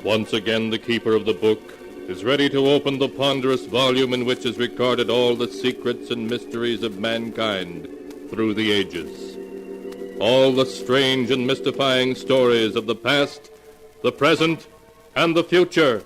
Once again, the keeper of the book is ready to open the ponderous volume in which is recorded all the secrets and mysteries of mankind through the ages. All the strange and mystifying stories of the past, the present, and the future.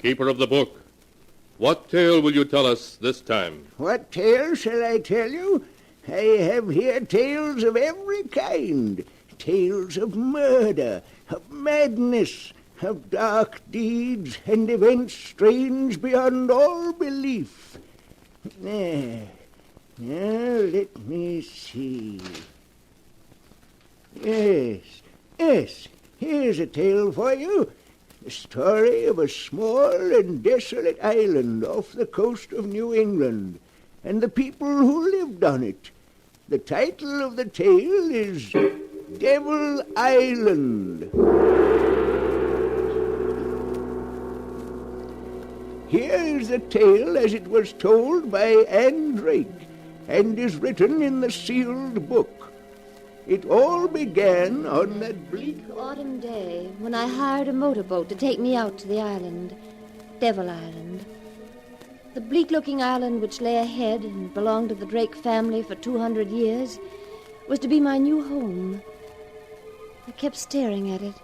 Keeper of the book, what tale will you tell us this time? What tale shall I tell you? I have here tales of every kind. Tales of murder, of madness, of dark deeds and events strange beyond all belief. Now, let me see. Yes, here's a tale for you. The story of a small and desolate island off the coast of New England, and the people who lived on it. The title of the tale is Devil Island. Here is the tale as it was told by Anne Drake, and is written in the sealed book. It all began on that bleak autumn day when I hired a motorboat to take me out to the island, Devil Island. The bleak-looking island which lay ahead and belonged to the Drake family for 200 years was to be my new home. I kept staring at it,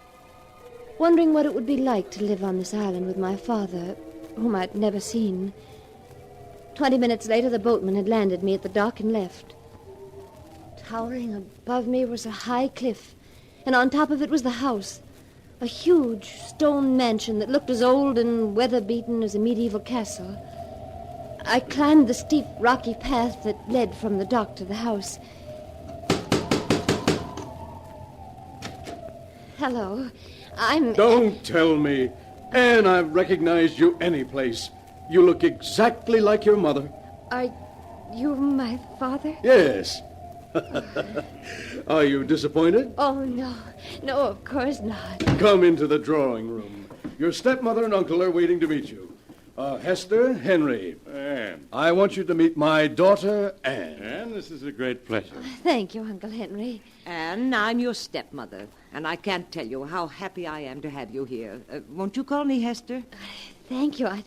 wondering what it would be like to live on this island with my father, whom I'd never seen. 20 minutes later, the boatman had landed me at the dock and left. Towering above me was a high cliff, and on top of it was the house, a huge stone mansion that looked as old and weather-beaten as a medieval castle. I climbed the steep, rocky path that led from the dock to the house. Hello, I'm... Don't tell me. Anne, I've recognized you any place. You look exactly like your mother. Are you my father? Yes. Are you disappointed? Oh, no. No, of course not. Come into the drawing room. Your stepmother and uncle are waiting to meet you. Hester, Henry. Anne. I want you to meet my daughter, Anne. Anne, this is a great pleasure. Thank you, Uncle Henry. Anne, I'm your stepmother, and I can't tell you how happy I am to have you here. Won't you call me Hester? Thank you.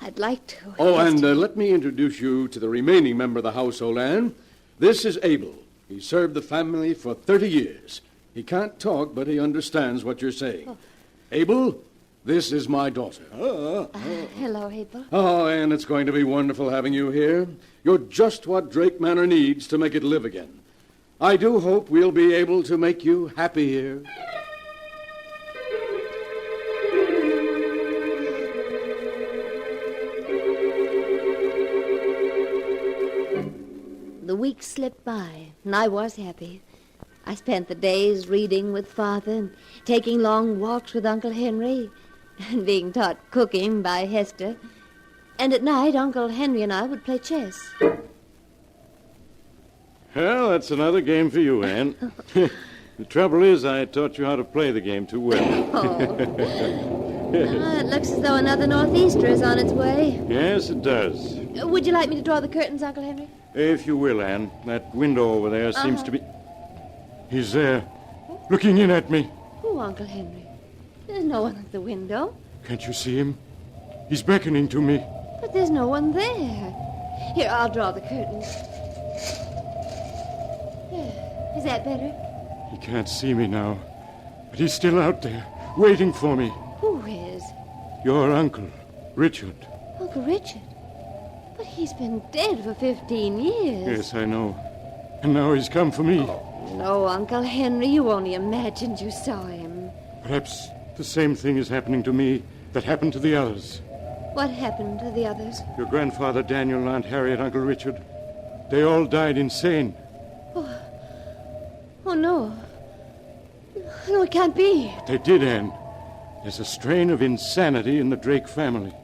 I'd like to. Oh, and let me introduce you to the remaining member of the household, Anne. This is Abel. He served the family for 30 years. He can't talk, but he understands what you're saying. Oh. Abel, this is my daughter. Hello, Abel. Oh, Anne, it's going to be wonderful having you here. You're just what Drake Manor needs to make it live again. I do hope we'll be able to make you happy here. The weeks slipped by, and I was happy. I spent the days reading with Father and taking long walks with Uncle Henry and being taught cooking by Hester. And at night, Uncle Henry and I would play chess. Well, that's another game for you, Anne. The trouble is, I taught you how to play the game too well. Oh. It looks as though another northeaster is on its way. Yes, it does. Would you like me to draw the curtains, Uncle Henry? If you will, Anne. That window over there seems to be... He's there, looking in at me. Who, Uncle Henry? There's no one at the window. Can't you see him? He's beckoning to me. But there's no one there. Here, I'll draw the curtains. Is that better? He can't see me now, but he's still out there, waiting for me. Who is? Your uncle, Richard. Uncle Richard? But he's been dead for 15 years. Yes, I know. And now he's come for me. No, Uncle Henry, you only imagined you saw him. Perhaps the same thing is happening to me that happened to the others. What happened to the others? Your grandfather Daniel, Aunt Harriet, Uncle Richard. They all died insane. Oh, no. No, it can't be. They did, Anne. There's a strain of insanity in the Drake family.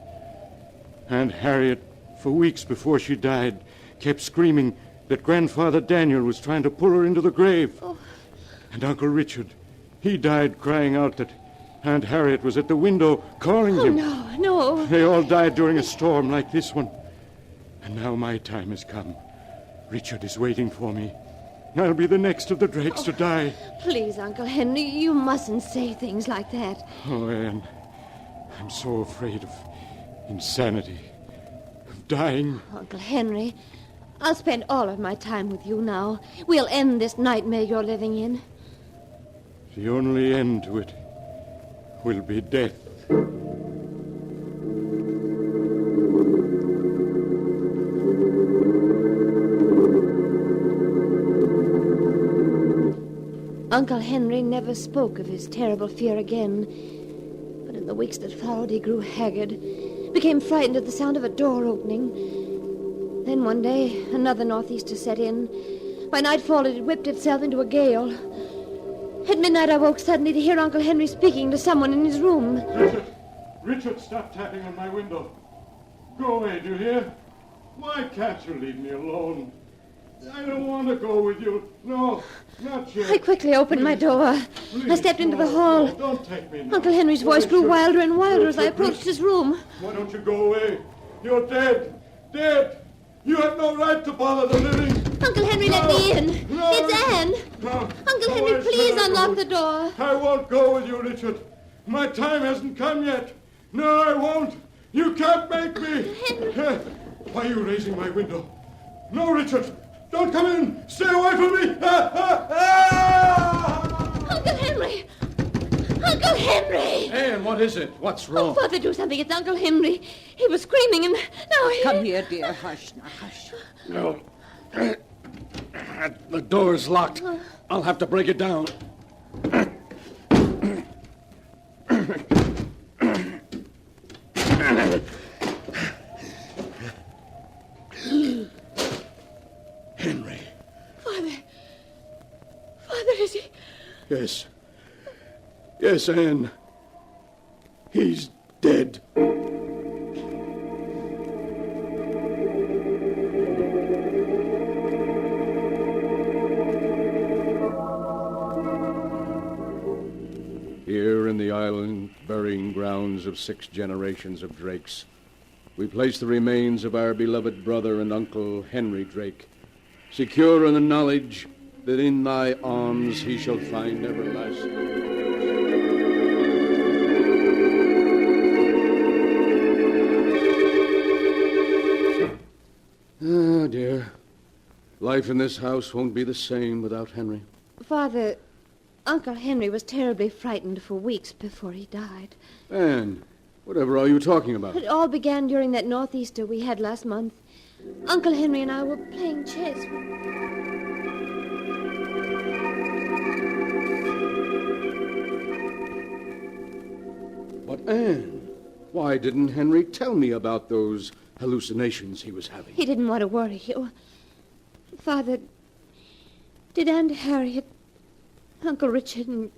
Aunt Harriet, for weeks before she died, kept screaming that Grandfather Daniel was trying to pull her into the grave. Oh. And Uncle Richard, he died crying out that Aunt Harriet was at the window calling him. No. They all died during a storm like this one. And now my time has come. Richard is waiting for me. I'll be the next of the Drakes to die. Please, Uncle Henry, you mustn't say things like that. Oh, Anne, I'm so afraid of insanity, of dying. Uncle Henry, I'll spend all of my time with you now. We'll end this nightmare you're living in. The only end to it will be death. Uncle Henry never spoke of his terrible fear again. But in the weeks that followed, he grew haggard, became frightened at the sound of a door opening. Then one day, another northeaster set in. By nightfall, it had whipped itself into a gale. At midnight, I woke suddenly to hear Uncle Henry speaking to someone in his room. Richard, stop tapping on my window. Go away, do you hear? Why can't you leave me alone? I don't want to go with you. No, not yet. I quickly opened my door. I stepped into the hall. No, don't take me now. Uncle Henry's voice grew wilder and wilder as I approached his room. Why don't you go away? You're dead. Dead. You have no right to bother the living. Uncle Henry, let me in. No, It's Anne. No. Uncle Henry, please unlock the door. I won't go with you, Richard. My time hasn't come yet. No, I won't. You can't make me. Henry. Why are you raising my window? No, Richard. Don't come in. Stay away from me. Uncle Henry. Uncle Henry. Anne, what is it? What's wrong? Oh, Father, do something. It's Uncle Henry. He was screaming and now he... Come here, dear. Hush now, hush. No. The door's locked. I'll have to break it down. Henry. Father, is he... Yes. Yes, Anne. He's dead. Here in the island, burying grounds of 6 generations of Drakes, we place the remains of our beloved brother and uncle Henry Drake, secure in the knowledge that in thy arms he shall find everlasting. Ah, dear. Life in this house won't be the same without Henry. Father, Uncle Henry was terribly frightened for weeks before he died. Anne, whatever are you talking about? It all began during that northeaster we had last month. Uncle Henry and I were playing chess. But Anne, why didn't Henry tell me about those hallucinations he was having? He didn't want to worry you. Father, did Aunt Harriet, Uncle Richard, and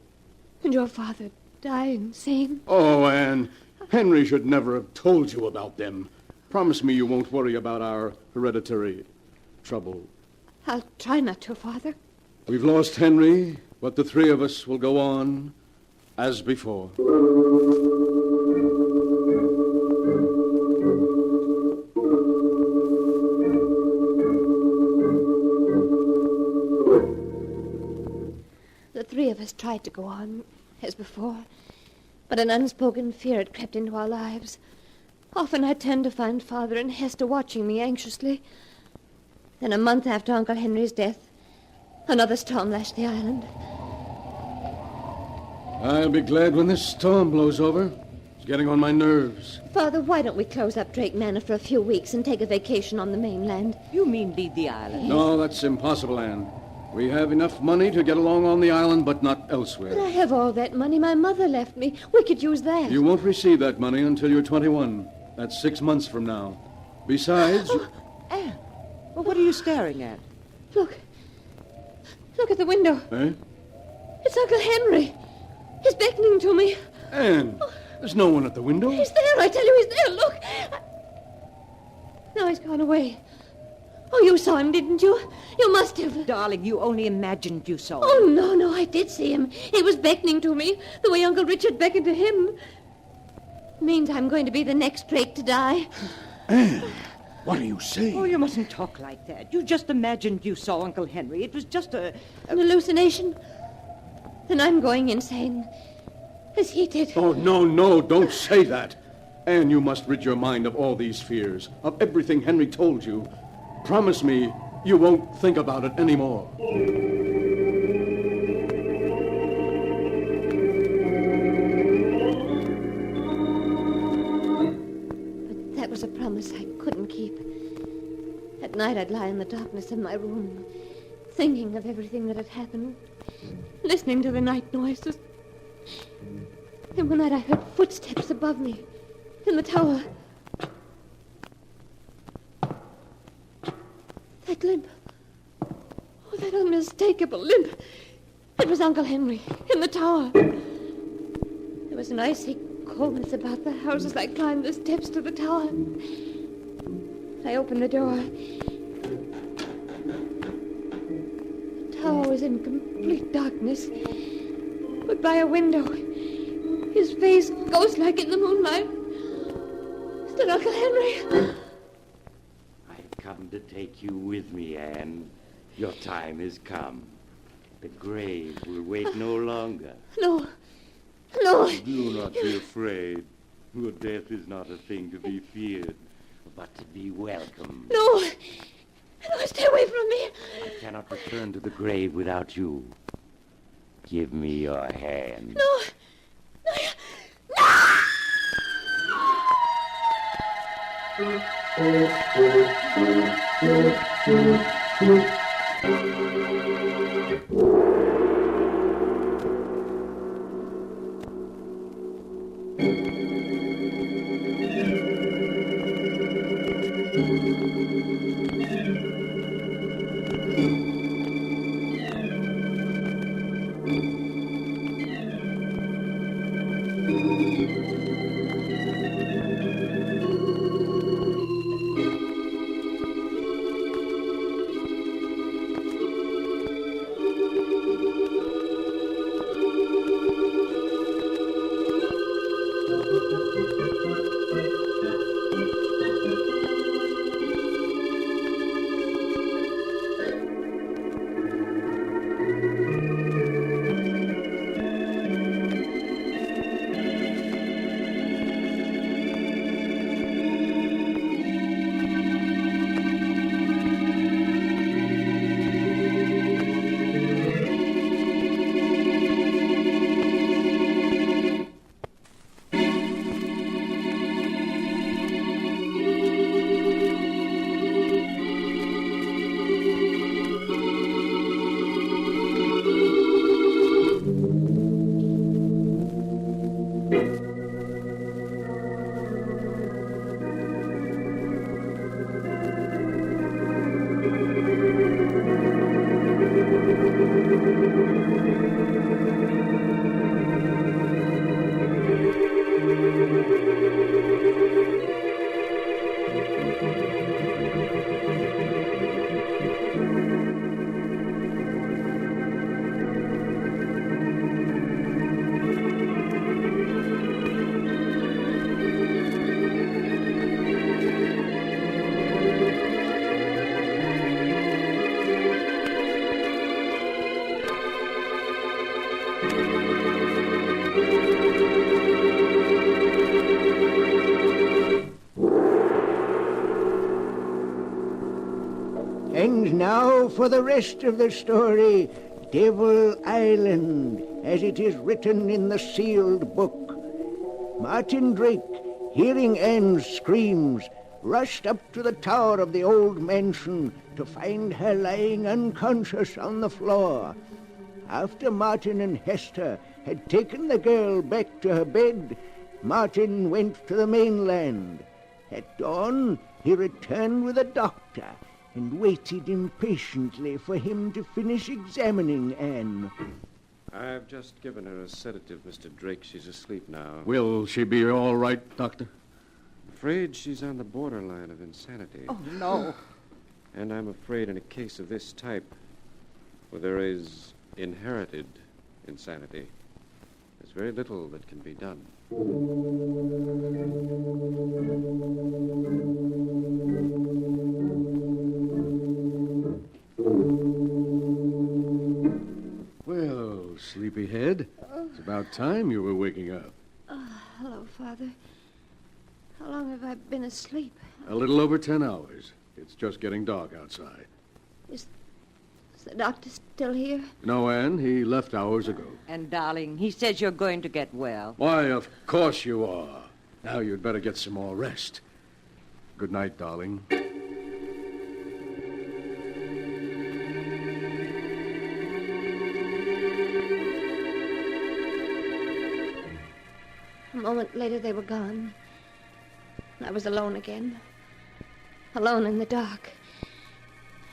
your father die insane? Oh, Anne, Henry should never have told you about them. Promise me you won't worry about our hereditary trouble. I'll try not to, Father. We've lost Henry, but the three of us will go on as before. The three of us tried to go on as before, but an unspoken fear had crept into our lives. Often I turned to find Father and Hester watching me anxiously. Then a month after Uncle Henry's death, another storm lashed the island. I'll be glad when this storm blows over. It's getting on my nerves. Father, why don't we close up Drake Manor for a few weeks and take a vacation on the mainland? You mean leave the island? No, that's impossible, Anne. We have enough money to get along on the island, but not elsewhere. But I have all that money my mother left me. We could use that. You won't receive that money until you're 21. That's 6 months from now. Besides... Anne, well, what are you staring at? Look. Look at the window. Eh? It's Uncle Henry. He's beckoning to me. Anne, there's no one at the window. He's there, I tell you, he's there. Look. Now he's gone away. Oh, you saw him, didn't you? You must have. Darling, you only imagined you saw him. Oh, no, I did see him. He was beckoning to me, the way Uncle Richard beckoned to him. Means I'm going to be the next Drake to die. Anne, what are you saying? Oh, you mustn't talk like that. You just imagined you saw Uncle Henry. It was just An hallucination? Then I'm going insane. As he did. Oh, no, don't say that. Anne, you must rid your mind of all these fears, of everything Henry told you. Promise me you won't think about it anymore. But that was a promise I couldn't keep. At night I'd lie in the darkness of my room, thinking of everything that had happened, listening to the night noises. And one night I heard footsteps above me in the tower. That limp. Oh, that unmistakable limp. It was Uncle Henry in the tower. There was an icy coldness about the house as I climbed the steps to the tower. I opened the door. The tower was in complete darkness. But by a window, his face ghost-like in the moonlight, stood Uncle Henry. I've come to take you with me, Anne. Your time has come. The grave will wait no longer. No. Do not be afraid. Your death is not a thing to be feared, but to be welcomed. No, stay away from me. I cannot return to the grave without you. Give me your hand. No. And now for the rest of the story, Devil Island, as it is written in the sealed book. Martin Drake, hearing Anne's screams, rushed up to the tower of the old mansion to find her lying unconscious on the floor. After Martin and Hester had taken the girl back to her bed, Martin went to the mainland. At dawn, he returned with a doctor and waited impatiently for him to finish examining Anne. I've just given her a sedative, Mr. Drake. She's asleep now. Will she be all right, Doctor? Afraid she's on the borderline of insanity. Oh, no. And I'm afraid in a case of this type, where there is inherited insanity, there's very little that can be done. Well, sleepyhead, it's about time you were waking up. Hello, Father. How long have I been asleep? A little over 10 hours. It's just getting dark outside. Is the doctor still here? No, Anne, he left hours ago. And, darling, he says you're going to get well. Why, of course you are. Now you'd better get some more rest. Good night, darling. A moment later, they were gone. I was alone again. Alone in the dark.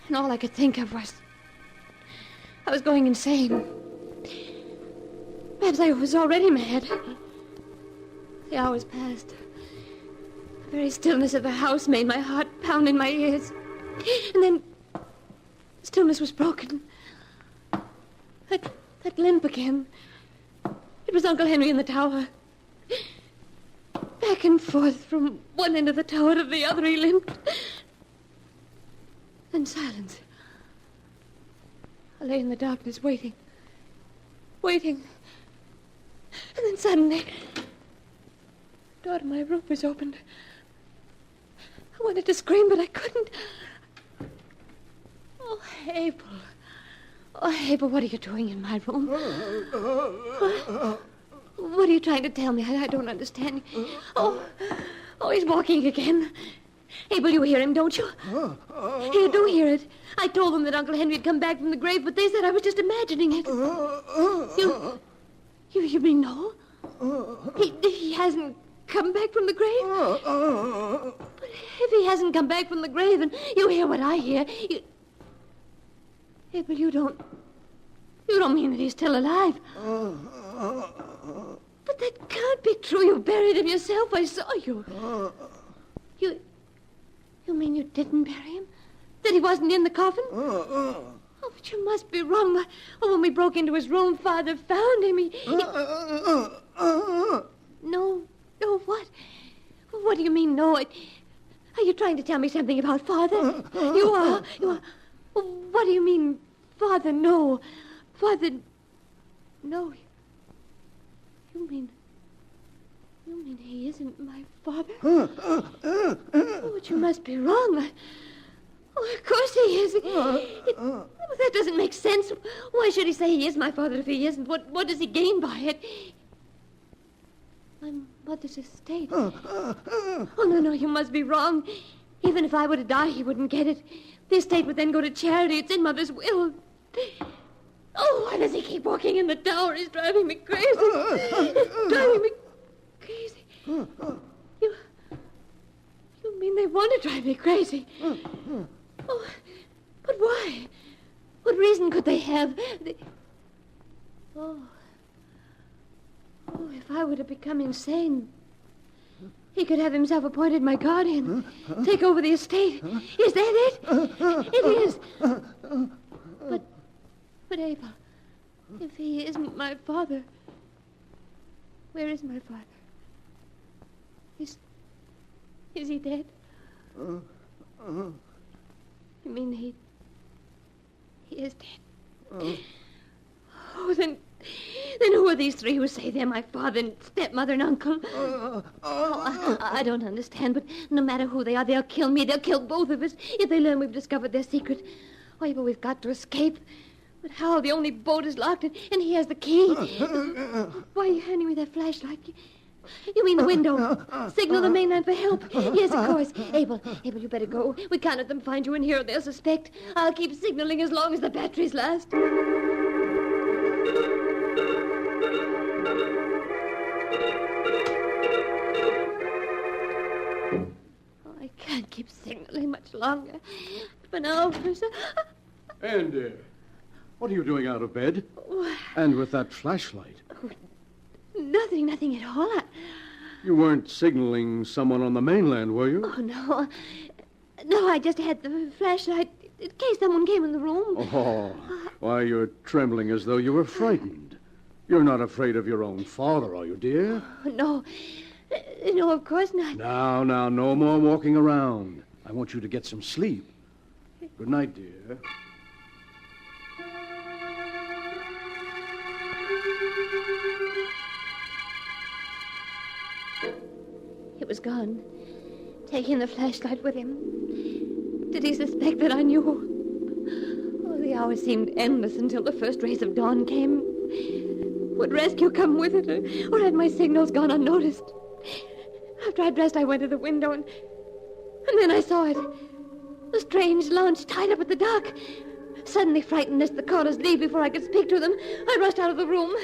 And all I could think of was... I was going insane. Perhaps I was already mad. The hours passed. The very stillness of the house made my heart pound in my ears. And then... the stillness was broken. That limp again. It was Uncle Henry in the tower. Back and forth from one end of the tower to the other he limped. Then silence. I lay in the darkness waiting. Waiting. And then suddenly, the door to my room was opened. I wanted to scream, but I couldn't. Oh, Abel. Oh, Abel, what are you doing in my room? What are you trying to tell me? I don't understand. Oh, he's walking again. Abel, you hear him, don't you? You do hear it. I told them that Uncle Henry had come back from the grave, but they said I was just imagining it. You mean no? He hasn't come back from the grave? But if he hasn't come back from the grave and you hear what I hear, Abel, you don't mean that he's still alive? But that can't be true. You buried him yourself. I saw you. You mean you didn't bury him? That he wasn't in the coffin? Oh, but you must be wrong. When we broke into his room, Father found him. No, what? What do you mean, no? Are you trying to tell me something about Father? You are. What do you mean, Father, no? Father, no. You mean he isn't my father? Oh, but you must be wrong. Of course he is. That doesn't make sense. Why should he say he is my father if he isn't? What does he gain by it? My mother's estate. Oh, no, you must be wrong. Even if I were to die, he wouldn't get it. The estate would then go to charity. It's in Mother's will. Oh, why does he keep walking in the tower? He's driving me crazy. He's driving me crazy. You mean they want to drive me crazy? Oh, but why? What reason could they have? Oh, if I were to become insane, he could have himself appointed my guardian, take over the estate. Is that it? It is. But Abel, if he isn't my father, where is my father? Is he dead? You mean he is dead? Oh, then who are these three who say they're my father and stepmother and uncle? I don't understand, but no matter who they are, they'll kill me. They'll kill both of us if they learn we've discovered their secret. Oh, but we've got to escape. But how? The only boat is locked, and he has the key. Why are you handing me that flashlight? You mean the window? Signal the mainland for help. Yes, of course. Abel, you better go. We can't let them find you in here or they'll suspect. I'll keep signaling as long as the batteries last. Oh, I can't keep signaling much longer. For now, And, what are you doing out of bed? And with that flashlight? Nothing at all. You weren't signaling someone on the mainland, were you? Oh, no. No, I just had the flashlight in case someone came in the room. Oh, why, you're trembling as though you were frightened. You're not afraid of your own father, are you, dear? Oh, no. No, of course not. Now, no more walking around. I want you to get some sleep. Good night, dear. He was gone, taking the flashlight with him. Did he suspect that I knew? Oh, the hours seemed endless until the first rays of dawn came. Would rescue come with it, or had my signals gone unnoticed? After I dressed, I went to the window, and then I saw it. A strange launch tied up at the dock. Suddenly frightened as the callers leave before I could speak to them, I rushed out of the room.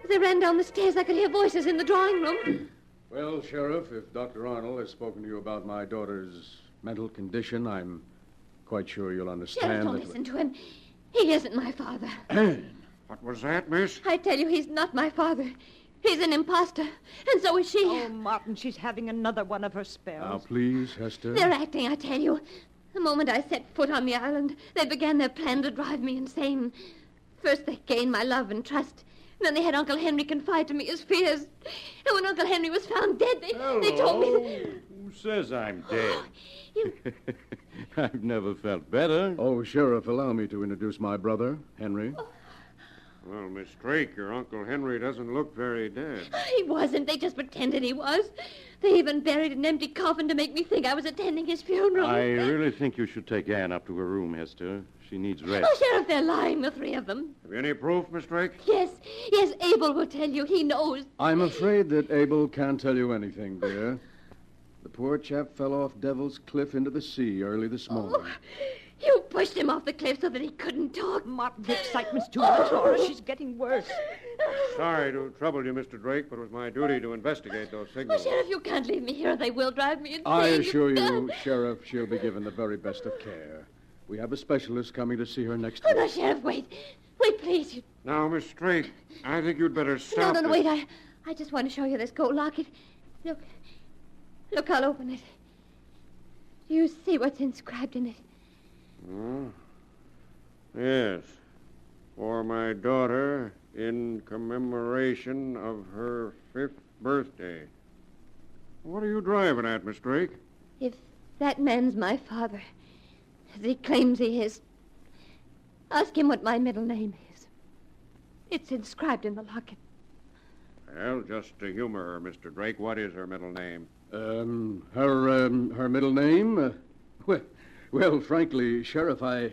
As I ran down the stairs, I could hear voices in the drawing room. Well, Sheriff, if Dr. Arnold has spoken to you about my daughter's mental condition, I'm quite sure you'll understand. Sheriff, don't listen to him. He isn't my father. Anne! What was that, miss? I tell you, he's not my father. He's an imposter, and so is she. Oh, Martin, she's having another one of her spells. Now, please, Hester. They're acting, I tell you. The moment I set foot on the island, they began their plan to drive me insane. First, they gained my love and trust. Then they had Uncle Henry confide to me his fears. And when Uncle Henry was found dead, they told me that... Who says I'm dead? You... I've never felt better. Oh, Sheriff, allow me to introduce my brother, Henry. Well, Miss Drake, your Uncle Henry doesn't look very dead. He wasn't. They just pretended he was. They even buried an empty coffin to make me think I was attending his funeral. I really think you should take Anne up to her room, Hester. She needs rest. Oh, Sheriff, they're lying, the three of them. Have you any proof, Miss Drake? Yes, Abel will tell you. He knows. I'm afraid that Abel can't tell you anything, dear. The poor chap fell off Devil's Cliff into the sea early this morning. Oh, you pushed him off the cliff so that he couldn't talk. Martin, the excitement's too much for her. She's getting worse. Sorry to trouble you, Mr. Drake, but it was my duty to investigate those signals. Oh, Sheriff, you can't leave me here. They will drive me insane. I assure you, Sheriff, she'll be given the very best of care. We have a specialist coming to see her next week. Oh, no, Sheriff, wait. Wait, please. Now, Miss Drake, I think you'd better stop. No, wait. I just want to show you this gold locket. Look, I'll open it. Do you see what's inscribed in it? Oh. Yes. For my daughter, in commemoration of her 5th birthday. What are you driving at, Miss Drake? If that man's my father, as he claims he is, ask him what my middle name is. It's inscribed in the locket. Well, just to humor her, Mr. Drake, what is her middle name? Her middle name? Well, frankly, Sheriff, I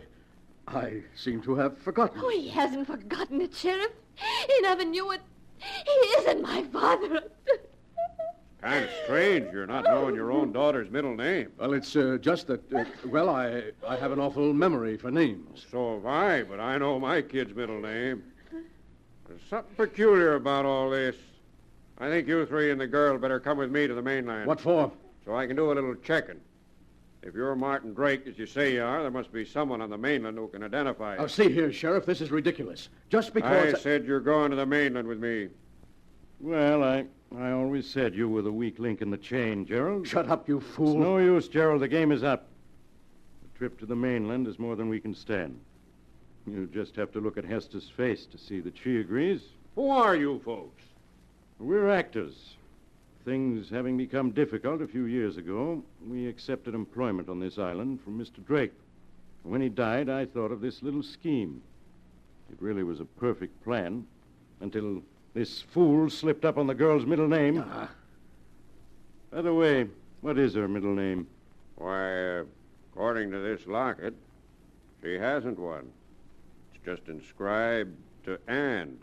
seem to have forgotten. Oh, he hasn't forgotten it, Sheriff. He never knew it. He isn't my father. Kind of strange you're not knowing your own daughter's middle name. Well, it's just that, I have an awful memory for names. So have I, but I know my kid's middle name. There's something peculiar about all this. I think you three and the girl better come with me to the mainland. What for? So I can do a little checking. If you're Martin Drake, as you say you are, there must be someone on the mainland who can identify you. Oh, see here, Sheriff, this is ridiculous. Just because... I said you're going to the mainland with me. Well, I always said you were the weak link in the chain, Gerald. Shut up, you fool. It's no use, Gerald. The game is up. The trip to the mainland is more than we can stand. You just have to look at Hester's face to see that she agrees. Who are you folks? We're actors. Things having become difficult a few years ago, we accepted employment on this island from Mr. Drake. When he died, I thought of this little scheme. It really was a perfect plan until this fool slipped up on the girl's middle name. By the way, what is her middle name? Why, according to this locket, she hasn't one. It's just inscribed to Anne.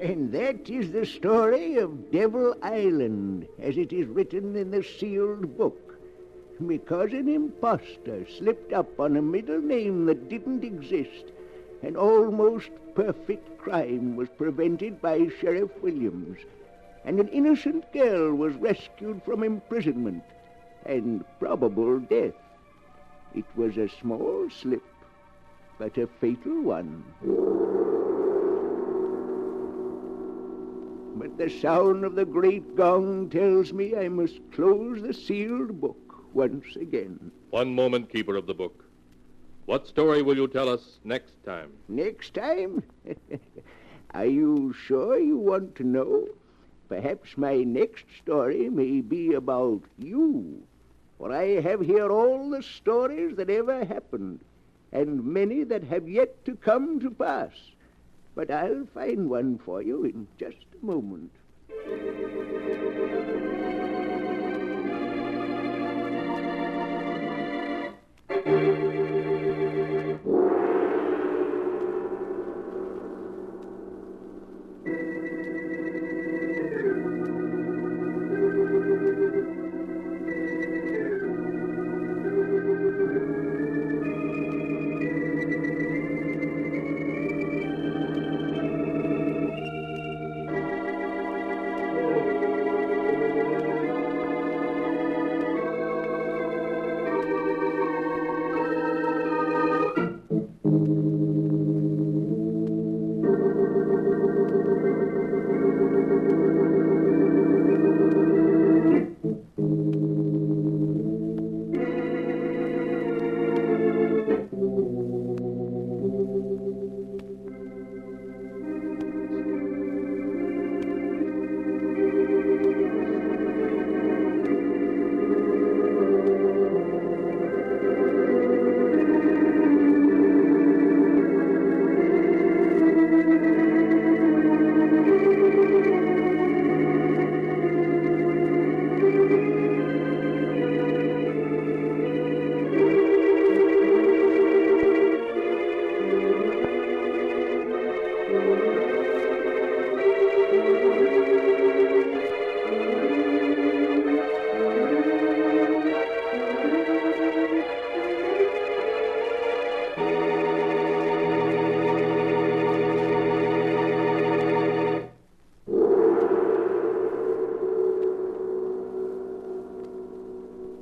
And that is the story of Devil Island, as it is written in the sealed book. Because an impostor slipped up on a middle name that didn't exist, an almost perfect crime was prevented by Sheriff Williams, and an innocent girl was rescued from imprisonment and probable death. It was a small slip, but a fatal one. But the sound of the great gong tells me I must close the sealed book once again. One moment, keeper of the book. What story will you tell us next time? Next time? Are you sure you want to know? Perhaps my next story may be about you, for I have here all the stories that ever happened, and many that have yet to come to pass. But I'll find one for you in just a moment.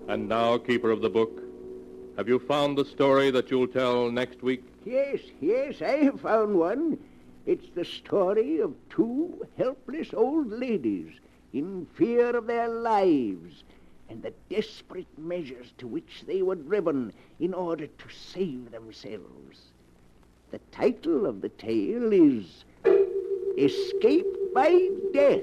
And now, keeper of the book, have you found the story that you'll tell next week? Yes, I have found one. It's the story of two helpless old ladies in fear of their lives and the desperate measures to which they were driven in order to save themselves. The title of the tale is Escape by Death.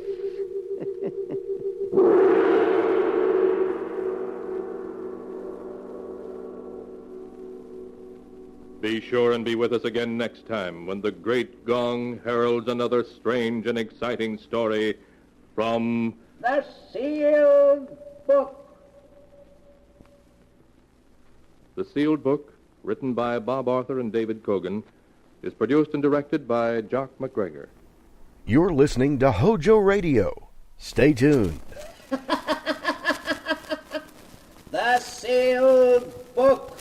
Be sure and be with us again next time when the great gong heralds another strange and exciting story from The Sealed Book. The Sealed Book, written by Bob Arthur and David Cogan, is produced and directed by Jock McGregor. You're listening to HOJO Radio. Stay tuned. The Sealed Book.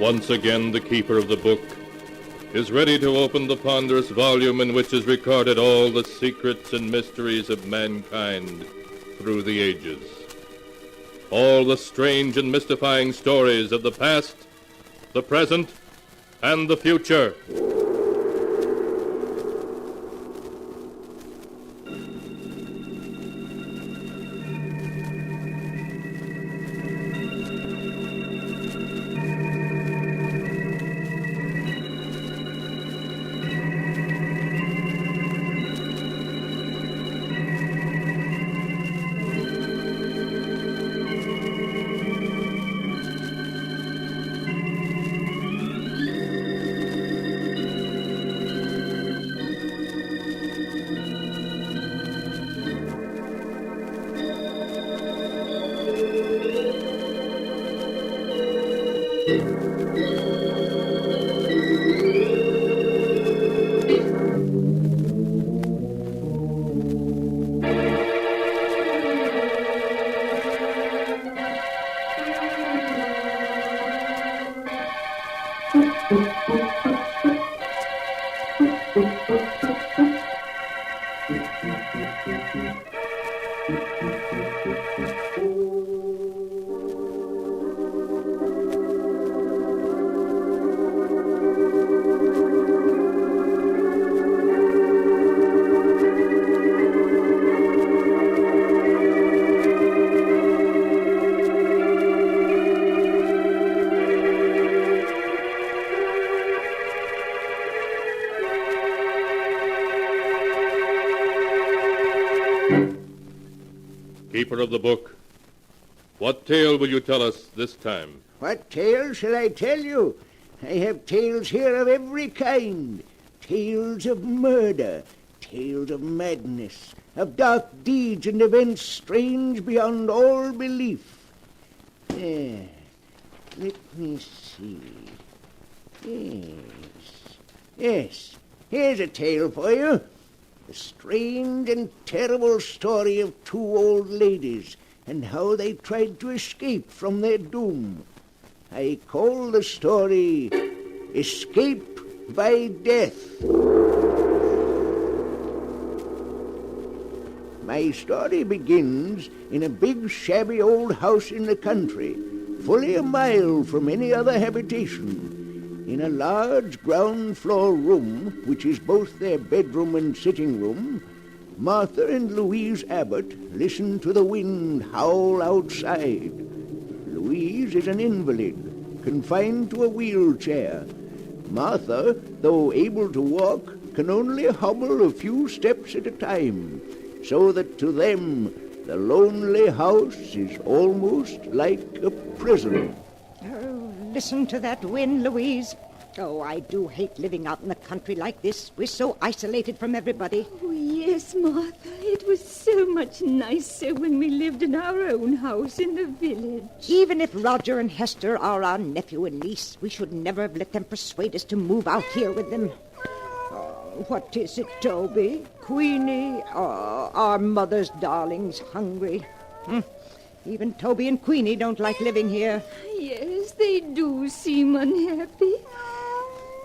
Once again, the keeper of the book is ready to open the ponderous volume in which is recorded all the secrets and mysteries of mankind through the ages. All the strange and mystifying stories of the past, the present, and the future. Keeper of the book, what tale will you tell us this time? What tale shall I tell you? I have tales here of every kind. Tales of murder, tales of madness, of dark deeds and events strange beyond all belief. Let me see. Yes, here's a tale for you. The strange and terrible story of two old ladies and how they tried to escape from their doom. I call the story Escape by Death. My story begins in a big, shabby old house in the country, fully a mile from any other habitation. In a large ground-floor room, which is both their bedroom and sitting room, Martha and Louise Abbott listen to the wind howl outside. Louise is an invalid, confined to a wheelchair. Martha, though able to walk, can only hobble a few steps at a time, so that to them the lonely house is almost like a prison. Listen to that wind, Louise. Oh, I do hate living out in the country like this. We're so isolated from everybody. Oh, yes, Martha. It was so much nicer when we lived in our own house in the village. Even if Roger and Hester are our nephew and niece, we should never have let them persuade us to move out here with them. Oh, what is it, Toby? Queenie? Oh, our mother's darling's hungry. Even Toby and Queenie don't like living here. Yes, they do seem unhappy.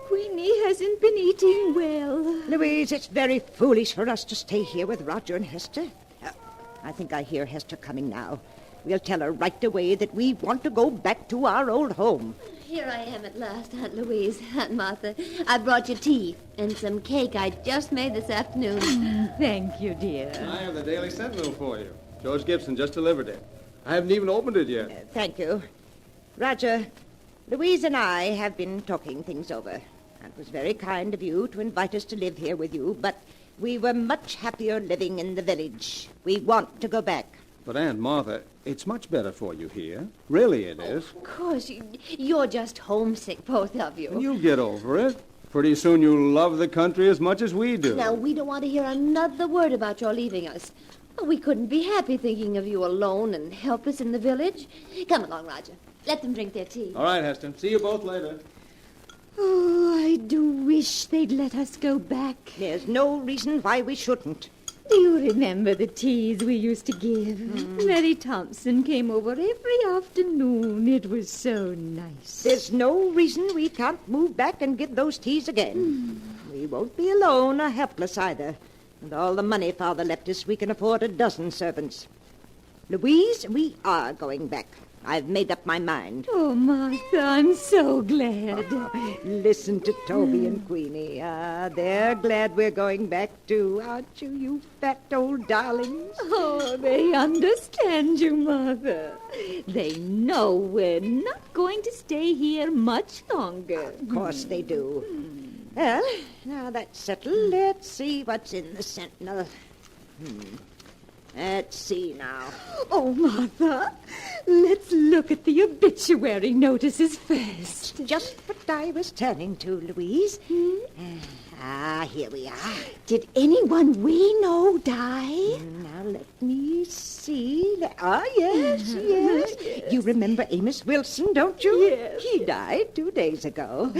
Queenie hasn't been eating well. Louise, it's very foolish for us to stay here with Roger and Hester. I think I hear Hester coming now. We'll tell her right away that we want to go back to our old home. Here I am at last, Aunt Louise, Aunt Martha. I brought you tea and some cake I just made this afternoon. Thank you, dear. I have the Daily Sentinel for you. George Gibson just delivered it. I haven't even opened it yet. Thank you. Roger, Louise and I have been talking things over. It was very kind of you to invite us to live here with you, but we were much happier living in the village. We want to go back. But, Aunt Martha, it's much better for you here. Really it is. Of course, you're just homesick, both of you. And you'll get over it. Pretty soon you'll love the country as much as we do. Now, we don't want to hear another word about your leaving us. We couldn't be happy thinking of you alone and helpless in the village. Come along, Roger. Let them drink their tea. All right, Hester. See you both later. Oh, I do wish they'd let us go back. There's no reason why we shouldn't. Do you remember the teas we used to give? Mary Thompson came over every afternoon. It was so nice. There's no reason we can't move back and give those teas again. We won't be alone or helpless either. And all the money Father left us, we can afford a dozen servants. Louise, we are going back. I've made up my mind. Oh, Martha, I'm so glad. Listen to Toby and Queenie. They're glad we're going back, too. Aren't you, you fat old darlings? Oh, they understand you, Mother. They know we're not going to stay here much longer. Of course they do. Well, now that's settled. Let's see what's in the Sentinel. Let's see now. Oh, Martha, let's look at the obituary notices first. Just what I was turning to, Louise. Ah, here we are. Did anyone we know die? Now, let me see. Yes. You remember Amos Wilson, don't you? Yes. He died 2 days ago.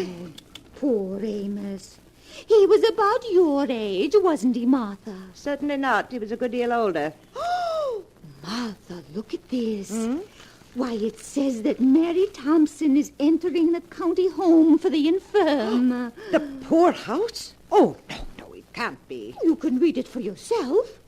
Poor Amos. He was about your age, wasn't he, Martha? Certainly not. He was a good deal older. Oh, Martha, look at this. Why, it says that Mary Thompson is entering the county home for the infirm. The poorhouse? Oh, no, it can't be. You can read it for yourself.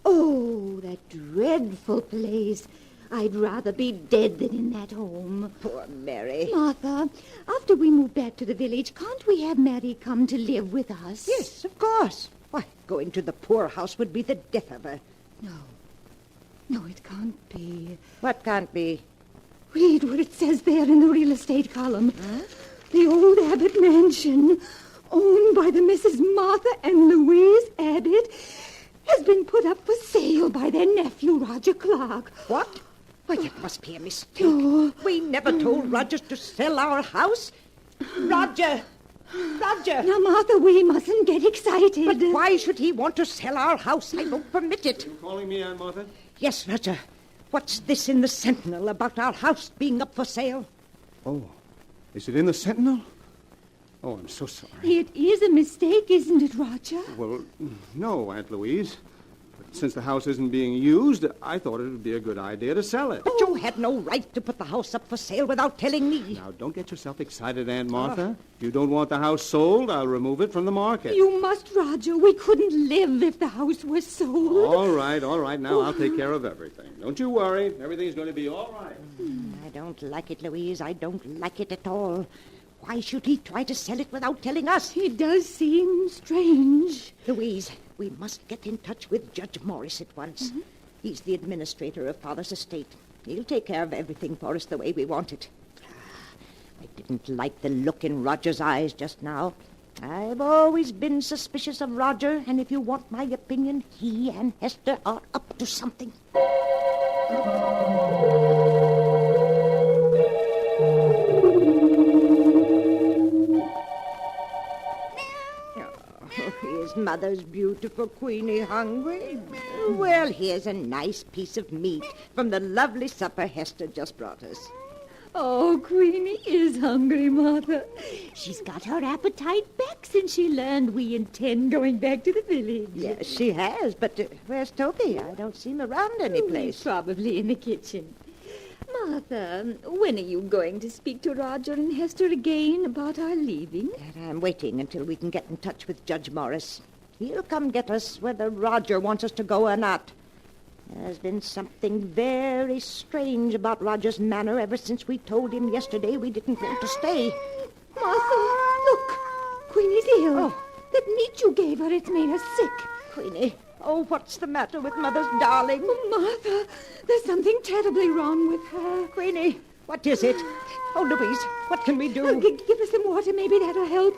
Oh, that dreadful place. I'd rather be dead than in that home. Poor Mary. Martha, after we move back to the village, can't we have Mary come to live with us? Yes, of course. Why, going to the poorhouse would be the death of her. No, it can't be. What can't be? Read what it says there in the real estate column. The old Abbott mansion, owned by the Mrs. Martha and Louise Abbott, has been put up for sale by their nephew, Roger Clark. What? Why, that must be a mistake. No. We never told Roger to sell our house. Roger! Now, Martha, we mustn't get excited. But why should he want to sell our house? I won't permit it. You calling me, Aunt Martha? Yes, Roger. What's this in the Sentinel about our house being up for sale? Oh, is it in the Sentinel? Oh, I'm so sorry. It is a mistake, isn't it, Roger? Well, no, Aunt Louise. But since the house isn't being used, I thought it would be a good idea to sell it. But you had no right to put the house up for sale without telling me. Now, don't get yourself excited, Aunt Martha. If you don't want the house sold, I'll remove it from the market. You must, Roger. We couldn't live if the house was sold. All right. Now I'll take care of everything. Don't you worry. Everything's going to be all right. I don't like it, Louise. I don't like it at all. Why should he try to sell it without telling us? It does seem strange. Louise, we must get in touch with Judge Morris at once. He's the administrator of Father's estate. He'll take care of everything for us the way we want it. I didn't like the look in Roger's eyes just now. I've always been suspicious of Roger, and if you want my opinion, he and Hester are up to something. Is Mother's beautiful Queenie hungry? Well, here's a nice piece of meat from the lovely supper Hester just brought us. Oh, Queenie is hungry, Martha. She's got her appetite back since she learned we intend going back to the village. Yes, she has, but where's Toby? I don't see him around any place. He's probably in the kitchen. Martha, when are you going to speak to Roger and Hester again about our leaving? I'm waiting until we can get in touch with Judge Morris. He'll come get us whether Roger wants us to go or not. There's been something very strange about Roger's manner ever since we told him yesterday we didn't want to stay. Martha, look. Queenie's ill. Oh. That meat you gave her, it's made her sick. Queenie, oh, what's the matter with Mother's darling? Oh, Martha, there's something terribly wrong with her. Queenie, what is it? Oh, Louise, what can we do? Give her some water, maybe that'll help.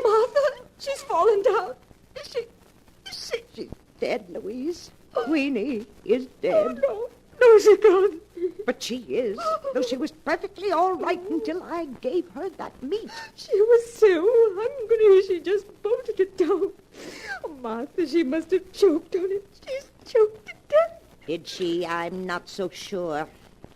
Martha, she's fallen down. She's dead, Louise. Queenie is dead. Oh, no, she can't. But she is, though she was perfectly all right until I gave her that meat. She was so hungry, she just bolted it down. Oh, Martha, she must have choked on it. She's choked to death. Did she? I'm not so sure.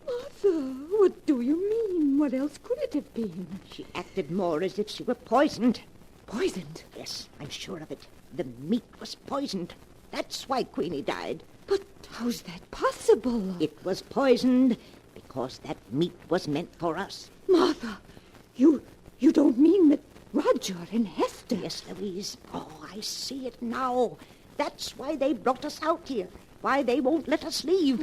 Martha, what do you mean? What else could it have been? She acted more as if she were poisoned. Poisoned? Yes, I'm sure of it. The meat was poisoned. That's why Queenie died. But how's that possible? It was poisoned because that meat was meant for us. Martha, you don't mean that Roger and Hester... Yes, Louise. Oh, I see it now. That's why they brought us out here. Why they won't let us leave.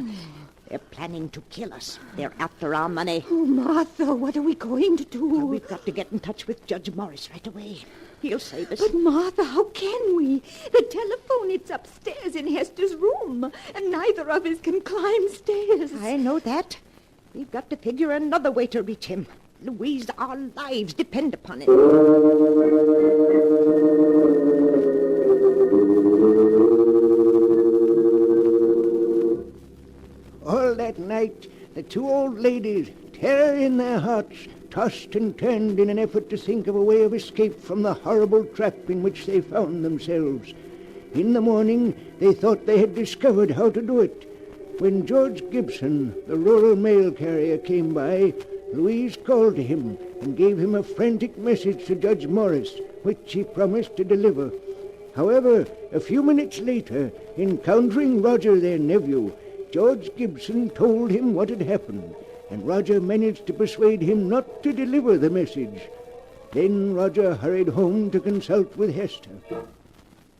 They're planning to kill us. They're after our money. Oh, Martha, what are we going to do? Well, we've got to get in touch with Judge Morris right away. He'll save us. But, Martha, how can we? The telephone, it's upstairs in Hester's room, and neither of us can climb stairs. I know that. We've got to figure another way to reach him. Louise, our lives depend upon it. All that night, the two old ladies, terror in their hearts, tossed and turned in an effort to think of a way of escape from the horrible trap in which they found themselves. In the morning, they thought they had discovered how to do it. When George Gibson, the rural mail carrier, came by, Louise called to him and gave him a frantic message to Judge Morris, which he promised to deliver. However, a few minutes later, encountering Roger, their nephew, George Gibson told him what had happened, and Roger managed to persuade him not to deliver the message. Then Roger hurried home to consult with Hester.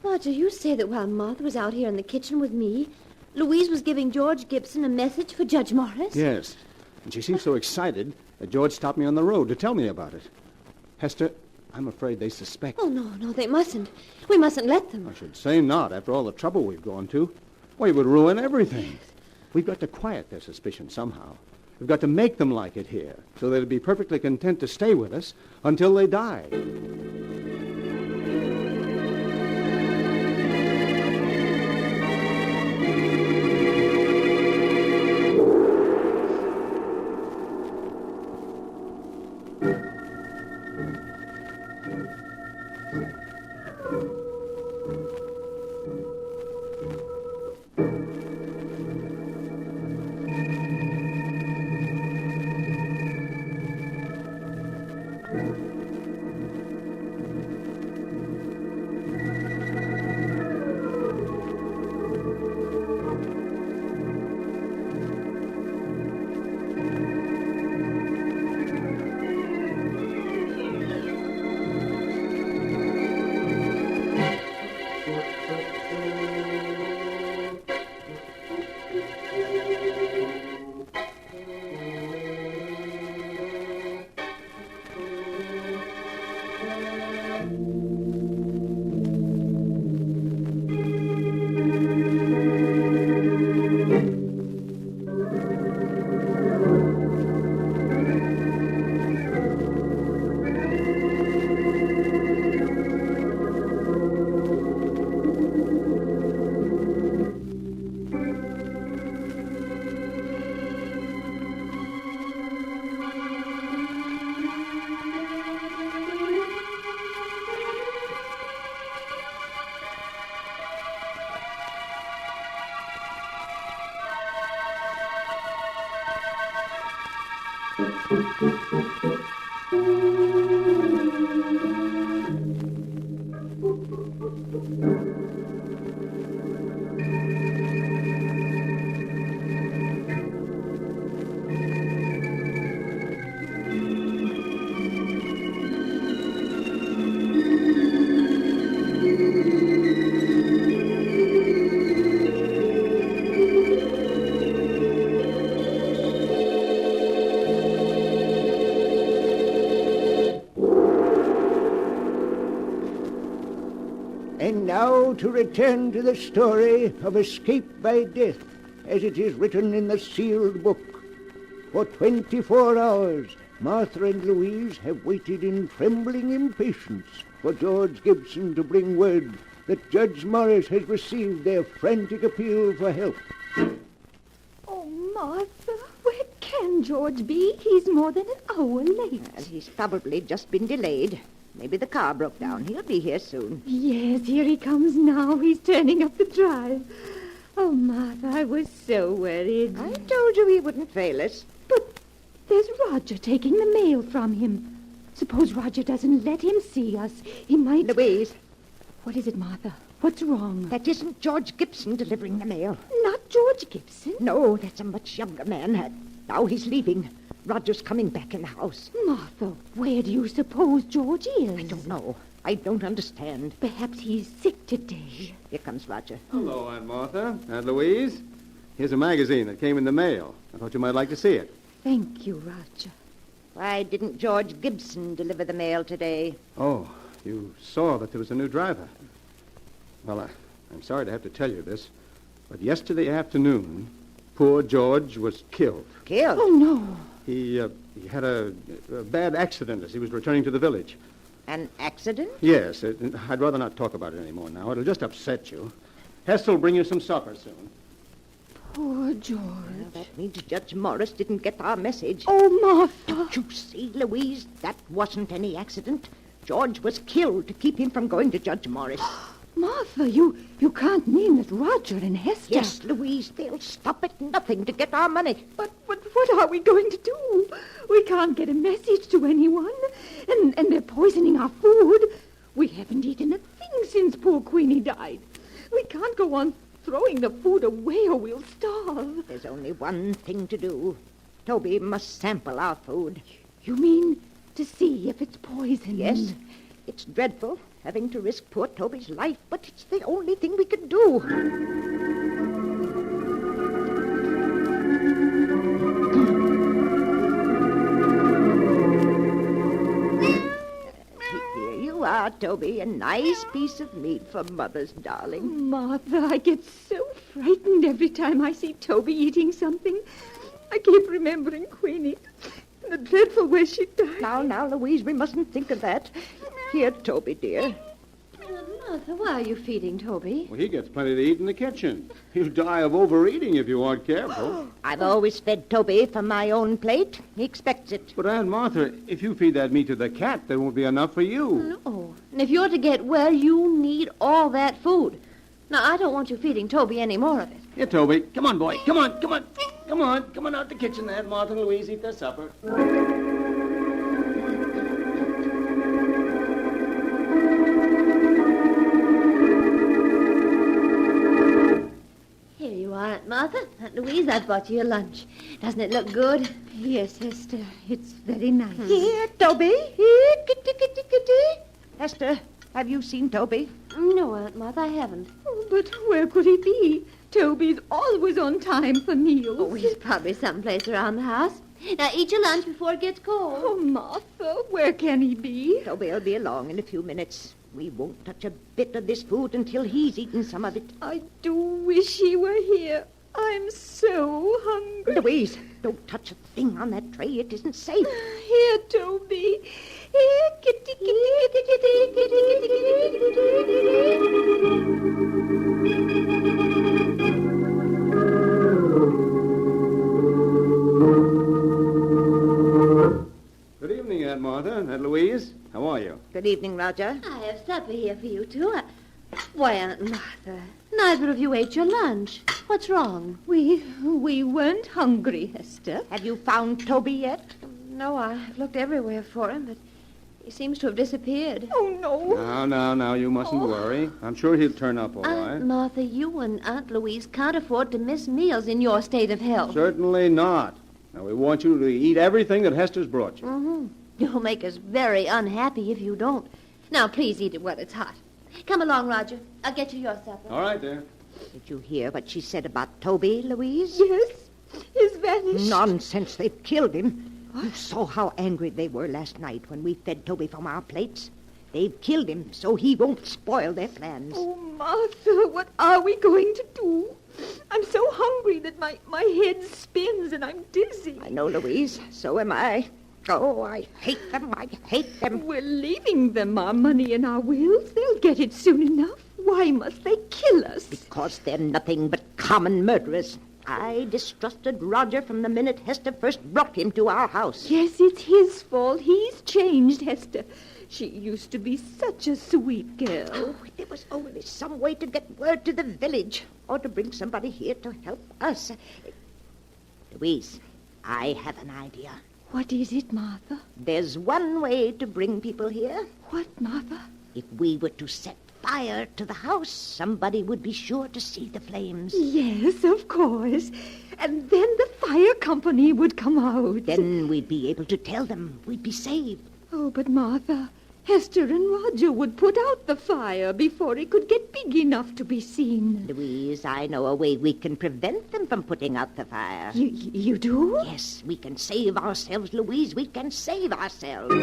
Roger, you say that while Martha was out here in the kitchen with me, Louise was giving George Gibson a message for Judge Morris? Yes. And she seemed so excited that George stopped me on the road to tell me about it. Hester, I'm afraid they suspect. Oh, no, they mustn't. We mustn't let them. I should say not, after all the trouble we've gone to. Well, it would ruin everything. We've got to quiet their suspicion somehow. We've got to make them like it here, so they'll be perfectly content to stay with us until they die. And now to return to the story of escape by death, as it is written in the sealed book. For 24 hours, Martha and Louise have waited in trembling impatience for George Gibson to bring word that Judge Morris has received their frantic appeal for help. Oh, Martha, where can George be? He's more than an hour late. Well, he's probably just been delayed. Maybe the car broke down. He'll be here soon. Yes, here he comes now. He's turning up the drive. Oh, Martha, I was so worried. I told you he wouldn't fail us. But there's Roger taking the mail from him. Suppose Roger doesn't let him see us. He might... Louise. What is it, Martha? What's wrong? That isn't George Gibson delivering the mail. Not George Gibson? No, that's a much younger man. Now he's leaving. Roger's coming back in the house. Martha, where do you suppose George is? I don't know. I don't understand. Perhaps he's sick today. Here comes Roger. Hello, Aunt Martha. Aunt Louise. Here's a magazine that came in the mail. I thought you might like to see it. Thank you, Roger. Why didn't George Gibson deliver the mail today? Oh, you saw that there was a new driver. Well, I'm sorry to have to tell you this, but yesterday afternoon, poor George was killed. Killed? Oh, no. He had a bad accident as he was returning to the village. An accident? Yes. I'd rather not talk about it anymore now. It'll just upset you. Hester will bring you some supper soon. Poor George. Well, that means Judge Morris didn't get our message. Oh, Martha. Don't you see, Louise? That wasn't any accident. George was killed to keep him from going to Judge Morris. Martha, you can't mean that Roger and Hester... Yes, Louise, they'll stop at nothing to get our money. But what are we going to do? We can't get a message to anyone. And they're poisoning our food. We haven't eaten a thing since poor Queenie died. We can't go on throwing the food away or we'll starve. There's only one thing to do. Toby must sample our food. You mean to see if it's poison? Yes. It's dreadful, having to risk poor Toby's life, but it's the only thing we can do. Here you are, Toby. A nice piece of meat for Mother's darling. Martha, I get so frightened every time I see Toby eating something. I keep remembering Queenie. The dreadful way she died. Now, Louise, we mustn't think of that. Here, Toby, dear. Martha, why are you feeding Toby? Well, he gets plenty to eat in the kitchen. He'll die of overeating if you aren't careful. I've always fed Toby from my own plate. He expects it. But, Aunt Martha, if you feed that meat to the cat, there won't be enough for you. No. And if you're to get well, you need all that food. Now, I don't want you feeding Toby any more of it. Here, Toby. Come on, boy. Come on. Come on out the kitchen there. Martha and Louise eat their supper. Here you are, Aunt Martha. Aunt Louise, I've bought you your lunch. Doesn't it look good? Yes, Hester. It's very nice. Here, Toby. Here, kitty, kitty, kitty. Hester, have you seen Toby? No, Aunt Martha, I haven't. Oh, but where could he be? Toby's always on time for meals. Oh, he's probably someplace around the house. Now, eat your lunch before it gets cold. Oh, Martha, where can he be? Toby'll be along in a few minutes. We won't touch a bit of this food until he's eaten some of it. I do wish he were here. I'm so hungry. Louise, don't touch a thing on that tray. It isn't safe. Here, Toby. Here, kitty, kitty, kitty, kitty, kitty, kitty, kitty. Good evening, Aunt Martha. Aunt Louise, how are you? Good evening, Roger. I have supper here for you, too. Why, Aunt Martha, neither of you ate your lunch. What's wrong? We weren't hungry, Hester. Have you found Toby yet? No, I've looked everywhere for him, but he seems to have disappeared. Oh, no. Now, you mustn't worry. I'm sure he'll turn up all right. Aunt Martha, you and Aunt Louise can't afford to miss meals in your state of health. Certainly not. Now, we want you to eat everything that Hester's brought you. Mm-hmm. You'll make us very unhappy if you don't. Now, please eat it while it's hot. Come along, Roger. I'll get you your supper. All right, dear. Did you hear what she said about Toby, Louise? Yes. He's vanished. Nonsense. They've killed him. You saw how angry they were last night when we fed Toby from our plates. They've killed him so he won't spoil their plans. Oh, Martha, what are we going to do? I'm so hungry that my head spins and I'm dizzy. I know, Louise. So am I. Oh, I hate them. I hate them. We're leaving them our money and our wills. They'll get it soon enough. Why must they kill us? Because they're nothing but common murderers. I distrusted Roger from the minute Hester first brought him to our house. Yes, it's his fault. He's changed Hester. She used to be such a sweet girl. Oh, if there was only some way to get word to the village or to bring somebody here to help us. Louise, I have an idea. What is it, Martha? There's one way to bring people here. What, Martha? If we were to set fire to the house, somebody would be sure to see the flames. Yes, of course. And then the fire company would come out. Then we'd be able to tell them. We'd be saved. Oh, but Martha, Hester and Roger would put out the fire before it could get big enough to be seen. Louise, I know a way we can prevent them from putting out the fire. You do? Yes, we can save ourselves, Louise. We can save ourselves.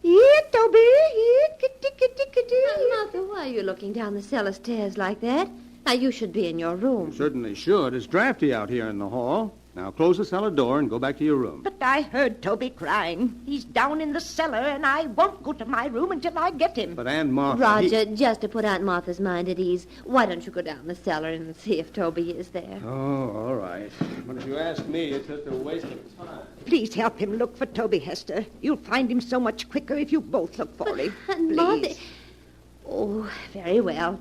Here, Toby. Here, kitty, kitty, kitty. Martha, why are you looking down the cellar stairs like that? Now, you should be in your room. Certainly should. It's drafty out here in the hall. Now close the cellar door and go back to your room. But I heard Toby crying. He's down in the cellar, and I won't go to my room until I get him. But Aunt Martha... Roger, just to put Aunt Martha's mind at ease, why don't you go down the cellar and see if Toby is there? Oh, all right. But if you ask me, it's just a waste of time. Please help him look for Toby, Hester. You'll find him so much quicker if you both look for him. Aunt Martha... Please. Oh, very well.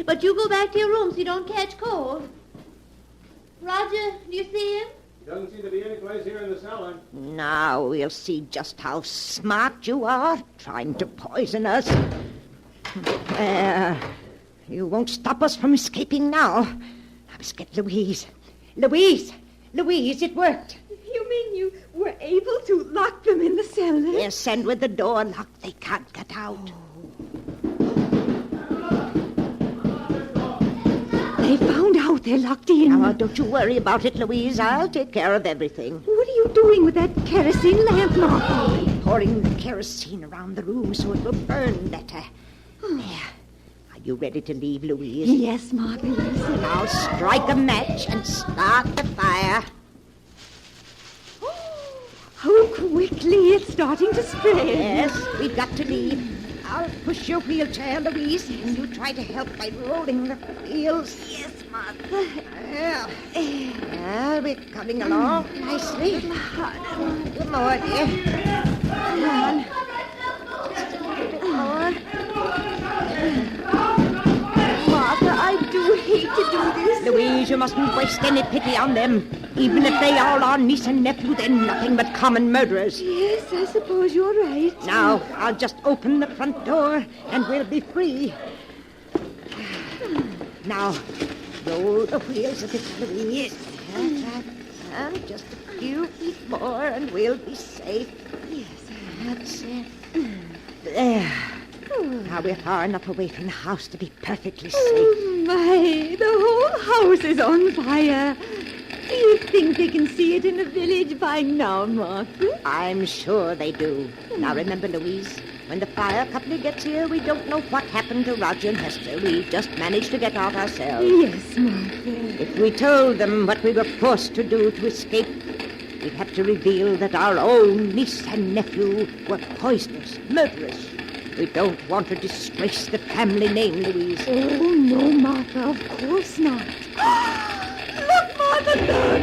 But you go back to your room so you don't catch cold. Roger, do you see him? Doesn't seem to be any place here in the cellar. Now we'll see just how smart you are, trying to poison us. You won't stop us from escaping now. I must get Louise. Louise, it worked. You mean you were able to lock them in the cellar? Yes, and with the door locked, they can't get out. They found out they're locked in. Now, don't you worry about it, Louise. I'll take care of everything. What are you doing with that kerosene lamp, Martha? Pouring the kerosene around the room so it will burn better. There. Are you ready to leave, Louise? Yes, Martha, yes. Now strike a match and start the fire. How quickly it's starting to spread. Yes, we've got to leave. I'll push your wheelchair, Louise, and you try to help by rolling the wheels. Yes, Martha. Well, we're coming along nicely. Good more, dear. Come on. Just a little bit more. Martha, I do hate to do this. Louise, you mustn't waste any pity on them. Even if they are our niece and nephew, they're nothing but common murderers. Yes, I suppose you're right. Now, I'll just open the front door, and we'll be free. Now, roll the wheels a bit, Louise. And just a few feet more, and we'll be safe. Yes, that's it. There. Now we're far enough away from the house to be perfectly safe. Oh, my, the whole house is on fire. Do you think they can see it in the village by now, Martha? I'm sure they do. Now remember, Louise, when the fire company gets here, we don't know what happened to Roger and Hester. We just managed to get out ourselves. Yes, Martha. If we told them what we were forced to do to escape, we'd have to reveal that our own niece and nephew were poisoners, murderers. We don't want to disgrace the family name, Louise. Oh, no, Martha, of course not. Look, Martha, look!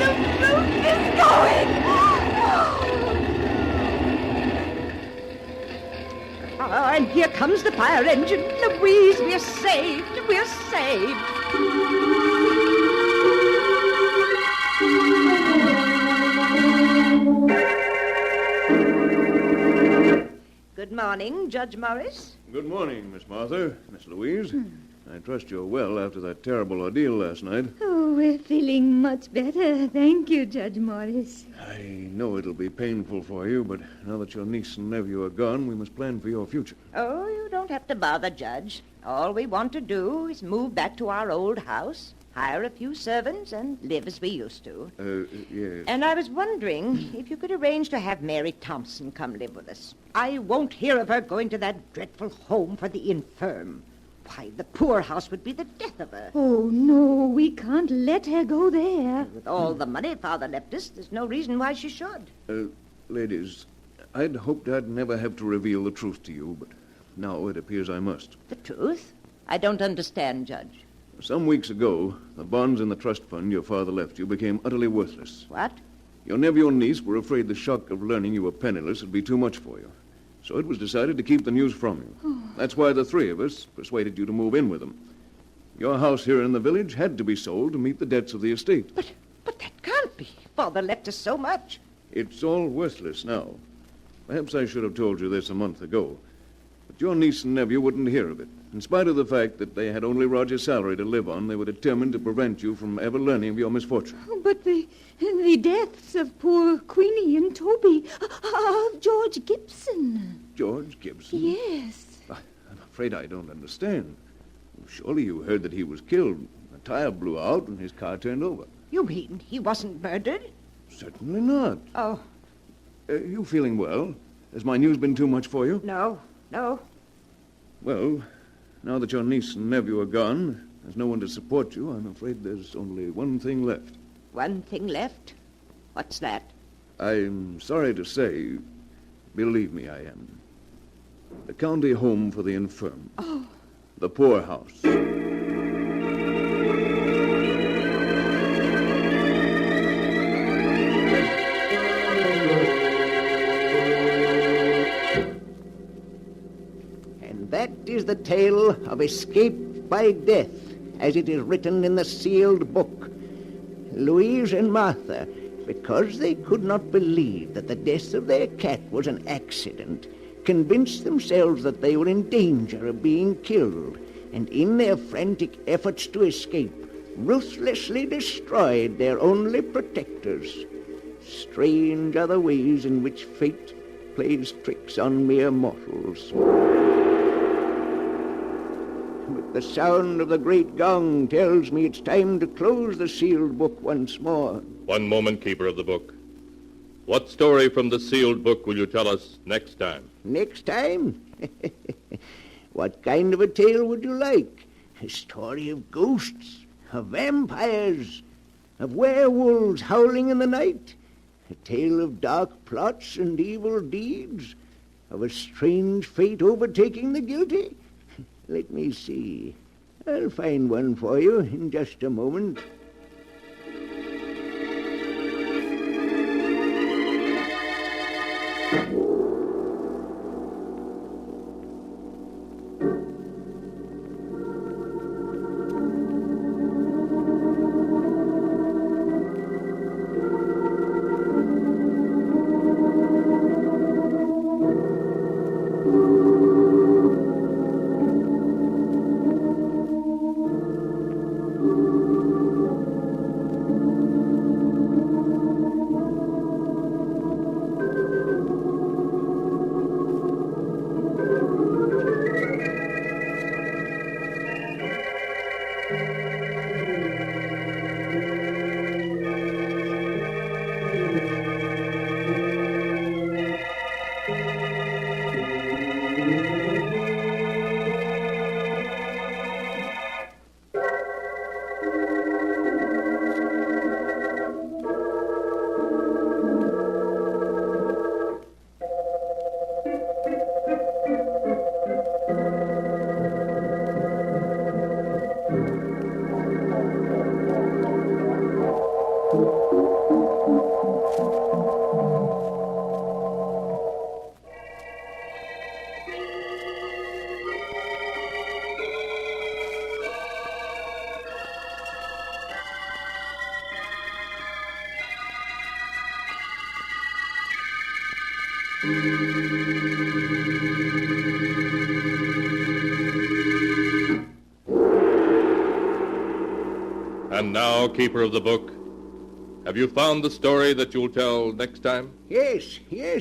The roof is going! Oh, and here comes the fire engine. Louise, we're saved. We're saved. Good morning, Judge Morris. Good morning, Miss Martha, Miss Louise. I trust you're well after that terrible ordeal last night. Oh, we're feeling much better. Thank you, Judge Morris. I know it'll be painful for you, but now that your niece and nephew are gone, we must plan for your future. Oh, you don't have to bother, Judge. All we want to do is move back to our old house, hire a few servants, and live as we used to. Yes. And I was wondering if you could arrange to have Mary Thompson come live with us. I won't hear of her going to that dreadful home for the infirm. Why, the poorhouse would be the death of her. Oh, no, we can't let her go there. With all the money Father left us, there's no reason why she should. Ladies, I'd hoped I'd never have to reveal the truth to you, but now it appears I must. The truth? I don't understand, Judge. Some weeks ago, the bonds in the trust fund your father left you became utterly worthless. What? Your nephew and niece were afraid the shock of learning you were penniless would be too much for you. So it was decided to keep the news from you. That's why the three of us persuaded you to move in with them. Your house here in the village had to be sold to meet the debts of the estate. But that can't be. Father left us so much. It's all worthless now. Perhaps I should have told you this a month ago. But your niece and nephew wouldn't hear of it. In spite of the fact that they had only Roger's salary to live on, they were determined to prevent you from ever learning of your misfortune. Oh, but the deaths of poor Queenie and Toby, of George Gibson. George Gibson? Yes. I'm afraid I don't understand. Surely you heard that he was killed. A tire blew out and his car turned over. You mean he wasn't murdered? Certainly not. Oh. You feeling well? Has my news been too much for you? No. Well, now that your niece and nephew are gone, there's no one to support you, I'm afraid there's only one thing left. One thing left. What's that? I'm sorry to say, believe me, I am. The county home for the infirm. Oh. The poorhouse. And that is the tale of escape by death, as it is written in the sealed book. Louise and Martha, because they could not believe that the death of their cat was an accident, convinced themselves that they were in danger of being killed, and in their frantic efforts to escape, ruthlessly destroyed their only protectors. Strange are the ways in which fate plays tricks on mere mortals. But the sound of the great gong tells me it's time to close the sealed book once more. One moment, keeper of the book. What story from the sealed book will you tell us next time? Next time? What kind of a tale would you like? A story of ghosts, of vampires, of werewolves howling in the night? A tale of dark plots and evil deeds? Of a strange fate overtaking the guilty? Let me see. I'll find one for you in just a moment. And now, keeper of the book, have you found the story that you'll tell next time? Yes,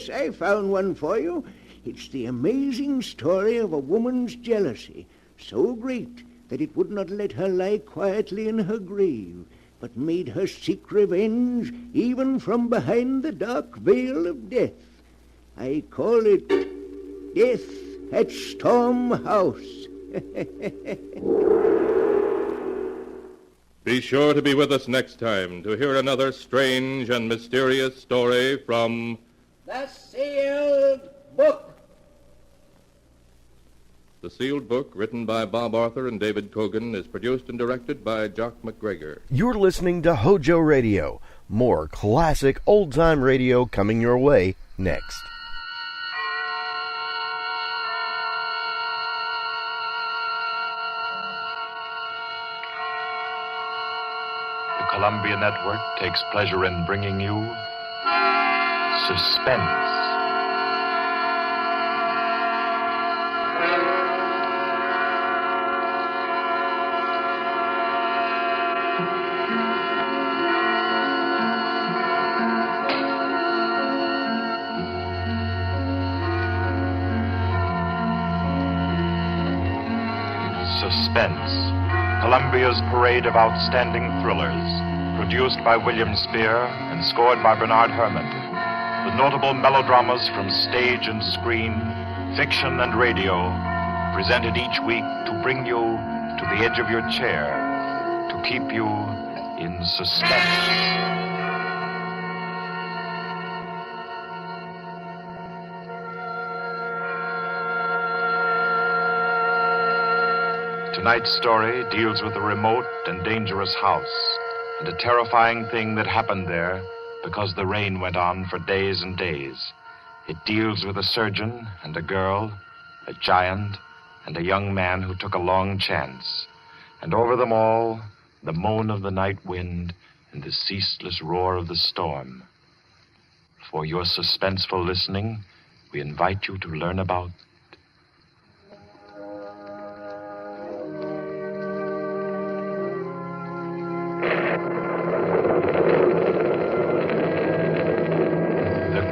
I found one for you. It's the amazing story of a woman's jealousy, so great that it would not let her lie quietly in her grave, but made her seek revenge even from behind the dark veil of death. I call it Death at Storm House. Be sure to be with us next time to hear another strange and mysterious story from The Sealed Book. The Sealed Book, written by Bob Arthur and David Cogan, is produced and directed by Jock McGregor. You're listening to HOJO Radio. More classic old-time radio coming your way next. Columbia Network takes pleasure in bringing you Suspense. Suspense, Columbia's parade of outstanding thrillers. Produced by William Spear and scored by Bernard Herrmann. The notable melodramas from stage and screen, fiction and radio, presented each week to bring you to the edge of your chair, to keep you in Suspense. Tonight's story deals with a remote and dangerous house and a terrifying thing that happened there because the rain went on for days and days. It deals with a surgeon and a girl, a giant, and a young man who took a long chance. And over them all, the moan of the night wind and the ceaseless roar of the storm. For your suspenseful listening, we invite you to learn about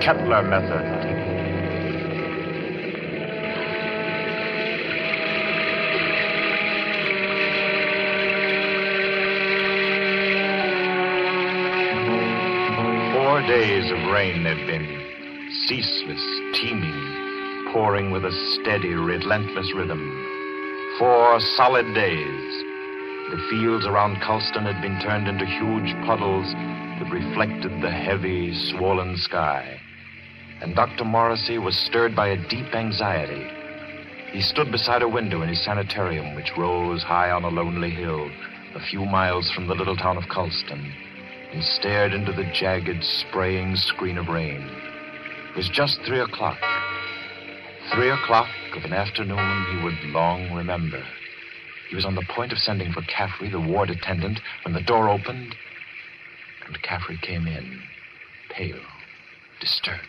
Kettler method. Four days of rain there'd been, ceaseless, teeming, pouring with a steady, relentless rhythm. 4 solid days. The fields around Culston had been turned into huge puddles that reflected the heavy, swollen sky. And Dr. Morrissey was stirred by a deep anxiety. He stood beside a window in his sanitarium, which rose high on a lonely hill, a few miles from the little town of Culston, and stared into the jagged, spraying screen of rain. It was just 3 o'clock. 3 o'clock of an afternoon he would long remember. He was on the point of sending for Caffrey, the ward attendant, when the door opened, and Caffrey came in, pale, disturbed.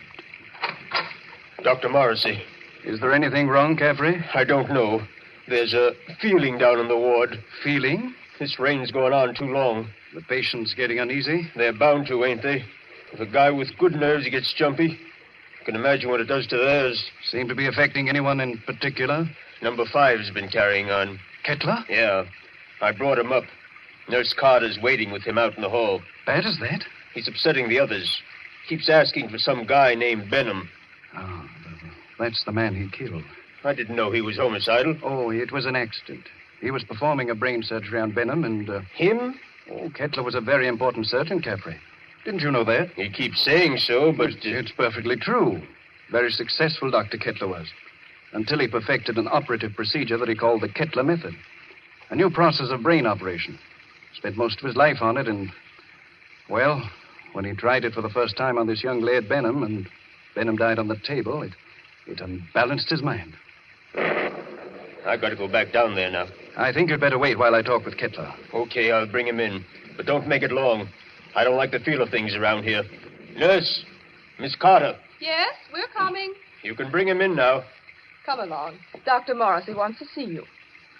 Dr. Morrissey. Is there anything wrong, Caffrey? I don't know. There's a feeling down in the ward. Feeling? This rain's going on too long. The patient's getting uneasy? They're bound to, ain't they? If a guy with good nerves gets jumpy, you can imagine what it does to theirs. Seem to be affecting anyone in particular? Number 5's been carrying on. Kettler? Yeah. I brought him up. Nurse Carter's waiting with him out in the hall. Bad as that? He's upsetting the others. Keeps asking for some guy named Benham. Oh, that's the man he killed. I didn't know he was homicidal. Oh, it was an accident. He was performing a brain surgery on Benham and... Him? Oh, Kettler was a very important surgeon, Caffrey. Didn't you know that? He keeps saying so, but... It's perfectly true. Very successful, Dr. Kettler was. Until he perfected an operative procedure that he called the Kettler method. A new process of brain operation. Spent most of his life on it and... Well, when he tried it for the first time on this young lad Benham and Benham died on the table, it unbalanced his mind. I've got to go back down there now. I think you'd better wait while I talk with Kettler. Okay, I'll bring him in. But don't make it long. I don't like the feel of things around here. Nurse, Miss Carter. Yes, we're coming. You can bring him in now. Come along. Dr. Morrissey wants to see you.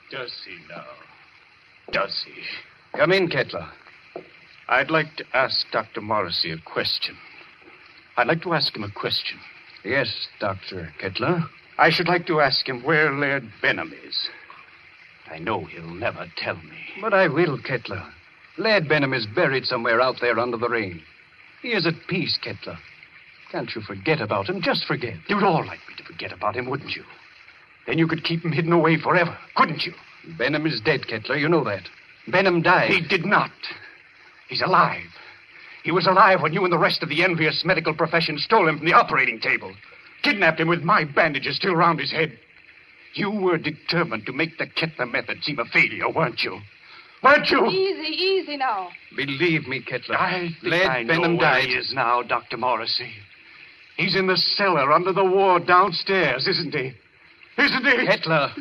Does he now? Does he? Come in, Kettler. I'd like to ask Dr. Morrissey a question. I'd like to ask him a question. Yes, Dr. Kettler. I should like to ask him where Laird Benham is. I know he'll never tell me. But I will, Kettler. Laird Benham is buried somewhere out there under the rain. He is at peace, Kettler. Can't you forget about him? Just forget. You'd all like me to forget about him, wouldn't you? Then you could keep him hidden away forever, couldn't you? Benham is dead, Kettler. You know that. Benham died. He did not. He's alive. He was alive when you and the rest of the envious medical profession stole him from the operating table. Kidnapped him with my bandages still round his head. You were determined to make the Kettler method seem a failure, weren't you? Weren't you? Easy now. Believe me, Kettler. I know where he is now, Dr. Morrissey. He's in the cellar under the ward downstairs, isn't he? Isn't he? Kettler.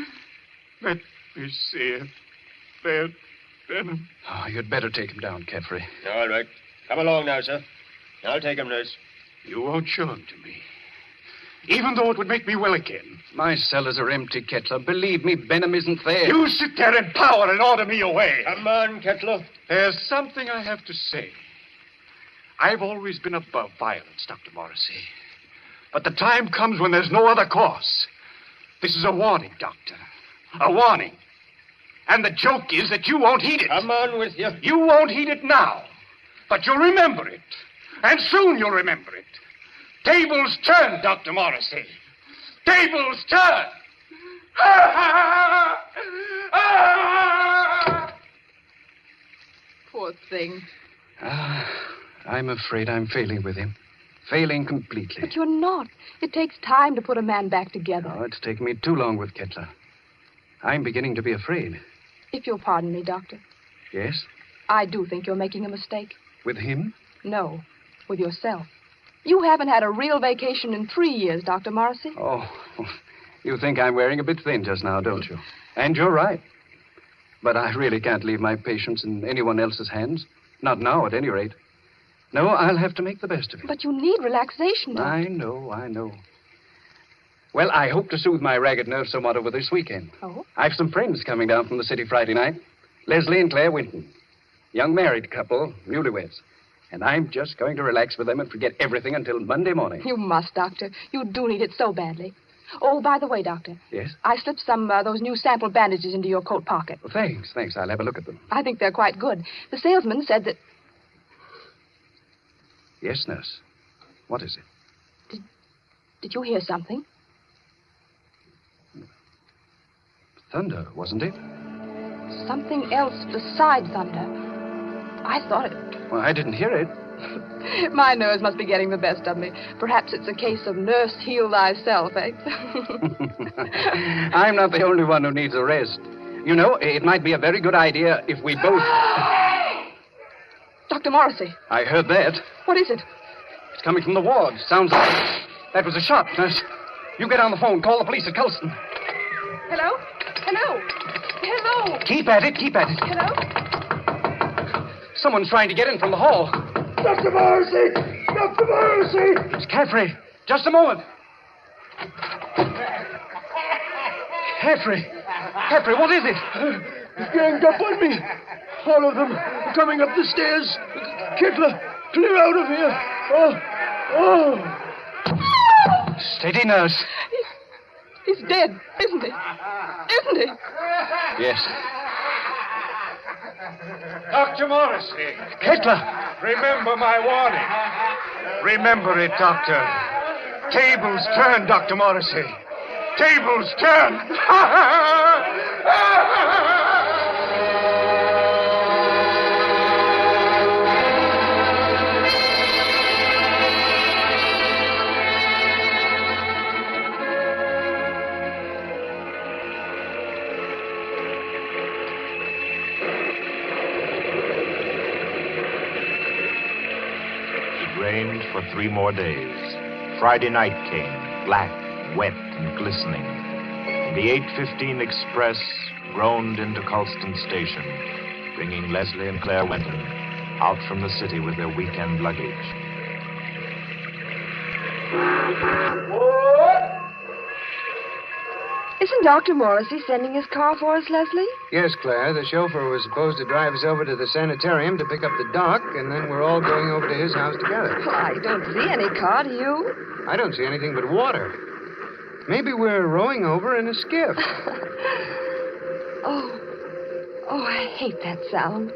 Let me see it. There, Benham. Oh, you'd better take him down, Caffrey. All right. Come along now, sir. I'll take him, nurse. You won't show him to me. Even though it would make me well again. My cellars are empty, Kettler. Believe me, Benham isn't there. You sit there in power and order me away. Come on, Kettler. There's something I have to say. I've always been above violence, Dr. Morrissey. But the time comes when there's no other course. This is a warning, Doctor. A warning. And the joke is that you won't heed it. Come on with you. You won't heed it now. But you'll remember it. And soon you'll remember it. Tables turn, Dr. Morrissey. Tables turn. Poor Poor thing. I'm afraid I'm failing with him. Failing completely. But you're not. It takes time to put a man back together. Oh, it's taken me too long with Kettler. I'm beginning to be afraid. If you'll pardon me, Doctor, Yes? I do think you're making a mistake. With him? No, with yourself. You haven't had a real vacation in 3 years, Dr. Morrissey. Oh, you think I'm wearing a bit thin just now, don't you? And you're right. But I really can't leave my patients in anyone else's hands. Not now, at any rate. No, I'll have to make the best of it. But you need relaxation, Doctor. I know. Well, I hope to soothe my ragged nerves somewhat over this weekend. Oh? I've some friends coming down from the city Friday night. Leslie and Claire Winton. Young married couple, newlyweds. And I'm just going to relax with them and forget everything until Monday morning. You must, Doctor. You do need it so badly. Oh, by the way, Doctor. Yes? I slipped some those new sample bandages into your coat pocket. Well, thanks. I'll have a look at them. I think they're quite good. The salesman said that... Yes, nurse. What is it? Did you hear something? Thunder, wasn't it? Something else besides thunder. I thought it... Well, I didn't hear it. My nerves must be getting the best of me. Perhaps it's a case of nurse heal thyself, eh? I'm not the only one who needs a rest. You know, it might be a very good idea if we both... Dr. Morrissey. I heard that. What is it? It's coming from the ward. Sounds like... That was a shot, nurse. You get on the phone. Call the police at Colston. Hello? Keep at it. Hello? Someone's trying to get in from the hall. Dr. Morrissey! Dr. Morrissey! It's Caffrey. Just a moment. Caffrey, what is it? He's ganged up on me. All of them coming up the stairs. Kettler, clear out of here. Oh. Steady, nurse. He's dead, isn't he? Isn't he? Yes. Dr. Morrissey. Kettler. Remember my warning. Remember it, Doctor. Tables turn, Dr. Morrissey. Tables turn. Rained for 3 more days. Friday night came, black, wet, and glistening. And the 8:15 express groaned into Colston Station, bringing Leslie and Claire Winton out from the city with their weekend luggage. Isn't Dr. Morrissey sending his car for us, Leslie? Yes, Claire. The chauffeur was supposed to drive us over to the sanitarium to pick up the doc, and then we're all going over to his house together. Well, I don't see any car, do you? I don't see anything but water. Maybe we're rowing over in a skiff. Oh, I hate that sound.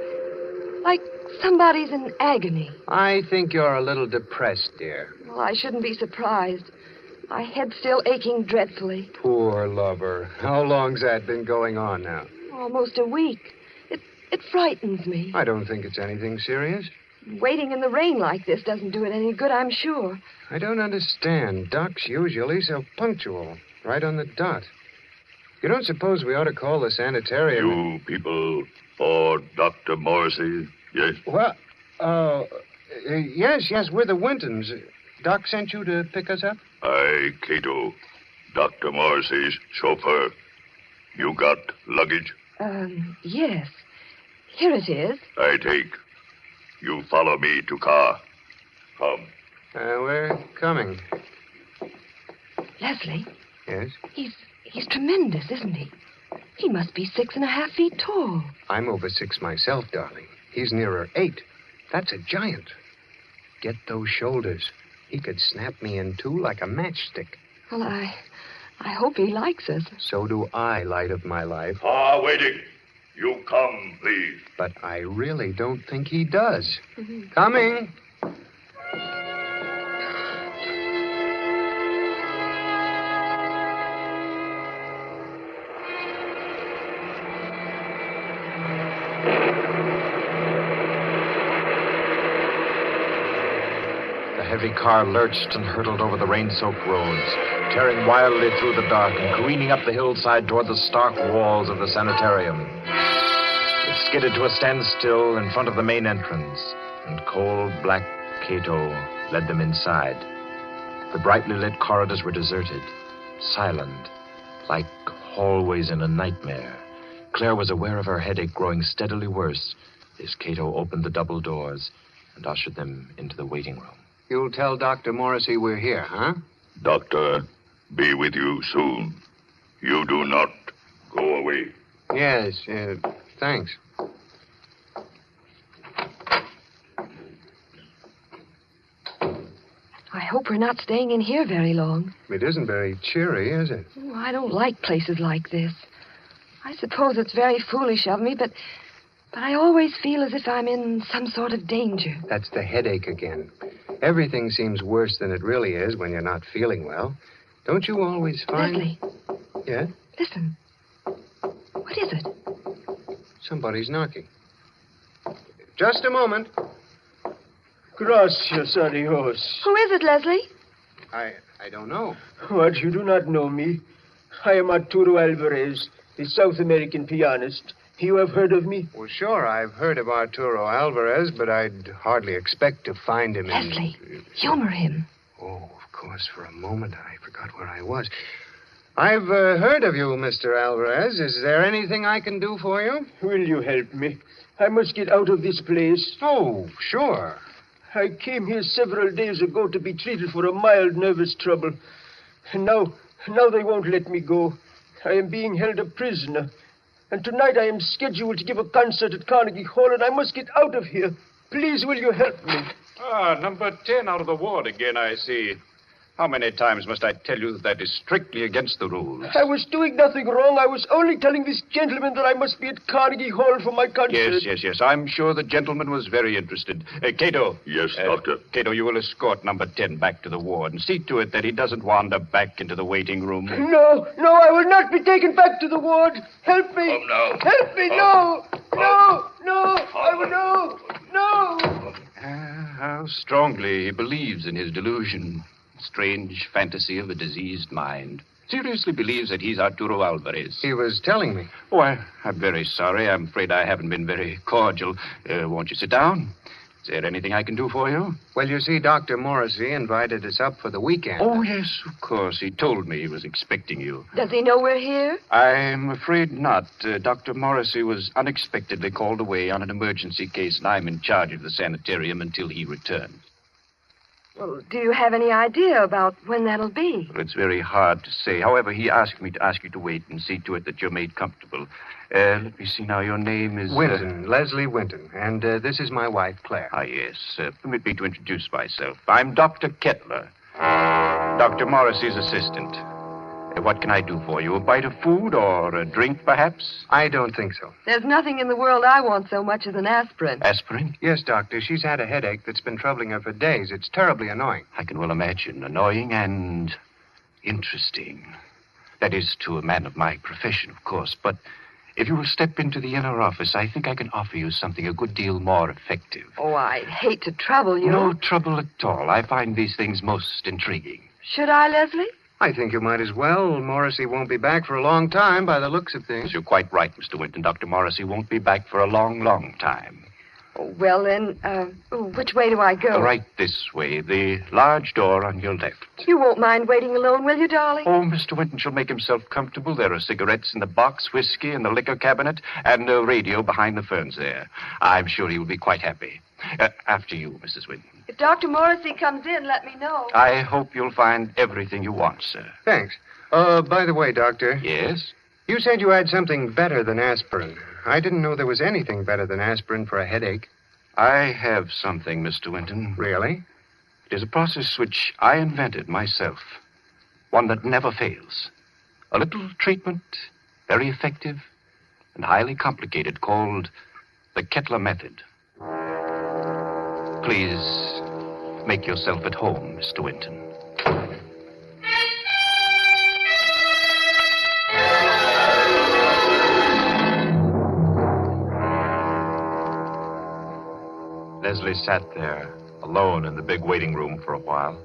Like somebody's in agony. I think you're a little depressed, dear. Well, I shouldn't be surprised. My head's still aching dreadfully. Poor lover. How long's that been going on now? Almost a week. It frightens me. I don't think it's anything serious. Waiting in the rain like this doesn't do it any good, I'm sure. I don't understand. Doc's usually so punctual. Right on the dot. You don't suppose we ought to call the sanitarium? You people for Dr. Morrissey, yes? Well, yes, we're the Wintons. Doc sent you to pick us up? I, Cato, Dr. Morrissey's chauffeur. You got luggage? Yes. Here it is. I take. You follow me to car. Come. We're coming. Leslie? Yes? He's tremendous, isn't he? He must be 6.5 feet tall. I'm over 6 myself, darling. He's nearer 8. That's a giant. Get those shoulders. He could snap me in 2 like a matchstick. Well, I hope he likes us. So do I, light of my life. Waiting. You come, please. But I really don't think he does. Coming. heavy car lurched and hurtled over the rain-soaked roads, tearing wildly through the dark and careening up the hillside toward the stark walls of the sanitarium. It skidded to a standstill in front of the main entrance, and cold black Cato led them inside. The brightly lit corridors were deserted, silent, like hallways in a nightmare. Claire was aware of her headache growing steadily worse as Cato opened the double doors and ushered them into the waiting room. You'll tell Dr. Morrissey we're here, huh? Doctor, be with you soon. You do not go away. Yes, thanks. I hope we're not staying in here very long. It isn't very cheery, is it? Oh, I don't like places like this. I suppose it's very foolish of me, but I always feel as if I'm in some sort of danger. That's the headache again. Everything seems worse than it really is when you're not feeling well. Don't you always find... Leslie. Yeah? Listen. What is it? Somebody's knocking. Just a moment. Gracias a Dios. Who is it, Leslie? I don't know. What, you do not know me? I am Arturo Alvarez, the South American pianist. You have heard of me? Well, sure, I've heard of Arturo Alvarez, but I'd hardly expect to find him Leslie, humor him. Oh, of course, for a moment I forgot where I was. I've heard of you, Mr. Alvarez. Is there anything I can do for you? Will you help me? I must get out of this place. Oh, sure. I came here several days ago to be treated for a mild nervous trouble. And now they won't let me go. I am being held a prisoner. And tonight I am scheduled to give a concert at Carnegie Hall, and I must get out of here. Please, will you help me? Number 10 out of the ward again, I see. How many times must I tell you that is strictly against the rules? I was doing nothing wrong. I was only telling this gentleman that I must be at Carnegie Hall for my concert. Yes. I'm sure the gentleman was very interested. Cato. Yes, Doctor. Cato, you will escort number 10 back to the ward and see to it that he doesn't wander back into the waiting room. No, I will not be taken back to the ward. Help me. Oh, no. Help me, no. I will no. How strongly he believes in his delusion. Strange fantasy of a diseased mind. Seriously believes that he's Arturo Alvarez. He was telling me. Oh, I'm very sorry. I'm afraid I haven't been very cordial. Won't you sit down? Is there anything I can do for you? Well, you see, Dr. Morrissey invited us up for the weekend. Oh, yes, of course. He told me he was expecting you. Does he know we're here? I'm afraid not. Dr. Morrissey was unexpectedly called away on an emergency case, and I'm in charge of the sanitarium until he returns. Well, do you have any idea about when that'll be? Well, it's very hard to say. However, he asked me to ask you to wait and see to it that you're made comfortable. Let me see now. Your name is... Winton, Leslie Winton. And this is my wife, Claire. Yes. Permit me to introduce myself. I'm Dr. Kettler, Dr. Morrissey's assistant. What can I do for you? A bite of food or a drink, perhaps? I don't think so. There's nothing in the world I want so much as an aspirin. Aspirin? Yes, Doctor. She's had a headache that's been troubling her for days. It's terribly annoying. I can well imagine. Annoying and interesting. That is to a man of my profession, of course. But if you will step into the inner office, I think I can offer you something a good deal more effective. Oh, I'd hate to trouble you. No trouble at all. I find these things most intriguing. Should I, Leslie? I think you might as well. Morrissey won't be back for a long time by the looks of things. You're quite right, Mr. Winton. Dr. Morrissey won't be back for a long, long time. Oh, well, then, which way do I go? Right this way. The large door on your left. You won't mind waiting alone, will you, darling? Oh, Mr. Winton shall make himself comfortable. There are cigarettes in the box, whiskey in the liquor cabinet, and a radio behind the ferns there. I'm sure he will be quite happy. After you, Mrs. Winton. If Dr. Morrissey comes in, let me know. I hope you'll find everything you want, sir. Thanks. By the way, Doctor. Yes? You said you had something better than aspirin. I didn't know there was anything better than aspirin for a headache. I have something, Mr. Winton. Really? It is a process which I invented myself. One that never fails. A little treatment, very effective and highly complicated, called the Kettler method. Please make yourself at home, Mr. Winton. Leslie sat there, alone in the big waiting room for a while.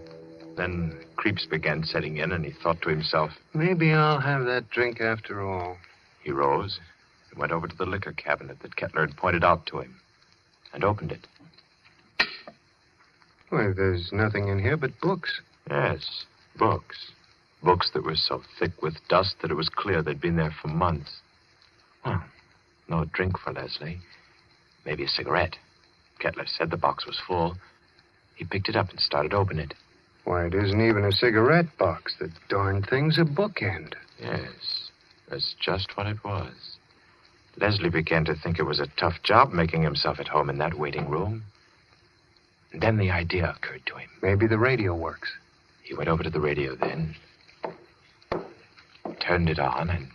Then creeps began setting in, and he thought to himself, maybe I'll have that drink after all. He rose and went over to the liquor cabinet that Kettler had pointed out to him and opened it. Why, there's nothing in here but books. Yes, books. Books that were so thick with dust that it was clear they'd been there for months. Well, no drink for Leslie. Maybe a cigarette. Kettler said the box was full. He picked it up and started opening it. Why, it isn't even a cigarette box. The darn thing's a bookend. Yes, that's just what it was. Leslie began to think it was a tough job making himself at home in that waiting room. And then the idea occurred to him. Maybe the radio works. He went over to the radio then, turned it on, and...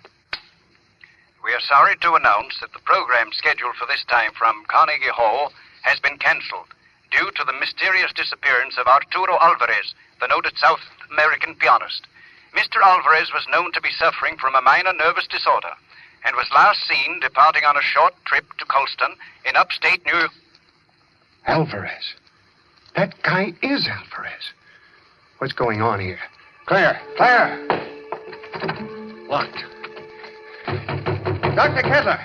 We are sorry to announce that the program scheduled for this time from Carnegie Hall has been cancelled due to the mysterious disappearance of Arturo Alvarez, the noted South American pianist. Mr. Alvarez was known to be suffering from a minor nervous disorder and was last seen departing on a short trip to Colston in upstate New York. Alvarez. That guy is Alvarez. What's going on here? Claire! Locked. Dr. Kettler,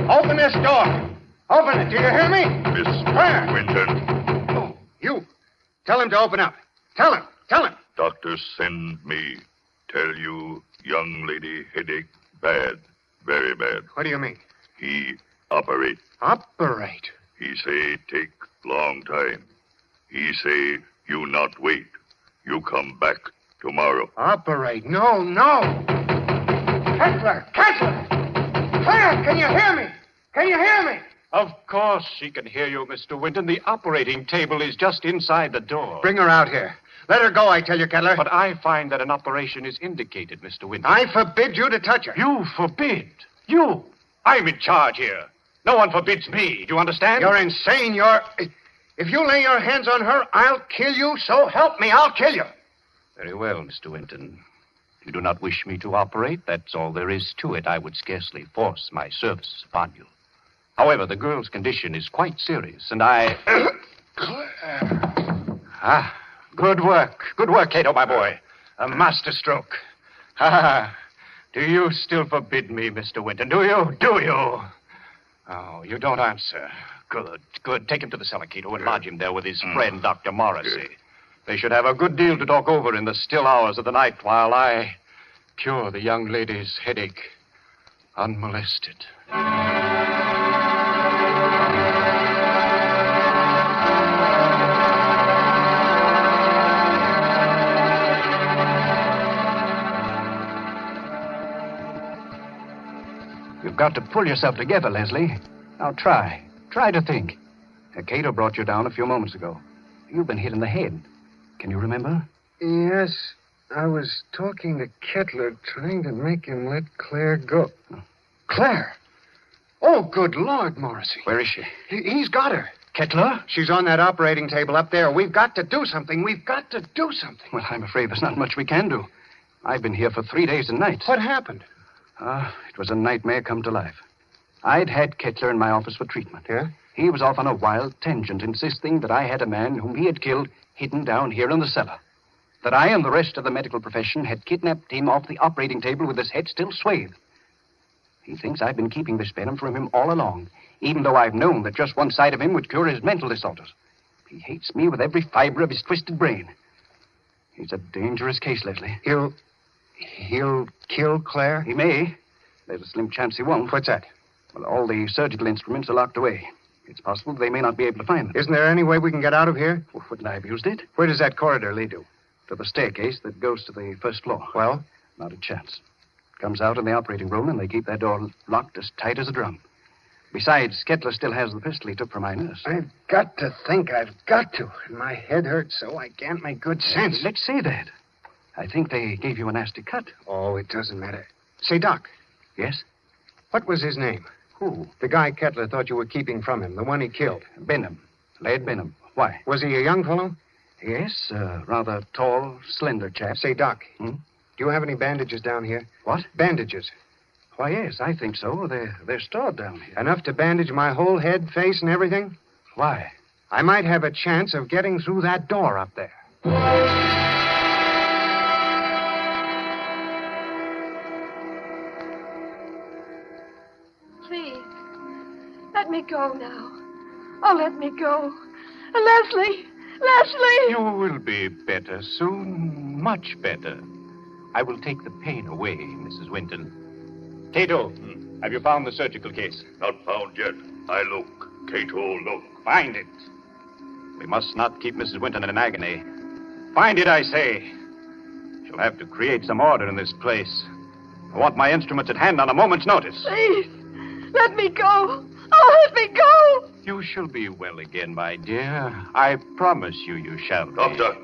open this door. Open it. Do you hear me? Miss Claire! Winton. Oh, you. Tell him to open up. Tell him. Doctor send me. Tell you, young lady, headache bad. Very bad. What do you mean? He operate. Operate? He say take long time. He say you not wait. You come back tomorrow. Operate? No. Kettler! Claire, can you hear me? Of course she can hear you, Mr. Winton. The operating table is just inside the door. Bring her out here. Let her go, I tell you, Kettler. But I find that an operation is indicated, Mr. Winton. I forbid you to touch her. You forbid? You? I'm in charge here. No one forbids me. Do you understand? You're insane. If you lay your hands on her, I'll kill you. So help me, I'll kill you. Very well, Mr. Winton. If you do not wish me to operate, that's all there is to it. I would scarcely force my services upon you. However, the girl's condition is quite serious, and I... Good work. Good work, Cato, my boy. A master stroke. Do you still forbid me, Mr. Winton? Do you? Oh, you don't answer. Good. Take him to the cellar, Cato, and lodge him there with his friend, Dr. Morrissey. They should have a good deal to talk over in the still hours of the night while I cure the young lady's headache unmolested. You've got to pull yourself together, Leslie. Now try. Try to think. Cato brought you down a few moments ago. You've been hit in the head. Can you remember? Yes, I was talking to Kettler, trying to make him let Claire go. Claire? Oh, good Lord, Morrissey. Where is she? He's got her. Kettler? She's on that operating table up there. We've got to do something. Well, I'm afraid there's not much we can do. I've been here for 3 days and nights. What happened? It was a nightmare come to life. I'd had Kettler in my office for treatment. Yeah? He was off on a wild tangent, insisting that I had a man whom he had killed hidden down here in the cellar. That I and the rest of the medical profession had kidnapped him off the operating table with his head still swathed. He thinks I've been keeping this venom from him all along, even though I've known that just one side of him would cure his mental disorders. He hates me with every fiber of his twisted brain. He's a dangerous case, Leslie. He'll kill Claire? He may. There's a slim chance he won't. What's that? Well, all the surgical instruments are locked away. It's possible they may not be able to find them. Isn't there any way we can get out of here? Well, wouldn't I have used it? Where does that corridor lead to? To the staircase that goes to the first floor. Well? Not a chance. Comes out in the operating room, and they keep that door locked as tight as a drum. Besides, Kettler still has the pistol he took from my nurse. I've got to think. I've got to. And my head hurts so I can't make good sense. Let's say that. I think they gave you a nasty cut. Oh, it doesn't matter. Say, Doc. Yes? What was his name? Who? The guy Kettler thought you were keeping from him, the one he killed. Benham. Laird Benham. Why? Was he a young fellow? Yes, rather tall, slender chap. Say, Doc. Hmm? Do you have any bandages down here? What? Bandages. Why, yes, I think so. They're stored down here. Enough to bandage my whole head, face, and everything? Why? I might have a chance of getting through that door up there. Please, let me go now. Oh, let me go. Leslie! Leslie! You will be better soon, much better. I will take the pain away, Mrs. Winton. Cato, have you found the surgical case? Not found yet. I look. Cato, look. Find it. We must not keep Mrs. Winton in agony. Find it, I say. She'll have to create some order in this place. I want my instruments at hand on a moment's notice. Please, let me go. Oh, let me go. You shall be well again, my dear. I promise you shall be. Doctor,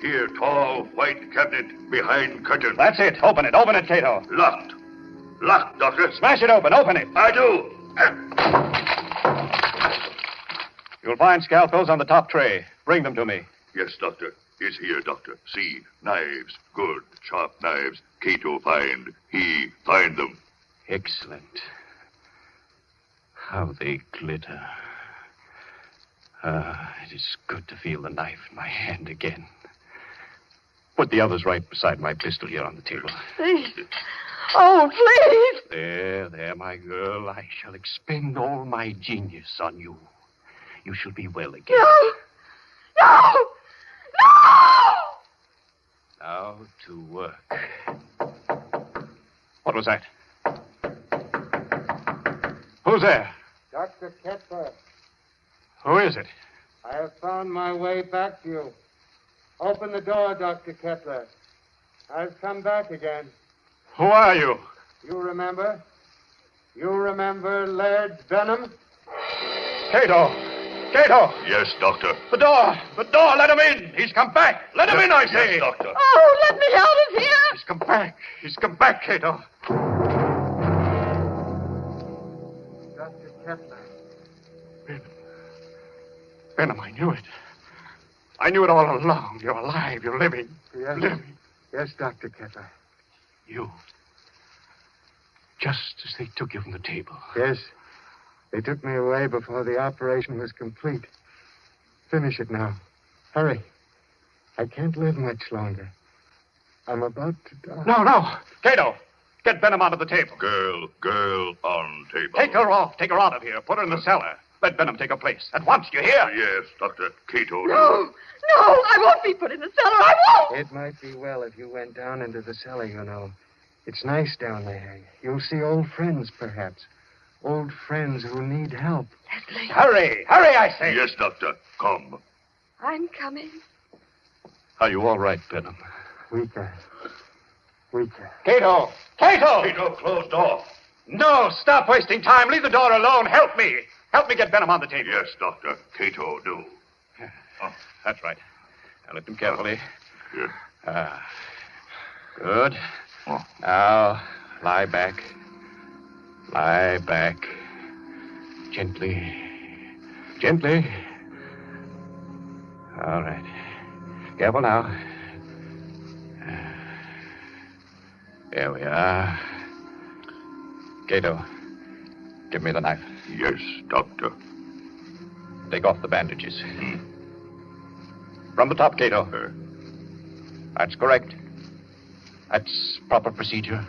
here, tall, white cabinet behind curtain. That's it. Open it, Cato. Locked. Locked, Doctor. Smash it open. Open it. I do. You'll find scalpels on the top tray. Bring them to me. Yes, Doctor. Is here, Doctor. See, knives. Good, sharp knives. Cato find. He find them. Excellent. How they glitter. It is good to feel the knife in my hand again. Put the others right beside my pistol here on the table. Please. Oh, please. There, my girl. I shall expend all my genius on you. You shall be well again. No! Now to work. What was that? Who's there? Dr. Kepler, Who is it? I have found my way back to you. Open the door, Dr. Kepler. I've come back again. Who are you? You remember? You remember Laird Benham? Cato! Cato! Yes, Doctor. The door! The door! Let him in! He's come back! Let him in, I say! Yes, Doctor. Oh, let me out of here! He's come back! He's come back, Cato! Dr. Kepler. Benham, I knew it. I knew it all along. You're alive. You're living. Yes. Living. Yes, Dr. Kepler. You. Just as they took you from the table. Yes. They took me away before the operation was complete. Finish it now. Hurry. I can't live much longer. I'm about to die. No. Cato, get Benham onto the table. Girl on table. Take her off. Take her out of here. Put her in the cellar. Let Benham take her place. At once, do you hear? Yes, Doctor. Cato. No, I won't be put in the cellar. I won't. It might be well if you went down into the cellar, you know. It's nice down there. You'll see old friends, perhaps. Old friends who need help. Leslie. Hurry, I say. Yes, Doctor. Come. I'm coming. Are you all right, Benham? Weaker. Cato! Cato, closed door. No, stop wasting time. Leave the door alone. Help me. Help me get Benham on the table. Yes, Doctor. Cato, do. That's right. Now lift him carefully. Yes. Good. Now, lie back. Lie back. Gently. All right. Careful now. There we are. Cato, give me the knife. Yes, Doctor. Take off the bandages. From the top, Cato. That's correct. That's proper procedure.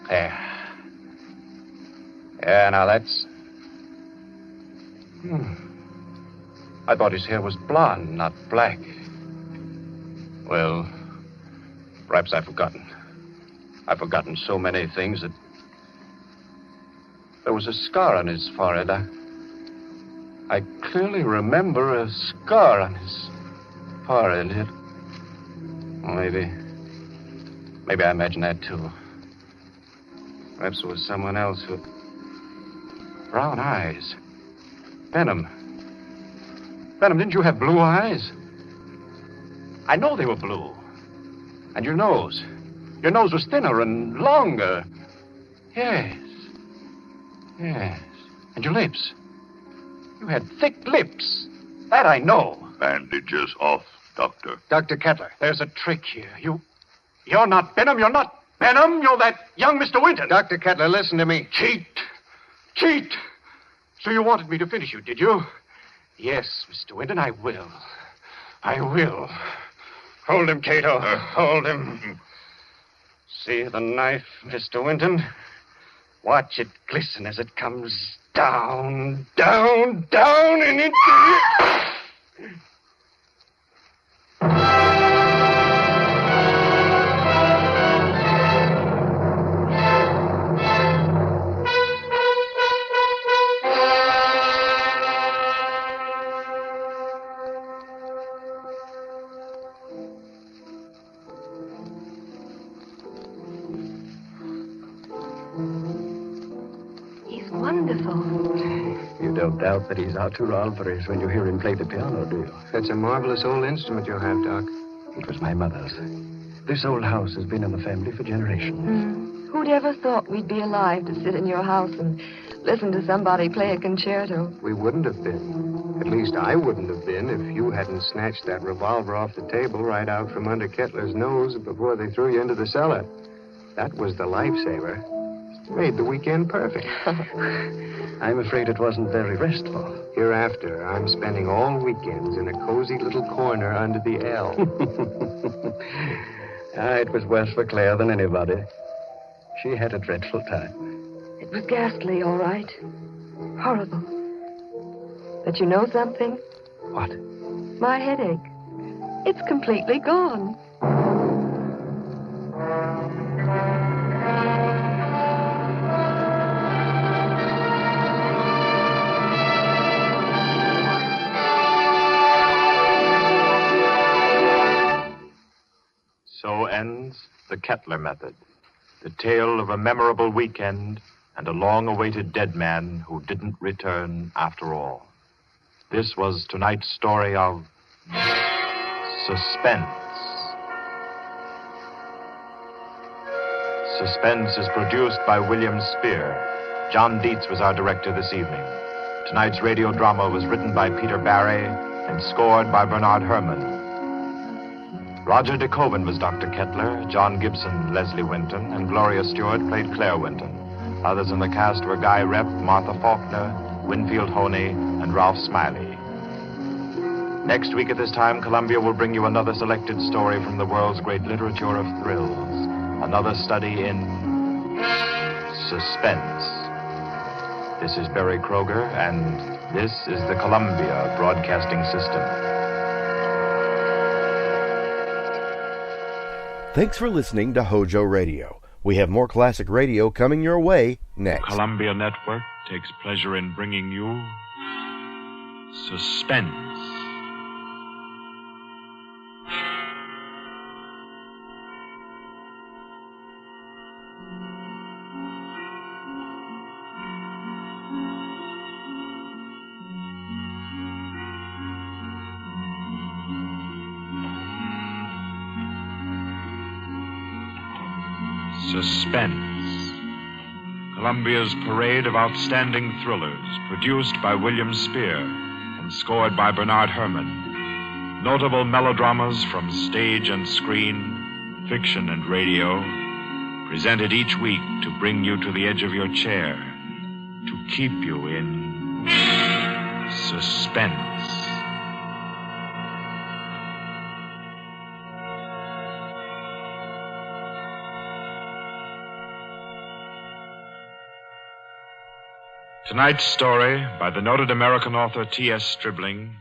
There. Yeah, now that's... I thought his hair was blonde, not black. Well, perhaps I've forgotten. I've forgotten so many things that... There was a scar on his forehead. I clearly remember a scar on his forehead. Maybe I imagined that, too. Perhaps it was someone else with brown eyes. Benham, didn't you have blue eyes? I know they were blue. And your nose. Your nose was thinner and longer. Yes. And your lips. You had thick lips. That I know. Bandages off, Doctor. Dr. Kettler, there's a trick here. You're not Benham. You're not Benham. You're that young Mr. Winton. Dr. Kettler, listen to me. Cheat. So you wanted me to finish you, did you? Yes, Mr. Winton, I will. I will. Hold him, Cato. Hold him. See the knife, Mr. Winton? Watch it glisten as it comes down, down, down, and into the... You don't doubt that he's out to rompers when you hear him play the piano, do you? That's a marvelous old instrument you have, Doc. It was my mother's. This old house has been in the family for generations. Who'd ever thought we'd be alive to sit in your house and listen to somebody play a concerto? We wouldn't have been. At least I wouldn't have been if you hadn't snatched that revolver off the table right out from under Kettler's nose before they threw you into the cellar. That was the lifesaver. Made the weekend perfect. I'm afraid it wasn't very restful. Hereafter, I'm spending all weekends in a cozy little corner under the L. It was worse for Claire than anybody. She had a dreadful time. It was ghastly, all right. Horrible. But you know something? What? My headache. It's completely gone. So ends the Kettler method, the tale of a memorable weekend and a long-awaited dead man who didn't return after all. This was tonight's story of Suspense. Suspense is produced by William Spear. John Dietz was our director this evening. Tonight's radio drama was written by Peter Barry and scored by Bernard Herrmann. Roger De Koven was Dr. Kettler, John Gibson, Leslie Winton, and Gloria Stewart played Claire Winton. Others in the cast were Guy Repp, Martha Faulkner, Winfield Honey, and Ralph Smiley. Next week at this time, Columbia will bring you another selected story from the world's great literature of thrills. Another study in suspense. This is Barry Kroger, and this is the Columbia Broadcasting System. Thanks for listening to HOJO Radio. We have more classic radio coming your way next. The Columbia Network takes pleasure in bringing you Suspense. Suspense. Columbia's parade of outstanding thrillers, produced by William Spear and scored by Bernard Herrmann. Notable melodramas from stage and screen, fiction and radio, presented each week to bring you to the edge of your chair, to keep you in suspense. Tonight's story, by the noted American author T.S. Stribling,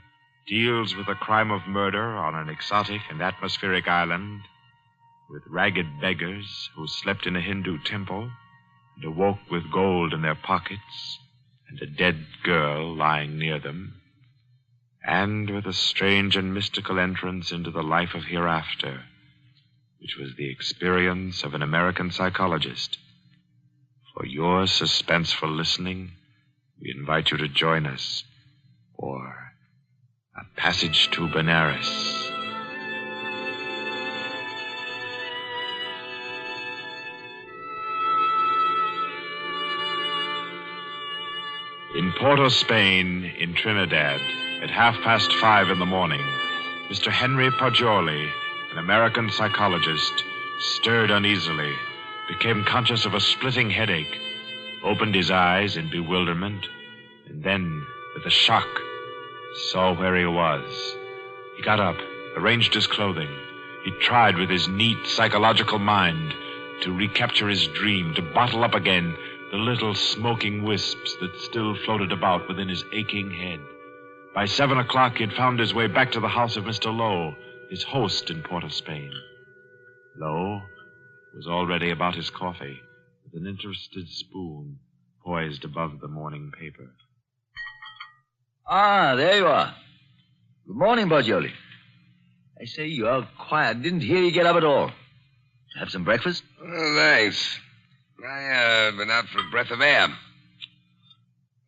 deals with a crime of murder on an exotic and atmospheric island, with ragged beggars who slept in a Hindu temple and awoke with gold in their pockets and a dead girl lying near them, and with a strange and mystical entrance into the life of hereafter, which was the experience of an American psychologist. For your suspenseful listening, we invite you to join us for A Passage to Benares. In Porto, Spain, in Trinidad, at 5:30 in the morning, Mr. Henry Poggioli, an American psychologist, stirred uneasily, became conscious of a splitting headache, opened his eyes in bewilderment, and then, with a shock, saw where he was. He got up, arranged his clothing. He tried with his neat psychological mind to recapture his dream, to bottle up again the little smoking wisps that still floated about within his aching head. By 7 o'clock, he had found his way back to the house of Mr. Lowe, his host in Port of Spain. Lowe was already about his coffee, with an interested spoon poised above the morning paper. Ah, there you are. Good morning, Bajoli. I say, you are quiet. Didn't hear you get up at all. Have some breakfast? Oh, thanks. I've been out for a breath of air.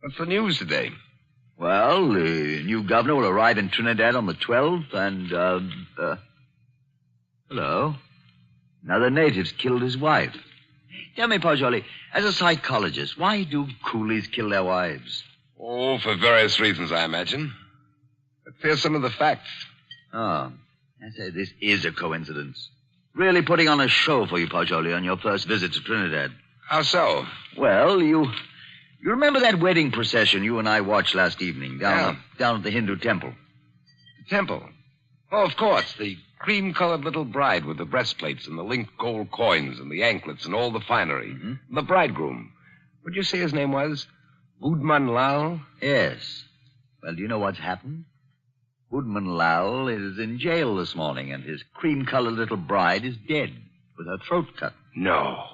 What's the news today? Well, the new governor will arrive in Trinidad on the 12th, and, hello. Another native's killed his wife. Tell me, Pajoli, as a psychologist, why do coolies kill their wives? Oh, for various reasons, I imagine. But here's some of the facts. Oh, I say, this is a coincidence. Really putting on a show for you, Pajoli, on your first visit to Trinidad. How so? Well, you remember that wedding procession you and I watched last evening down at the Hindu temple? The temple? Oh, of course. The cream-colored little bride with the breastplates and the linked gold coins and the anklets and all the finery. Mm-hmm. The bridegroom. What'd you say his name was? Budman Lal? Yes. Well, do you know what's happened? Budman Lal is in jail this morning, and his cream-colored little bride is dead with her throat cut. No.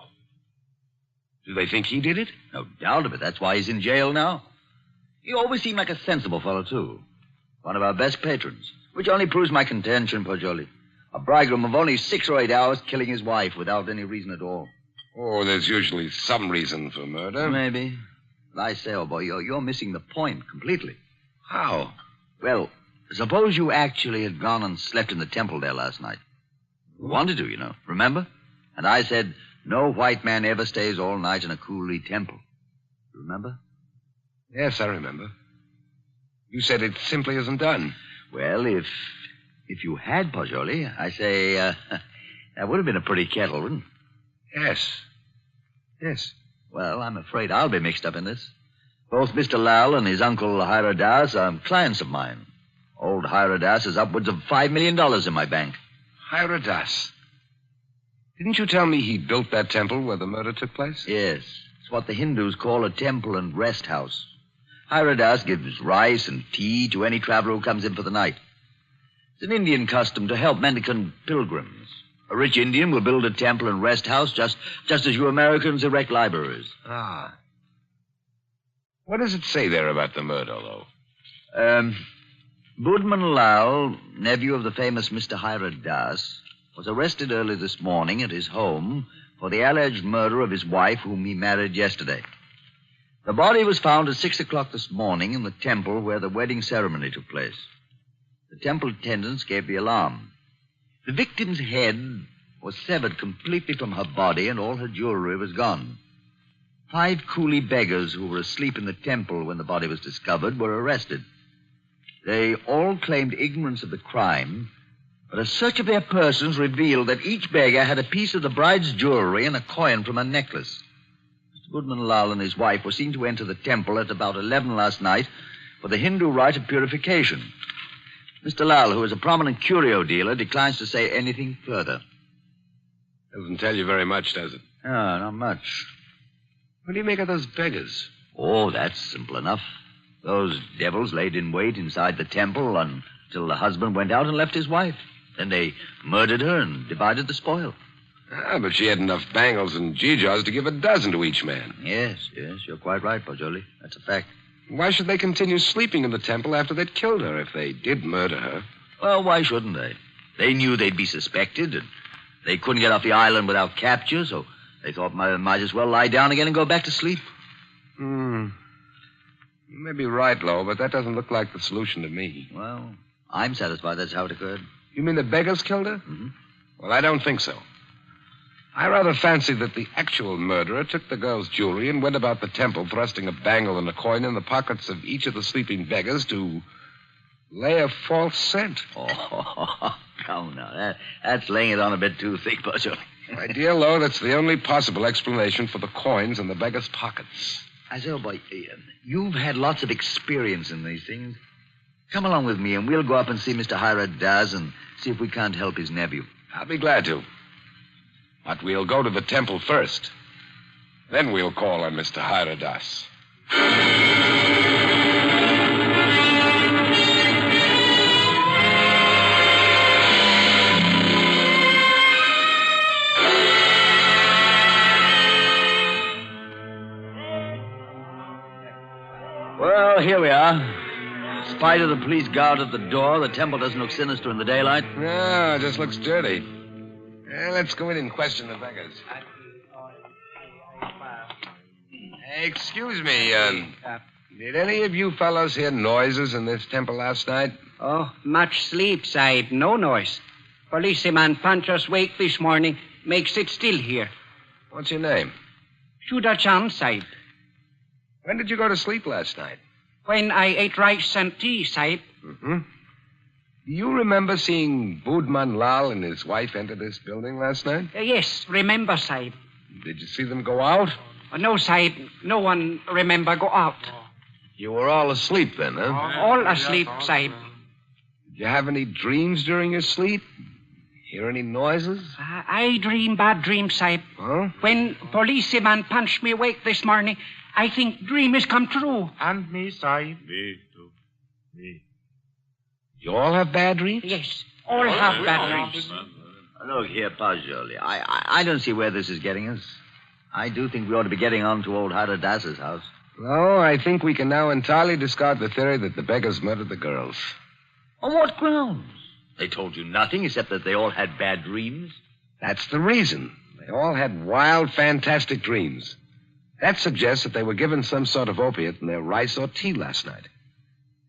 Do they think he did it? No doubt of it. That's why he's in jail now. He always seemed like a sensible fellow, too. One of our best patrons, which only proves my contention, Pajoli. A bridegroom of only 6 or 8 hours killing his wife without any reason at all. Oh, there's usually some reason for murder. Maybe. But I say, old boy, you're missing the point completely. How? Well, suppose you actually had gone and slept in the temple there last night. You wanted to, you know. Remember? And I said, no white man ever stays all night in a coolie temple. Remember? Yes, I remember. You said it simply isn't done. Well, if you had, Pajoli, I say, that would have been a pretty kettle, wouldn't it? Yes. Yes. Well, I'm afraid I'll be mixed up in this. Both Mr. Lal and his uncle Hiradas are clients of mine. Old Hiradas has upwards of $5 million in my bank. Hiradas? Didn't you tell me he built that temple where the murder took place? Yes. It's what the Hindus call a temple and rest house. Hiradas gives rice and tea to any traveler who comes in for the night. It's an Indian custom to help mendicant pilgrims. A rich Indian will build a temple and rest house just as you Americans erect libraries. Ah. What does it say there about the murder, though? Budman Lal, nephew of the famous Mr. Hiradas, was arrested early this morning at his home for the alleged murder of his wife, whom he married yesterday. The body was found at 6 o'clock this morning in the temple where the wedding ceremony took place. The temple attendants gave the alarm. The victim's head was severed completely from her body, and all her jewelry was gone. 5 coolie beggars who were asleep in the temple when the body was discovered were arrested. They all claimed ignorance of the crime, but a search of their persons revealed that each beggar had a piece of the bride's jewelry and a coin from her necklace. Mr. Budman Lal and his wife were seen to enter the temple at about 11 last night for the Hindu rite of purification. Mr. Lal, who is a prominent curio dealer, declines to say anything further. Doesn't tell you very much, does it? No, not much. What do you make of those beggars? Oh, that's simple enough. Those devils laid in wait inside the temple until the husband went out and left his wife. Then they murdered her and divided the spoil. Ah, but she had enough bangles and gewgaws to give a dozen to each man. Yes, you're quite right, Pajoli. That's a fact. Why should they continue sleeping in the temple after they'd killed her if they did murder her? Well, why shouldn't they? They knew they'd be suspected, and they couldn't get off the island without capture, so they thought might as well lie down again and go back to sleep. You may be right, Lowe, but that doesn't look like the solution to me. Well, I'm satisfied that's how it occurred. You mean the beggars killed her? Mm-hmm. Well, I don't think so. I rather fancy that the actual murderer took the girl's jewelry and went about the temple thrusting a bangle and a coin in the pockets of each of the sleeping beggars to lay a false scent. Oh, come now. That's laying it on a bit too thick, Pajoli. My dear Lowe, that's the only possible explanation for the coins in the beggars' pockets. I say, oh, boy, you've had lots of experience in these things. Come along with me, and we'll go up and see Mr. Hirat Das and see if we can't help his nephew. I'll be glad to. But we'll go to the temple first. Then we'll call on Mr. Hirat Das. Well, here we are. In spite of the police guard at the door, the temple doesn't look sinister in the daylight. No, it just looks dirty. Let's go in and question the beggars. Excuse me, did any of you fellows hear noises in this temple last night? Oh, much sleep, Sahib. No noise. Policeman punch us wake this morning. Make sit still here. What's your name? Shuda Chand, Sahib. When did you go to sleep last night? When I ate rice and tea, Sahib. Mm-hmm. Do you remember seeing Budman Lal and his wife enter this building last night? Yes, remember, Sahib. Did you see them go out? No, Sahib. No one remember go out. You were all asleep then, huh? All asleep, Sahib. Did you have any dreams during your sleep? Hear any noises? I dream bad dreams, Sahib. Huh? When policeman punched me awake this morning, I think dream has come true. And me, Sahib. Me, too. Me. You all have bad dreams? Yes, all have bad dreams. Look here, Pajoli. I don't see where this is getting us. I do think we ought to be getting on to old Hirat Das's house. No, I think we can now entirely discard the theory that the beggars murdered the girls. On what grounds? They told you nothing except that they all had bad dreams. That's the reason. They all had wild, fantastic dreams. That suggests that they were given some sort of opiate in their rice or tea last night.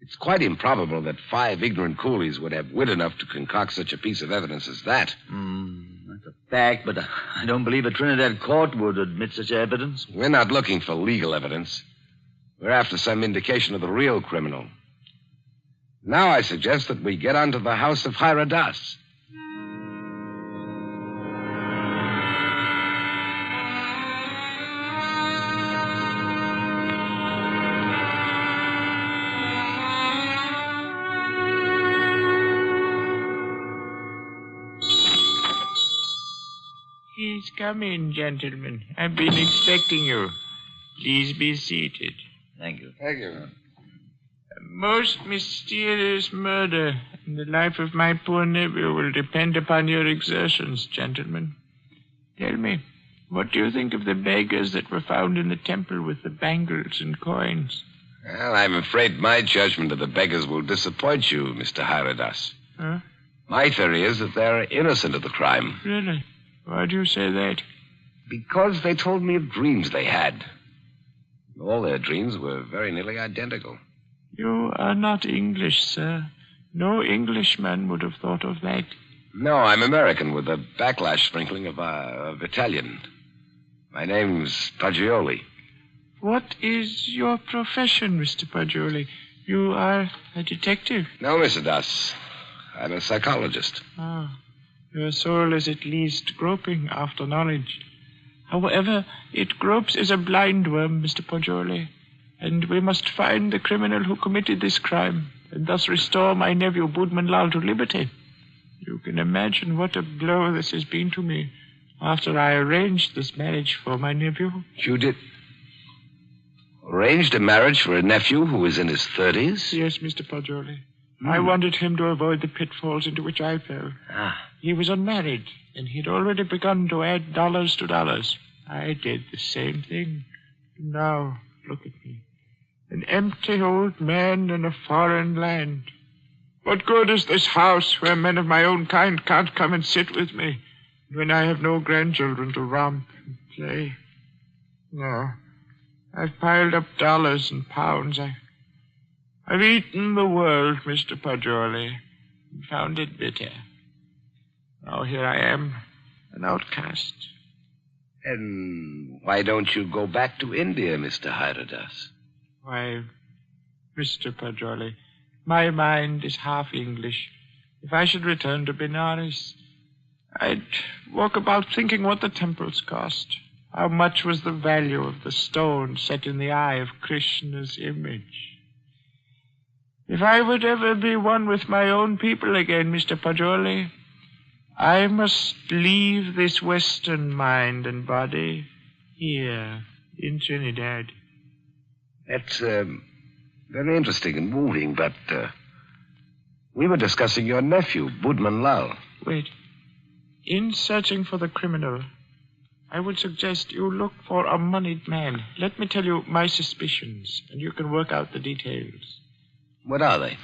It's quite improbable that 5 ignorant coolies would have wit enough to concoct such a piece of evidence as that. That's a fact, but I don't believe a Trinidad court would admit such evidence. We're not looking for legal evidence. We're after some indication of the real criminal. Now I suggest that we get onto the house of Hirat Das. Please come in, gentlemen. I've been expecting you. Please be seated. Thank you. Thank you. A most mysterious murder, and the life of my poor nephew will depend upon your exertions, gentlemen. Tell me, what do you think of the beggars that were found in the temple with the bangles and coins? Well, I'm afraid my judgment of the beggars will disappoint you, Mr. Hirat Das. Huh? My theory is that they're innocent of the crime. Really? Why do you say that? Because they told me of dreams they had. All their dreams were very nearly identical. You are not English, sir. No Englishman would have thought of that. No, I'm American with a backlash sprinkling of Italian. My name's Paggioli. What is your profession, Mr. Paggioli? You are a detective? No, Mr. Das. I'm a psychologist. Ah. Your soul is at least groping after knowledge. However, it gropes as a blind worm, Mr. Paggioli, and we must find the criminal who committed this crime, and thus restore my nephew Budman Lal to liberty. You can imagine what a blow this has been to me after I arranged this marriage for my nephew. You did? Arranged a marriage for a nephew who was in his 30s? Yes, Mr. Paggioli. I wanted him to avoid the pitfalls into which I fell. He was unmarried, and he'd already begun to add dollars to dollars. I did the same thing. Now, look at me. An empty old man in a foreign land. What good is this house where men of my own kind can't come and sit with me, when I have no grandchildren to romp and play? No. I've piled up dollars and pounds. I've eaten the world, Mr. Paggioli, and found it bitter. Now here I am, an outcast. And why don't you go back to India, Mr. Hirat Das? Why, Mr. Paggioli, my mind is half English. If I should return to Benares, I'd walk about thinking what the temples cost. How much was the value of the stone set in the eye of Krishna's image? If I would ever be one with my own people again, Mr. Pajoli, I must leave this Western mind and body here in Trinidad. That's very interesting and moving, but we were discussing your nephew, Budman Lal. Wait. In searching for the criminal, I would suggest you look for a moneyed man. Let me tell you my suspicions, and you can work out the details. What are they?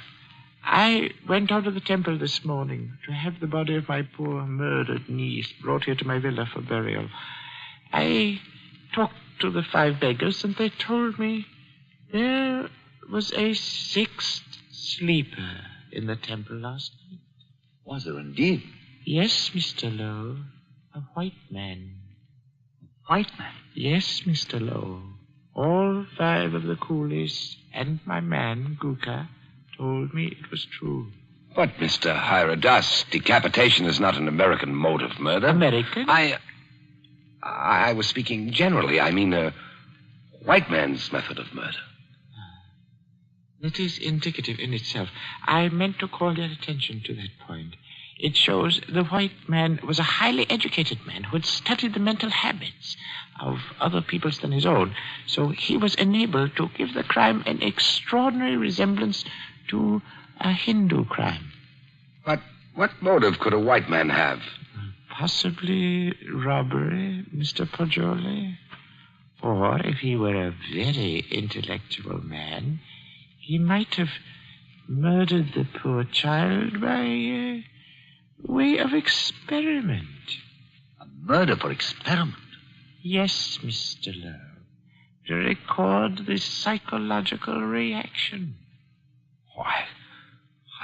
I went out to the temple this morning to have the body of my poor murdered niece brought here to my villa for burial. I talked to the 5 beggars, and they told me there was a 6th sleeper in the temple last night. Was there indeed? Yes, Mr. Lowe. A white man. White man? Yes, Mr. Lowe. All 5 of the coolies and my man, Guka, told me it was true. But, Mr. Hiradas, decapitation is not an American mode of murder. American? I was speaking generally. I mean, a white man's method of murder. It is indicative in itself. I meant to call your attention to that point. It shows the white man was a highly educated man who had studied the mental habits of other peoples than his own. So he was enabled to give the crime an extraordinary resemblance to a Hindu crime. But what motive could a white man have? Possibly robbery, Mr. Pajoli. Or if he were a very intellectual man, he might have murdered the poor child by way of experiment. A murder for experiment? Yes, Mr. Lowe. To record the psychological reaction. Why,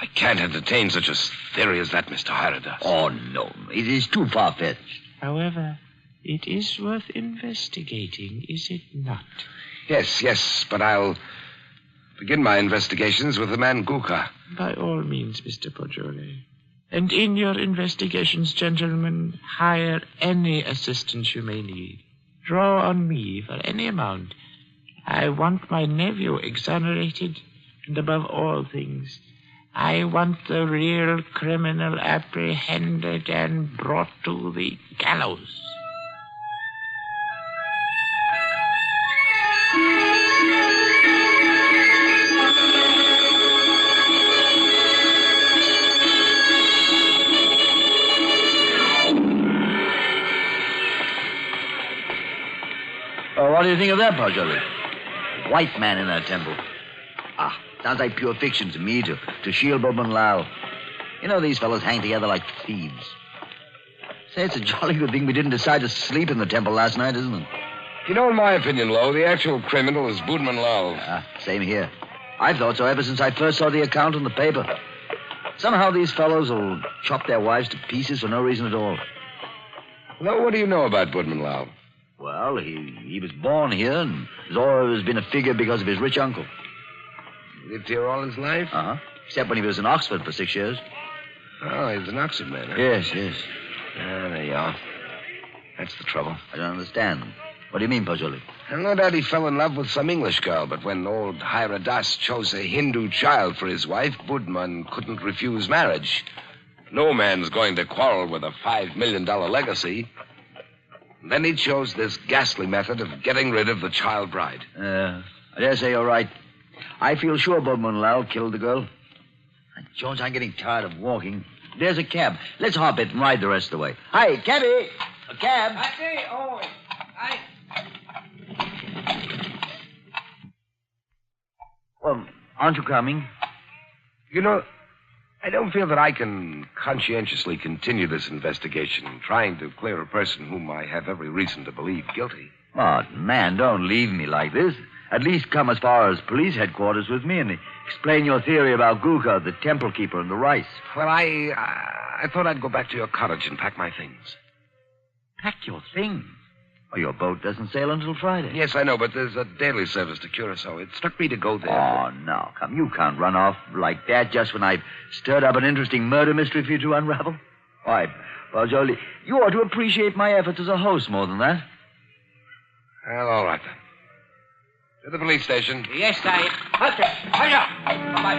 I can't entertain such a theory as that, Mr. Hiradas. Oh, no. It is too far-fetched. However, it is worth investigating, is it not? Yes, but I'll begin my investigations with the man Guka. By all means, Mr. Pajoli. And in your investigations, gentlemen, hire any assistance you may need. Draw on me for any amount. I want my nephew exonerated, and above all things, I want the real criminal apprehended and brought to the gallows. What do you think of that, Pajoli? White man in that temple. Sounds like pure fiction to me, to shield Bob and Lau. You know, these fellows hang together like thieves. Say, it's a jolly good thing we didn't decide to sleep in the temple last night, isn't it? You know, in my opinion, Lowe, the actual criminal is Budman Lal. Same here. I've thought so ever since I first saw the account in the paper. Somehow these fellows will chop their wives to pieces for no reason at all. Lowe, what do you know about Budman Lal? Well, he was born here and has always been a figure because of his rich uncle. Lived here all his life? Uh-huh. Except when he was in Oxford for 6 years. Oh, he was an Oxford man, huh? Yes. There you are. That's the trouble. I don't understand. What do you mean, Pajoli? No doubt he fell in love with some English girl, but when old Hiradas chose a Hindu child for his wife, Budman couldn't refuse marriage. No man's going to quarrel with a $5 million legacy. Then he chose this ghastly method of getting rid of the child bride. I dare say you're right. I feel sure Budman Lal killed the girl. Jones, I'm getting tired of walking. There's a cab. Let's hop it and ride the rest of the way. Hi, cabby! A cab! Well, aren't you coming? You know, I don't feel that I can conscientiously continue this investigation, trying to clear a person whom I have every reason to believe guilty. Oh, man, don't leave me like this. At least come as far as police headquarters with me and explain your theory about Guka, the temple keeper, and the rice. Well, I thought I'd go back to your cottage and pack my things. Pack your things? Oh, your boat doesn't sail until Friday. Yes, I know, but there's a daily service to Curacao. It struck me to go there. Oh, no, come. You can't run off like that just when I've stirred up an interesting murder mystery for you to unravel. Why, Pajoli, you ought to appreciate my efforts as a host more than that. Well, all right, then. To the police station. Yes, sir. Halt it. Hurry up. Bye-bye.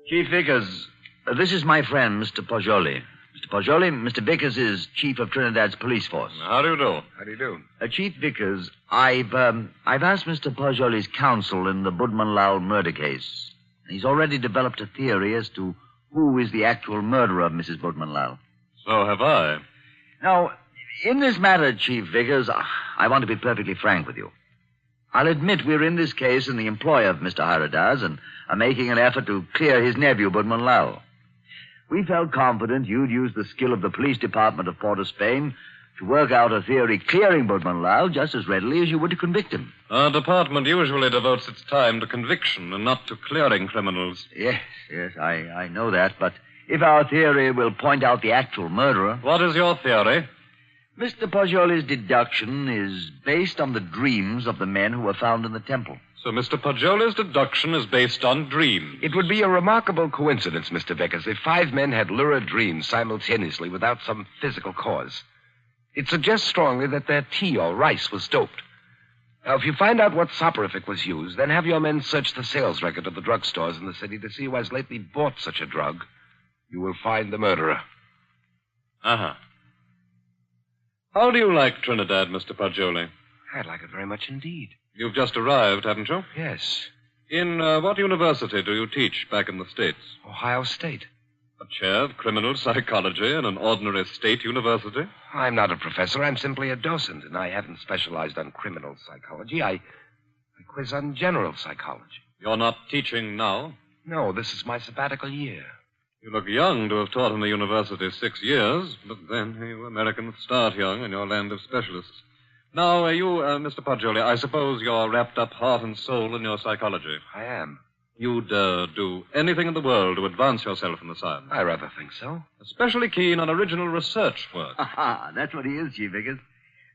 Chief Vickers, this is my friend, Mr. Poggioli. Mr. Poggioli, Mr. Vickers is chief of Trinidad's police force. How do you do? How do you do? Chief Vickers, I've asked Mr. Poggioli's counsel in the Budman Lowell murder case. He's already developed a theory as to who is the actual murderer of Mrs. Budman Lowell. So have I. Now, in this matter, Chief Vickers, I want to be perfectly frank with you. I'll admit we're in this case in the employ of Mr. Haradas and are making an effort to clear his nephew, Budman Lowell. We felt confident you'd use the skill of the police department of Port of Spain to work out a theory clearing Budman Lowell just as readily as you would to convict him. Our department usually devotes its time to conviction and not to clearing criminals. Yes, I know that, but if our theory will point out the actual murderer... What is your theory? Mr. Poggioli's deduction is based on the dreams of the men who were found in the temple. So Mr. Poggioli's deduction is based on dreams. It would be a remarkable coincidence, Mr. Vickers, if 5 men had lurid dreams simultaneously without some physical cause. It suggests strongly that their tea or rice was doped. Now, if you find out what soporific was used, then have your men search the sales record of the drugstores in the city to see who has lately bought such a drug. You will find the murderer. Uh-huh. How do you like Trinidad, Mr. Poggioli? I'd like it very much indeed. You've just arrived, haven't you? Yes. In what university do you teach back in the States? Ohio State. A chair of criminal psychology in an ordinary state university? I'm not a professor. I'm simply a docent, and I haven't specialized on criminal psychology. I quiz on general psychology. You're not teaching now? No, this is my sabbatical year. You look young to have taught in the university 6 years, but then you Americans start young in your land of specialists. Now, Mr. Poggioli, I suppose you're wrapped up heart and soul in your psychology. I am. You'd do anything in the world to advance yourself in the science. I rather think so. Especially keen on original research work. That's what he is, Chief Vickers.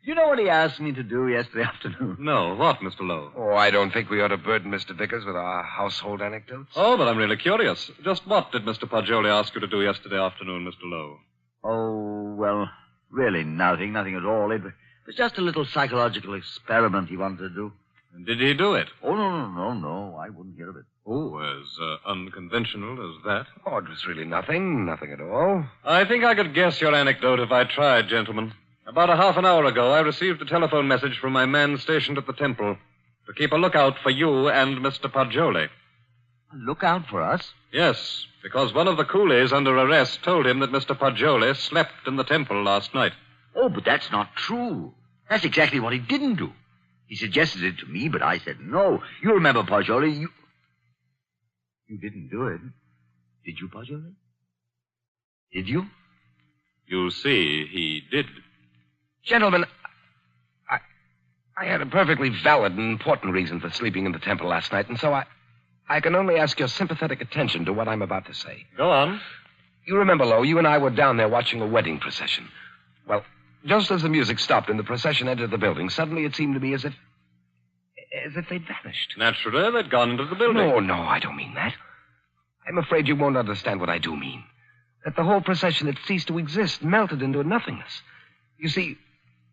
You know what he asked me to do yesterday afternoon? No, what, Mr. Lowe? Oh, I don't think we ought to burden Mr. Vickers with our household anecdotes. Oh, but I'm really curious. Just what did Mr. Poggioli ask you to do yesterday afternoon, Mr. Lowe? Oh, well, really nothing at all. It was just a little psychological experiment he wanted to do. And did he do it? Oh, no, I wouldn't hear of it. Oh, as unconventional as that? Oh, it was really nothing at all. I think I could guess your anecdote if I tried, gentlemen. About a half an hour ago, I received a telephone message from my man stationed at the temple to keep a lookout for you and Mr. Poggioli. A lookout for us? Yes, because one of the coolies under arrest told him that Mr. Poggioli slept in the temple last night. Oh, but that's not true. That's exactly what he didn't do. He suggested it to me, but I said no. You remember, Poggioli, you didn't do it. Did you, Poggioli? Did you? You see, he did. Gentlemen, I had a perfectly valid and important reason for sleeping in the temple last night, and so I can only ask your sympathetic attention to what I'm about to say. Go on. You remember, Lowe, you and I were down there watching a wedding procession. Well, just as the music stopped and the procession entered the building, suddenly it seemed to me as if they'd vanished. Naturally, they'd gone into the building. No, I don't mean that. I'm afraid you won't understand what I do mean. That the whole procession had ceased to exist, melted into nothingness. You see,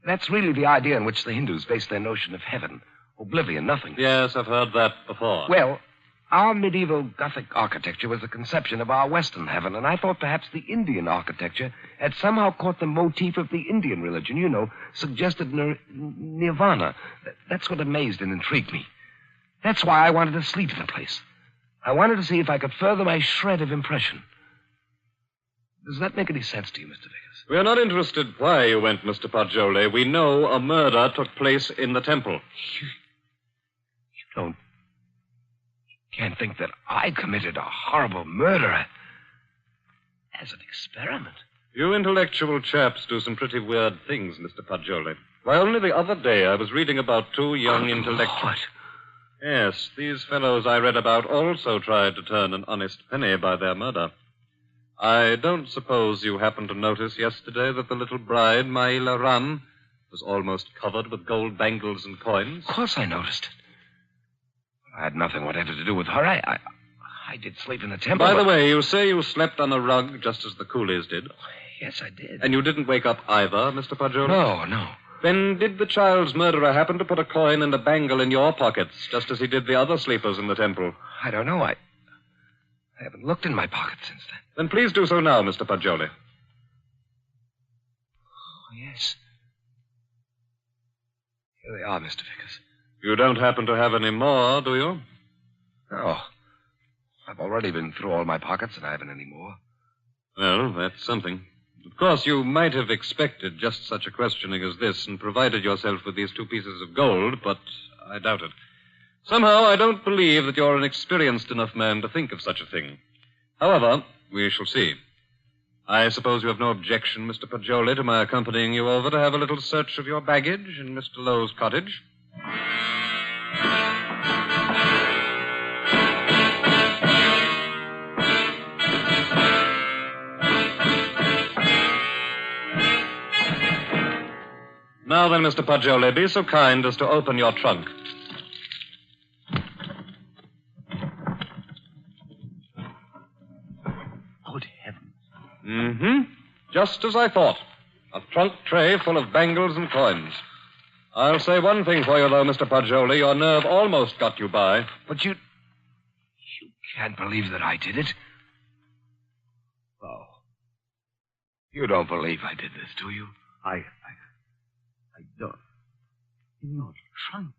that's really the idea in which the Hindus base their notion of heaven. Oblivion, nothing. Yes, I've heard that before. Well, our medieval Gothic architecture was a conception of our Western heaven, and I thought perhaps the Indian architecture had somehow caught the motif of the Indian religion, suggested nirvana. That's what amazed and intrigued me. That's why I wanted to sleep in the place. I wanted to see if I could further my shred of impression. Does that make any sense to you, Mr. Vickers? We're not interested why you went, Mr. Poggioli. We know a murder took place in the temple. You can't think that I committed a horrible murder as an experiment. You intellectual chaps do some pretty weird things, Mr. Poggioli. Why, only the other day I was reading about 2 young intellectuals. What? Yes, these fellows I read about also tried to turn an honest penny by their murder. I don't suppose you happened to notice yesterday that the little bride, Maila Ran, was almost covered with gold bangles and coins? Of course I noticed it. I had nothing whatever to do with her. I did sleep in the temple. By the way, you say you slept on a rug just as the coolies did. Yes, I did. And you didn't wake up either, Mr. Pajoli? No. Then did the child's murderer happen to put a coin and a bangle in your pockets, just as he did the other sleepers in the temple? I don't know. I haven't looked in my pocket since then. Then please do so now, Mr. Pajoli. Oh, yes. Here they are, Mr. Vickers. You don't happen to have any more, do you? No. I've already been through all my pockets, and I haven't any more. Well, that's something. Of course, you might have expected just such a questioning as this and provided yourself with these 2 pieces of gold, but I doubt it. Somehow, I don't believe that you're an experienced enough man to think of such a thing. However, we shall see. I suppose you have no objection, Mr. Pajoli, to my accompanying you over to have a little search of your baggage in Mr. Lowe's cottage? Now then, Mr. Pajoli, be so kind as to open your trunk. Good heavens. Mm-hmm. Just as I thought. A trunk tray full of bangles and coins. I'll say one thing for you, though, Mr. Pajoli. Your nerve almost got you by. But you can't believe that I did it. Oh. You don't believe I did this, do you? I don't. In your trunk,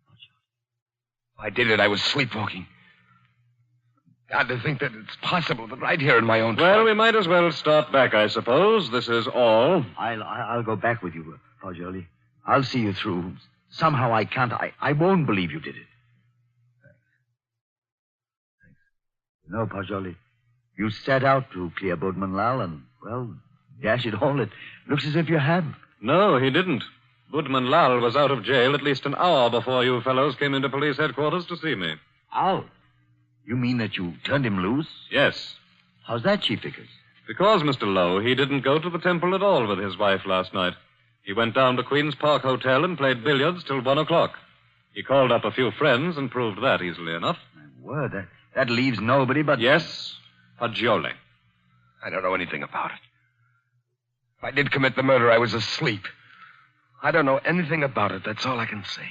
If I did it, I was sleepwalking. God, to think that it's possible that right here in my own Well, trunk. we might as well start back, I suppose. This is all. I'll go back with you, Pajoli. I'll see you through. Somehow I can't. I won't believe you did it. Thanks. You know, Pajoli, you set out to clear Boatman Lal, and, well, dash it all, it looks as if you have. No, he didn't. Boatman Lal was out of jail at least an hour before you fellows came into police headquarters to see me. Out? You mean that you turned him loose? Yes. How's that, Chief Vickers? Because, Mr. Lowe, he didn't go to the temple at all with his wife last night. He went down to Queen's Park Hotel and played billiards till 1 o'clock. He called up a few friends and proved that easily enough. My word, that leaves nobody but... Yes, Pajoli. I don't know anything about it. If I did commit the murder, I was asleep. I don't know anything about it. That's all I can say.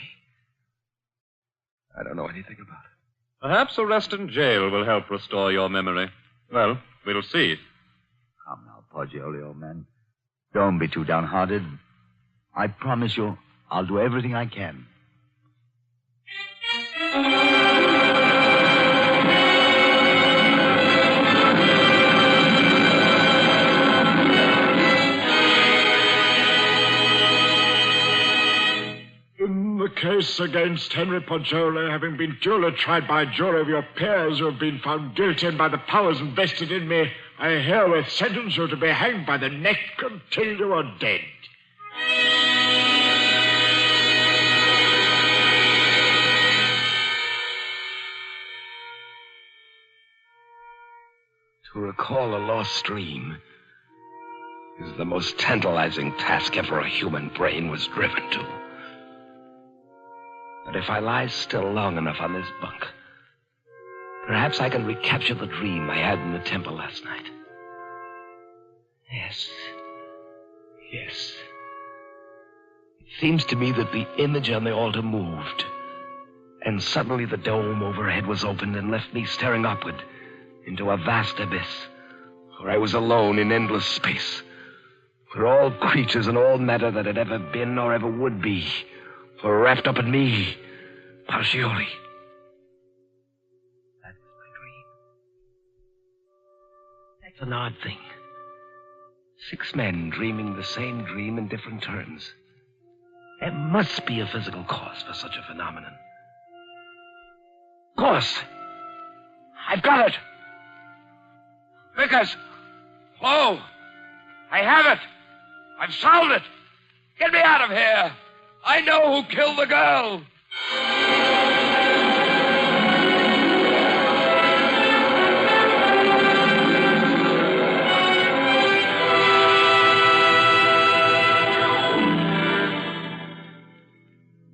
I don't know anything about it. Perhaps arrest in jail will help restore your memory. Well, we'll see. Come now, Pajoli, old man. Don't be too downhearted. I promise you, I'll do everything I can. In the case against Henry Pajoli, having been duly tried by a jury of your peers who have been found guilty and by the powers invested in me, I herewith sentence you to be hanged by the neck until you are dead. To recall a lost dream is the most tantalizing task ever a human brain was driven to. But if I lie still long enough on this bunk, perhaps I can recapture the dream I had in the temple last night. Yes. It seems to me that the image on the altar moved, and suddenly the dome overhead was opened and left me staring upward into a vast abyss, where I was alone in endless space, where all creatures and all matter that had ever been or ever would be were wrapped up in me, Pajoli. That was my dream. That's an odd thing. 6 men dreaming the same dream in different terms. There must be a physical cause for such a phenomenon. Of course. I've got it. Vickers! Hello! I have it! I've solved it! Get me out of here! I know who killed the girl!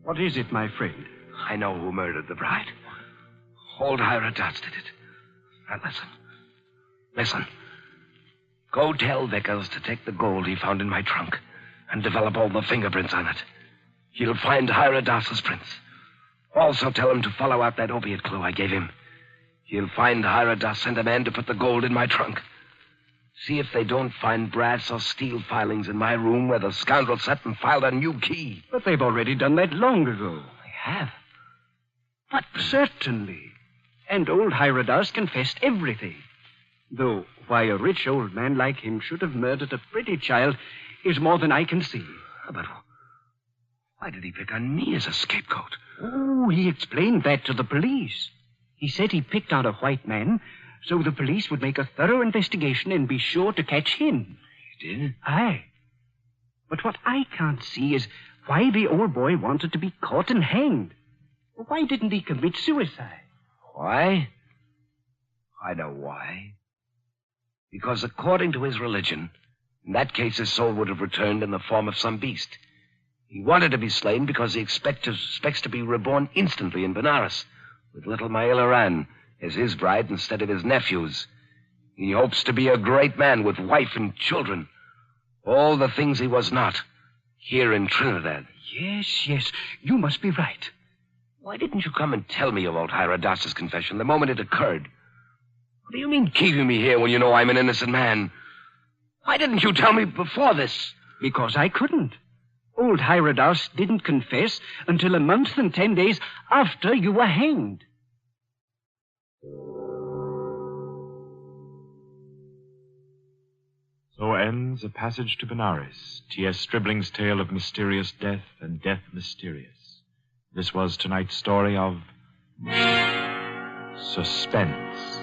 What is it, my friend? I know who murdered the bride. Old Hira Dodds did it. Now, listen. Go tell Vickers to take the gold he found in my trunk and develop all the fingerprints on it. He'll find Hira Das's prints. Also tell him to follow out that opiate clue I gave him. He'll find Hira Das and a man to put the gold in my trunk. See if they don't find brass or steel filings in my room where the scoundrel sat and filed a new key. But they've already done that long ago. They have? But certainly. And old Hira Das confessed everything. Though why a rich old man like him should have murdered a pretty child is more than I can see. But why did he pick on me as a scapegoat? Oh, he explained that to the police. He said he picked on a white man so the police would make a thorough investigation and be sure to catch him. He did? Aye. But what I can't see is why the old boy wanted to be caught and hanged. Why didn't he commit suicide? Why? I know why. Because according to his religion, in that case his soul would have returned in the form of some beast. He wanted to be slain because he expects to be reborn instantly in Benares with little Maila Ran as his bride instead of his nephew's. He hopes to be a great man with wife and children. All the things he was not here in Trinidad. Yes, you must be right. Why didn't you come and tell me about Hira Das's confession the moment it occurred? What do you mean keeping me here when you know I'm an innocent man? Why didn't you tell me before this? Because I couldn't. Old Hira Das didn't confess until a month and 10 days after you were hanged. So ends A Passage to Benares, T.S. Stribling's tale of mysterious death and death mysterious. This was tonight's story of Suspense.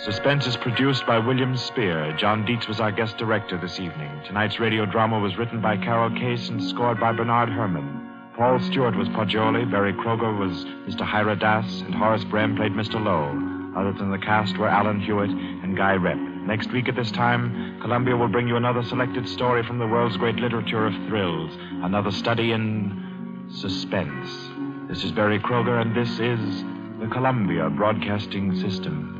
Suspense is produced by William Spear. John Dietz was our guest director this evening. Tonight's radio drama was written by Carol Case and scored by Bernard Herrmann. Paul Stewart was Poggioli, Barry Kroger was Mr. Hira Das, and Horace Brem played Mr. Lowe. Other than the cast were Alan Hewitt and Guy Rep. Next week at this time, Columbia will bring you another selected story from the world's great literature of thrills, another study in suspense. This is Barry Kroger, and this is the Columbia Broadcasting System.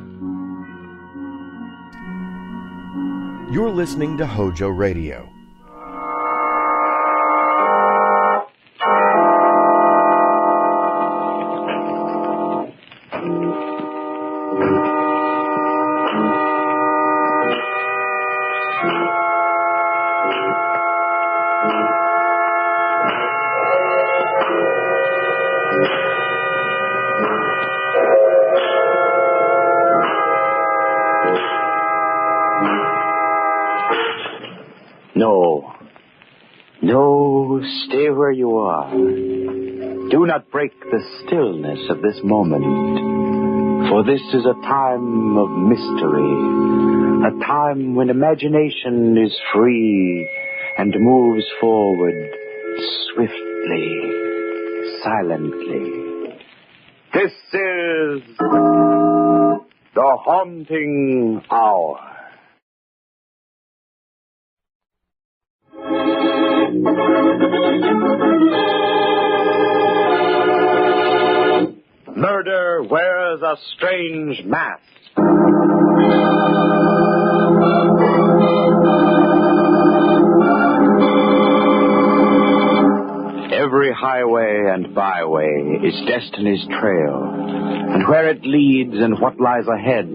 You're listening to HOJO Radio. No, stay where you are. Do not break the stillness of this moment, for this is a time of mystery, a time when imagination is free and moves forward swiftly, silently. This is the Haunting Hour. Murder wears a strange mask. Every highway and byway is destiny's trail, and where it leads and what lies ahead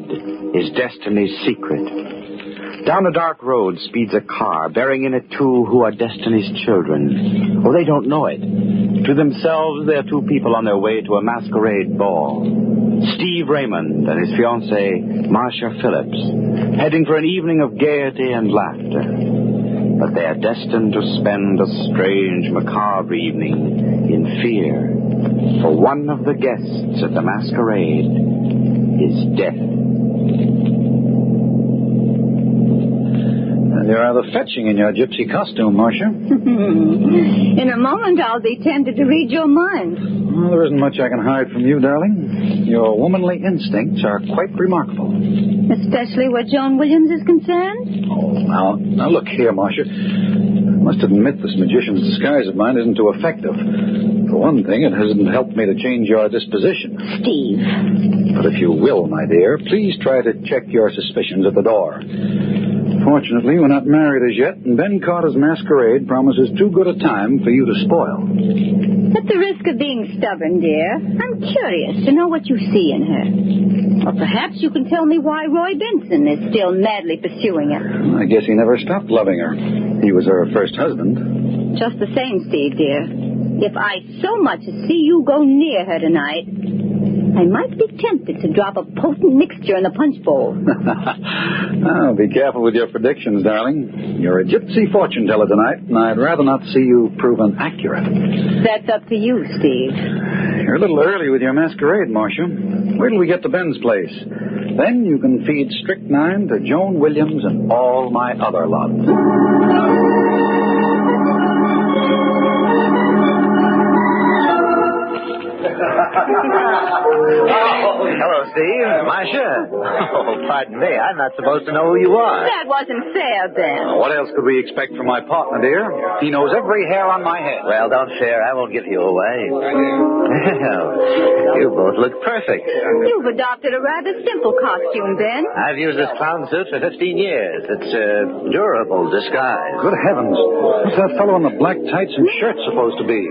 is destiny's secret. Down a dark road speeds a car, bearing in it two who are destiny's children. Oh, they don't know it. To themselves, they are two people on their way to a masquerade ball. Steve Raymond and his fiancée, Marcia Phillips, heading for an evening of gaiety and laughter. But they are destined to spend a strange, macabre evening in fear. For one of the guests at the masquerade is death. You're rather fetching in your gypsy costume, Marcia. In a moment, I'll be tempted to read your mind. Well, there isn't much I can hide from you, darling. Your womanly instincts are quite remarkable. Especially where John Williams is concerned? Oh, now look here, Marcia. I must admit this magician's disguise of mine isn't too effective. For one thing, it hasn't helped me to change your disposition. Steve. But if you will, my dear, please try to check your suspicions at the door. Fortunately, we're not married as yet, and Ben Carter's masquerade promises too good a time for you to spoil. At the risk of being stubborn, dear, I'm curious to know what you see in her. Or perhaps you can tell me why Roy Benson is still madly pursuing her. I guess he never stopped loving her. He was her first husband. Just the same, Steve, dear. If I so much as see you go near her tonight, I might be tempted to drop a potent mixture in the punch bowl. Oh, be careful with your predictions, darling. You're a gypsy fortune teller tonight, and I'd rather not see you proven accurate. That's up to you, Steve. You're a little early with your masquerade, Marcia. Wait till we get to Ben's place. Then you can feed strychnine to Joan Williams and all my other loves. Oh, hello, Steve. Marcia. Oh, pardon me. I'm not supposed to know who you are. That wasn't fair, Ben. What else could we expect from my partner, dear? He knows every hair on my head. Well, don't share. I won't give you away. Well, you both look perfect. You've adopted a rather simple costume, Ben. I've used this clown suit for 15 years. It's a durable disguise. Good heavens. What's that fellow in the black tights and shirt supposed to be?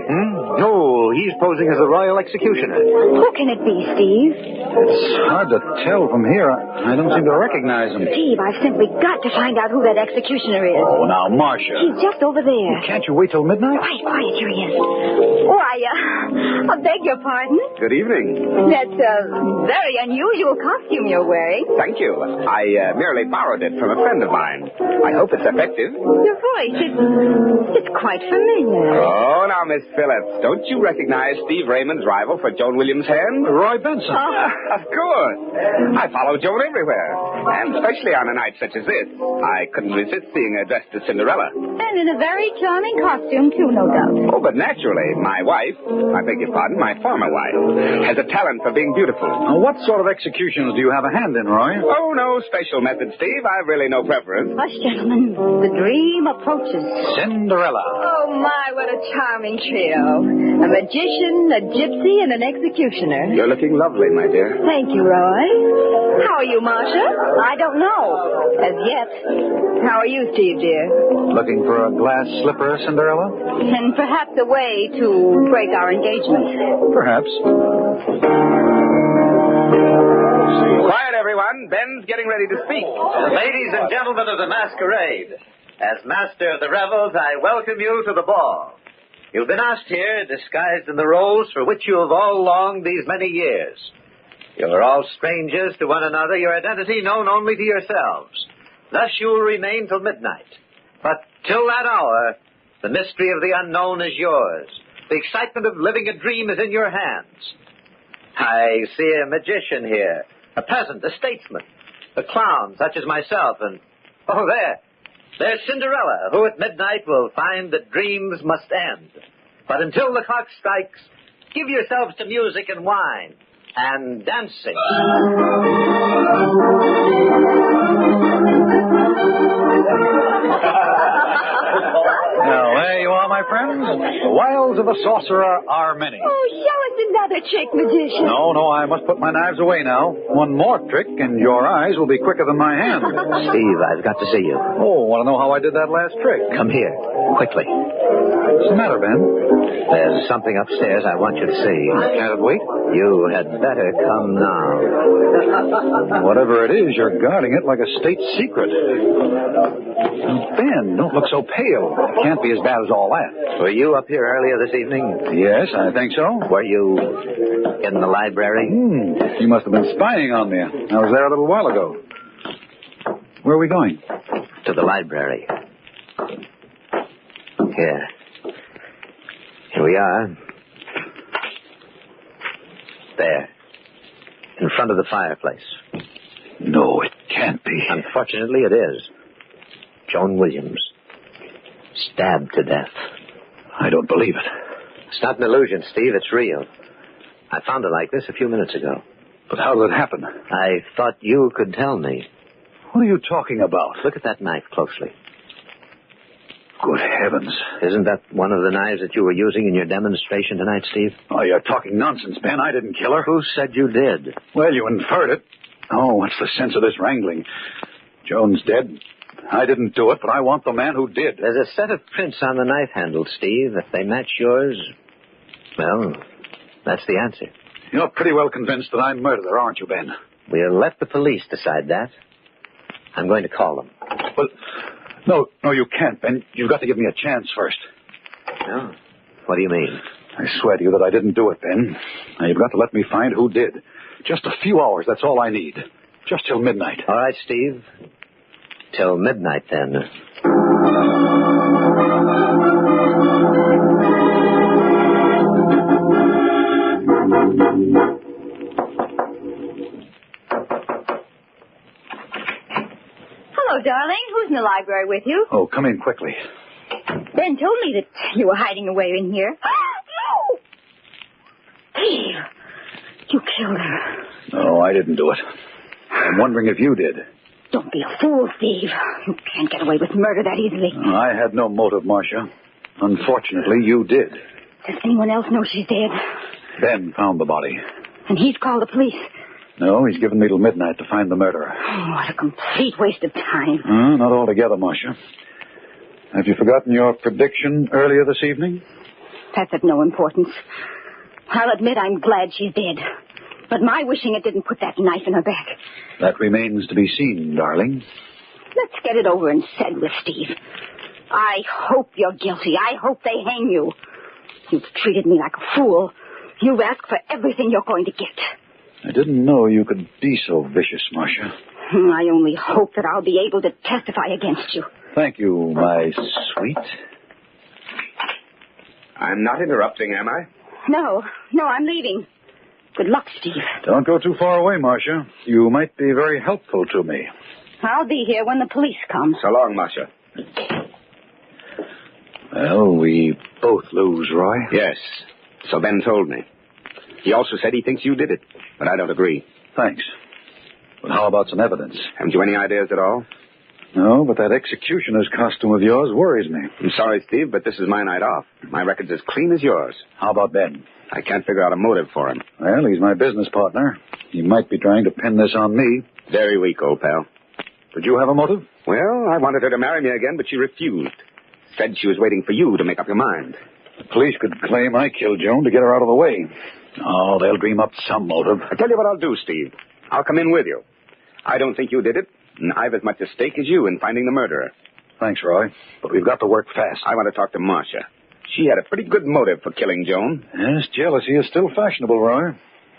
Oh, he's posing as the Royal Executioner. Who can it be, Steve? It's hard to tell from here. I don't seem to recognize him. Steve, I've simply got to find out who that executioner is. Oh, now, Marcia. He's just over there. Can't you wait till midnight? Quiet, here he is. Why, I beg your pardon? Good evening. That's a very unusual costume you're wearing. Thank you. I merely borrowed it from a friend of mine. I hope it's effective. Your voice, it's quite familiar. Oh, now, Miss Phillips, don't you recognize Steve Raymond's rival for Joan Williams' hand? Roy Benson. Of course. I follow Joan everywhere, and especially on a night such as this. I couldn't resist seeing her dressed as Cinderella. And in a very charming costume, too, no doubt. Oh, but naturally, my wife, I beg your pardon, my former wife, has a talent for being beautiful. Now, what sort of executions do you have a hand in, Roy? Oh, no special method, Steve. I've really no preference. Hush, gentlemen. The dream approaches. Cinderella. Oh, my, what a charming trio. A magician, a gypsy, and an executioner. You're looking lovely, my dear. Thank you, Roy. How are you, Marcia? I don't know. As yet. How are you, Steve, dear? Looking for a glass slipper, Cinderella? And perhaps a way to break our engagement. Perhaps. Quiet, everyone. Ben's getting ready to speak. Ladies and gentlemen of the masquerade, as master of the revels, I welcome you to the ball. You've been asked here, disguised in the roles for which you have all longed these many years. You're all strangers to one another, your identity known only to yourselves. Thus you will remain till midnight. But till that hour, the mystery of the unknown is yours. The excitement of living a dream is in your hands. I see a magician here, a peasant, a statesman, a clown such as myself, and, oh, there's Cinderella, who at midnight will find that dreams must end. But until the clock strikes, give yourselves to music and wine and dancing. Now, there you are, my friends. The wiles of a sorcerer are many. Oh, show us another trick, magician. No, I must put my knives away now. One more trick, and your eyes will be quicker than my hand. Steve, I've got to see you. Oh, want to know how I did that last trick? Come here, quickly. What's the matter, Ben? There's something upstairs I want you to see. Can't it wait? You had better come now. Whatever it is, you're guarding it like a state secret. Ben, don't look so pale. It can't be as bad as all that. Were you up here earlier this evening? Yes, I think so. Were you in the library? You must have been spying on me. I was there a little while ago. Where are we going? To the library. Here. Here we are. There. In front of the fireplace. No, it can't be. Unfortunately, it is. Joan Williams. Stabbed to death. I don't believe it. It's not an illusion, Steve. It's real. I found her like this a few minutes ago. But how did it happen? I thought you could tell me. What are you talking about? Look at that knife closely. Good heavens. Isn't that one of the knives that you were using in your demonstration tonight, Steve? Oh, you're talking nonsense, Ben. I didn't kill her. Who said you did? Well, you inferred it. Oh, what's the sense of this wrangling? Joan's dead. I didn't do it, but I want the man who did. There's a set of prints on the knife handle, Steve. If they match yours, well, that's the answer. You're pretty well convinced that I murdered her, aren't you, Ben? We'll let the police decide that. I'm going to call them. Well, no, you can't, Ben. You've got to give me a chance first. No? What do you mean? I swear to you that I didn't do it, Ben. Now, you've got to let me find who did. Just a few hours, that's all I need. Just till midnight. All right, Steve. Till midnight, then. Hello, darling. Who's in the library with you? Oh, come in quickly. Ben told me that you were hiding away in here. No! Steve, you killed her. No, I didn't do it. I'm wondering if you did. Don't be a fool, Steve. You can't get away with murder that easily. I had no motive, Marcia. Unfortunately, you did. Does anyone else know she's dead? Ben found the body. And he's called the police. No, he's given me till midnight to find the murderer. Oh, what a complete waste of time. Not altogether, Marcia. Have you forgotten your prediction earlier this evening? That's of no importance. I'll admit I'm glad she's dead. But my wishing it didn't put that knife in her back. That remains to be seen, darling. Let's get it over and said with, Steve. I hope you're guilty. I hope they hang you. You've treated me like a fool. You've asked for everything you're going to get. I didn't know you could be so vicious, Marcia. I only hope that I'll be able to testify against you. Thank you, my sweet. I'm not interrupting, am I? No, I'm leaving. Good luck, Steve. Don't go too far away, Marcia. You might be very helpful to me. I'll be here when the police come. So long, Marcia. Well, we both lose, Roy. Yes. So Ben told me. He also said he thinks you did it, but I don't agree. Thanks. But how about some evidence? Haven't you any ideas at all? No, but that executioner's costume of yours worries me. I'm sorry, Steve, but this is my night off. My record's as clean as yours. How about Ben? I can't figure out a motive for him. Well, he's my business partner. He might be trying to pin this on me. Very weak, old pal. Did you have a motive? Well, I wanted her to marry me again, but she refused. Said she was waiting for you to make up your mind. The police could claim I killed Joan to get her out of the way. Oh, they'll dream up some motive. I'll tell you what I'll do, Steve. I'll come in with you. I don't think you did it, and I've as much at stake as you in finding the murderer. Thanks, Roy. But we've got to work fast. I want to talk to Marcia. She had a pretty good motive for killing Joan. Yes, jealousy is still fashionable, Roy.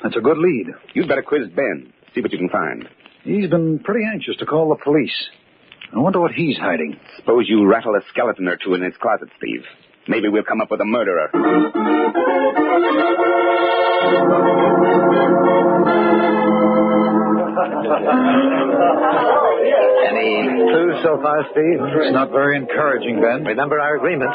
That's a good lead. You'd better quiz Ben. See what you can find. He's been pretty anxious to call the police. I wonder what he's hiding. Suppose you rattle a skeleton or two in his closet, Steve. Maybe we'll come up with a murderer. Any clues so far, Steve? It's not very encouraging, Ben. Remember our agreement.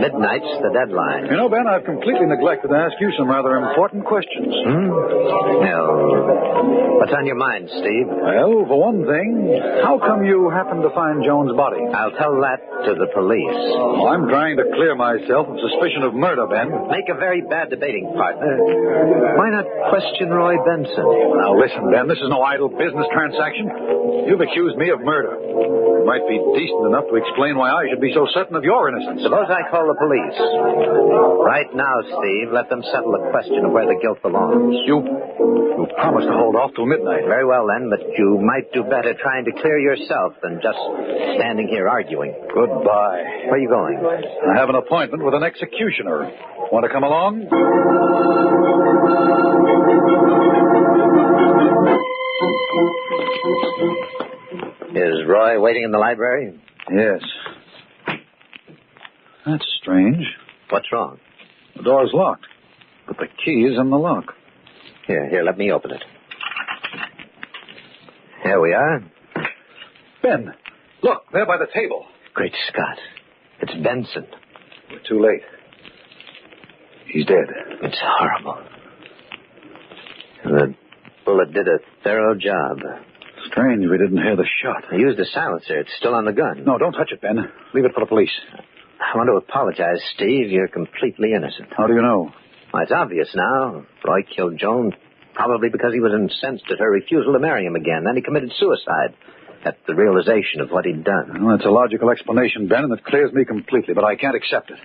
Midnight's the deadline. You know, Ben, I've completely neglected to ask you some rather important questions. No. What's on your mind, Steve? Well, for one thing, how come you happened to find Joan's body? I'll tell that to the police. Oh, I'm trying to clear myself of suspicion of murder, Ben. Make a very bad debating partner. Why not question Roy Benson? Now, listen, Ben, this is no idle business transaction. You've accused me of murder. You might be decent enough to explain why I should be so certain of your innocence. Suppose I call the police. Right now, Steve, let them settle the question of where the guilt belongs. You promised to hold off till midnight. Very well, then, but you might do better trying to clear yourself than just standing here arguing. Goodbye. Where are you going? I have an appointment with an executioner. Want to come along? Is Roy waiting in the library? Yes. That's strange. What's wrong? The door's locked, but the key is in the lock. Here, let me open it. Here we are. Ben, Look, there by the table. Great Scott. It's Benson. We're too late. He's dead. It's horrible. The bullet did a thorough job. Strange we didn't hear the shot. I used a silencer. It's still on the gun. No, don't touch it, Ben. Leave it for the police. I want to apologize, Steve. You're completely innocent. How do you know? Well, it's obvious now. Roy killed Joan probably because he was incensed at her refusal to marry him again. Then he committed suicide at the realization of what he'd done. Well, that's a logical explanation, Ben, and it clears me completely, but I can't accept it.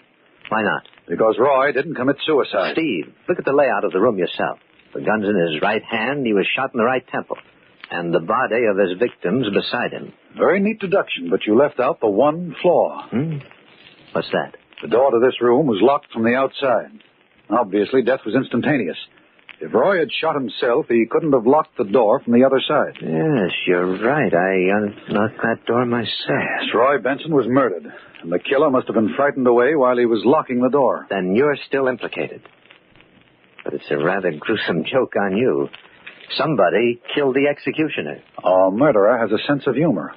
Why not? Because Roy didn't commit suicide. Steve, look at the layout of the room yourself. The gun's in his right hand. He was shot in the right temple. And the body of his victims beside him. Very neat deduction, but you left out the one flaw. What's that? The door to this room was locked from the outside. Obviously, death was instantaneous. If Roy had shot himself, he couldn't have locked the door from the other side. Yes, you're right. I unlocked that door myself. Yes, Roy Benson was murdered, and the killer must have been frightened away while he was locking the door. Then you're still implicated. But it's a rather gruesome joke on you. Somebody killed the executioner. A murderer has a sense of humor.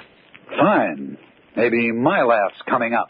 Fine. Maybe my laugh's coming up.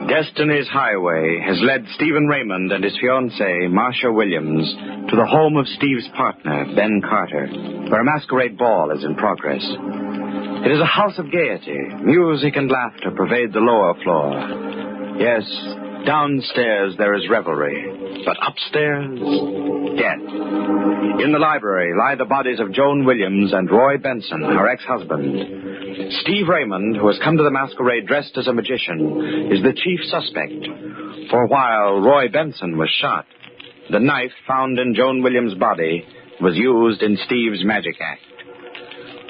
Destiny's Highway has led Stephen Raymond and his fiancée, Marcia Williams, to the home of Steve's partner, Ben Carter, where a masquerade ball is in progress. It is a house of gaiety. Music and laughter pervade the lower floor. Yes, downstairs there is revelry, but upstairs, death. In the library lie the bodies of Joan Williams and Roy Benson, her ex-husband. Steve Raymond, who has come to the masquerade dressed as a magician, is the chief suspect. For while Roy Benson was shot, the knife found in Joan Williams' body was used in Steve's magic act.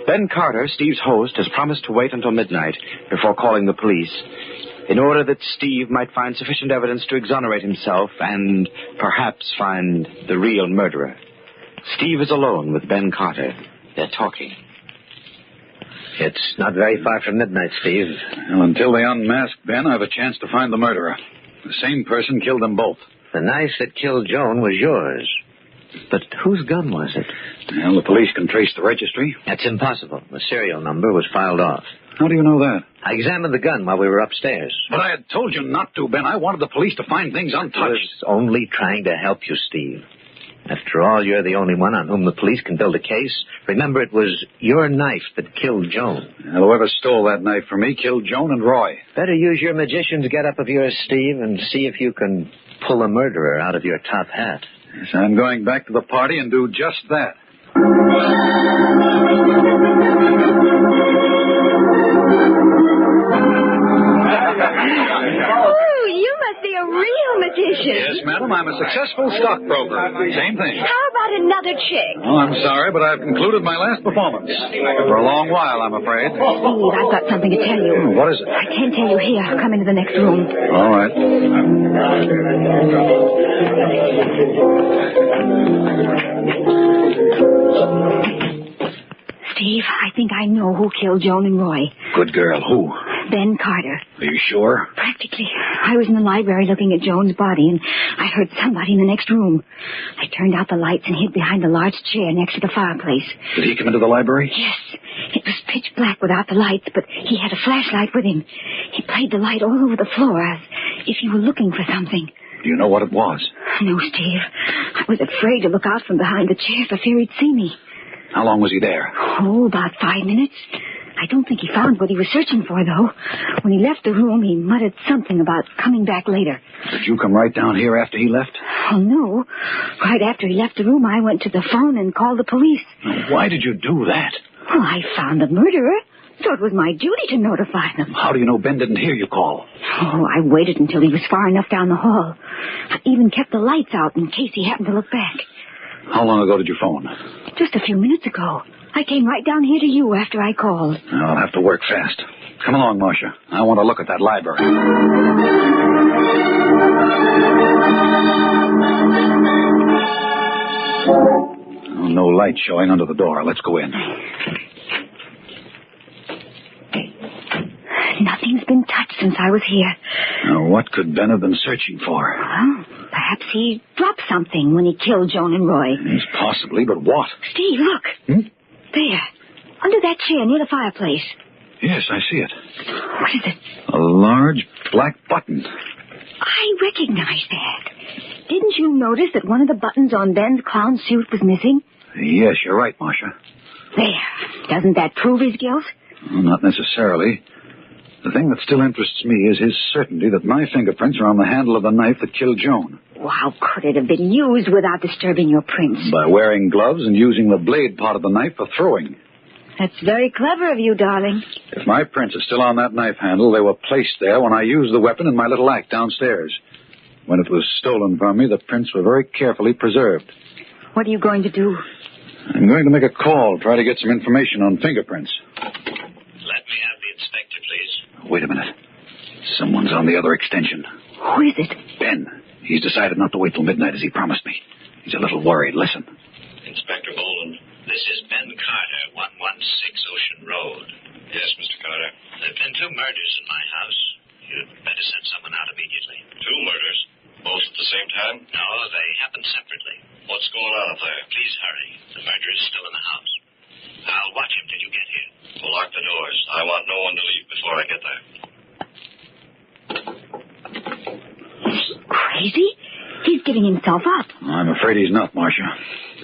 Ben Carter, Steve's host, has promised to wait until midnight before calling the police, in order that Steve might find sufficient evidence to exonerate himself and perhaps find the real murderer. Steve is alone with Ben Carter. They're talking. It's not very far from midnight, Steve. Well, until they unmask Ben, I have a chance to find the murderer. The same person killed them both. The knife that killed Joan was yours. But whose gun was it? Well, the police can trace the registry. That's impossible. The serial number was filed off. How do you know that? I examined the gun while we were upstairs. But I had told you not to, Ben. I wanted the police to find things untouched. I was only trying to help you, Steve. After all, you're the only one on whom the police can build a case. Remember, it was your knife that killed Joan. Well, whoever stole that knife from me killed Joan and Roy. Better use your magician's get-up of yours, Steve, and see if you can pull a murderer out of your top hat. Yes, I'm going back to the party and do just that. Oh, you must be a real magician. Yes, madam, I'm a successful stockbroker. Same thing. How about another chick? Oh, I'm sorry, but I've concluded my last performance. For a long while, I'm afraid. Steve, I've got something to tell you. What is it? I can't tell you here. Come into the next room. All right. Steve, I think I know who killed Joan and Roy. Good girl. Who? Ben Carter. Are you sure? Practically. I was in the library looking at Joan's body, and I heard somebody in the next room. I turned out the lights and hid behind a large chair next to the fireplace. Did he come into the library? Yes. It was pitch black without the lights, but he had a flashlight with him. He played the light all over the floor as if he were looking for something. Do you know what it was? No, Steve. I was afraid to look out from behind the chair for fear he'd see me. How long was he there? Oh, about 5 minutes. I don't think he found what he was searching for, though. When he left the room, he muttered something about coming back later. Did you come right down here after he left? Oh, no. Right after he left the room, I went to the phone and called the police. Why did you do that? Well, I found the murderer, so it was my duty to notify them. How do you know Ben didn't hear you call? Oh, I waited until he was far enough down the hall. I even kept the lights out in case he happened to look back. How long ago did you phone? Just a few minutes ago. I came right down here to you after I called. I'll have to work fast. Come along, Marcia. I want to look at that library. Oh, no light showing under the door. Let's go in. Nothing's been touched since I was here. Now, what could Ben have been searching for? Well, perhaps he dropped something when he killed Joan and Roy. Yes, possibly, but what? Steve, look. There. Under that chair near the fireplace. Yes, I see it. What is it? A large black button. I recognize that. Didn't you notice that one of the buttons on Ben's clown suit was missing? Yes, you're right, Marcia. There. Doesn't that prove his guilt? Well, not necessarily. The thing that still interests me is his certainty that my fingerprints are on the handle of the knife that killed Joan. Well, how could it have been used without disturbing your prints? By wearing gloves and using the blade part of the knife for throwing. That's very clever of you, darling. If my prints are still on that knife handle, they were placed there when I used the weapon in my little act downstairs. When it was stolen from me, the prints were very carefully preserved. What are you going to do? I'm going to make a call, try to get some information on fingerprints. Let me have the inspector, please. Wait a minute. Someone's on the other extension. Who is it? Ben. He's decided not to wait till midnight as he promised me. He's a little worried. Listen. Inspector Boland, this is Ben Carter, 116 Ocean Road. Yes, Mr. Carter. There have been 2 murders in my house. You'd better send someone out immediately. 2 murders? Both at the same time? No, they happened separately. What's going on up there? Please hurry. The murderer is still in the house. I'll watch him till you get here. We'll lock the doors. I want no one to leave before I get there. Crazy? He's giving himself up. I'm afraid he's not, Marcia.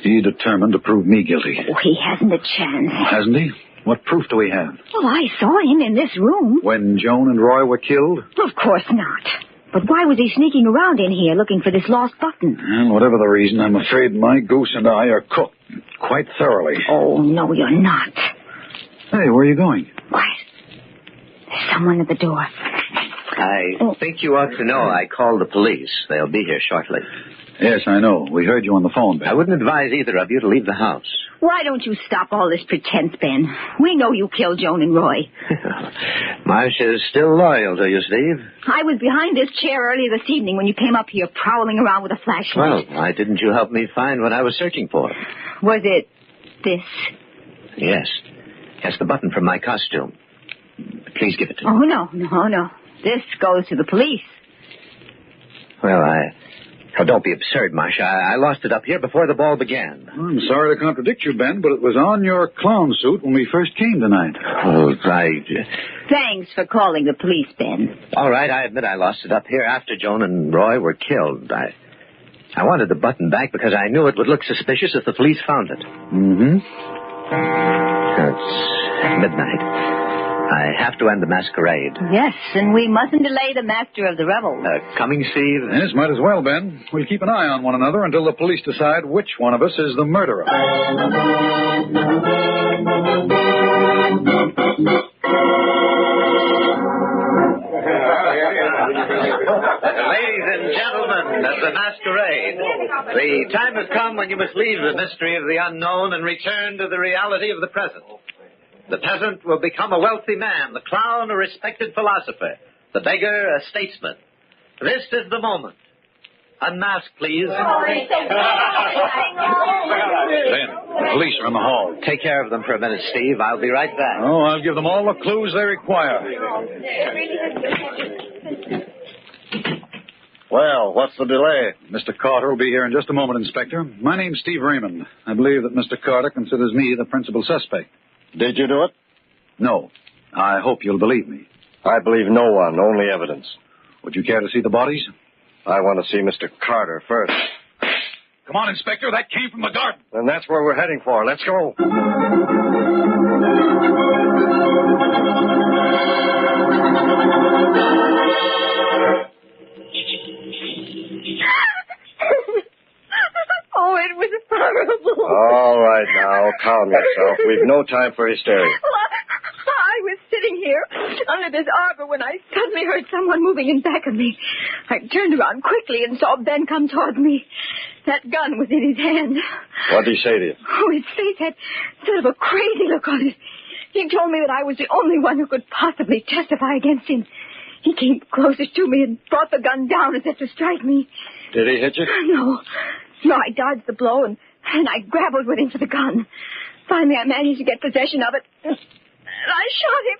He's determined to prove me guilty. Oh, he hasn't a chance. Hasn't he? What proof do we have? Well, I saw him in this room. When Joan and Roy were killed? Of course not. But why was he sneaking around in here looking for this lost button? Well, whatever the reason, I'm afraid my goose and I are cooked quite thoroughly. Oh, no, you're not. Hey, where are you going? What? There's someone at the door. I think you ought to know I called the police. They'll be here shortly. Yes, I know. We heard you on the phone, Ben. I wouldn't advise either of you to leave the house. Why don't you stop all this pretense, Ben? We know you killed Joan and Roy. Marcia's still loyal to you, Steve. I was behind this chair earlier this evening when you came up here prowling around with a flashlight. Well, why didn't you help me find what I was searching for? Was it this? Yes. Yes, the button from my costume. Please give it to me. Oh, no. This goes to the police. Well, don't be absurd, Marcia. I lost it up here before the ball began. I'm sorry to contradict you, Ben, but it was on your clown suit when we first came tonight. Oh, right. Thanks for calling the police, Ben. All right, I admit I lost it up here after Joan and Roy were killed. I wanted the button back because I knew it would look suspicious if the police found it. Mm-hmm. It's midnight. I have to end the masquerade. Yes, and we mustn't delay the master of the revels. Coming, Steve? Yes, might as well, Ben. We'll keep an eye on one another until the police decide which one of us is the murderer. Ladies and gentlemen of the masquerade, the time has come when you must leave the mystery of the unknown and return to the reality of the present. The peasant will become a wealthy man, the clown a respected philosopher, the beggar a statesman. This is the moment. Unmask, please. Ben, the police are in the hall. Take care of them for a minute, Steve. I'll be right back. Oh, I'll give them all the clues they require. Well, what's the delay? Mr. Carter will be here in just a moment, Inspector. My name's Steve Raymond. I believe that Mr. Carter considers me the principal suspect. Did you do it? No. I hope you'll believe me. I believe no one, only evidence. Would you care to see the bodies? I want to see Mr. Carter first. Come on, Inspector. That came from the garden. And that's where we're heading for. Let's go. Oh, it was horrible. All right, now, calm yourself. We've no time for hysteria. I was sitting here under this arbor when I suddenly heard someone moving in back of me. I turned around quickly and saw Ben come towards me. That gun was in his hand. What did he say to you? Oh, his face had sort of a crazy look on it. He told me that I was the only one who could possibly testify against him. He came closest to me and brought the gun down as if to strike me. Did he hit you? No, I dodged the blow and and I grappled with him for the gun. Finally, I managed to get possession of it, and I shot him.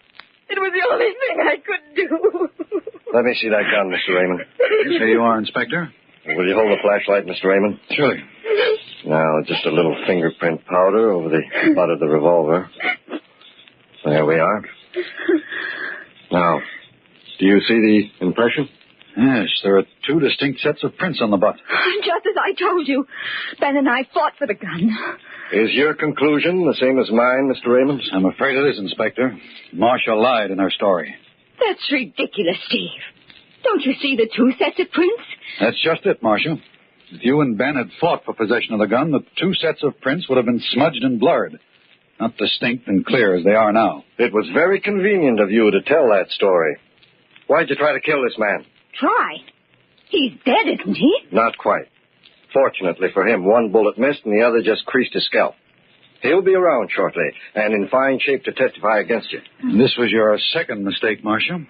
It was the only thing I could do. Let me see that gun, Mr. Raymond. Here you are, Inspector. Will you hold the flashlight, Mr. Raymond? Surely. Now, just a little fingerprint powder over the butt of the revolver. There we are. Now, do you see the impression? Yes, there are 2 distinct sets of prints on the butt. Just as I told you. Ben and I fought for the gun. Is your conclusion the same as mine, Mr. Raymond? I'm afraid it is, Inspector. Marcia lied in her story. That's ridiculous, Steve. Don't you see the 2 sets of prints? That's just it, Marcia. If you and Ben had fought for possession of the gun, the 2 sets of prints would have been smudged and blurred. Not distinct and clear as they are now. It was very convenient of you to tell that story. Why'd you try to kill this man? Try. He's dead, isn't he? Not quite. Fortunately for him, 1 bullet missed and the other just creased his scalp. He'll be around shortly and in fine shape to testify against you. And this was your second mistake, Marcia.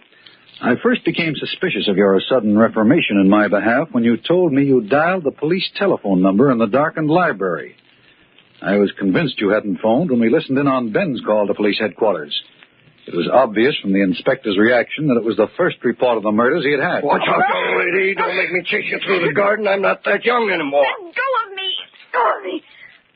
I first became suspicious of your sudden reformation in my behalf when you told me you dialed the police telephone number in the darkened library. I was convinced you hadn't phoned when we listened in on Ben's call to police headquarters. It was obvious from the inspector's reaction that it was the first report of the murders he had had. Watch out, young lady. Don't make me chase you through the garden. I'm not that young anymore. Let go of me. Go of me.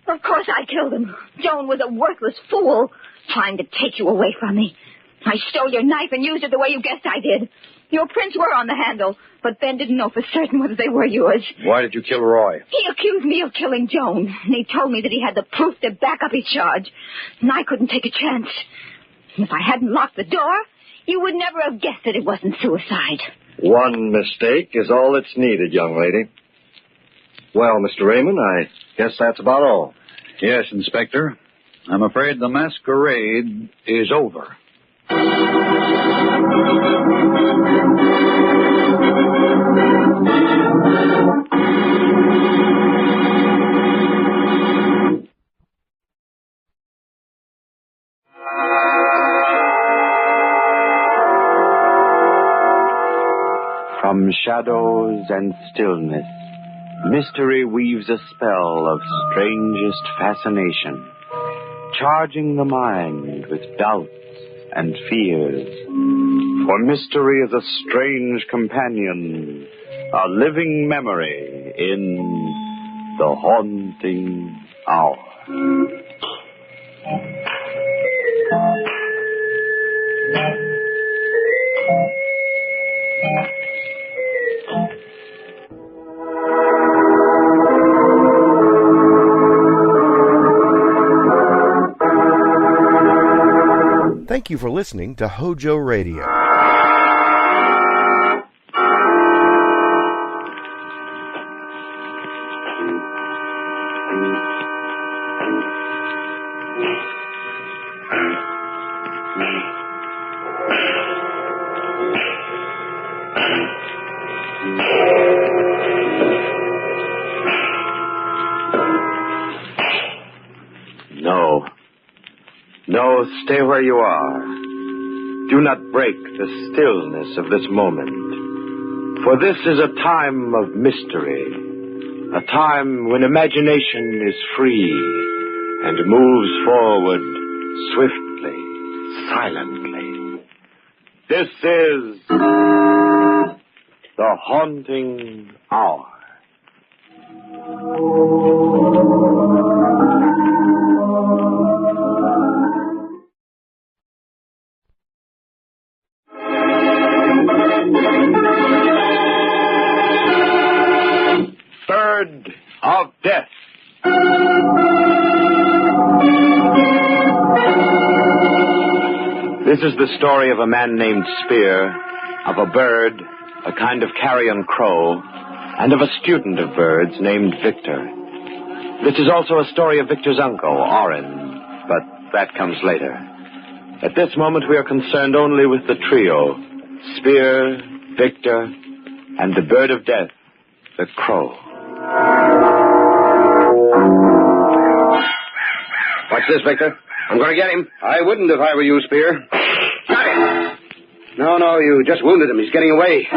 Of course I killed him. Joan was a worthless fool, trying to take you away from me. I stole your knife and used it the way you guessed I did. Your prints were on the handle, but Ben didn't know for certain whether they were yours. Why did you kill Roy? He accused me of killing Joan, and he told me that he had the proof to back up his charge. And I couldn't take a chance. If I hadn't locked the door, you would never have guessed that it wasn't suicide. 1 mistake is all that's needed, young lady. Well, Mr. Raymond, I guess that's about all. Yes, Inspector. I'm afraid the masquerade is over. From shadows and stillness, mystery weaves a spell of strangest fascination, charging the mind with doubts and fears. For mystery is a strange companion, a living memory in the haunting hour. Thank you for listening to HOJO Radio. No, stay where you are. Do not break the stillness of this moment. For this is a time of mystery, a time when imagination is free and moves forward swiftly, silently. This is the haunting hour. Bird of Death. This is the story of a man named Spear, of a bird, a kind of carrion crow, and of a student of birds named Victor. This is also a story of Victor's uncle, Orin, but that comes later. At this moment, we are concerned only with the trio, Spear, Victor, and the bird of death, the crow. Watch this, Victor. I'm going to get him. I wouldn't if I were you, Spear. Got him. No, you just wounded him. He's getting away.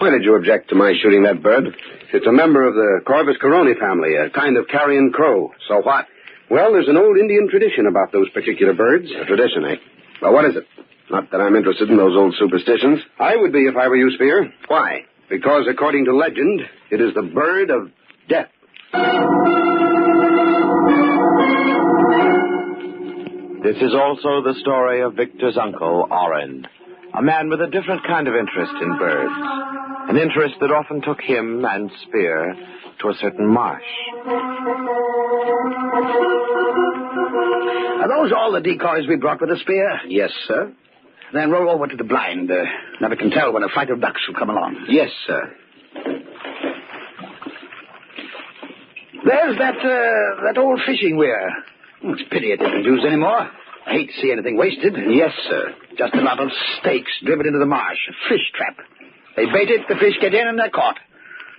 Why did you object to my shooting that bird? It's a member of the Corvus Coroni family, a kind of carrion crow. So what? Well, there's an old Indian tradition about those particular birds. A tradition, eh? Well, what is it? Not that I'm interested in those old superstitions. I would be if I were you, Spear. Why? Because, according to legend, it is the bird of death. This is also the story of Victor's uncle, Oren, a man with a different kind of interest in birds, an interest that often took him and Spear to a certain marsh. Are those all the decoys we brought with us, Spear? Yes, sir. Then roll over to the blind. Never can tell when a flight of ducks will come along. Yes, sir. There's that old fishing weir. It's a pity it isn't used anymore. I hate to see anything wasted. Yes, sir. Just a lot of stakes driven into the marsh. A fish trap. They bait it, the fish get in, and they're caught.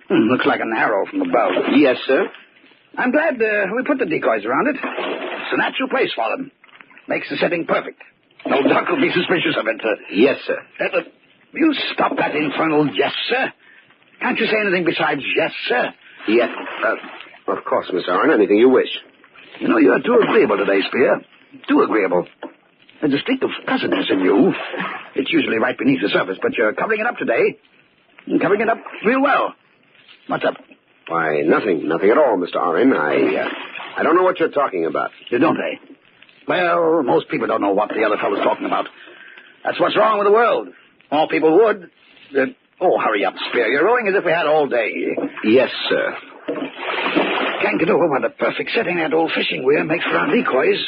Looks like an arrow from above. Yes, sir. I'm glad we put the decoys around it. It's a natural place for them. Makes the setting perfect. No duck will be suspicious of it. Yes, sir. You stop that infernal yes, sir. Can't you say anything besides yes, sir? Yes. Of course, Miss Oren. Anything you wish. You know, you're too agreeable today, Spear. Too agreeable. There's a streak of pleasantness in you. It's usually right beneath the surface, but you're covering it up today. You're covering it up real well. What's up? Why, nothing. Nothing at all, Mr. Oren. I don't know what you're talking about. You don't, eh? Well, most people don't know what the other fellow's talking about. That's what's wrong with the world. More people would. Hurry up, Spear. You're rowing as if we had all day. Yes, sir. Can't get over what a perfect setting that old fishing weir makes for our decoys.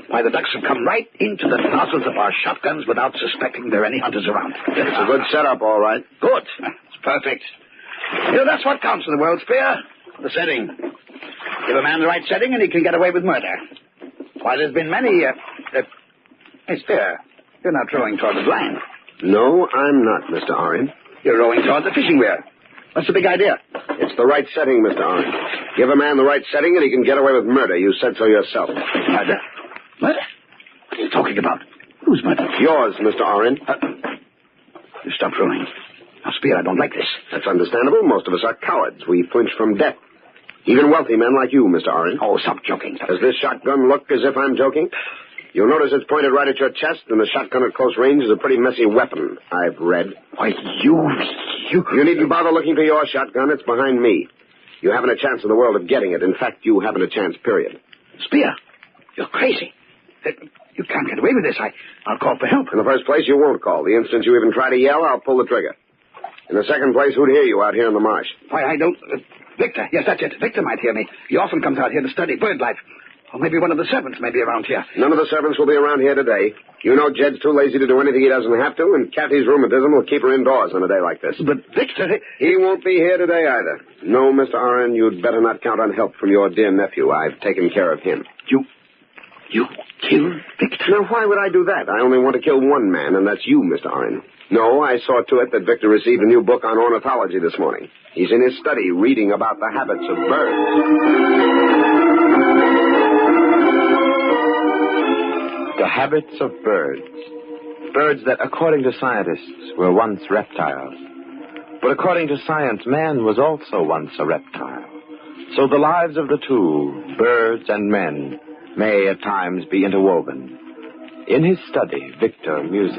Why, the ducks have come right into the nozzles of our shotguns without suspecting there are any hunters around. It's a good setup, all right. Good. It's perfect. That's what counts in the world, Spear. The setting. Give a man the right setting and he can get away with murder. Why, there's been many... Hey, Spear, you're not rowing toward the blind. No, I'm not, Mr. Oren. You're rowing toward the fishing weir. What's the big idea? It's the right setting, Mr. Oren. Give a man the right setting and he can get away with murder. You said so yourself. Murder? Murder? What are you talking about? Whose murder? Yours, Mr. Oren. You stop rowing. Now, Spear, I don't like this. That's understandable. Most of us are cowards. We flinch from death. Even wealthy men like you, Mr. Oren. Oh, stop joking. Does this shotgun look as if I'm joking? You'll notice it's pointed right at your chest, and the shotgun at close range is a pretty messy weapon, I've read. Why, you... You needn't bother looking for your shotgun. It's behind me. You haven't a chance in the world of getting it. In fact, you haven't a chance, period. Spear, you're crazy. You can't get away with this. I'll call for help. In the first place, you won't call. The instant you even try to yell, I'll pull the trigger. In the second place, who'd hear you out here in the marsh? Why, I don't... Victor. Yes, that's it. Victor might hear me. He often comes out here to study bird life. Or maybe one of the servants may be around here. None of the servants will be around here today. You know Jed's too lazy to do anything he doesn't have to, and Kathy's rheumatism will keep her indoors on a day like this. But Victor... He won't be here today either. No, Mr. Oren, you'd better not count on help from your dear nephew. I've taken care of him. You killed Victor? Now, why would I do that? I only want to kill one man, and that's you, Mr. Oren. No, I saw to it that Victor received a new book on ornithology this morning. He's in his study reading about the habits of birds. The habits of birds. Birds that, according to scientists, were once reptiles. But according to science, man was also once a reptile. So the lives of the two, birds and men, may at times be interwoven. In his study, Victor muses.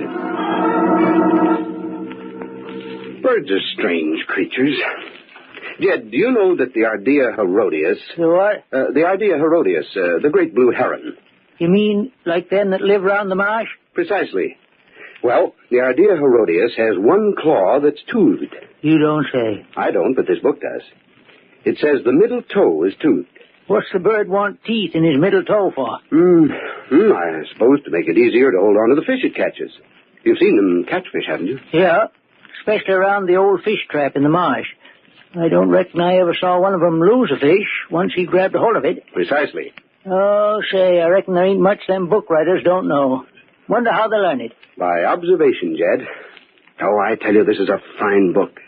Birds are strange creatures. Jed, do you know that the Ardea Herodias... The what? The Ardea Herodias, the great blue heron. You mean like them that live round the marsh? Precisely. Well, the Ardea Herodias has one claw that's toothed. You don't say. I don't, but this book does. It says the middle toe is toothed. What's the bird want teeth in his middle toe for? I suppose to make it easier to hold on to the fish it catches. You've seen them catch fish, haven't you? Yeah, especially around the old fish trap in the marsh. I don't reckon I ever saw one of them lose a fish once he grabbed a hold of it. Precisely. Oh, say, I reckon there ain't much them book writers don't know. Wonder how they learn it. By observation, Jed. Oh, I tell you, this is a fine book.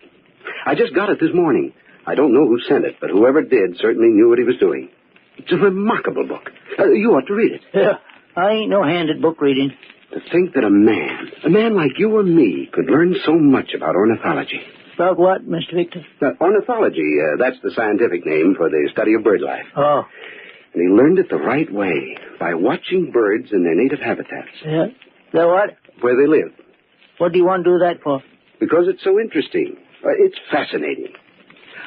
I just got it this morning. I don't know who sent it, but whoever did certainly knew what he was doing. It's a remarkable book. You ought to read it. Yeah, I ain't no hand at book reading. To think that a man like you or me, could learn so much about ornithology. About what, Mr. Victor? Ornithology. That's the scientific name for the study of bird life. Oh. And he learned it the right way, by watching birds in their native habitats. Yeah? The what? Where they live. What do you want to do that for? Because it's so interesting. It's fascinating.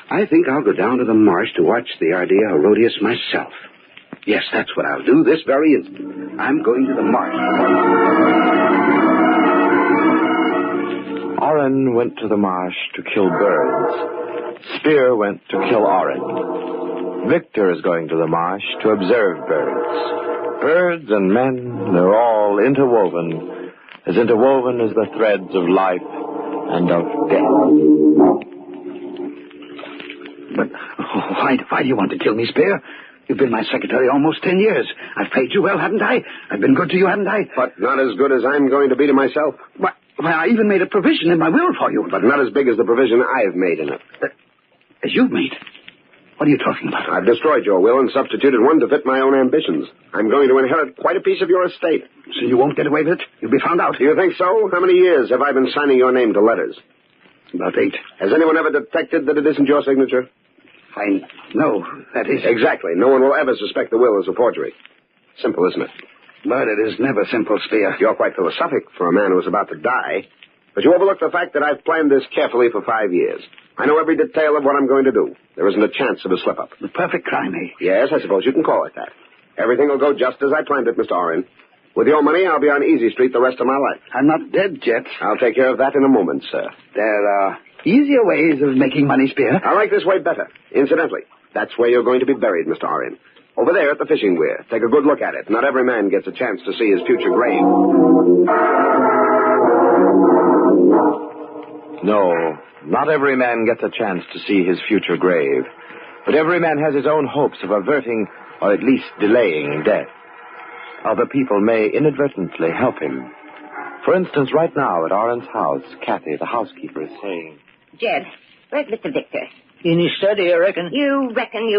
I think I'll go down to the marsh to watch the Ardea herodias myself. Yes, that's what I'll do this very instant. I'm going to the marsh. Oren went to the marsh to kill birds. Spear went to kill Oren. Victor is going to the marsh to observe birds. Birds and men, they're all interwoven as the threads of life and of death. But why do you want to kill me, Spear? You've been my secretary almost 10 years. I've paid you well, haven't I? I've been good to you, haven't I? But not as good as I'm going to be to myself. Why, I even made a provision in my will for you. But not as big as the provision I've made in it. As you've made? What are you talking about? I've destroyed your will and substituted one to fit my own ambitions. I'm going to inherit quite a piece of your estate. So you won't get away with it? You'll be found out. Do you think so? How many years have I been signing your name to letters? About 8. Has anyone ever detected that it isn't your signature? No, that is... Exactly. No one will ever suspect the will as a forgery. Simple, isn't it? But it is never simple, Spear. You're quite philosophic for a man who is about to die. But you overlook the fact that I've planned this carefully for 5 years. I know every detail of what I'm going to do. There isn't a chance of a slip-up. The perfect crime, eh? Yes, I suppose you can call it that. Everything will go just as I planned it, Mr. Oren. With your money, I'll be on Easy Street the rest of my life. I'm not dead yet. I'll take care of that in a moment, sir. There are easier ways of making money, Spear. I like this way better. Incidentally, that's where you're going to be buried, Mr. Oren. Over there at the fishing weir. Take a good look at it. Not every man gets a chance to see his future grave. No, not every man gets a chance to see his future grave. But every man has his own hopes of averting, or at least delaying, death. Other people may inadvertently help him. For instance, right now at Oren's house, Kathy, the housekeeper, is saying... Jed, where's Mr. Victor? In his study, I reckon. You reckon.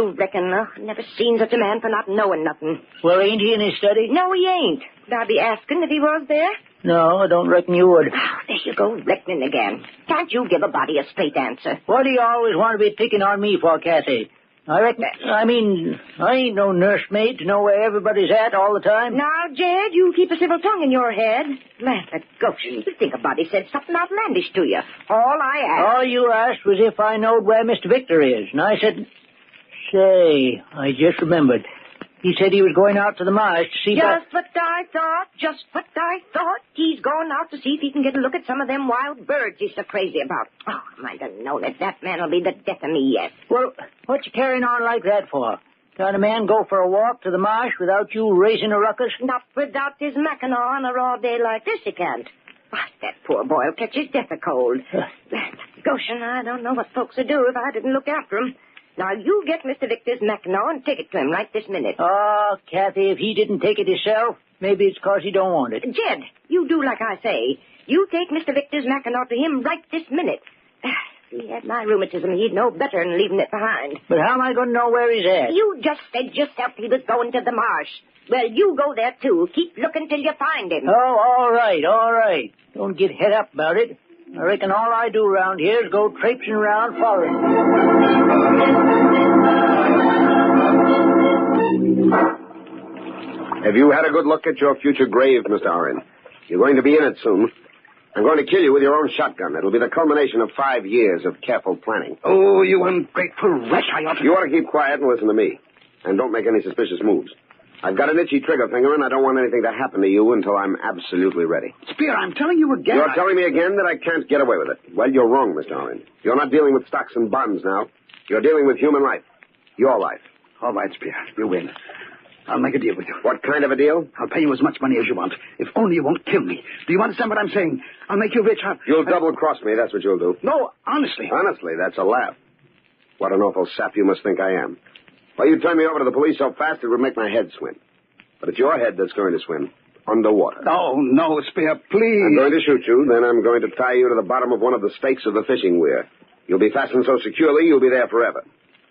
Never seen such a man for not knowing nothing. Well, ain't he in his study? No, he ain't. Would I be asking if he was there? No, I don't reckon you would. Oh, there you go, reckoning again. Can't you give a body a straight answer? What do you always want to be picking on me for, Kathy? I ain't no nursemaid to know where everybody's at all the time. Now, Jed, you keep a civil tongue in your head. Laugh at Goshen. You think a body said something outlandish to you. All I asked... All you asked was if I knowed where Mr. Victor is. And I said... Say, I just remembered. He said he was going out to the marsh to see... Just what I thought. He's going out to see if he can get a look at some of them wild birds he's so crazy about. Oh, I might have known it. That man will be the death of me yet. Well, what you carrying on like that for? Can a man go for a walk to the marsh without you raising a ruckus? Not without his mackinaw on a raw day like this, he can't. Why, that poor boy will catch his death of cold. Goshen, I don't know what folks would do if I didn't look after him. Now, you get Mr. Victor's mackinaw and take it to him right this minute. Oh, Kathy, if he didn't take it himself, maybe it's 'cause he don't want it. Jed, you do like I say. You take Mr. Victor's mackinaw to him right this minute. If he had my rheumatism, he'd know better than leaving it behind. But how am I going to know where he's at? You just said yourself he was going to the marsh. Well, you go there, too. Keep looking till you find him. Oh, all right. Don't get head up about it. I reckon all I do around here is go traipsing around following. Have you had a good look at your future grave, Mr. Oren? You're going to be in it soon. I'm going to kill you with your own shotgun. It'll be the culmination of 5 years of careful planning. Oh, you ungrateful wretch. You ought to keep quiet and listen to me. And don't make any suspicious moves. I've got an itchy trigger finger, and I don't want anything to happen to you until I'm absolutely ready. Spear, I'm telling you again... You're telling me again that I can't get away with it. Well, you're wrong, Mr. Oren. You're not dealing with stocks and bonds now. You're dealing with human life. Your life. All right, Spear. You win. I'll make a deal with you. What kind of a deal? I'll pay you as much money as you want, if only you won't kill me. Do you understand what I'm saying? I'll make you rich. You'll double-cross me, that's what you'll do. No, honestly. Honestly, that's a laugh. What an awful sap you must think I am. Why, you turn me over to the police so fast it would make my head swim. But it's your head that's going to swim underwater. No, Spear, please. I'm going to shoot you, then I'm going to tie you to the bottom of one of the stakes of the fishing weir. You'll be fastened so securely, you'll be there forever.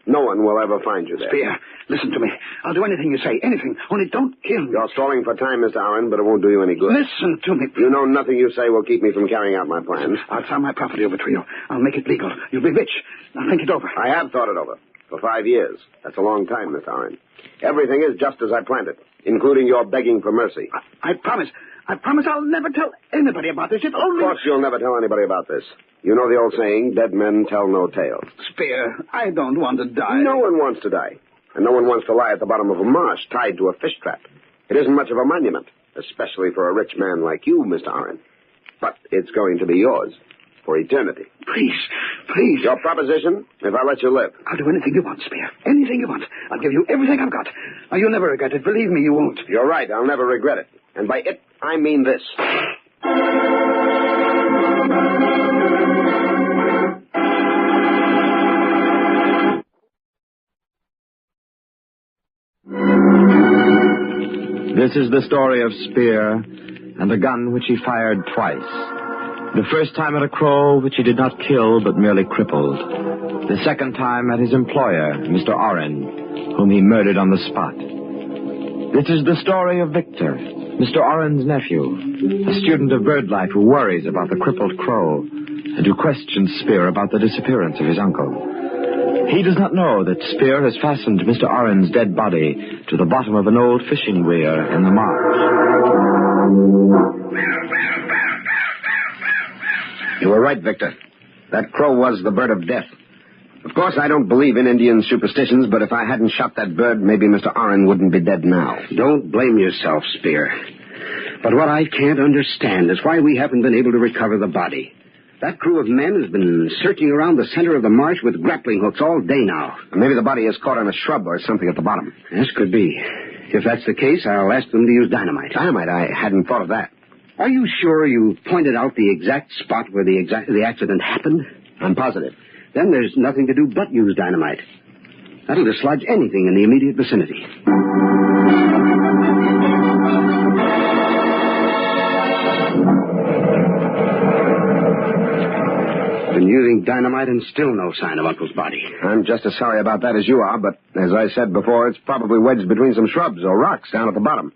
No one will ever find you there. Spear, listen to me. I'll do anything you say. Anything. Only don't kill me. You're stalling for time, Mr. Aaron, but it won't do you any good. Listen to me. You know nothing you say will keep me from carrying out my plans. I'll turn my property over to you. I'll make it legal. You'll be rich. Now think it over. I have thought it over. For 5 years. That's a long time, Mr. Aaron. Everything is just as I planned it, including your begging for mercy. I promise. I promise I'll never tell anybody about this. If only... Of course you'll never tell anybody about this. You know the old saying, dead men tell no tales. Spear, I don't want to die. No one wants to die. And no one wants to lie at the bottom of a marsh tied to a fish trap. It isn't much of a monument, especially for a rich man like you, Mr. Aaron. But it's going to be yours for eternity. Please, please. Your proposition, if I let you live. I'll do anything you want, Spear. Anything you want. I'll give you everything I've got. Now, you'll never regret it. Believe me, you won't. You're right. I'll never regret it. And by it, I mean this. This is the story of Spear and the gun which he fired twice. The first time at a crow which he did not kill but merely crippled. The second time at his employer, Mr. Oren, whom he murdered on the spot. This is the story of Victor, Mr. Oren's nephew, a student of bird life who worries about the crippled crow and who questions Spear about the disappearance of his uncle. He does not know that Spear has fastened Mr. Oren's dead body to the bottom of an old fishing weir in the marsh. You were right, Victor. That crow was the bird of death. Of course, I don't believe in Indian superstitions, but if I hadn't shot that bird, maybe Mr. Oren wouldn't be dead now. Don't blame yourself, Spear. But what I can't understand is why we haven't been able to recover the body. That crew of men has been searching around the center of the marsh with grappling hooks all day now. Maybe the body is caught on a shrub or something at the bottom. This could be. If that's the case, I'll ask them to use dynamite. Dynamite? I hadn't thought of that. Are you sure you pointed out the exact spot where the accident happened? I'm positive. Then there's nothing to do but use dynamite. That'll dislodge anything in the immediate vicinity. Been using dynamite and still no sign of Uncle's body. I'm just as sorry about that as you are, but as I said before, it's probably wedged between some shrubs or rocks down at the bottom.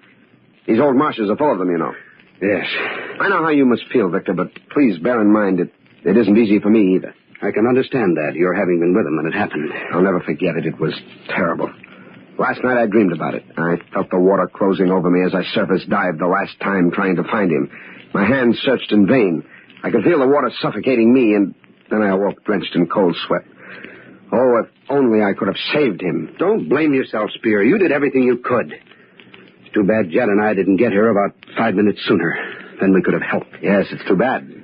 These old marshes are full of them, you know. Yes. I know how you must feel, Victor, but please bear in mind it isn't easy for me either. I can understand that, your having been with him when it happened. I'll never forget it. It was terrible. Last night I dreamed about it. I felt the water closing over me as I surface dived the last time trying to find him. My hands searched in vain. I could feel the water suffocating me, and then I awoke drenched in cold sweat. Oh, if only I could have saved him. Don't blame yourself, Spear. You did everything you could. It's too bad Jed and I didn't get here about 5 minutes sooner. Then we could have helped. Yes, it's too bad.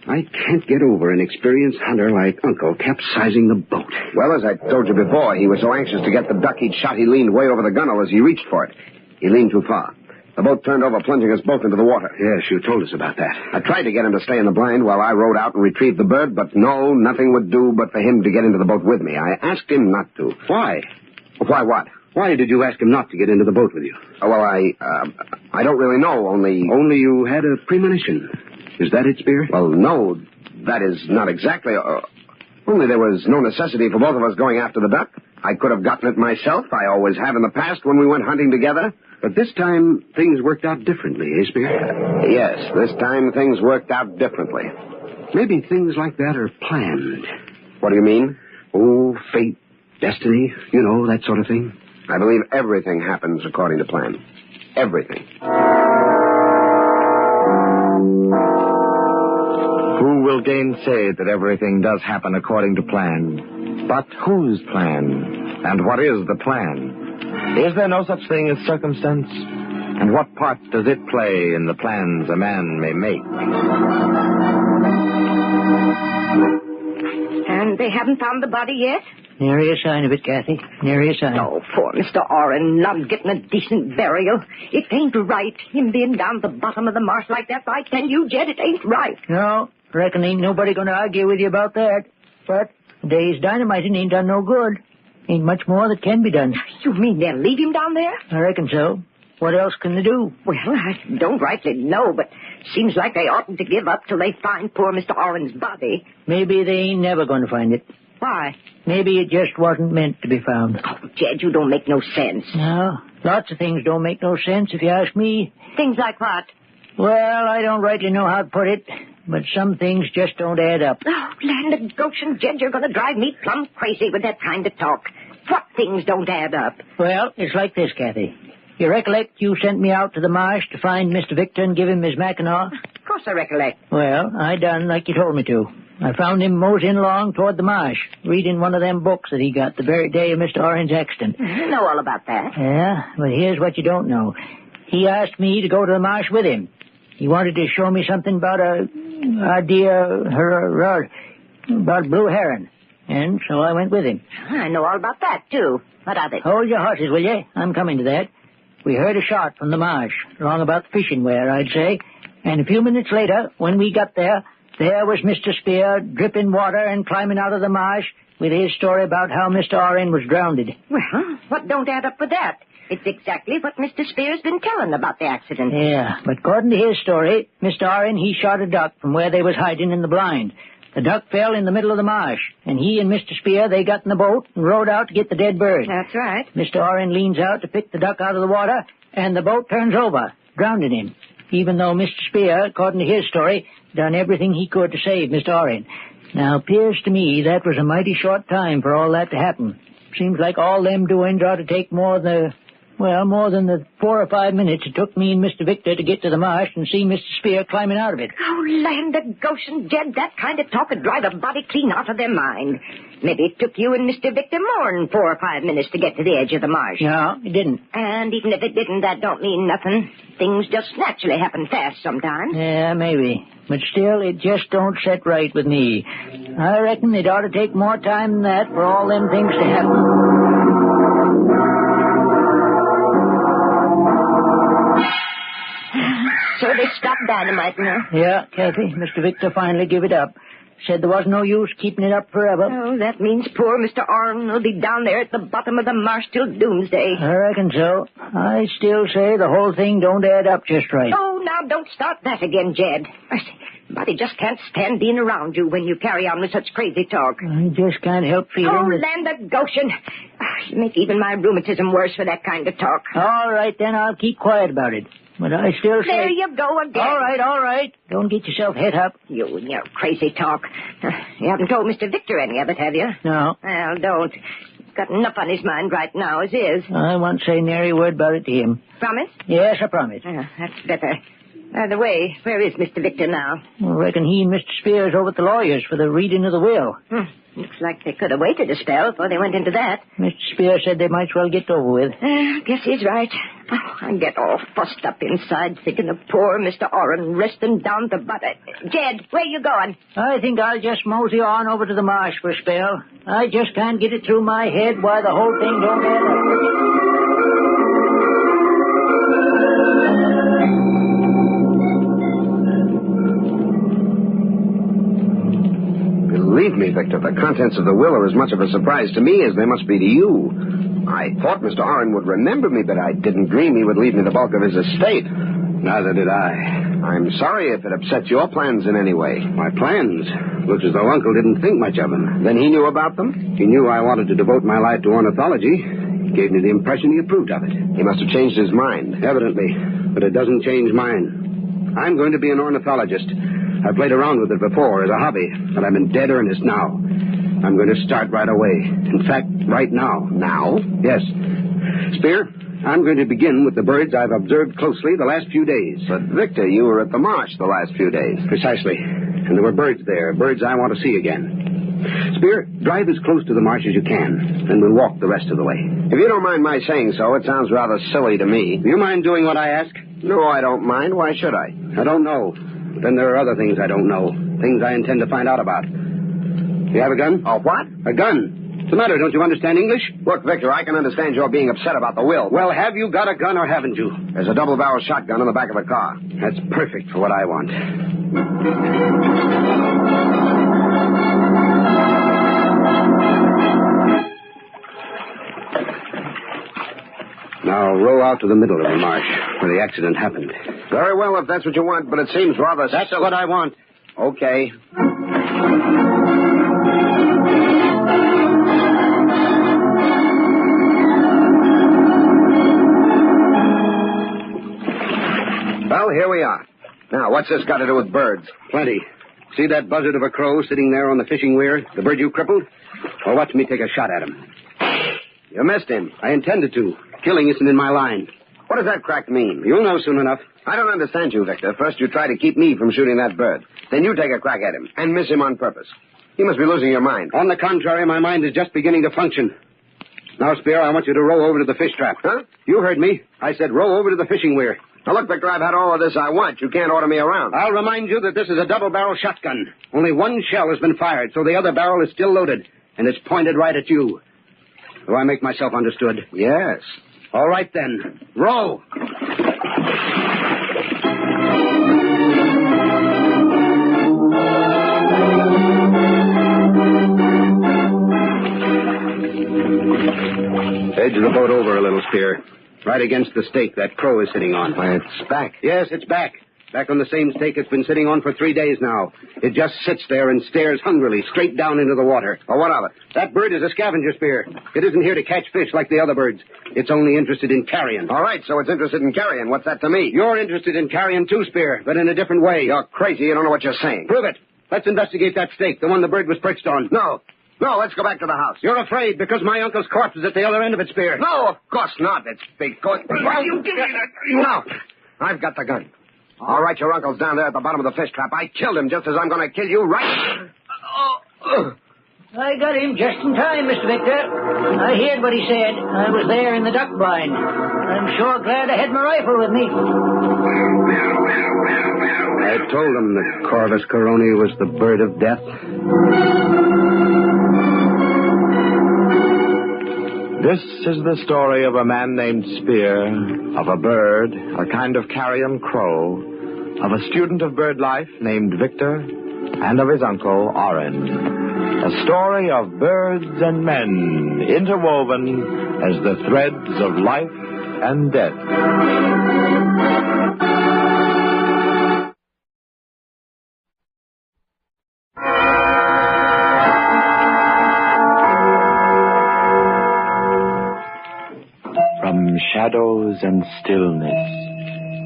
I can't get over an experienced hunter like Uncle capsizing the boat. Well, as I told you before, he was so anxious to get the duck he'd shot, he leaned way over the gunwale as he reached for it. He leaned too far. The boat turned over, plunging us both into the water. Yes, you told us about that. I tried to get him to stay in the blind while I rowed out and retrieved the bird, but no, nothing would do but for him to get into the boat with me. I asked him not to. Why? Why what? Why did you ask him not to get into the boat with you? Oh, well, I don't really know, only... Only you had a premonition. Is that it, Spear? Well, no, that is not exactly... only there was no necessity for both of us going after the duck. I could have gotten it myself. I always have in the past when we went hunting together. But this time, things worked out differently, eh, Spear? Yes, this time things worked out differently. Maybe things like that are planned. What do you mean? Oh, fate, destiny, you know, that sort of thing. I believe everything happens according to plan. Everything. Who will gainsay that everything does happen according to plan? But whose plan? And what is the plan? Is there no such thing as circumstance? And what part does it play in the plans a man may make? And they haven't found the body yet? Nary a sign of it, Kathy. Nary a sign. Oh, poor Mr. Oren, not getting a decent burial. It ain't right, him being down at the bottom of the marsh like that. I tell you, Jed, it ain't right. No, reckon ain't nobody going to argue with you about that. But today's dynamiting ain't done no good. Ain't much more that can be done. You mean they'll leave him down there? I reckon so. What else can they do? Well, I don't rightly know, but seems like they oughtn't to give up till they find poor Mr. Oren's body. Maybe they ain't never going to find it. Why? Maybe it just wasn't meant to be found. Oh, Jed, you don't make no sense. No, lots of things don't make no sense if you ask me. Things like what? Well, I don't rightly know how to put it, but some things just don't add up. Oh, land of Goshen, Jed, you're going to drive me plumb crazy with that kind of talk. What things don't add up? Well, it's like this, Kathy. You recollect you sent me out to the marsh to find Mr. Victor and give him his Mackinaw? Of course I recollect. Well, I done like you told me to. I found him moseying along toward the marsh, reading one of them books that he got the very day of Mr. Orange's accident. You know all about that. Yeah, but here's what you don't know. He asked me to go to the marsh with him. He wanted to show me something about about blue heron. And so I went with him. I know all about that, too. What of it? Hold your horses, will you? I'm coming to that. We heard a shot from the marsh, along about the fishing weir, I'd say. And a few minutes later, when we got there was Mr. Spear dripping water and climbing out of the marsh with his story about how Mr. Oren was drowned. Well, what don't add up with that? It's exactly what Mr. Spear's been telling about the accident. Yeah, but according to his story, Mr. Oren, he shot a duck from where they was hiding in the blind. The duck fell in the middle of the marsh, and he and Mr. Spear, they got in the boat and rowed out to get the dead bird. That's right. Mr. Oren leans out to pick the duck out of the water, and the boat turns over, drowning him, even though Mr. Spear, according to his story, done everything he could to save Mr. Oren. Now, appears to me that was a mighty short time for all that to happen. Seems like all them doings ought to take more than the 4 or 5 minutes it took me and Mr. Victor to get to the marsh and see Mr. Spear climbing out of it. Oh, land of Goshen, Jed, that kind of talk would drive a body clean out of their mind. Maybe it took you and Mr. Victor more than 4 or 5 minutes to get to the edge of the marsh. No, it didn't. And even if it didn't, that don't mean nothing. Things just naturally happen fast sometimes. Yeah, maybe. But still, it just don't set right with me. I reckon it ought to take more time than that for all them things to happen. So they stopped dynamiting her? Yeah, Kathy, Mr. Victor finally gave it up. Said there was no use keeping it up forever. Oh, that means poor Mr. Oren will be down there at the bottom of the marsh till doomsday. I reckon so. I still say the whole thing don't add up just right. Oh, now don't start that again, Jed. Body just can't stand being around you when you carry on with such crazy talk. I just can't help feeling land of Goshen. You make even my rheumatism worse for that kind of talk. All right, then I'll keep quiet about it. But I still say... There you go again. All right. Don't get yourself het up. You and your crazy talk. You haven't told Mr. Victor any of it, have you? No. Well, don't. He's got enough on his mind right now as is. I won't say nary word about it to him. Promise? Yes, I promise. That's better. By the way, where is Mr. Victor now? I reckon he and Mr. Spears over at the lawyer's for the reading of the will. Looks like they could have waited a spell before they went into that. Mr. Spears said they might as well get over with. Guess he's right. Oh, I get all fussed up inside thinking of poor Mr. Oren resting down the butt. Jed, where you going? I think I'll just mosey on over to the marsh for a spell. I just can't get it through my head why the whole thing don't add up. Believe me, Victor, the contents of the will are as much of a surprise to me as they must be to you. I thought Mr. Oren would remember me, but I didn't dream he would leave me the bulk of his estate. Neither did I. I'm sorry if it upset your plans in any way. My plans? Looks as though Uncle didn't think much of them. Then he knew about them? He knew I wanted to devote my life to ornithology. He gave me the impression he approved of it. He must have changed his mind. Evidently, but it doesn't change mine. I'm going to be an ornithologist. I've played around with it before as a hobby, but I'm in dead earnest now. I'm going to start right away. In fact, right now. Now? Yes. Spear, I'm going to begin with the birds I've observed closely the last few days. But, Victor, you were at the marsh the last few days. Precisely. And there were birds there, birds I want to see again. Spear, drive as close to the marsh as you can, then we'll walk the rest of the way. If you don't mind my saying so, it sounds rather silly to me. Do you mind doing what I ask? No, I don't mind. Why should I? I don't know. But then there are other things I don't know. Things I intend to find out about. You have a gun? A what? A gun. What's the matter? Don't you understand English? Look, Victor, I can understand your being upset about the will. Well, have you got a gun or haven't you? There's a double-barrel shotgun in the back of the car. That's perfect for what I want. Now, row out to the middle of the marsh, where the accident happened. Very well, if that's what you want, but it seems rather... That's what I want. Okay. here we are. Now, what's this got to do with birds? Plenty. See that buzzard of a crow sitting there on the fishing weir? The bird you crippled? Well, watch me take a shot at him. You missed him. I intended to. Killing isn't in my line. What does that crack mean? You'll know soon enough. I don't understand you, Victor. First you try to keep me from shooting that bird. Then you take a crack at him and miss him on purpose. You must be losing your mind. On the contrary, my mind is just beginning to function. Now, Spear, I want you to row over to the fish trap. Huh? You heard me. I said row over to the fishing weir. Now, look, Victor, I've had all of this I want. You can't order me around. I'll remind you that this is a double-barrel shotgun. Only one shell has been fired, so the other barrel is still loaded, and it's pointed right at you. Do I make myself understood? Yes. All right, then. Row! Edge the boat over a little, Spear. Right against the stake that crow is sitting on. Why, it's back. Yes, it's back. Back on the same stake it's been sitting on for 3 days now. It just sits there and stares hungrily straight down into the water. Well, what of it? That bird is a scavenger, Spear. It isn't here to catch fish like the other birds. It's only interested in carrion. All right, so it's interested in carrion. What's that to me? You're interested in carrion too, Spear, but in a different way. You're crazy. You don't know what you're saying. Prove it. Let's investigate that stake, the one the bird was perched on. No, let's go back to the house. You're afraid because my uncle's corpse is at the other end of it, Spear. No, of course not. It's because... Well, you give me that... No, I've got the gun. All right, your uncle's down there at the bottom of the fish trap. I killed him just as I'm going to kill you right... I got him just in time, Mr. Victor. I heard what he said. I was there in the duck blind. I'm sure glad I had my rifle with me. I told him that Corvus Coroni was the bird of death. This is the story of a man named Spear, of a bird, a kind of carrion crow, of a student of bird life named Victor, and of his uncle, Oren. A story of birds and men interwoven as the threads of life and death. From shadows and stillness,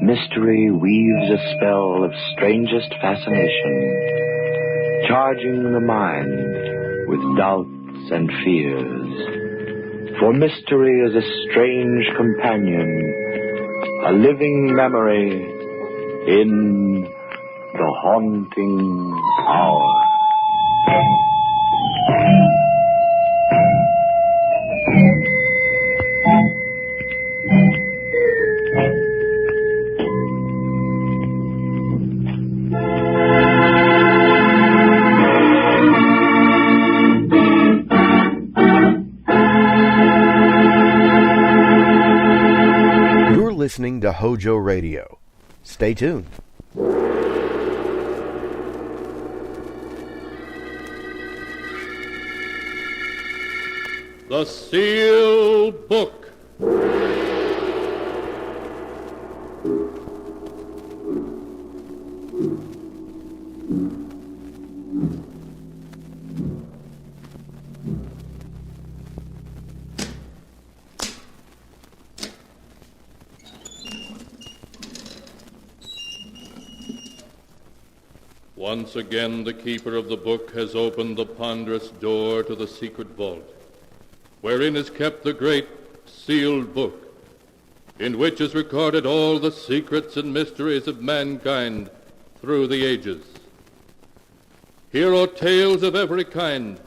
mystery weaves a spell of strangest fascination, charging the mind with doubts and fears. For mystery is a strange companion, a living memory in the haunting hour. Listening to HOJO Radio. Stay tuned. The Sealed Book. Once again, the keeper of the book has opened the ponderous door to the secret vault, wherein is kept the great sealed book, in which is recorded all the secrets and mysteries of mankind through the ages. Here are tales of every kind,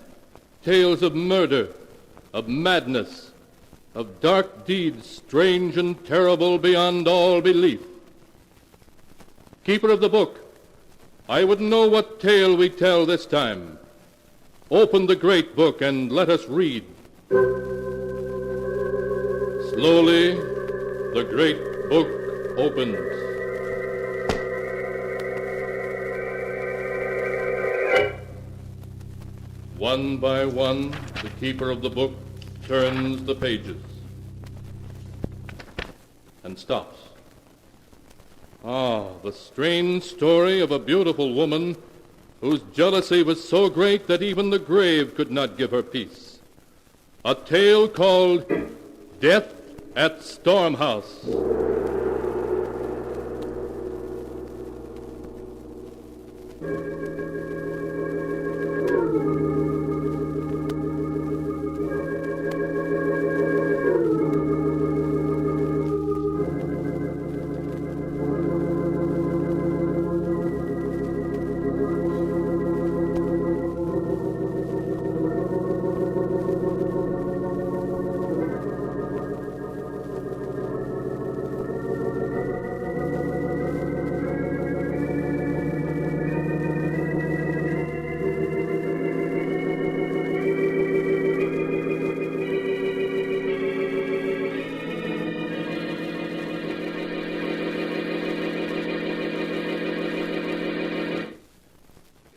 tales of murder, of madness, of dark deeds strange and terrible beyond all belief. Keeper of the book, I would know what tale we tell this time. Open the great book and let us read. Slowly, the great book opens. One by one, the keeper of the book turns the pages and stops. The strange story of a beautiful woman whose jealousy was so great that even the grave could not give her peace. A tale called Death at Stormhouse.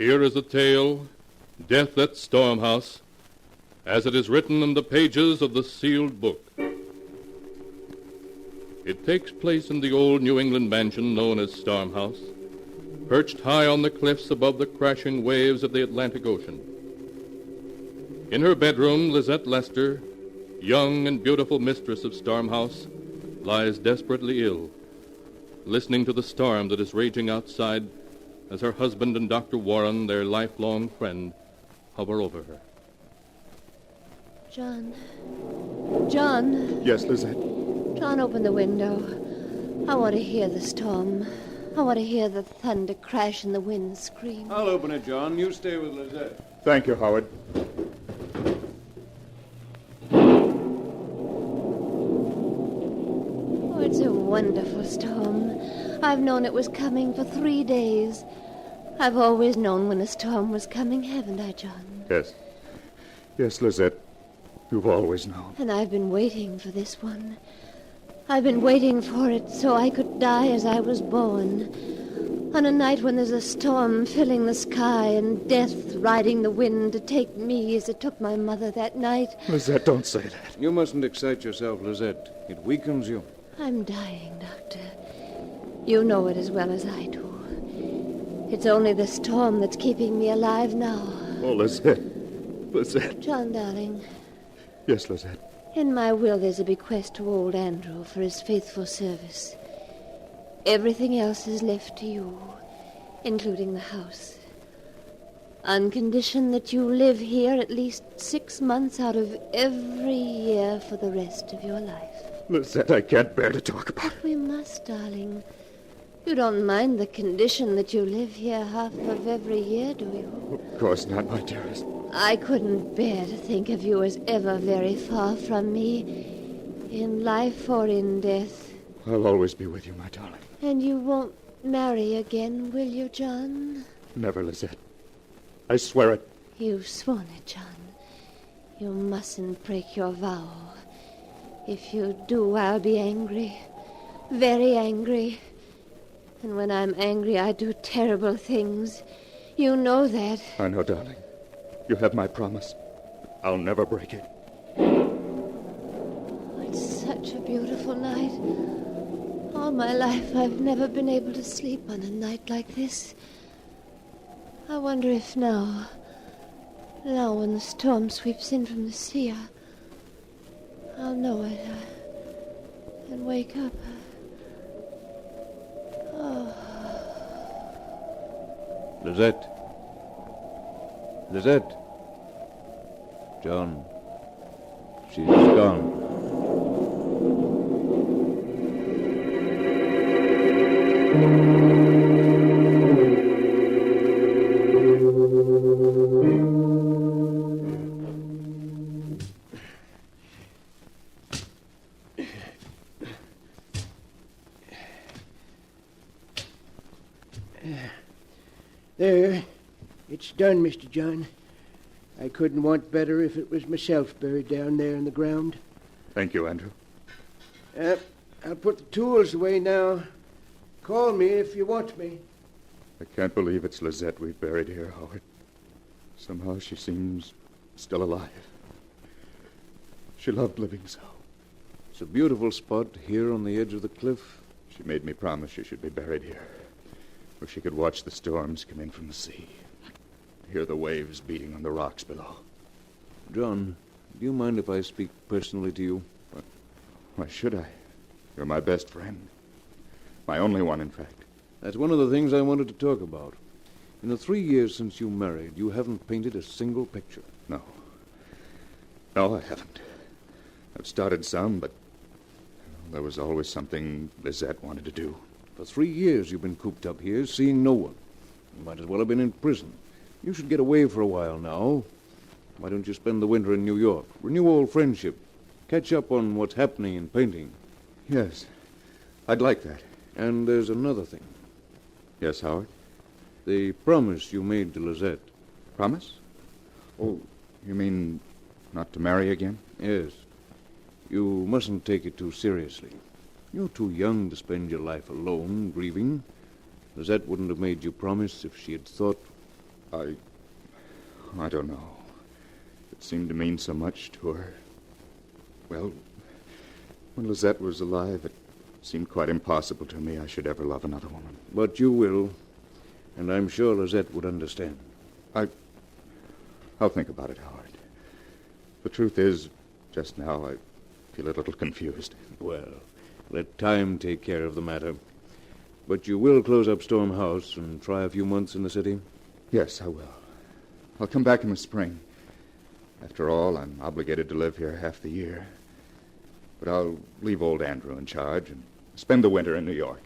Here is a tale, Death at Storm House, as it is written in the pages of the sealed book. It takes place in the old New England mansion known as Storm House, perched high on the cliffs above the crashing waves of the Atlantic Ocean. In her bedroom, Lizette Lester, young and beautiful mistress of Storm House, lies desperately ill, listening to the storm that is raging outside as her husband and Dr. Warren, their lifelong friend, hover over her. John. John. Yes, Lizette. John, open the window. I want to hear the storm. I want to hear the thunder crash and the wind scream. I'll open it, John. You stay with Lizette. Thank you, Howard. Oh, it's a wonderful storm. I've known it was coming for 3 days. I've always known when a storm was coming, haven't I, John? Yes. Yes, Lizette. You've always known. And I've been waiting for this one. I've been waiting for it so I could die as I was born. On a night when there's a storm filling the sky and death riding the wind to take me as it took my mother that night. Lizette, don't say that. You mustn't excite yourself, Lizette. It weakens you. I'm dying, Doctor. You know it as well as I do. It's only the storm that's keeping me alive now. Oh, Lizette. Lizette. John, darling. Yes, Lizette. In my will, there's a bequest to old Andrew for his faithful service. Everything else is left to you, including the house. On condition that you live here at least 6 months out of every year for the rest of your life. Lizette, I can't bear to talk about it. But we must, darling. You don't mind the condition that you live here half of every year, do you? Of course not, my dearest. I couldn't bear to think of you as ever very far from me, in life or in death. I'll always be with you, my darling. And you won't marry again, will you, John? Never, Lizette. I swear it. You've sworn it, John. You mustn't break your vow. If you do, I'll be angry. Very angry. And when I'm angry, I do terrible things. You know that. I know, darling. You have my promise. I'll never break it. It's such a beautiful night. All my life, I've never been able to sleep on a night like this. I wonder if now when the storm sweeps in from the sea, I'll know it and wake up. Oh. Lizette. Lizette. John. She's gone. There. It's done, Mr. John. I couldn't want better if it was myself buried down there in the ground. Thank you, Andrew. I'll put the tools away now. Call me if you want me. I can't believe it's Lizette we've buried here, Howard. Somehow she seems still alive. She loved living so. It's a beautiful spot here on the edge of the cliff. She made me promise she should be buried here, where she could watch the storms come in from the sea, hear the waves beating on the rocks below. John, do you mind if I speak personally to you? Why should I? You're my best friend. My only one, in fact. That's one of the things I wanted to talk about. In the 3 years since you married, you haven't painted a single picture. No. No, I haven't. I've started some, but there was always something Lizette wanted to do. For 3 years you've been cooped up here, seeing no one. You might as well have been in prison. You should get away for a while now. Why don't you spend the winter in New York? Renew old friendship. Catch up on what's happening in painting. Yes, I'd like that. And there's another thing. Yes, Howard? The promise you made to Lizette. Promise? Oh, you mean not to marry again? Yes. You mustn't take it too seriously. You're too young to spend your life alone, grieving. Lizette wouldn't have made you promise if she had thought... I don't know. It seemed to mean so much to her. Well, when Lizette was alive, it seemed quite impossible to me I should ever love another woman. But you will, and I'm sure Lizette would understand. I'll think about it, Howard. The truth is, just now I feel a little confused. Well, let time take care of the matter. But you will close up Storm House and try a few months in the city? Yes, I will. I'll come back in the spring. After all, I'm obligated to live here half the year. But I'll leave old Andrew in charge and spend the winter in New York.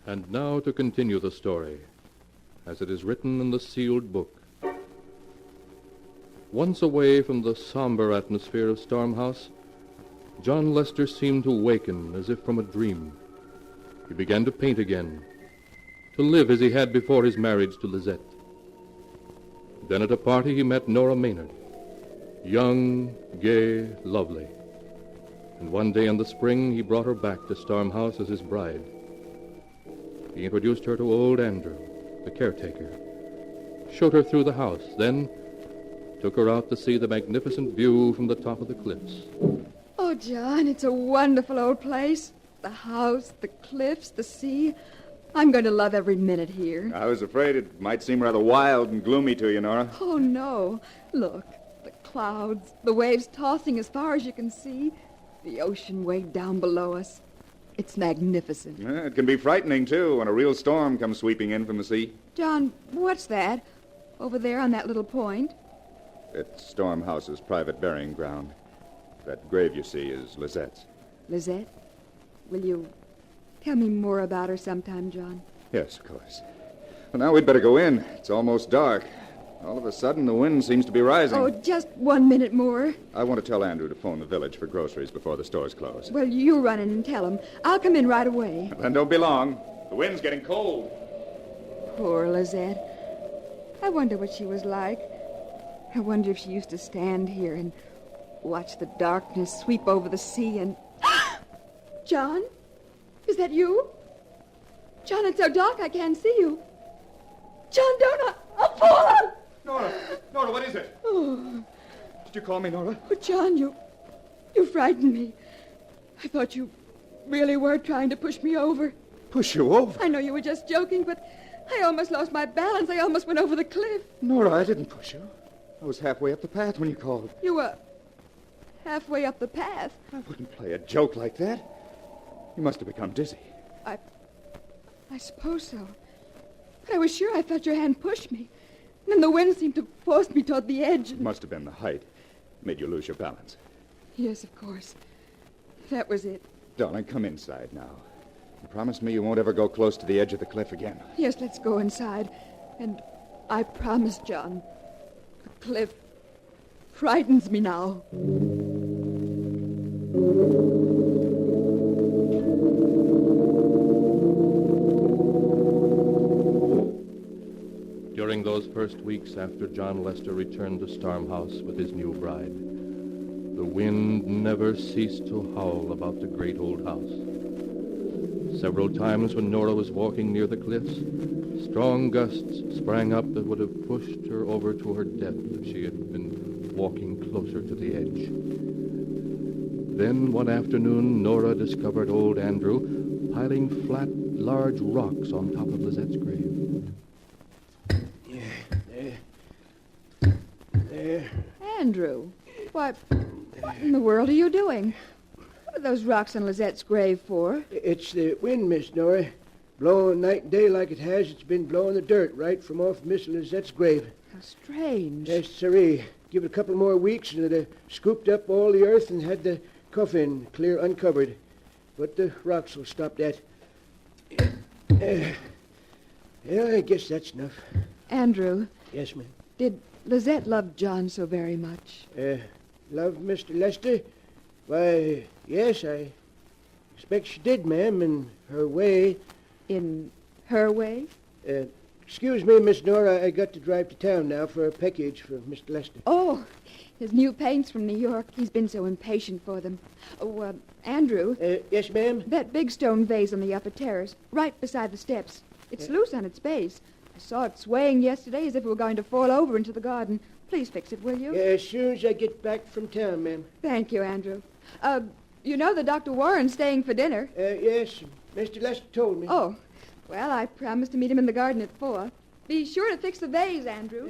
And now to continue the story, as it is written in the sealed book. Once away from the somber atmosphere of Storm House, John Lester seemed to waken as if from a dream. He began to paint again, to live as he had before his marriage to Lizette. Then at a party he met Nora Maynard, young, gay, lovely. And one day in the spring he brought her back to Storm House as his bride. He introduced her to old Andrew, the caretaker, showed her through the house, then took her out to see the magnificent view from the top of the cliffs. Oh, John, it's a wonderful old place. The house, the cliffs, the sea. I'm going to love every minute here. I was afraid it might seem rather wild and gloomy to you, Nora. Oh, no. Look, the clouds, the waves tossing as far as you can see, the ocean way down below us. It's magnificent. Yeah, it can be frightening, too, when a real storm comes sweeping in from the sea. John, what's that? Over there on that little point? It's Storm House's private burying ground. That grave you see is Lizette's. Lizette? Will you tell me more about her sometime, John? Yes, of course. Well, now we'd better go in. It's almost dark. All of a sudden, the wind seems to be rising. Oh, just 1 minute more. I want to tell Andrew to phone the village for groceries before the stores close. Well, you run in and tell him. I'll come in right away. Then don't be long. The wind's getting cold. Poor Lizette. I wonder what she was like. I wonder if she used to stand here and watch the darkness sweep over the sea and... John? Is that you? John, it's so dark I can't see you. John, don't I'll fall! Nora, what is it? Oh. Did you call me, Nora? Oh, John, you frightened me. I thought you really were trying to push me over. Push you over? I know you were just joking, but I almost lost my balance. I almost went over the cliff. Nora, I didn't push you. I was halfway up the path when you called. You were halfway up the path? I wouldn't play a joke like that. You must have become dizzy. I suppose so. But I was sure I felt your hand push me. And then the wind seemed to force me toward the edge. It must have been the height. Made you lose your balance. Yes, of course. That was it. Darling, come inside now. And promise me you won't ever go close to the edge of the cliff again. Yes, let's go inside. And I promise, John, the cliff frightens me now. During those first weeks after John Lester returned to Storm House with his new bride, the wind never ceased to howl about the great old house. Several times when Nora was walking near the cliffs, strong gusts sprang up that would have pushed her over to her death if she had been walking closer to the edge. Then one afternoon, Nora discovered old Andrew piling flat, large rocks on top of Lizette's grave. There. Andrew, what in the world are you doing? What are those rocks on Lizette's grave for? It's the wind, Miss Nora. Blowing night and day like it has, it's been blowing the dirt right from off Miss Lizette's grave. How strange. Yes, sirree. Give it a couple more weeks and it'd have scooped up all the earth and had the coffin clear uncovered. But the rocks will stop that. Yeah, I guess that's enough. Andrew. Yes, ma'am. Did Lizette love John so very much? Love Mr. Lester? Why, yes, I expect she did, ma'am, in her way. In her way? Excuse me, Miss Nora, I got to drive to town now for a package for Mr. Lester. Oh, his new paints from New York. He's been so impatient for them. Oh, Andrew. Yes, ma'am? That big stone vase on the upper terrace, right beside the steps. It's loose on its base. I saw it swaying yesterday as if it were going to fall over into the garden. Please fix it, will you? As soon as I get back from town, ma'am. Thank you, Andrew. You know that Dr. Warren's staying for dinner? Yes, Mr. Lester told me. Oh, well, I promised to meet him in the garden at 4. Be sure to fix the vase, Andrew.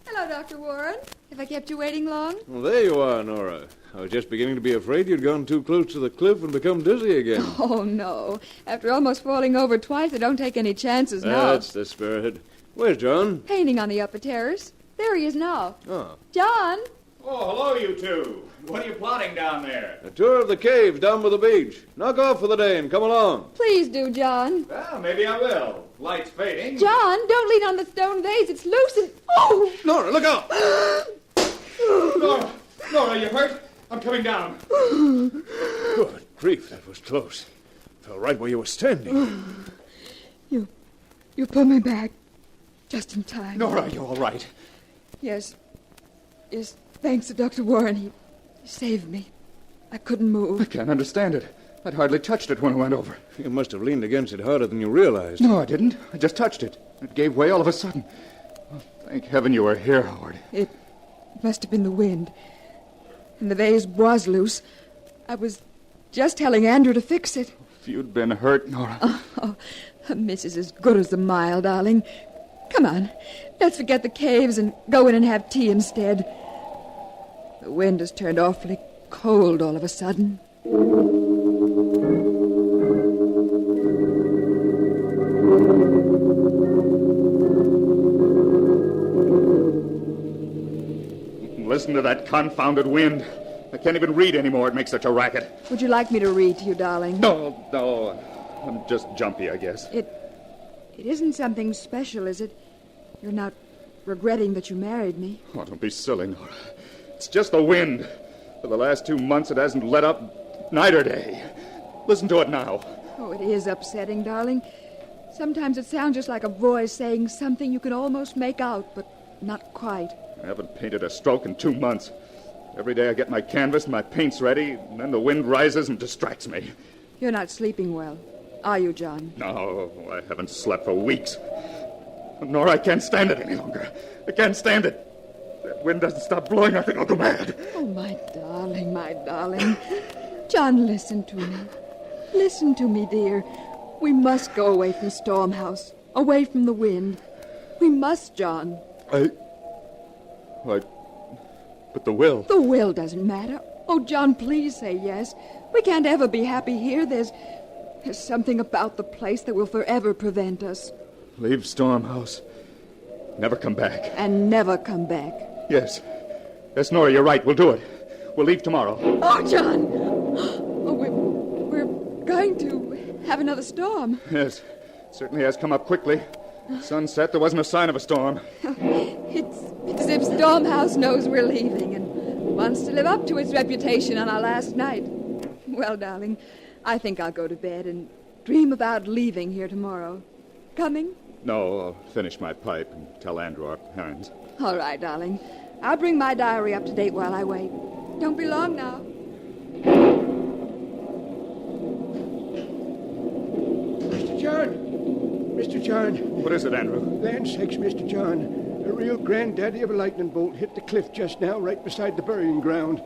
Hello, Dr. Warren. Have I kept you waiting long? Well, there you are, Nora. I was just beginning to be afraid you'd gone too close to the cliff and become dizzy again. Oh, no. After almost falling over twice, I don't take any chances now. That's the spirit. Where's John? Painting on the upper terrace. There he is now. Oh. John! Oh, hello, you two. What are you plotting down there? A tour of the caves down by the beach. Knock off for the day and come along. Please do, John. Well, maybe I will. Light's fading. John, don't lean on the stone vase. It's loose and... Oh! Nora, look out! Nora, you hurt? I'm coming down. Good grief, that was close. Fell right where you were standing. You pulled me back. Just in time. Nora, you all right? Yes. Yes, thanks to Dr. Warren. He saved me. I couldn't move. I can't understand it. I'd hardly touched it when it went over. You must have leaned against it harder than you realized. No, I didn't. I just touched it. It gave way all of a sudden. Oh, thank heaven you were here, Howard. It must have been the wind. And the vase was loose. I was just telling Andrew to fix it. If you'd been hurt, Nora. A miss is as good as a mile, darling. Come on. Let's forget the caves and go in and have tea instead. The wind has turned awfully cold all of a sudden. Listen to that confounded wind. I can't even read anymore. It makes such a racket. Would you like me to read to you, darling? No. I'm just jumpy, I guess. It isn't something special, is it? You're not regretting that you married me? Oh, don't be silly, Nora. It's just the wind. For the last 2 months, it hasn't let up night or day. Listen to it now. Oh, it is upsetting, darling. Sometimes it sounds just like a voice saying something you can almost make out, but not quite. I haven't painted a stroke in 2 months. Every day I get my canvas and my paints ready, and then the wind rises and distracts me. You're not sleeping well, are you, John? No, I haven't slept for weeks. Nora, I can't stand it any longer. I can't stand it. That wind doesn't stop blowing, I think I'll go mad. Oh, my darling, my darling. John, listen to me. Listen to me, dear. We must go away from Storm House, away from the wind. We must, John. But the will. The will doesn't matter. Oh, John, please say yes. We can't ever be happy here. There's something about the place that will forever prevent us. Leave Storm House. Never come back. And never come back. Yes. Yes, Nora, you're right. We'll do it. We'll leave tomorrow. Oh, John! Oh, we're going to have another storm. Yes. It certainly has come up quickly. Sunset, there wasn't a sign of a storm. It's as if Stormhouse knows we're leaving and wants to live up to its reputation on our last night. Well, darling, I think I'll go to bed and dream about leaving here tomorrow. Coming? No, I'll finish my pipe and tell Andrew our plans. All right, darling. I'll bring my diary up to date while I wait. Don't be long now. Mr. John! Mr. John! What is it, Andrew? Land sakes, Mr. John. A real granddaddy of a lightning bolt hit the cliff just now, right beside the burying ground.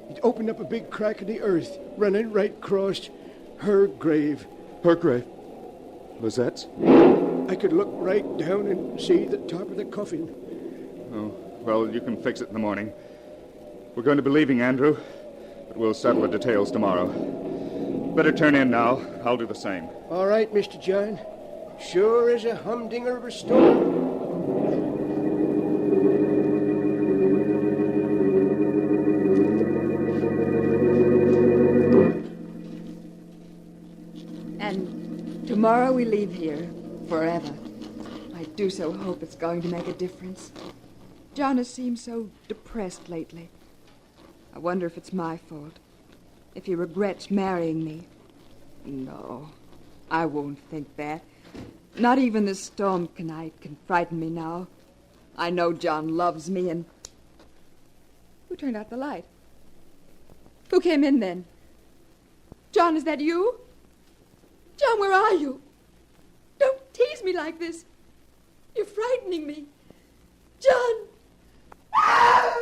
It opened up a big crack in the earth, running right across her grave. Her grave? Lizette's? I could look right down and see the top of the coffin. Oh, well, you can fix it in the morning. We're going to be leaving, Andrew, but we'll settle the details tomorrow. Better turn in now. I'll do the same. All right, Mr. John. Sure is a humdinger of a storm. And tomorrow we leave here forever. I do so hope it's going to make a difference. John has seemed so depressed lately. I wonder if it's my fault. If he regrets marrying me. No, I won't think that. Not even this storm tonight can frighten me now. I know John loves me and... Who turned out the light? Who came in then? John, is that you? John, where are you? Don't tease me like this. You're frightening me. John! Ah!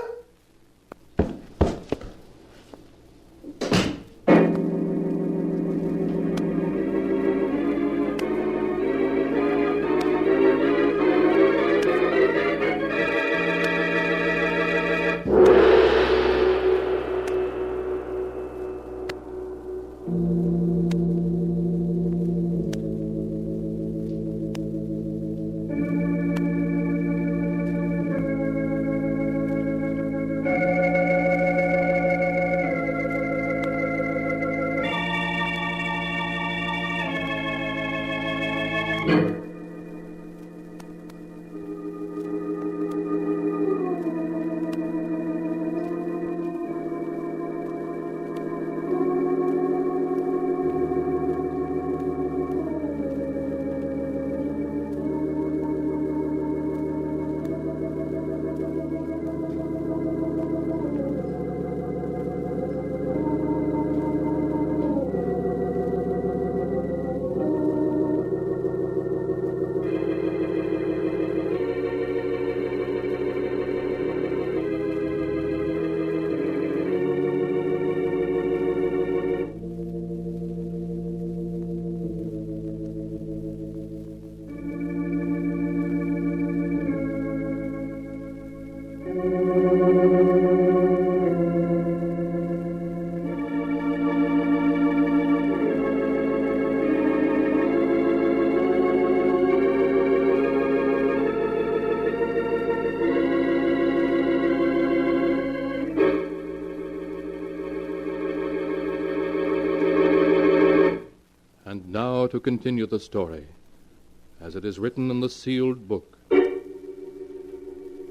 Now to continue the story, as it is written in the sealed book.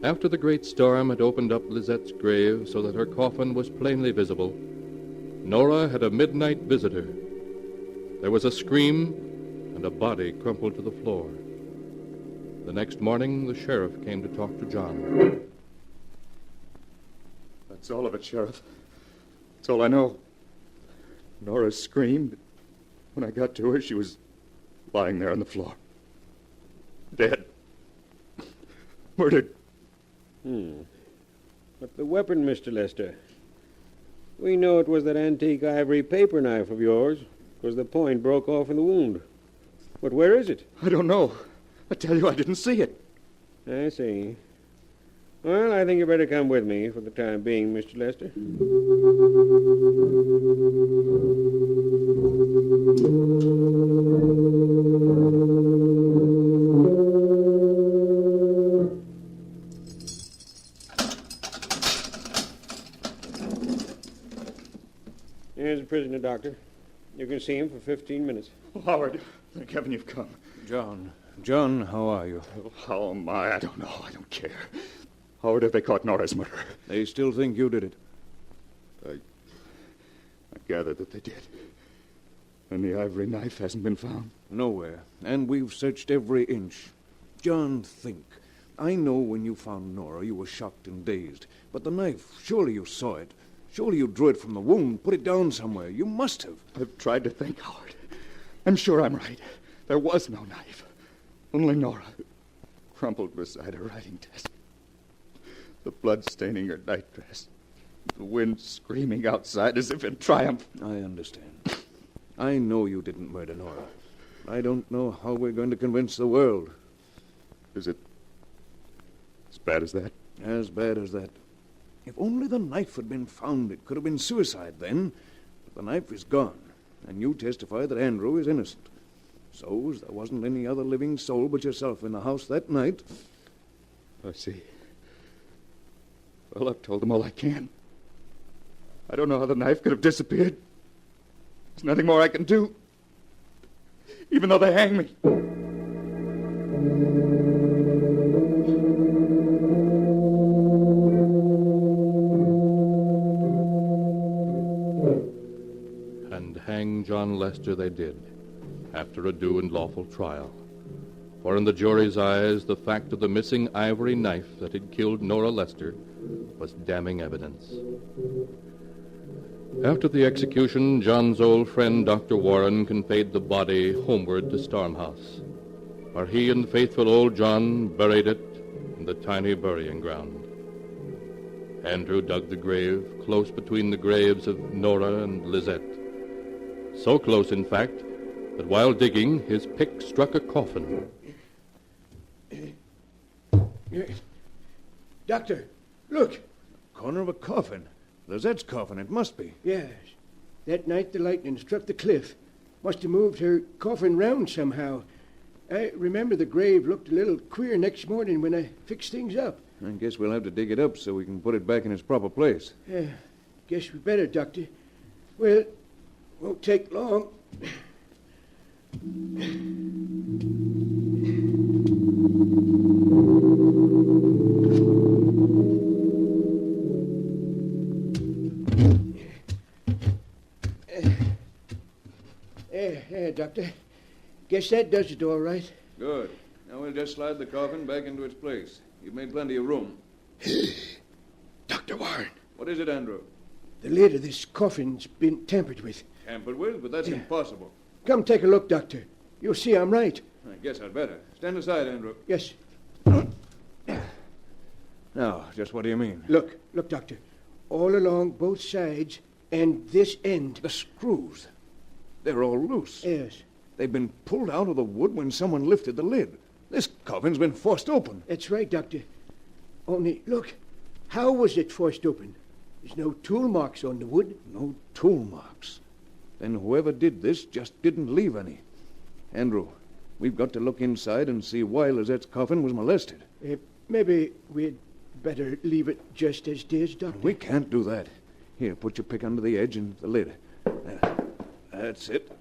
After the great storm had opened up Lizette's grave so that her coffin was plainly visible, Nora had a midnight visitor. There was a scream, and a body crumpled to the floor. The next morning, the sheriff came to talk to John. That's all of it, Sheriff. That's all I know. Nora screamed. When I got to her, she was lying there on the floor. Dead. Murdered. But the weapon, Mr. Lester? We know it was that antique ivory paper knife of yours, because the point broke off in the wound. But where is it? I don't know. I tell you, I didn't see it. I see. Well, I think you better come with me for the time being, Mr. Lester. prisoner, Doctor. You can see him for 15 minutes. Oh, Howard, thank heaven you've come. John, how are you? Oh, how am I? I don't know. I don't care. Howard, have they caught Nora's murderer? They still think you did it. I gather that they did. And the ivory knife hasn't been found? Nowhere. And we've searched every inch. John, think. I know when you found Nora, you were shocked and dazed. But the knife, surely you saw it. Surely you drew it from the wound, put it down somewhere. You must have. I've tried to think, Howard. I'm sure I'm right. There was no knife. Only Nora, crumpled beside her writing desk. The blood staining her nightdress. The wind screaming outside as if in triumph. I understand. I know you didn't murder Nora. I don't know how we're going to convince the world. Is it as bad as that? As bad as that. If only the knife had been found, it could have been suicide then. But the knife is gone, and you testify that Andrew is innocent. So, as there wasn't any other living soul but yourself in the house that night... I see. Well, I've told them all I can. I don't know how the knife could have disappeared. There's nothing more I can do. Even though they hang me. And hang John Lester they did, after a due and lawful trial. For in the jury's eyes, the fact of the missing ivory knife that had killed Nora Lester was damning evidence. After the execution, John's old friend, Dr. Warren, conveyed the body homeward to Stormhouse, where he and faithful old John buried it in the tiny burying ground. Andrew dug the grave close between the graves of Nora and Lizette. So close, in fact, that while digging, his pick struck a coffin. Doctor, look. Corner of a coffin. Lizette's coffin, it must be. Yes. That night the lightning struck the cliff. Must have moved her coffin round somehow. I remember the grave looked a little queer next morning when I fixed things up. I guess we'll have to dig it up so we can put it back in its proper place. Guess we better, Doctor. Well, won't take long. Doctor. Guess that does it all right. Good. Now we'll just slide the coffin back into its place. You've made plenty of room. Dr. Warren. What is it, Andrew? The lid of this coffin's been tampered with. Tampered with? But that's impossible. Come take a look, Doctor. You'll see I'm right. I guess I'd better. Stand aside, Andrew. Yes. Now, just what do you mean? Look, Doctor. All along both sides and this end. The screws. They're all loose. Yes. They've been pulled out of the wood when someone lifted the lid. This coffin's been forced open. That's right, Doctor. Only, look, how was it forced open? There's no tool marks on the wood. No tool marks. Then whoever did this just didn't leave any. Andrew, we've got to look inside and see why Lizette's coffin was molested. Maybe we'd better leave it just as it is, Doctor. We can't do that. Here, put your pick under the edge and the lid. That's it.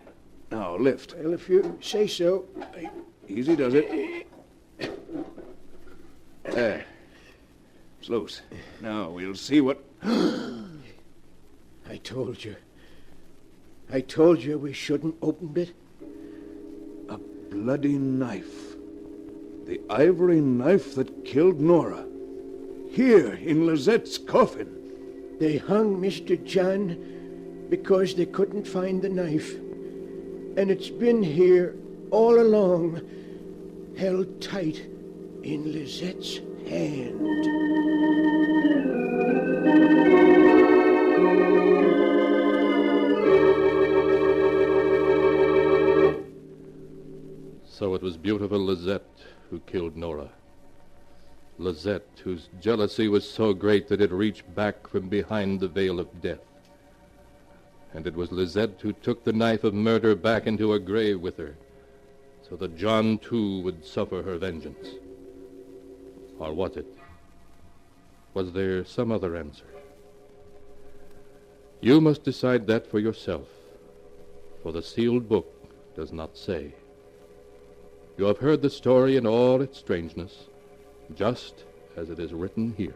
Now, lift. Well, if you say so. Easy does it. There. It's loose. Now, we'll see what... I told you. I told you we shouldn't open it. A bloody knife. The ivory knife that killed Nora. Here, in Lizette's coffin. They hung Mr. John because they couldn't find the knife. And it's been here all along, held tight in Lizette's hand. So it was beautiful Lizette who killed Nora. Lizette, whose jealousy was so great that it reached back from behind the veil of death. And it was Lizette who took the knife of murder back into her grave with her, so that John, too, would suffer her vengeance. Or was it? Was there some other answer? You must decide that for yourself, for the sealed book does not say. You have heard the story in all its strangeness, just as it is written here.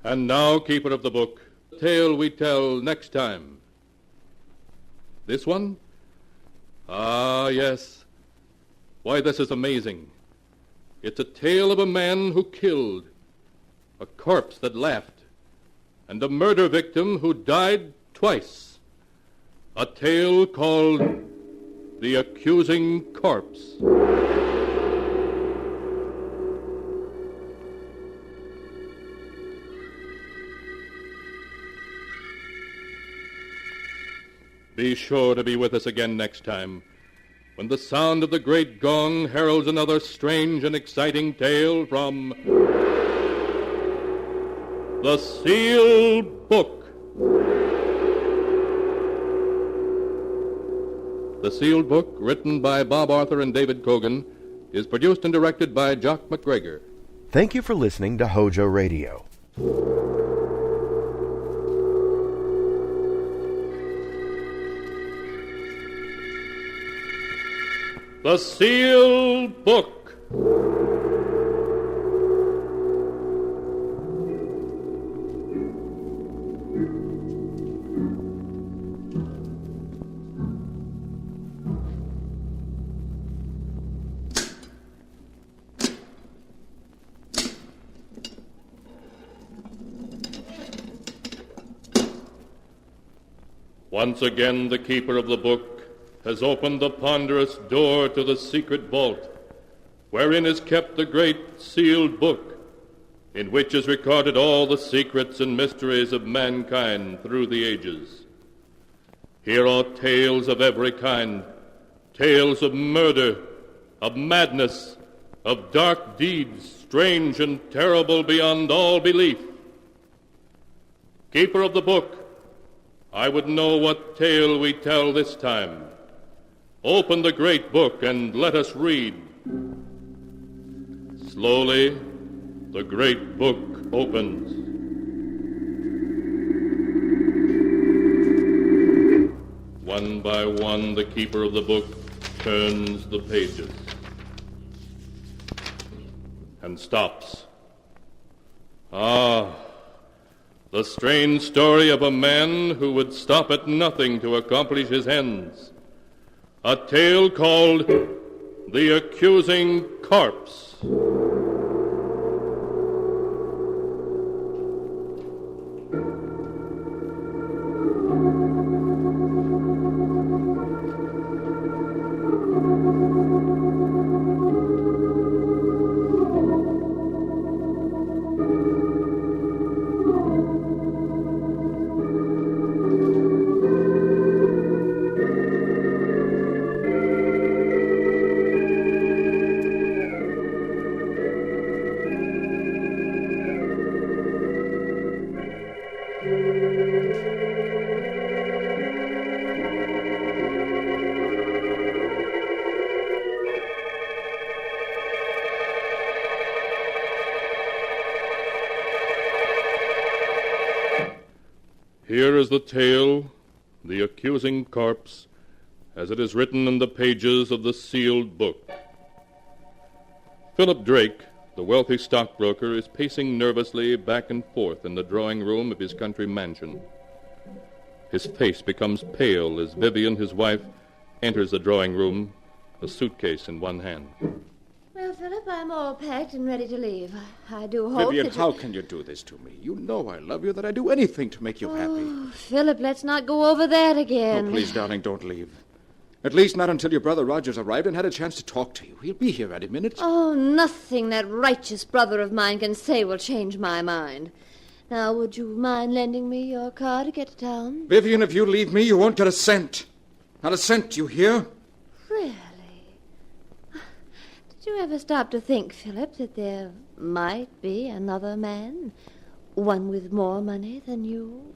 And now, keeper of the book, the tale we tell next time. This one? Ah, yes. Why, this is amazing. It's a tale of a man who killed, a corpse that laughed, and a murder victim who died twice. A tale called The Accusing Corpse. Be sure to be with us again next time, when the sound of the great gong heralds another strange and exciting tale from The Sealed Book. The Sealed Book, written by Bob Arthur and David Cogan, is produced and directed by Jock McGregor. Thank you for listening to HOJO Radio. The Sealed Book. Once again, the keeper of the book has opened the ponderous door to the secret vault, wherein is kept the great sealed book, in which is recorded all the secrets and mysteries of mankind through the ages. Here are tales of every kind, tales of murder, of madness, of dark deeds, strange and terrible beyond all belief. Keeper of the book, I would know what tale we tell this time. Open the great book and let us read. Slowly, the great book opens. One by one, the keeper of the book turns the pages and stops. Ah, the strange story of a man who would stop at nothing to accomplish his ends. A tale called The Accusing Corpse. Here is the tale, The Accusing Corpse, as it is written in the pages of the sealed book. Philip Drake, The wealthy stockbroker is pacing nervously back and forth in the drawing room of his country mansion. His face becomes pale as Vivian, his wife, enters the drawing room, a suitcase in one hand. Well, Philip, I'm all packed and ready to leave. I do hope Vivian, that how can you do this to me? You know I love you, that I'd do anything to make you happy. Oh, Philip, let's not go over that again. Oh, please, darling, don't leave. At least not until your brother Roger's arrived and had a chance to talk to you. He'll be here any minute. Oh, nothing that righteous brother of mine can say will change my mind. Now, would you mind lending me your car to get to town? Vivian, if you leave me, you won't get a cent. Not a cent, you hear? Really? Did you ever stop to think, Philip, that there might be another man? One with more money than you?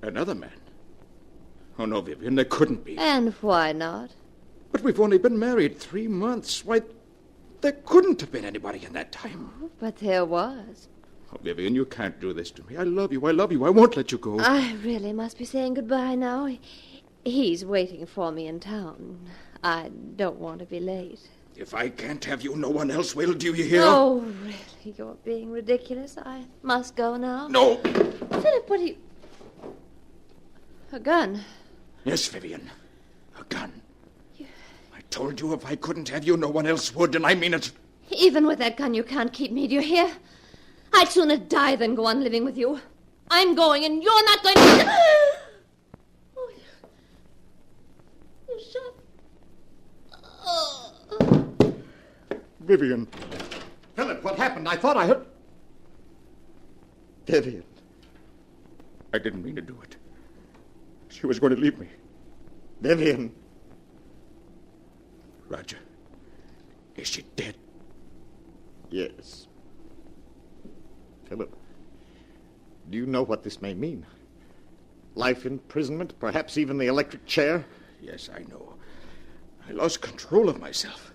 Another man? Oh, no, Vivian, there couldn't be. And why not? But we've only been married 3 months. Why, there couldn't have been anybody in that time. Oh, but there was. Oh, Vivian, you can't do this to me. I love you. I love you. I won't let you go. I really must be saying goodbye now. He's waiting for me in town. I don't want to be late. If I can't have you, no one else will. Do you hear? Oh, really? You're being ridiculous. I must go now. No. Philip, what are you... A gun? Yes, Vivian. A gun. I told you if I couldn't have you, no one else would, and I mean it. Even with that gun, you can't keep me, do you hear? I'd sooner die than go on living with you. I'm going, and you're not going to... Oh, you shot... Oh. Vivian. Philip, what happened? I thought I heard... Vivian. I didn't mean to do it. She was going to leave me. Vivian. Roger. Is she dead? Yes. Philip, do you know what this may mean? Life imprisonment, perhaps even the electric chair? Yes, I know. I lost control of myself.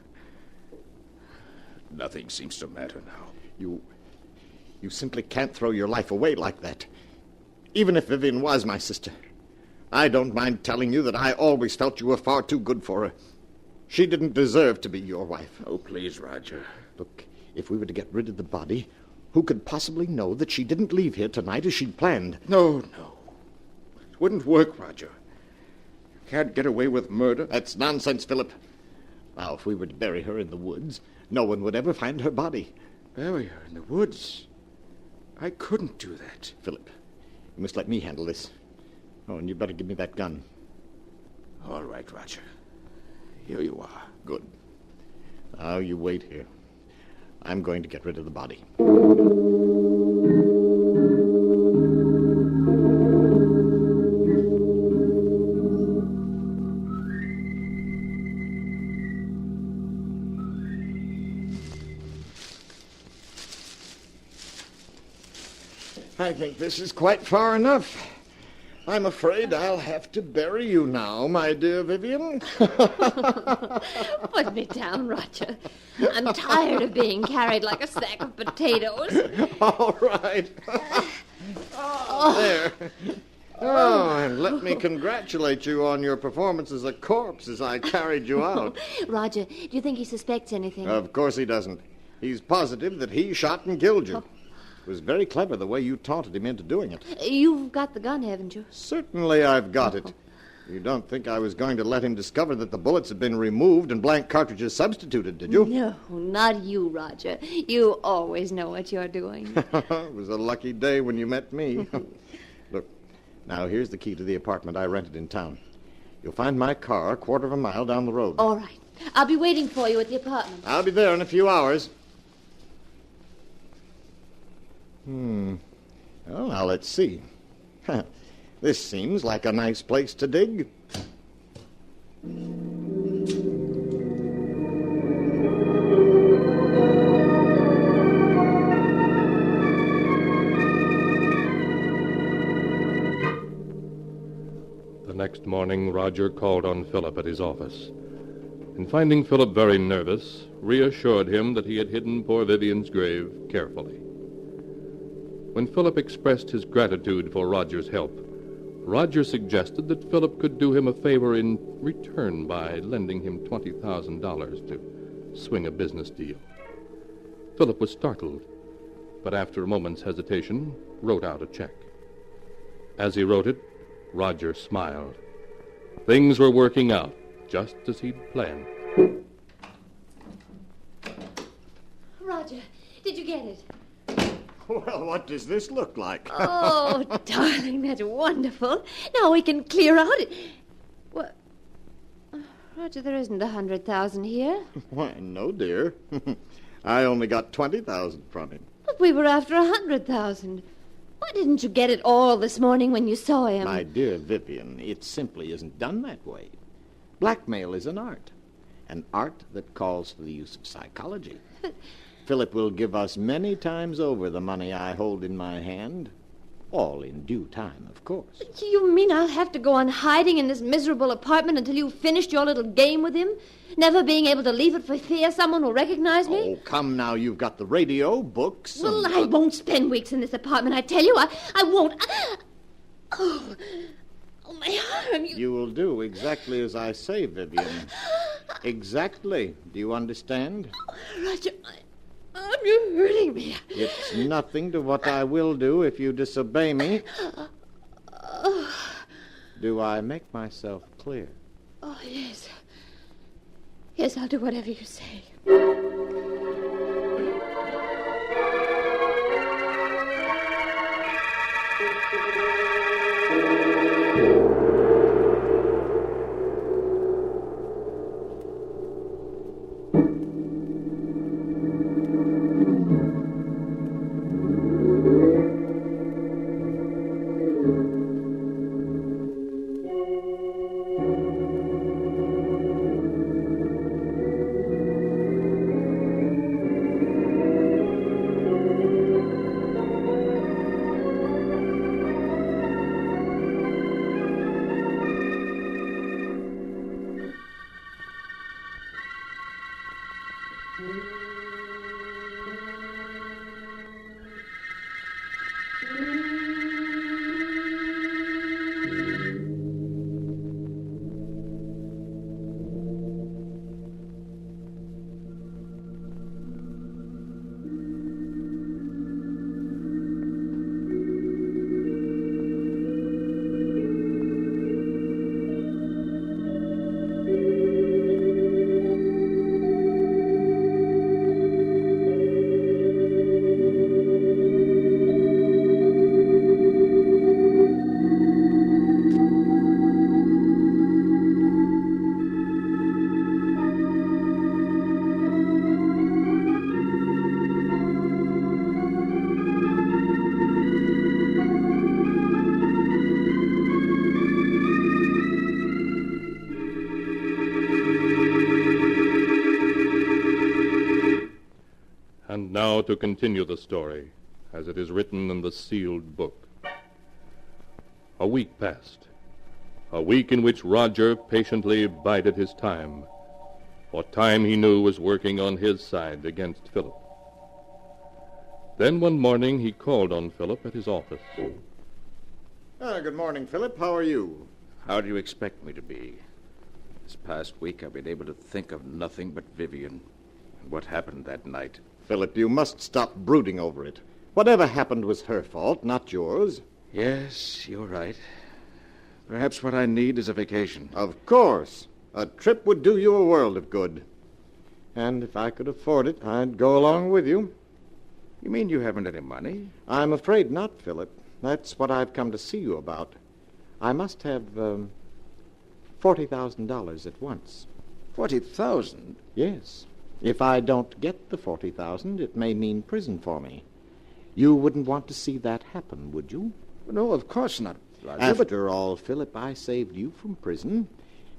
Nothing seems to matter now. You simply can't throw your life away like that. Even if Vivian was my sister. I don't mind telling you that I always felt you were far too good for her. She didn't deserve to be your wife. Oh, please, Roger. Look, if we were to get rid of the body, who could possibly know that she didn't leave here tonight as she'd planned? No. It wouldn't work, Roger. You can't get away with murder. That's nonsense, Philip. Now, if we were to bury her in the woods, no one would ever find her body. Bury her in the woods? I couldn't do that. Philip, you must let me handle this. Oh, and you better give me that gun. All right, Roger. Here you are. Good. Now you wait here. I'm going to get rid of the body. I think this is quite far enough. I'm afraid I'll have to bury you now, my dear Vivian. Put me down, Roger. I'm tired of being carried like a sack of potatoes. All right. There. Oh, and let me congratulate you on your performance as a corpse as I carried you out. Roger, do you think he suspects anything? Of course he doesn't. He's positive that he shot and killed you. It was very clever the way you taunted him into doing it. You've got the gun, haven't you? Certainly I've got it. You don't think I was going to let him discover that the bullets had been removed and blank cartridges substituted, did you? No, not you, Roger. You always know what you're doing. It was a lucky day when you met me. Look, now here's the key to the apartment I rented in town. You'll find my car a quarter of a mile down the road. All right. I'll be waiting for you at the apartment. I'll be there in a few hours. Well, now let's see. This seems like a nice place to dig. The next morning, Roger called on Philip at his office, and finding Philip very nervous, reassured him that he had hidden poor Vivian's grave carefully. When Philip expressed his gratitude for Roger's help, Roger suggested that Philip could do him a favor in return by lending him $20,000 to swing a business deal. Philip was startled, but after a moment's hesitation, wrote out a check. As he wrote it, Roger smiled. Things were working out just as he'd planned. Roger, did you get it? Well, what does this look like? Oh, darling, that's wonderful. Now we can clear out. What? Roger, there isn't 100,000 here. Why, no, dear. I only got 20,000 from him. But we were after 100,000. Why didn't you get it all this morning when you saw him? My dear Vivian, it simply isn't done that way. Blackmail is an art that calls for the use of psychology. Philip will give us many times over the money I hold in my hand. All in due time, of course. You mean I'll have to go on hiding in this miserable apartment until you've finished your little game with him? Never being able to leave it for fear someone will recognize me? Oh, come now, you've got the radio, books... Well, I won't spend weeks in this apartment, I tell you. I won't. Oh, my arm. You will do exactly as I say, Vivian. Exactly. Do you understand? Roger, you're hurting me. It's nothing to what I will do if you disobey me. Do I make myself clear? Oh, yes. Yes, I'll do whatever you say. And now to continue the story, as it is written in the sealed book. A week passed. A week in which Roger patiently bided his time, for time he knew was working on his side against Philip. Then one morning he called on Philip at his office. Good morning, Philip. How are you? How do you expect me to be? This past week I've been able to think of nothing but Vivian and what happened that night. Philip, you must stop brooding over it. Whatever happened was her fault, not yours. Yes, you're right. Perhaps what I need is a vacation. Of course. A trip would do you a world of good. And if I could afford it, I'd go along with you. You mean you haven't any money? I'm afraid not, Philip. That's what I've come to see you about. I must have $40,000 at once. 40,000? Yes. If I don't get the 40,000, it may mean prison for me. You wouldn't want to see that happen, would you? No, of course not, Roger. After all, Philip, I saved you from prison.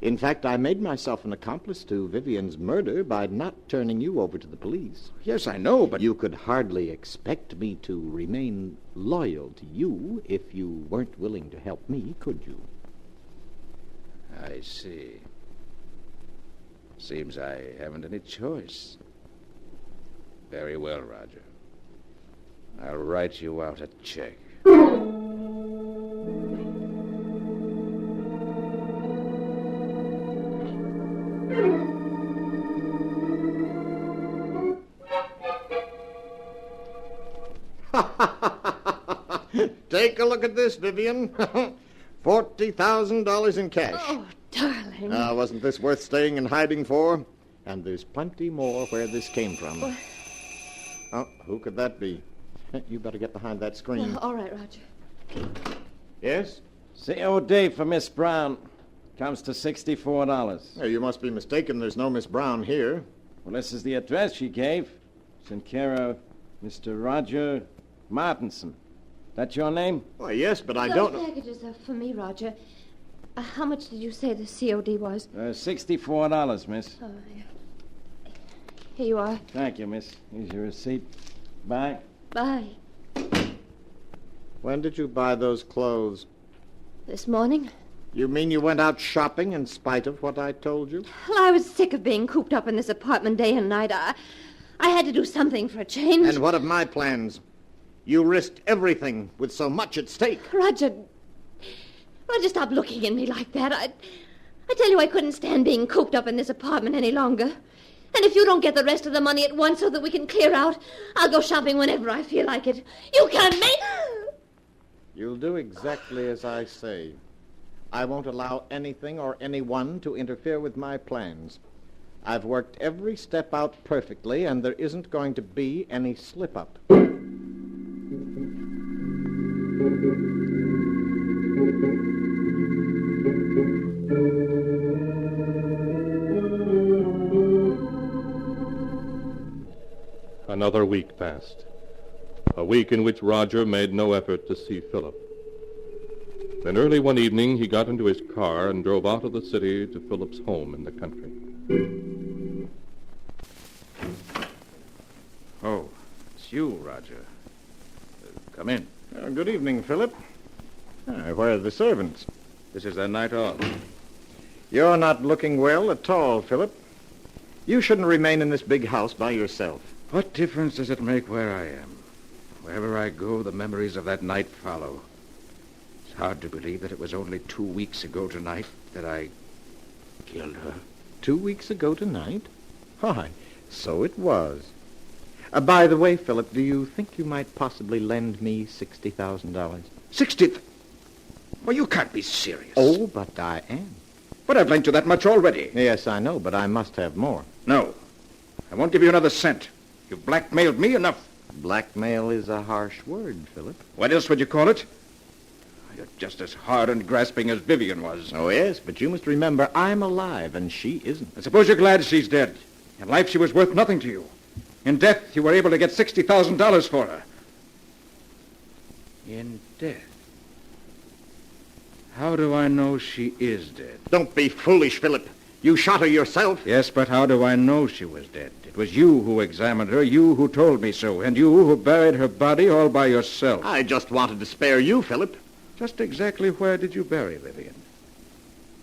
In fact, I made myself an accomplice to Vivian's murder by not turning you over to the police. Yes, I know, but... You could hardly expect me to remain loyal to you if you weren't willing to help me, could you? I see. Seems I haven't any choice. Very well, Roger. I'll write you out a check. Take a look at this, Vivian. $40,000 in cash. Oh, darling. Wasn't this worth staying in hiding for? And there's plenty more where this came from. What? Oh, who could that be? You better get behind that screen. All right, Roger. Yes? COD for Miss Brown. Comes to $64. You must be mistaken. There's no Miss Brown here. Well, this is the address she gave. It's in care of Mr. Roger Martinson. That your name? Well, yes, but I Those don't know. packages are for me, Roger. How much did you say the COD was? $64, miss. Oh, yeah. Here you are. Thank you, miss. Here's your receipt. Bye. Bye. When did you buy those clothes? This morning? You mean you went out shopping in spite of what I told you? Well, I was sick of being cooped up in this apartment day and night. I had to do something for a change. And what of my plans? You risked everything with so much at stake. Roger, stop looking at me like that. I tell you, I couldn't stand being cooped up in this apartment any longer. And if you don't get the rest of the money at once so that we can clear out, I'll go shopping whenever I feel like it. You can't make... You'll do exactly as I say. I won't allow anything or anyone to interfere with my plans. I've worked every step out perfectly, and there isn't going to be any slip-up. Another week passed. A week in which Roger made no effort to see Philip. Then early one evening, he got into his car and drove out of the city to Philip's home in the country. Oh, it's you, Roger. Come in. Good evening, Philip. Where are the servants? This is their night off. You're not looking well at all, Philip. You shouldn't remain in this big house by yourself. What difference does it make where I am? Wherever I go, the memories of that night follow. It's hard to believe that it was only 2 weeks ago tonight that I killed her. 2 weeks ago tonight? Why, so it was. By the way, Philip, do you think you might possibly lend me $60,000? 60? Well, you can't be serious. Oh, but I am. But I've lent you that much already. Yes, I know, but I must have more. No. I won't give you another cent. You've blackmailed me enough. Blackmail is a harsh word, Philip. What else would you call it? You're just as hard and grasping as Vivian was. Oh, yes, but you must remember I'm alive and she isn't. I suppose you're glad she's dead. In life, she was worth nothing to you. In death, you were able to get $60,000 for her. In death? How do I know she is dead? Don't be foolish, Philip. You shot her yourself. Yes, but how do I know she was dead? It was you who examined her, you who told me so, and you who buried her body all by yourself. I just wanted to spare you, Philip. Just exactly where did you bury Vivian?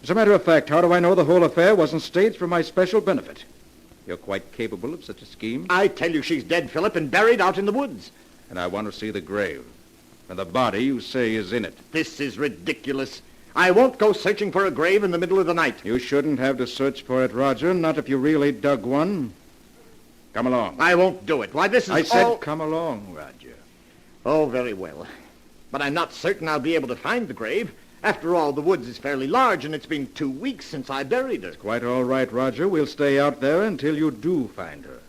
As a matter of fact, how do I know the whole affair wasn't staged for my special benefit? You're quite capable of such a scheme? I tell you she's dead, Philip, and buried out in the woods. And I want to see the grave. And the body you say is in it. This is ridiculous. I won't go searching for a grave in the middle of the night. You shouldn't have to search for it, Roger, not if you really dug one. Come along. I won't do it. Why, this is I said come along, Roger. Oh, very well. But I'm not certain I'll be able to find the grave. After all, the woods is fairly large, and it's been 2 weeks since I buried her. It's quite all right, Roger. We'll stay out there until you do find her.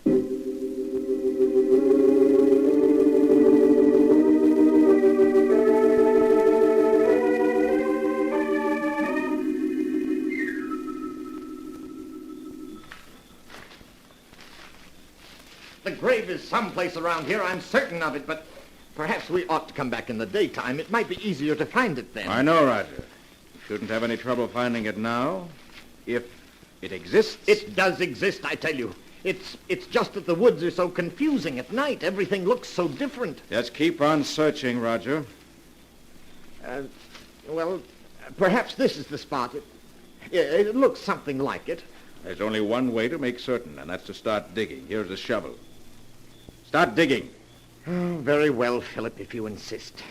The grave is someplace around here, I'm certain of it, but perhaps we ought to come back in the daytime. It might be easier to find it then. I know, Roger. You shouldn't have any trouble finding it now, if it exists. It does exist, I tell you. It's just that the woods are so confusing at night. Everything looks so different. Just keep on searching, Roger. Well, perhaps this is the spot. It looks something like it. There's only one way to make certain, and that's to start digging. Here's a shovel. Start digging. Oh, very well, Philip, if you insist.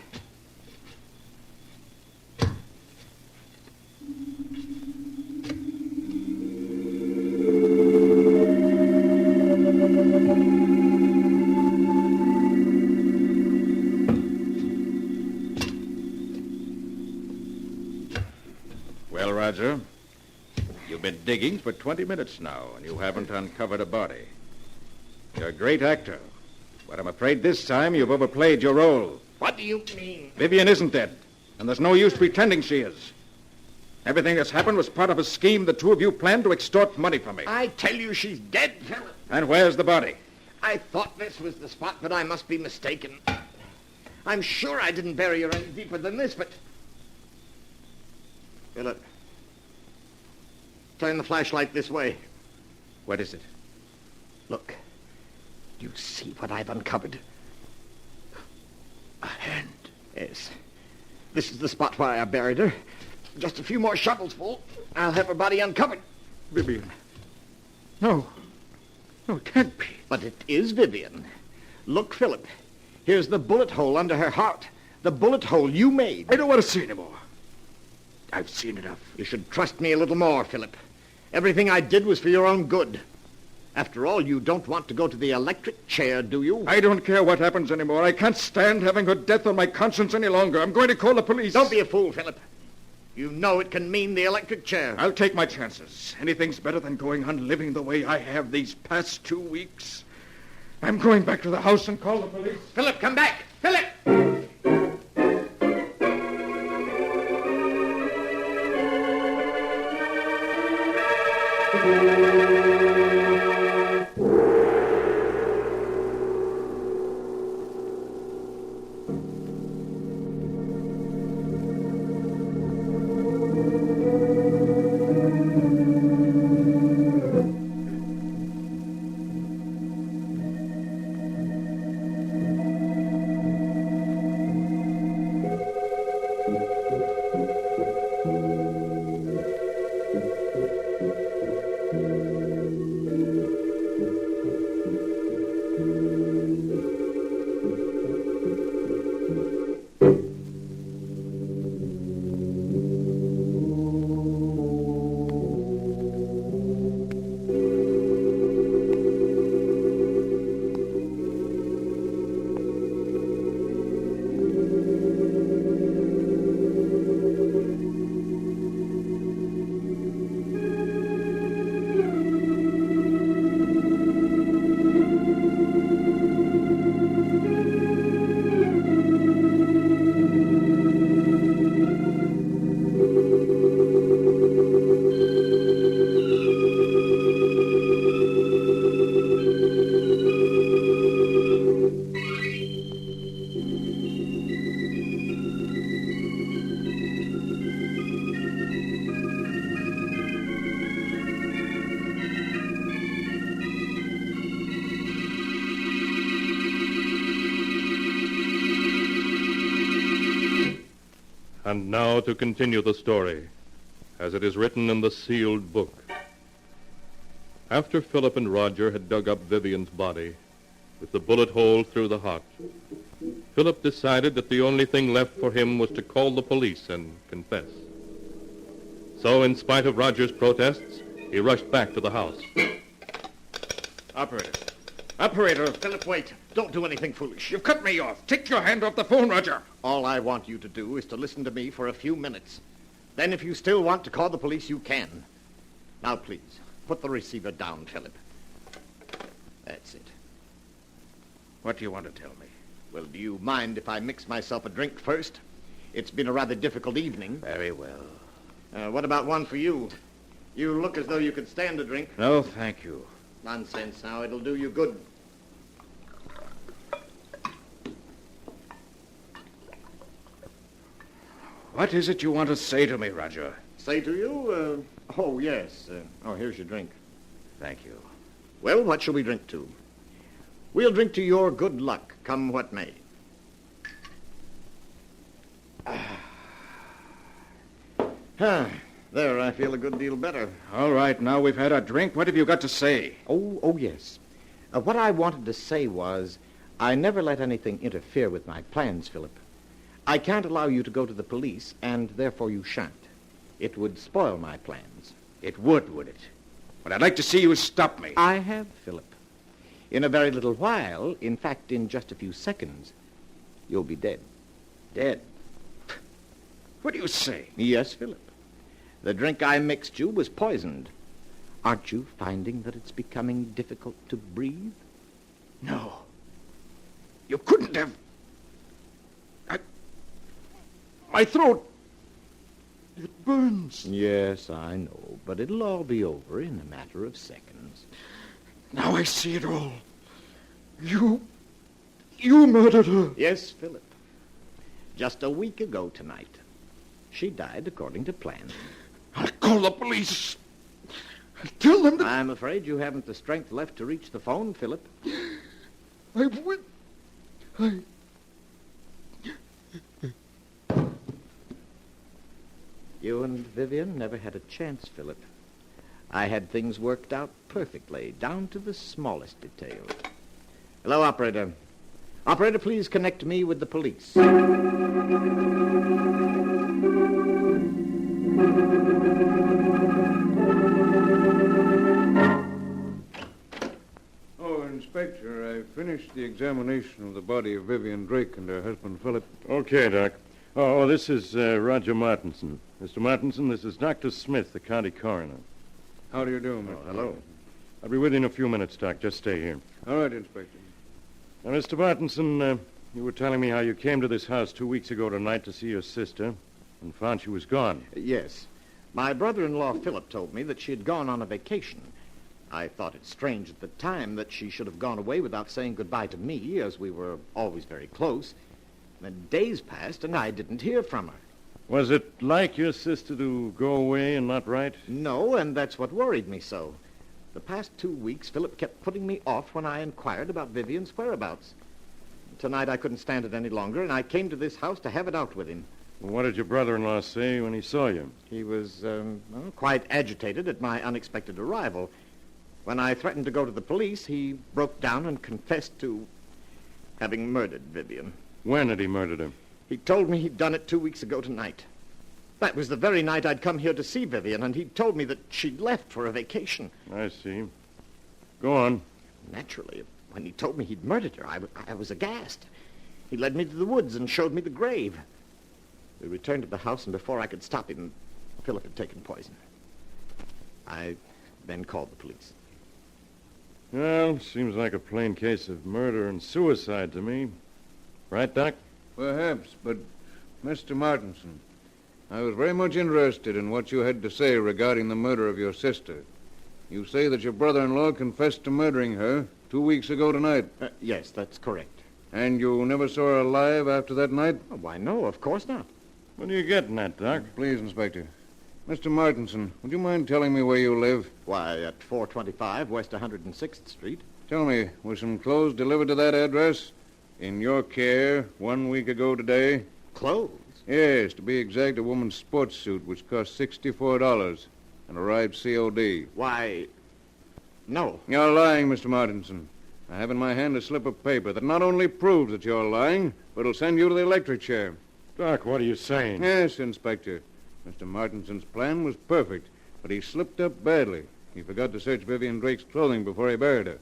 Well, Roger, you've been digging for 20 minutes now, and you haven't uncovered a body. You're a great actor, but I'm afraid this time you've overplayed your role. What do you mean? Vivian isn't dead, and there's no use pretending she is. Everything that's happened was part of a scheme the two of you planned to extort money from me. I tell you she's dead, Philip. And where's the body? I thought this was the spot, but I must be mistaken. I'm sure I didn't bury her any deeper than this, but... Philip, turn the flashlight this way. What is it? Look. Do you see what I've uncovered? A hand. Yes. This is the spot where I buried her. Just a few more shovels full. I'll have her body uncovered. Vivian. No. No, it can't be. But it is Vivian. Look, Philip. Here's the bullet hole under her heart. The bullet hole you made. I don't want to see any more. I've seen enough. You should trust me a little more, Philip. Everything I did was for your own good. After all, you don't want to go to the electric chair, do you? I don't care what happens anymore. I can't stand having her death on my conscience any longer. I'm going to call the police. Don't be a fool, Philip. You know it can mean the electric chair. I'll take my chances. Anything's better than going on living the way I have these past 2 weeks. I'm going back to the house and call the police. Philip, come back! Philip! And now to continue the story, as it is written in the sealed book. After Philip and Roger had dug up Vivian's body, with the bullet hole through the heart, Philip decided that the only thing left for him was to call the police and confess. So, in spite of Roger's protests, he rushed back to the house. Operator. Operator. Philip, wait. Don't do anything foolish. You've cut me off. Take your hand off the phone, Roger. All I want you to do is to listen to me for a few minutes. Then if you still want to call the police, you can. Now, please, put the receiver down, Philip. That's it. What do you want to tell me? Well, do you mind if I mix myself a drink first? It's been a rather difficult evening. Very well. What about one for you? You look as though you could stand a drink. No, thank you. Nonsense now. It'll do you good. What is it you want to say to me, Roger? Say to you? Oh, yes. Here's your drink. Thank you. Well, what shall we drink to? We'll drink to your good luck, come what may. There, I feel a good deal better. All right, now we've had our drink. What have you got to say? Oh, yes. What I wanted to say was, I never let anything interfere with my plans, Philip. I can't allow you to go to the police, and therefore you shan't. It would spoil my plans. It would it? But I'd like to see you stop me. I have, Philip. In a very little while, in fact, in just a few seconds, you'll be dead. Dead? What do you say? Yes, Philip. The drink I mixed you was poisoned. Aren't you finding that it's becoming difficult to breathe? No. You couldn't have. My throat. It burns. Yes, I know, but it'll all be over in a matter of seconds. Now I see it all. You murdered her. Yes, Philip. Just a week ago tonight. She died according to plan. I'll call the police. I'll tell them that... I'm afraid you haven't the strength left to reach the phone, Philip. I will. You and Vivian never had a chance, Philip. I had things worked out perfectly, down to the smallest detail. Hello, operator. Operator, please connect me with the police. Oh, Inspector, I finished the examination of the body of Vivian Drake and her husband, Philip. Okay, Doc. Oh, this is Roger Martinson. Mr. Martinson, this is Dr. Smith, the county coroner. How do you do, Mr. Hello. I'll be with you in a few minutes, Doc. Just stay here. All right, Inspector. Now, Mr. Martinson, you were telling me how you came to this house 2 weeks ago tonight to see your sister and found she was gone. Yes. My brother-in-law, Philip, told me that she had gone on a vacation. I thought it strange at the time that she should have gone away without saying goodbye to me, as we were always very close. Then days passed, and I didn't hear from her. Was it like your sister to go away and not write? No, and that's what worried me so. The past 2 weeks, Philip kept putting me off when I inquired about Vivian's whereabouts. Tonight I couldn't stand it any longer, and I came to this house to have it out with him. Well, what did your brother-in-law say when he saw you? He was quite agitated at my unexpected arrival. When I threatened to go to the police, he broke down and confessed to having murdered Vivian. When had he murdered her? He told me he'd done it 2 weeks ago tonight. That was the very night I'd come here to see Vivian, and he'd told me that she'd left for a vacation. I see. Go on. Naturally, when he told me he'd murdered her, I was aghast. He led me to the woods and showed me the grave. We returned to the house, and before I could stop him, Philip had taken poison. I then called the police. Well, seems like a plain case of murder and suicide to me. Right, Doc? Perhaps, but Mr. Martinson, I was very much interested in what you had to say regarding the murder of your sister. You say that your brother-in-law confessed to murdering her 2 weeks ago tonight. Yes, that's correct. And you never saw her alive after that night? Oh, why, no, of course not. What are you getting at, Doc? Please, Inspector. Mr. Martinson, would you mind telling me where you live? Why, at 425 West 106th Street. Tell me, were some clothes delivered to that address? In your care 1 week ago today? Clothes? Yes, to be exact, a woman's sports suit, which cost $64 and arrived COD. Why, no. You're lying, Mr. Martinson. I have in my hand a slip of paper that not only proves that you're lying, but will send you to the electric chair. Doc, what are you saying? Yes, Inspector. Mr. Martinson's plan was perfect, but he slipped up badly. He forgot to search Vivian Drake's clothing before he buried her.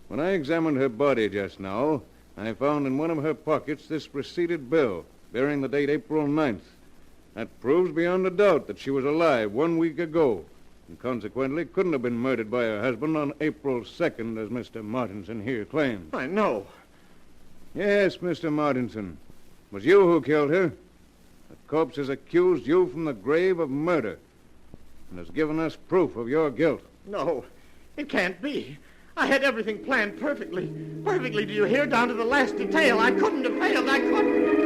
When I examined her body just now, I found in one of her pockets this receipted bill bearing the date April 9th. That proves beyond a doubt that she was alive 1 week ago, and consequently couldn't have been murdered by her husband on April 2nd, as Mr. Martinson here claims. I know. Yes, Mr. Martinson. It was you who killed her. The corpse has accused you from the grave of murder and has given us proof of your guilt. No, it can't be. I had everything planned perfectly. Perfectly, do you hear? Down to the last detail. I couldn't have failed. I couldn't.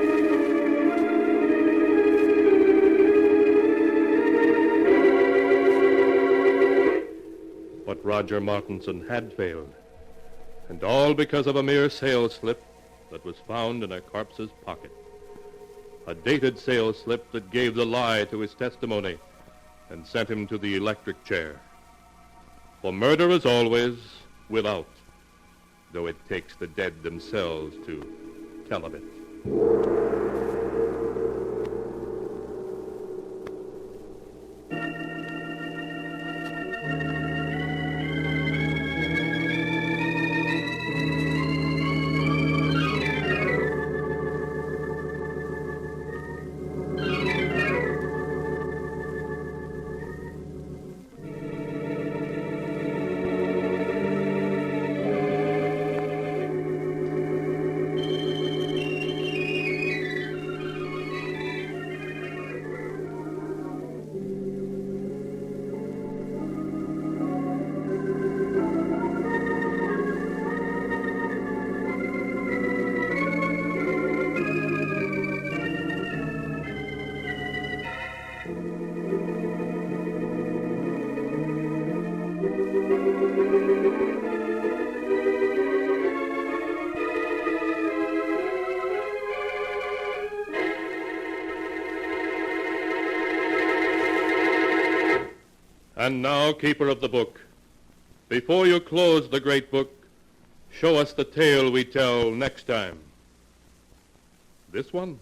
But Roger Martinson had failed. And all because of a mere sales slip that was found in a corpse's pocket. A dated sales slip that gave the lie to his testimony and sent him to the electric chair. For murder is always without, though it takes the dead themselves to tell of it. And now, keeper of the book, before you close the great book, show us the tale we tell next time. This one?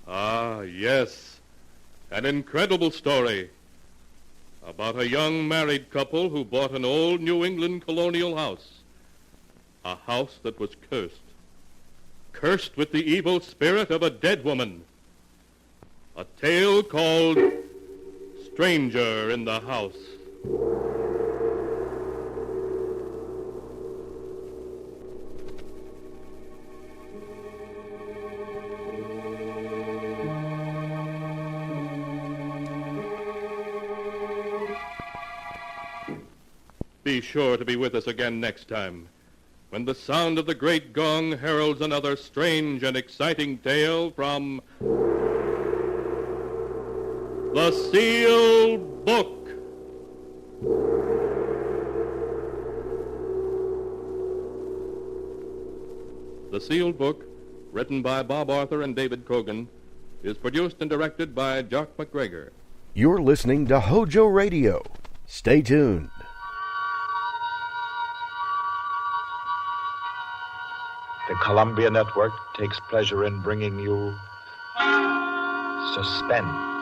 Ah, yes. An incredible story about a young married couple who bought an old New England colonial house. A house that was cursed. Cursed with the evil spirit of a dead woman. A tale called Stranger in the House. Be sure to be with us again next time, when the sound of the great gong heralds another strange and exciting tale from The Sealed Book. The Sealed Book, written by Bob Arthur and David Cogan, is produced and directed by Jock McGregor. You're listening to HOJO Radio. Stay tuned. The Columbia Network takes pleasure in bringing you Suspense.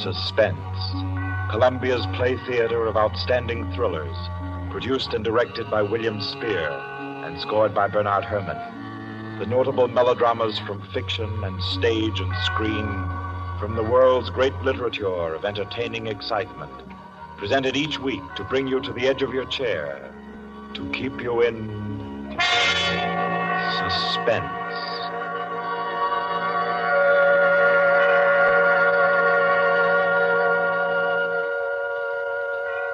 Suspense, Columbia's play theater of outstanding thrillers, produced and directed by William Spear, and scored by Bernard Herrmann. The notable melodramas from fiction and stage and screen, from the world's great literature of entertaining excitement, presented each week to bring you to the edge of your chair, to keep you in suspense.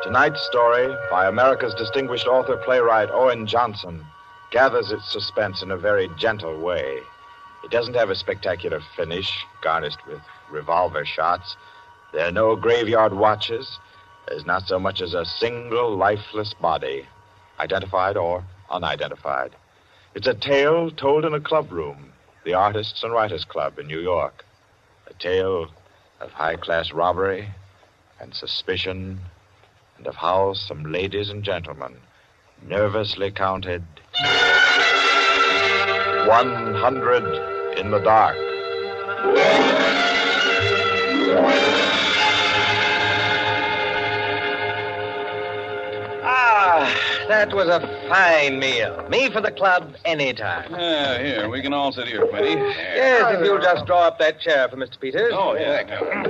Tonight's story, by America's distinguished author-playwright Owen Johnson, gathers its suspense in a very gentle way. It doesn't have a spectacular finish, garnished with revolver shots. There are no graveyard watches. There's not so much as a single lifeless body, identified or unidentified. It's a tale told in a club room, the Artists and Writers Club in New York. A tale of high-class robbery and suspicion, and of how some ladies and gentlemen nervously counted 100 in the dark. That was a fine meal. Me for the club anytime. Here, we can all sit here, Quinty. Yes, if you'll just draw up that chair for Mr. Peters. Oh, yeah.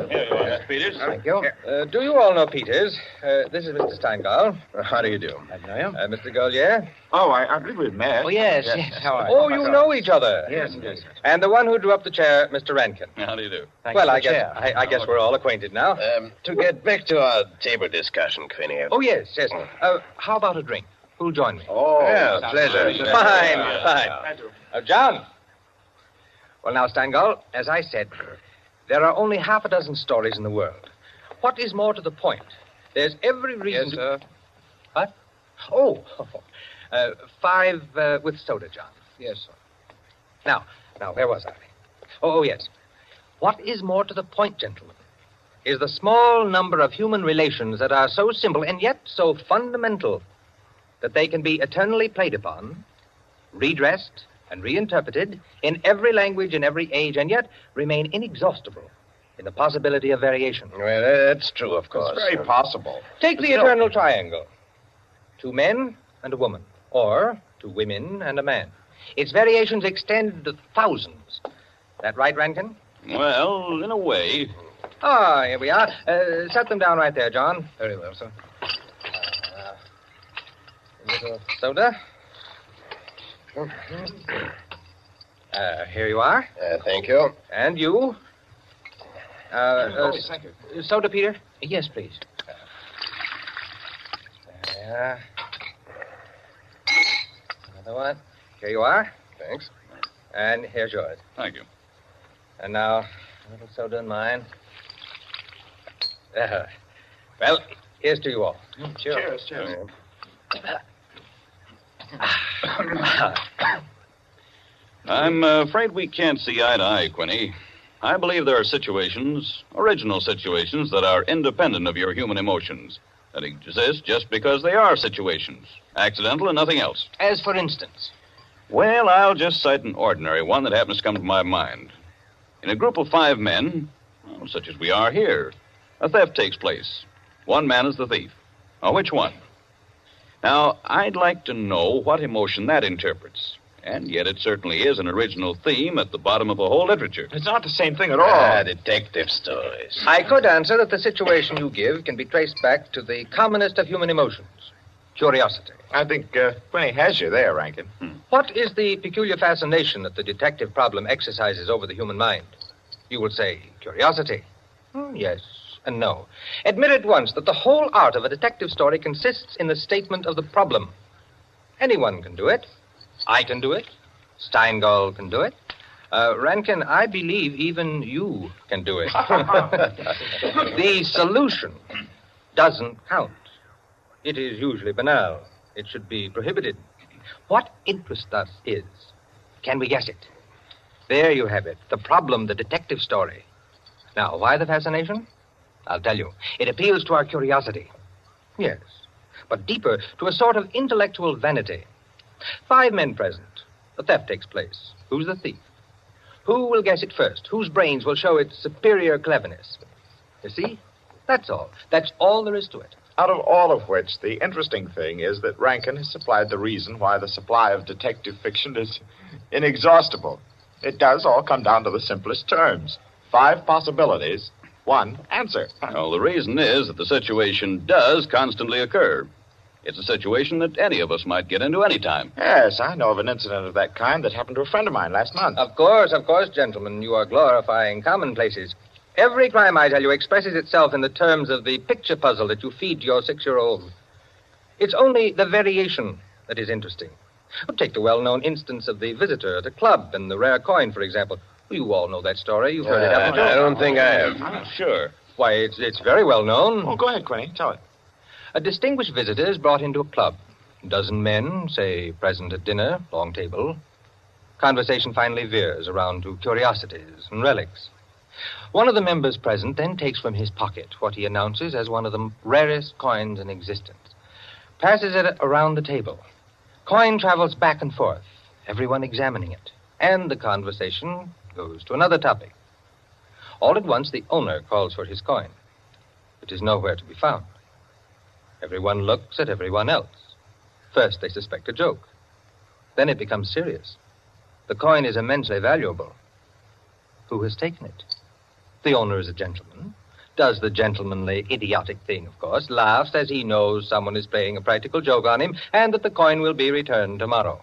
Here you are, Mr. Peters. Thank you. Do you all know Peters? This is Mr. Steingall. How do you do? I know you. Mr. Golier. Oh, I believe we've met. Oh, yes. How are you? Oh, you know each other. Yes. And the one who drew up the chair, Mr. Rankin. How do you do? Well, I guess we're all acquainted now. To get back to our table discussion, Quinny. Oh, yes. How about a drink? Who'll join me? Oh, yeah, pleasure. Fine. John. Well, now, Steingall, as I said, there are only half a dozen stories in the world. What is more to the point? There's every reason Yes, sir. What? Oh, 5 with soda, John. Yes, sir. Now, where was I? Oh, yes. What is more to the point, gentlemen, is the small number of human relations that are so simple and yet so fundamental that they can be eternally played upon, redressed, and reinterpreted in every language, in every age, and yet remain inexhaustible in the possibility of variation. Well, that's true, of course. It's very possible. Take the eternal triangle. 2 men and a woman, or 2 women and a man. Its variations extend to thousands. That right, Rankin? Well, in a way. Ah, here we are. Set them down right there, John. Very well, sir. A little soda. Here you are. Thank you. And you. Thank you. Soda, Peter? Yes, please. There. Another one. Here you are. Thanks. And here's yours. Thank you. And now, a little soda in mine. Well, here's to you all. Cheers. I'm afraid we can't see eye to eye, Quinny. I believe there are situations, original situations, that are independent of your human emotions, that exist just because they are situations, accidental and nothing else. As for instance? Well, I'll just cite an ordinary one that happens to come to my mind. In a group of 5 men, such as we are here, a theft takes place. One man is the thief. Now, which one? Now, I'd like to know what emotion that interprets. And yet it certainly is an original theme at the bottom of a whole literature. It's not the same thing at all. Detective stories. I could answer that the situation you give can be traced back to the commonest of human emotions, curiosity. I think Quinny has you there, Rankin. What is the peculiar fascination that the detective problem exercises over the human mind? You will say curiosity. Yes and no. Admit at once that the whole art of a detective story consists in the statement of the problem. Anyone can do it. I can do it. Steingall can do it. Rankin, I believe even you can do it. The solution doesn't count. It is usually banal. It should be prohibited. What interests us is, can we guess it? There you have it, the problem, the detective story. Now, why the fascination? I'll tell you. It appeals to our curiosity. Yes, but deeper, to a sort of intellectual vanity. 5 men present. The theft takes place. Who's the thief? Who will guess it first? Whose brains will show its superior cleverness? You see? That's all. That's all there is to it. Out of all of which, the interesting thing is that Rankin has supplied the reason why the supply of detective fiction is inexhaustible. It does all come down to the simplest terms. 5 possibilities, 1 answer. Well, the reason is that the situation does constantly occur. It's a situation that any of us might get into any time. Yes, I know of an incident of that kind that happened to a friend of mine last month. Of course, gentlemen. You are glorifying commonplaces. Every crime, I tell you, expresses itself in the terms of the picture puzzle that you feed to your 6-year-old. It's only the variation that is interesting. Take the well-known instance of the visitor at a club and the rare coin, for example. You all know that story. You've heard it, haven't you? I don't think I have. I'm sure. Why, it's very well known. Oh, go ahead, Quinny. Tell it. A distinguished visitor is brought into a club. A dozen men, say, present at dinner, long table. Conversation finally veers around to curiosities and relics. One of the members present then takes from his pocket what he announces as one of the rarest coins in existence. Passes it around the table. Coin travels back and forth, everyone examining it. And the conversation goes to another topic. All at once, the owner calls for his coin. It is nowhere to be found. Everyone looks at everyone else. First, they suspect a joke. Then it becomes serious. The coin is immensely valuable. Who has taken it? The owner is a gentleman. Does the gentlemanly, idiotic thing, of course. Laughs as he knows someone is playing a practical joke on him and that the coin will be returned tomorrow.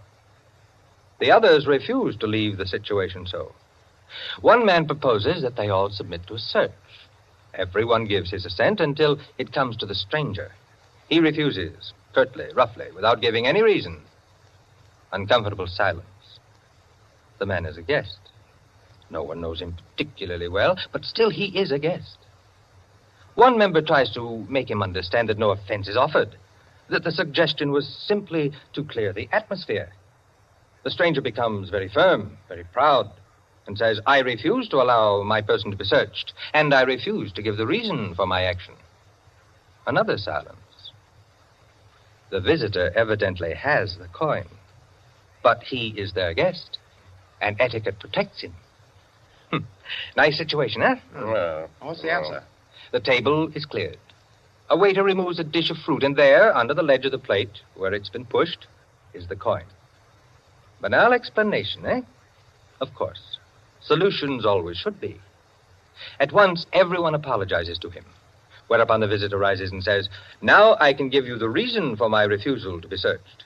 The others refuse to leave the situation so. One man proposes that they all submit to a search. Everyone gives his assent until it comes to the stranger. He refuses, curtly, roughly, without giving any reason. Uncomfortable silence. The man is a guest. No one knows him particularly well, but still he is a guest. One member tries to make him understand that no offense is offered, that the suggestion was simply to clear the atmosphere. The stranger becomes very firm, very proud, and says, I refuse to allow my person to be searched, and I refuse to give the reason for my action. Another silence. The visitor evidently has the coin, but he is their guest, and etiquette protects him. Nice situation, huh? Well, what's the answer? The table is cleared. A waiter removes a dish of fruit, and there, under the ledge of the plate, where it's been pushed, is the coin. Banal explanation, eh? Of course. Solutions always should be. At once, everyone apologizes to him, whereupon the visitor rises and says, now I can give you the reason for my refusal to be searched.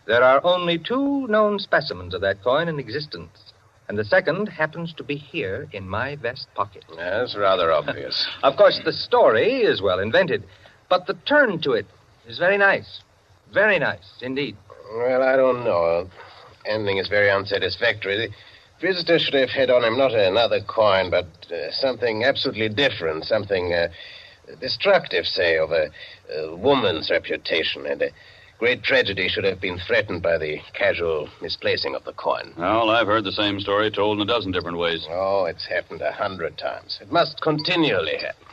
There are only 2 known specimens of that coin in existence, and the second happens to be here in my vest pocket. That's rather obvious. Of course, the story is well invented, but the turn to it is very nice. Very nice, indeed. Well, I don't know. Ending is very unsatisfactory. The visitor should have had on him not another coin, but something absolutely different, something destructive, say, of a woman's reputation, and a great tragedy should have been threatened by the casual misplacing of the coin. Well, I've heard the same story told in a dozen different ways. Oh, it's happened 100 times. It must continually happen.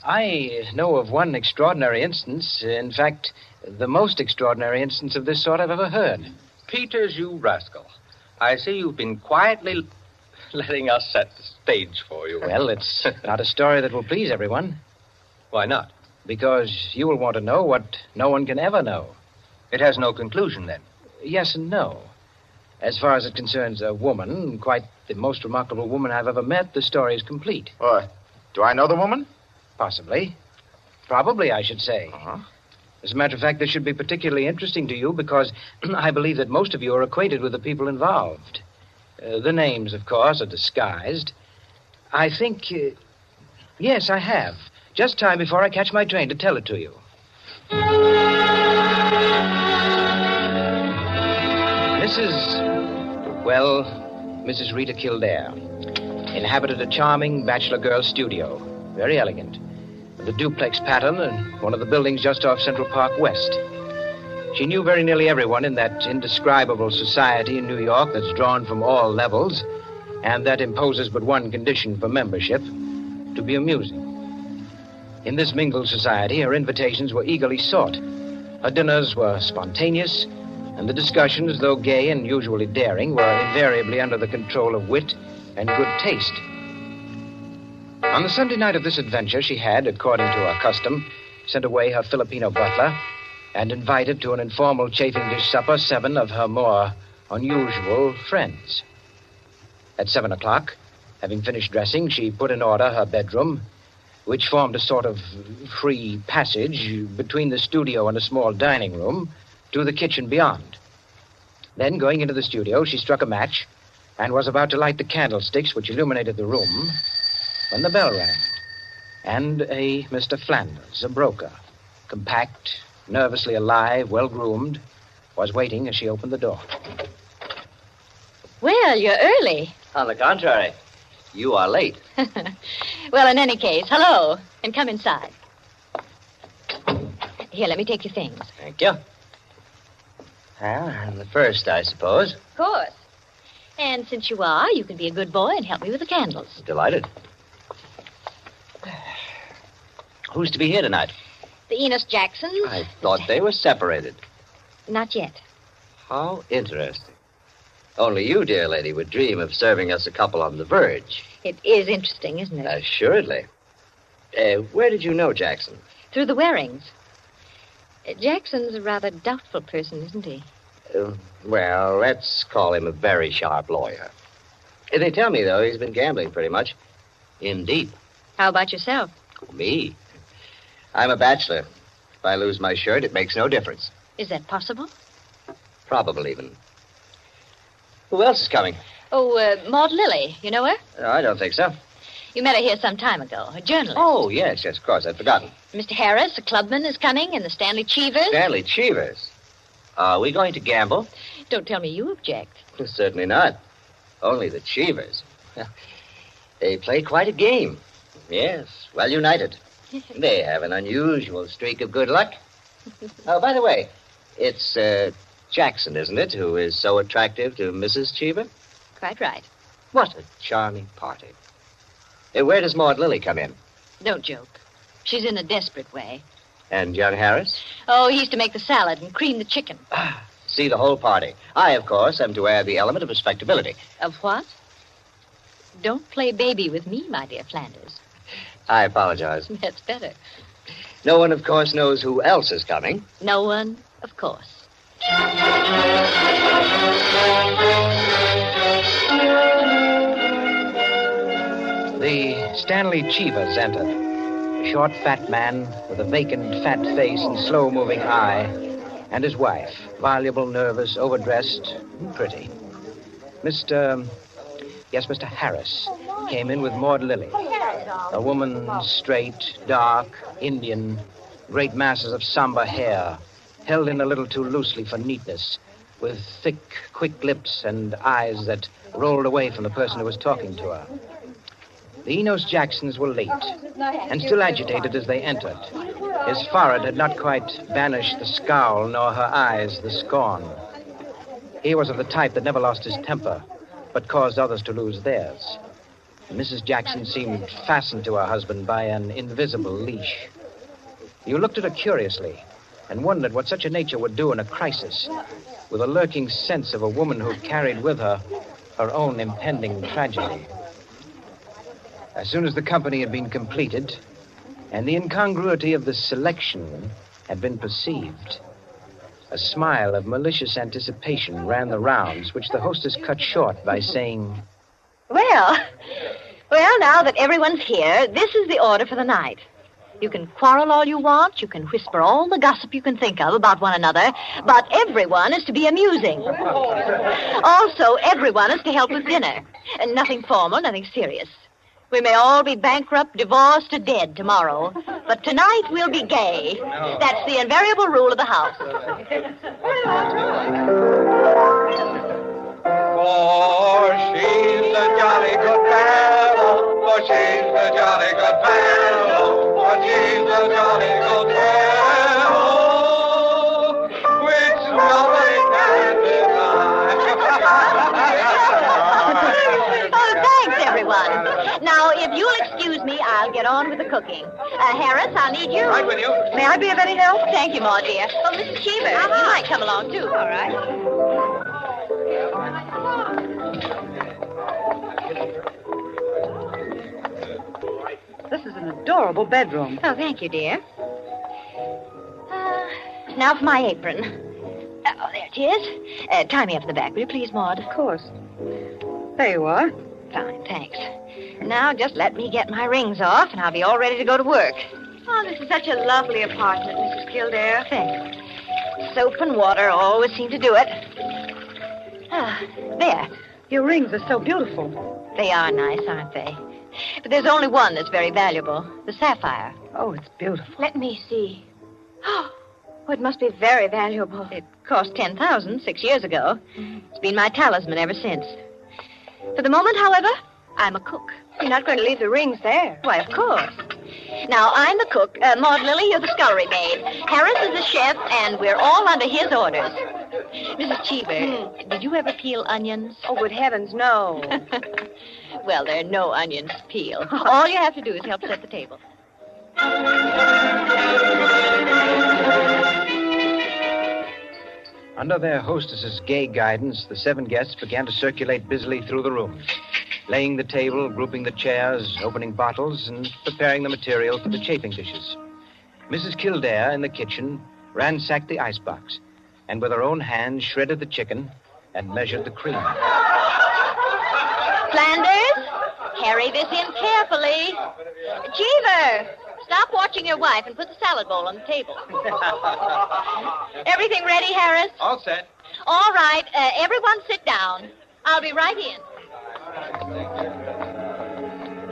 I know of one extraordinary instance. In fact, the most extraordinary instance of this sort I've ever heard. Peters, you rascal. I see you've been quietly letting us set the stage for you. Well, it's not a story that will please everyone. Why not? Because you will want to know what no one can ever know. It has no conclusion, then? Yes and no. As far as it concerns a woman, quite the most remarkable woman I've ever met, the story is complete. Do I know the woman? Possibly. Probably, I should say. Uh-huh. As a matter of fact, this should be particularly interesting to you because I believe that most of you are acquainted with the people involved. The names, of course, are disguised. I think... yes, I have. Just time before I catch my train to tell it to you. Mrs. Rita Kildare inhabited a charming bachelor girl studio. Very elegant. With a duplex pattern and one of the buildings just off Central Park West. She knew very nearly everyone in that indescribable society in New York that's drawn from all levels and that imposes but one condition for membership, to be amusing. In this mingled society, her invitations were eagerly sought. Her dinners were spontaneous, and the discussions, though gay and usually daring, were invariably under the control of wit and good taste. On the Sunday night of this adventure, she had, according to her custom, sent away her Filipino butler and invited to an informal chafing dish supper 7 of her more unusual friends. At 7 o'clock, having finished dressing, she put in order her bedroom, which formed a sort of free passage between the studio and a small dining room to the kitchen beyond. Then, going into the studio, she struck a match and was about to light the candlesticks which illuminated the room when the bell rang, and a Mr. Flanders, a broker, compact, nervously alive, well-groomed, was waiting as she opened the door. Well, you're early. On the contrary, you are late. Well, in any case, hello, and come inside. Here, let me take your things. Thank you. Well, I'm the first, I suppose. Of course. And since you are, you can be a good boy and help me with the candles. Delighted. Who's to be here tonight? The Enos Jacksons. I thought they were separated. Not yet. How interesting. Only you, dear lady, would dream of serving us a couple on the verge. It is interesting, isn't it? Assuredly. Where did you know Jackson? Through the Warings. Jackson's a rather doubtful person, isn't he? Well, let's call him a very sharp lawyer. They tell me, though, he's been gambling pretty much. In deep. How about yourself? Me? I'm a bachelor. If I lose my shirt, it makes no difference. Is that possible? Probable, even. Who else is coming? Oh, Maud Lilly. You know her? I don't think so. You met her here some time ago. A journalist. Oh, yes, of course. I'd forgotten. Mr. Harris, a clubman, is coming, and the Stanley Cheevers. Stanley Cheevers? Are we going to gamble? Don't tell me you object. Certainly not. Only the Cheevers. They play quite a game. Yes, well united. They have an unusual streak of good luck. Oh, by the way, it's Jackson, isn't it, who is so attractive to Mrs. Cheever? Quite right. What a charming party. Where does Maud Lilly come in? Don't joke. She's in a desperate way. And young Harris? Oh, he's to make the salad and cream the chicken. See the whole party. I, of course, am to add the element of respectability. Of what? Don't play baby with me, my dear Flanders. I apologize. That's better. No one, of course, knows who else is coming. No one, of course. The Stanley Cheevers entered. A short, fat man with a vacant, fat face and slow-moving eye, and his wife, voluble, nervous, overdressed, and pretty. Mr. Harris came in with Maud Lilly. A woman straight, dark, Indian, great masses of somber hair, held in a little too loosely for neatness, with thick, quick lips and eyes that rolled away from the person who was talking to her. The Enos Jacksons were late, and still agitated as they entered. His forehead had not quite banished the scowl, nor her eyes the scorn. He was of the type that never lost his temper, but caused others to lose theirs. Mrs. Jackson seemed fastened to her husband by an invisible leash. You looked at her curiously and wondered what such a nature would do in a crisis, with a lurking sense of a woman who carried with her her own impending tragedy. As soon as the company had been completed and the incongruity of the selection had been perceived, a smile of malicious anticipation ran the rounds, which the hostess cut short by saying, Well, now that everyone's here, this is the order for the night. You can quarrel all you want, you can whisper all the gossip you can think of about one another, but everyone is to be amusing. Also, everyone is to help with dinner. And nothing formal, nothing serious. We may all be bankrupt, divorced, or dead tomorrow, but tonight we'll be gay. That's the invariable rule of the house. For she's a jolly good fellow, for she's a jolly good fellow, for she's a jolly good fellow, which nobody can deny. Oh, thanks, everyone. Now, if you'll excuse me, I'll get on with the cooking. Harris, I'll need you. Right with you. May I be of any help? Thank you, Ma, dear. Oh, Mrs. Cheever, you might come along, too. All right. This is an adorable bedroom. Oh, thank you, dear. Now for my apron. Oh, there it is. Tie me up in the back, will you please, Maud? Of course. There you are. Fine, thanks. Now just let me get my rings off, and I'll be all ready to go to work. Oh, this is such a lovely apartment, Mrs. Kildare. Thanks. Soap and water always seem to do it. Ah, there. Your rings are so beautiful. They are nice, aren't they? But there's only one that's very valuable, the sapphire. Oh, it's beautiful. Let me see. Oh, it must be very valuable. It cost $10,000 6 years ago. It's been my talisman ever since. For the moment, however, I'm a cook. You're not going to leave the rings there. Why, of course. Now, I'm the cook. Maud Lily, you're the scullery maid. Harris is the chef, and we're all under his orders. Mrs. Cheever, did you ever peel onions? Oh, good heavens, no. Well, there are no onions to peel. All you have to do is help set the table. Under their hostess's gay guidance, the 7 guests began to circulate busily through the rooms, laying the table, grouping the chairs, opening bottles, and preparing the material for the chafing dishes. Mrs. Kildare, in the kitchen, ransacked the icebox, and with her own hands shredded the chicken and measured the cream. Flanders, carry this in carefully. Cheever, stop watching your wife and put the salad bowl on the table. Everything ready, Harris? All set. All right, everyone sit down. I'll be right in.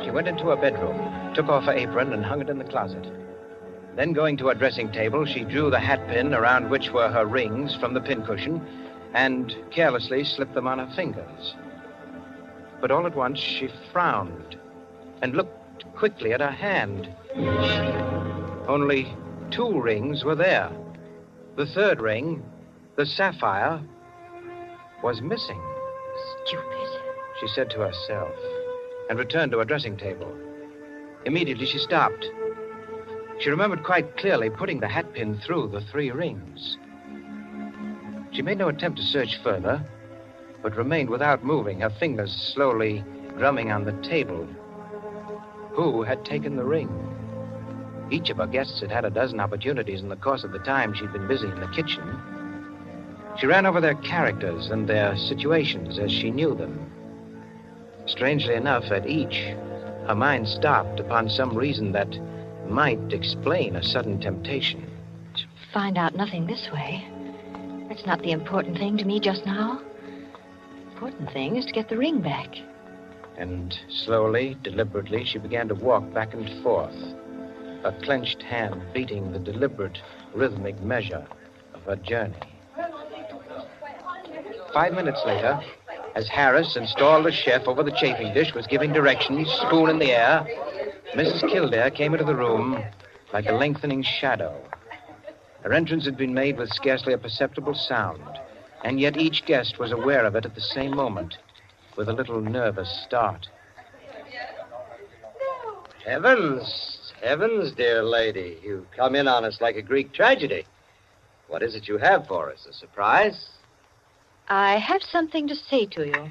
She went into her bedroom, took off her apron, and hung it in the closet. Then, going to her dressing table, she drew the hat pin around which were her rings from the pincushion and carelessly slipped them on her fingers. But all at once, she frowned and looked quickly at her hand. Only 2 rings were there. The 3rd ring, the sapphire, was missing. Stupid, she said to herself, and returned to her dressing table. Immediately, she stopped. She remembered quite clearly putting the hatpin through the 3 rings. She made no attempt to search further, but remained without moving, her fingers slowly drumming on the table. Who had taken the ring? Each of her guests had had a dozen opportunities in the course of the time she'd been busy in the kitchen. She ran over their characters and their situations as she knew them. Strangely enough, at each, her mind stopped upon some reason that might explain a sudden temptation. To find out nothing this way. That's not the important thing to me just now. The important thing is to get the ring back. And slowly, deliberately, she began to walk back and forth, a clenched hand beating the deliberate, rhythmic measure of her journey. 5 minutes later, As Harris, installed as chef over the chafing dish, was giving directions, spoon in the air, Mrs. Kildare came into the room like a lengthening shadow. Her entrance had been made with scarcely a perceptible sound, and yet each guest was aware of it at the same moment, with a little nervous start. Heavens, dear lady. You've come in on us like a Greek tragedy. What is it you have for us? A surprise? I have something to say to you.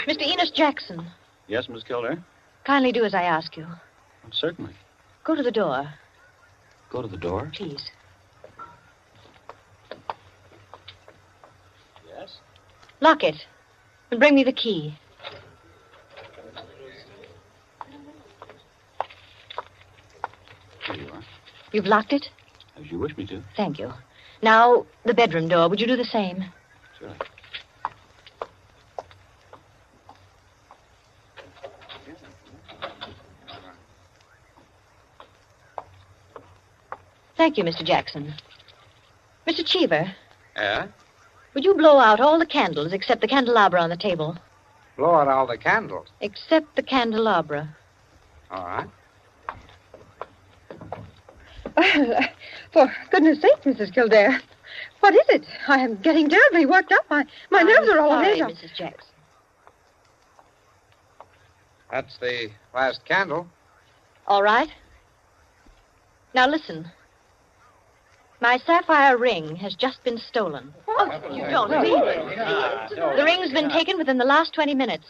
Mr. Enos Jackson, Yes, Miss Kildare? kindly do as I ask you. Certainly. Go to the door, Go to the door. please. Yes? Lock it and bring me the key. Here you are. You've locked it? As you wish me to. Thank you. Now, the bedroom door. Would you do the same? Surely. Thank you, Mr. Jackson. Mr. Cheever, Yeah? would you blow out all the candles except the candelabra on the table? Blow out all the candles. Except the candelabra. All right. Well, for goodness sake, Mrs. Kildare, what is it? I am getting terribly worked up. My nerves are all sorry, on edge. Mrs. Jackson. That's the last candle. All right. Now listen. My sapphire ring has just been stolen. You don't mean it. The ring's been taken within the last 20 minutes.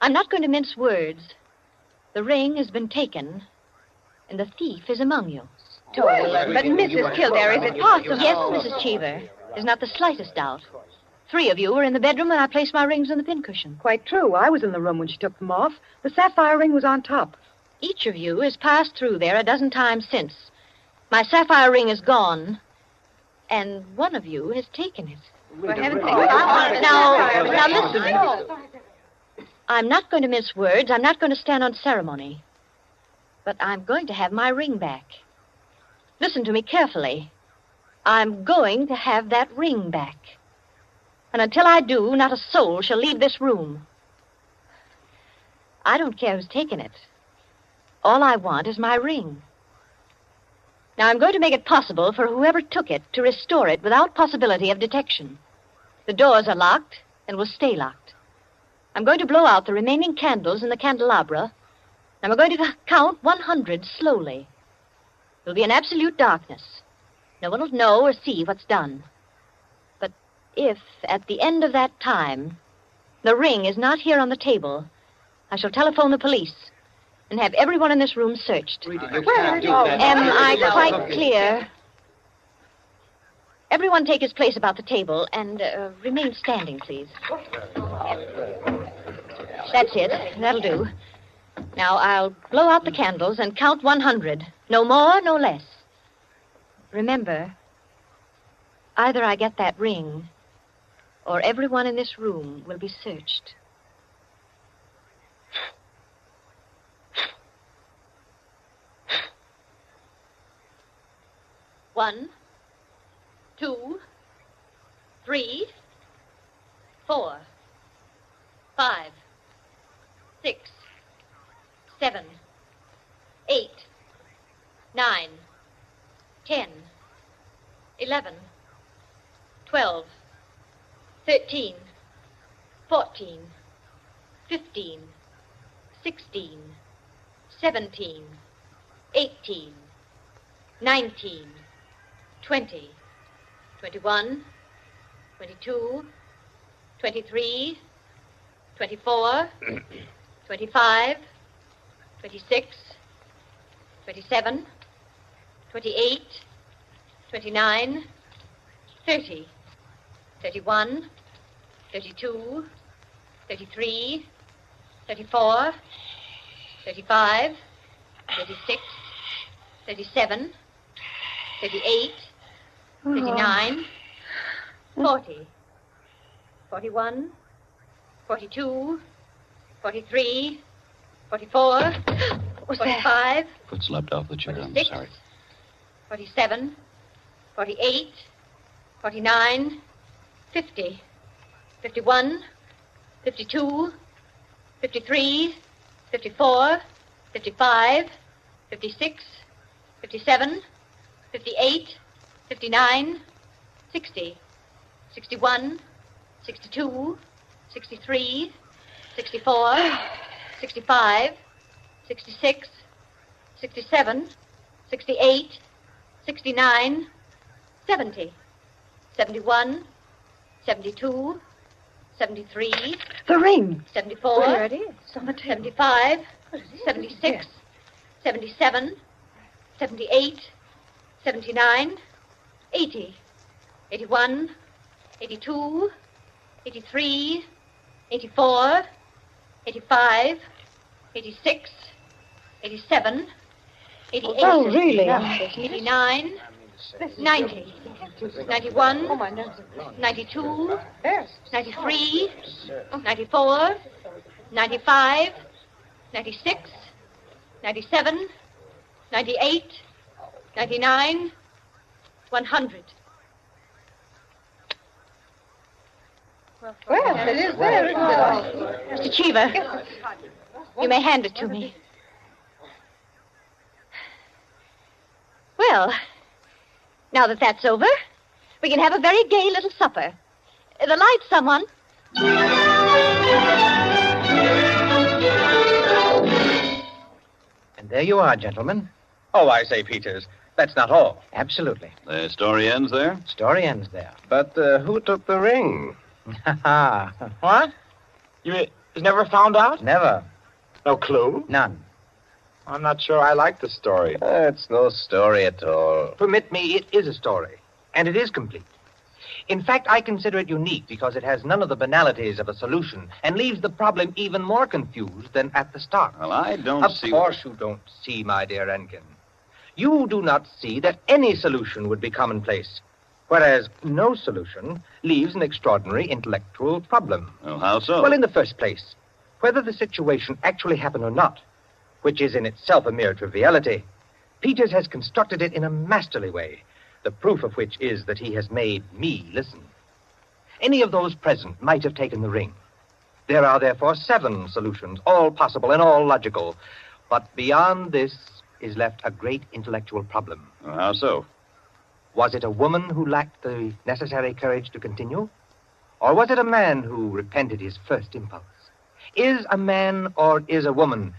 I'm not going to mince words. The ring has been taken, and the thief is among you. But Mrs. Kildare, is it possible? Yes, Mrs. Cheever. There's not the slightest doubt. 3 of you were in the bedroom when I placed my rings on the pincushion. Quite true. I was in the room when she took them off. The sapphire ring was on top. Each of you has passed through there a dozen times since. My sapphire ring is gone, and one of you has taken it. For heaven's sake. Now listen. I'm not going to mince words. I'm not going to stand on ceremony. But I'm going to have my ring back. Listen to me carefully. I'm going to have that ring back. And until I do, not a soul shall leave this room. I don't care who's taken it. All I want is my ring. Now, I'm going to make it possible for whoever took it to restore it without possibility of detection. The doors are locked and will stay locked. I'm going to blow out the remaining candles in the candelabra, and I'm going to count 100 slowly. There'll be an absolute darkness. No one will know or see what's done. But if, at the end of that time, the ring is not here on the table, I shall telephone the police and have everyone in this room searched. Am I quite clear? Everyone take his place about the table and remain standing, please. That's it. That'll do. Now, I'll blow out the candles and count 100. No more, no less. Remember, either I get that ring, or everyone in this room will be searched. One, 2, 3, 4, 5, 6, 7, 8, 9, 10, 11, 12, 13, 14, 15, 16, 17, 18, 19, 20, 21, 22, 23, 24, 25, 26, 27, 28, 29, 30, 31, 32, 33, 34, 35, 36, 37, 38, 39, 40, 41, 42, 43, 44, 45, Foot slipped off the chair. I'm 46, sorry. 47, 48, 49, 50, 51, 52, 53, 54, 55, 56, 57, 58, 59, 60, 61, 62, 63, 64, 65, 66, 67, 68, 69, 70, 71, 72, 73. The ring. 74. There it is. 75, 76, 77, 78, 79, 80, 81, 82, 83, 84, 85, 86, 87, 88, Oh, really? 89, 90, 91, 92, 93, 94, 95, 96, 97, 98, 99, 100. Well, it is there, isn't it? Mr. Cheever, you may hand it to me. Well, now that that's over, we can have a very gay little supper. The lights, someone. And there you are, gentlemen. Oh, I say, Peters, that's not all. Absolutely. The story ends there? Story ends there. But who took the ring? What? You never found out? Never. No clue? None. I'm not sure I like the story. It's no story at all. Permit me, it is a story, and it is complete. In fact, I consider it unique because it has none of the banalities of a solution and leaves the problem even more confused than at the start. Well, I don't see... Of course you don't see, my dear Rankin. You do not see that any solution would be commonplace, whereas no solution leaves an extraordinary intellectual problem. Well, how so? Well, in the first place, whether the situation actually happened or not, which is in itself a mere triviality, Peters has constructed it in a masterly way, the proof of which is that he has made me listen. Any of those present might have taken the ring. There are therefore 7 solutions, all possible and all logical. But beyond this is left a great intellectual problem. Well, how so? Was it a woman who lacked the necessary courage to continue? Or was it a man who repented his first impulse? Is a man or is a woman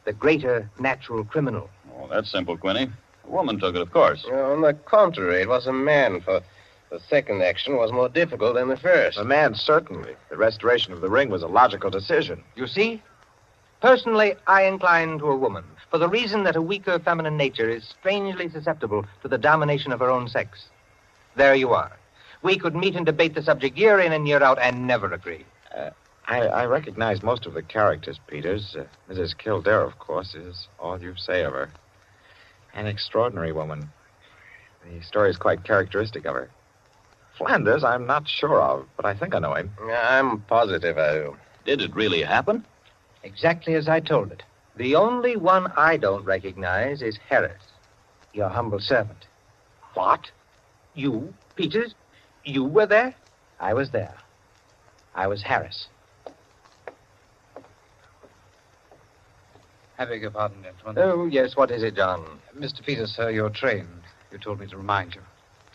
the greater natural criminal? Oh, that's simple, Quinny. A woman took it, of course. On the contrary, it was a man, for the second action was more difficult than the first. The man, certainly. The restoration of the ring was a logical decision. You see? Personally, I incline to a woman, for the reason that a weaker feminine nature is strangely susceptible to the domination of her own sex. There you are. We could meet and debate the subject year in and year out and never agree. I recognize most of the characters, Peters. Mrs. Kildare, of course, is all you say of her. An extraordinary woman. The story is quite characteristic of her. Flanders, I'm not sure of, but I think I know him. I'm positive I do. Did it really happen? Exactly as I told it. The only one I don't recognize is Harris. Your humble servant. What? You, Peters? You were there? I was there. I was Harris. I beg your pardon, gentlemen. Oh, yes, what is it, John? Mr. Peters, sir, your train. You told me to remind you.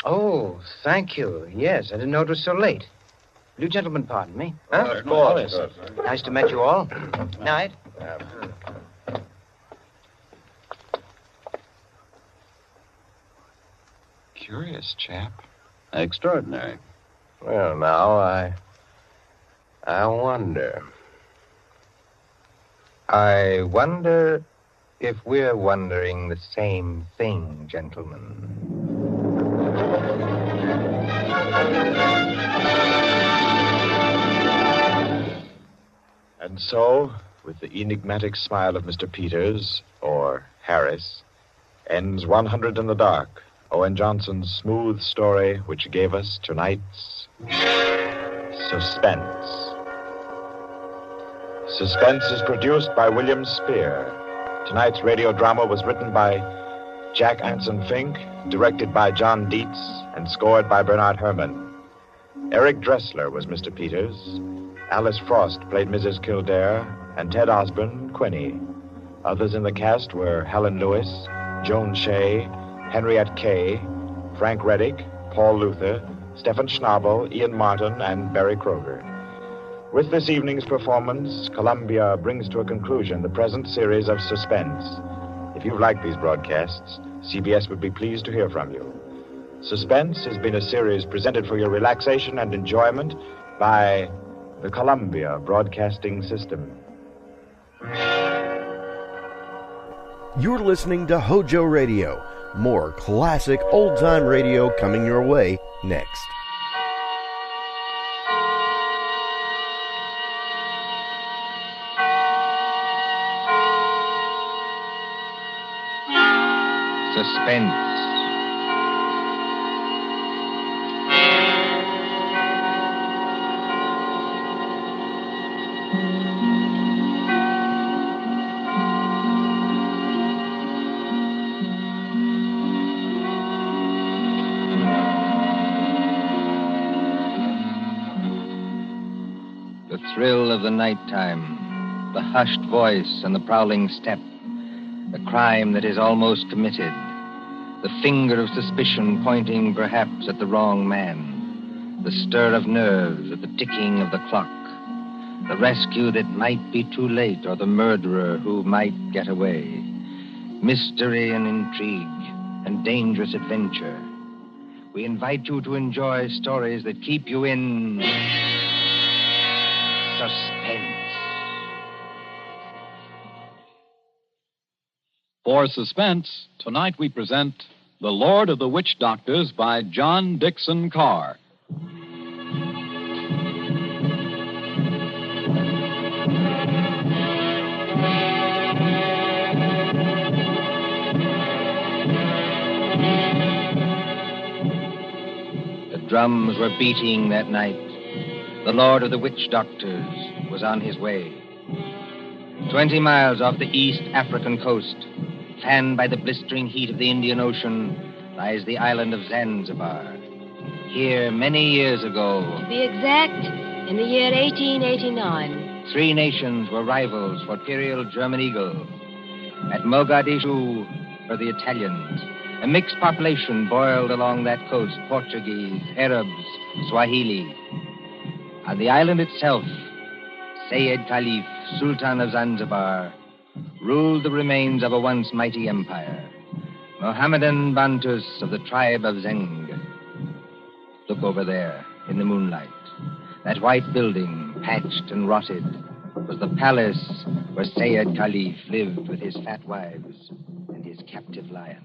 Oh, thank you. Yes, I didn't know it was so late. Will you gentlemen pardon me? Huh? Of course. Nice to meet you all. Night. Curious chap. Extraordinary. Well, now, I wonder. I wonder if we're wondering the same thing, gentlemen. And so, with the enigmatic smile of Mr. Peters, or Harris, ends 100 in the Dark, Owen Johnson's smooth story which gave us tonight's Suspense. Suspense is produced by William Spear. Tonight's radio drama was written by Jack Anson Fink, directed by John Dietz, and scored by Bernard Herrmann. Eric Dressler was Mr. Peters. Alice Frost played Mrs. Kildare, and Ted Osborne, Quinny. Others in the cast were Helen Lewis, Joan Shea, Henriette Kay, Frank Reddick, Paul Luther, Stephen Schnabel, Ian Martin, and Barry Kroger. With this evening's performance, Columbia brings to a conclusion the present series of Suspense. If you've liked these broadcasts, CBS would be pleased to hear from you. Suspense has been a series presented for your relaxation and enjoyment by the Columbia Broadcasting System. You're listening to HOJO Radio. More classic old-time radio coming your way next. Suspense. The thrill of the nighttime, the hushed voice and the prowling step, the crime that is almost committed, the finger of suspicion pointing perhaps at the wrong man, the stir of nerves at the ticking of the clock, the rescue that might be too late or the murderer who might get away, mystery and intrigue and dangerous adventure. We invite you to enjoy stories that keep you in suspense. For Suspense, tonight we present The Lord of the Witch Doctors by John Dixon Carr. The drums were beating that night. The Lord of the Witch Doctors was on his way. 20 miles off the East African coast, fanned by the blistering heat of the Indian Ocean, lies the island of Zanzibar. Here, many years ago, To be exact, in the year 1889. 3 nations were rivals for imperial German eagle. At Mogadishu were the Italians. A mixed population boiled along that coast, Portuguese, Arabs, Swahili. On the island itself, Sayed Khalif, Sultan of Zanzibar, ruled the remains of a once mighty empire. Mohammedan Bantus of the tribe of Zeng. Look over there, in the moonlight. That white building, patched and rotted, was the palace where Sayed Khalif lived with his fat wives and his captive lion.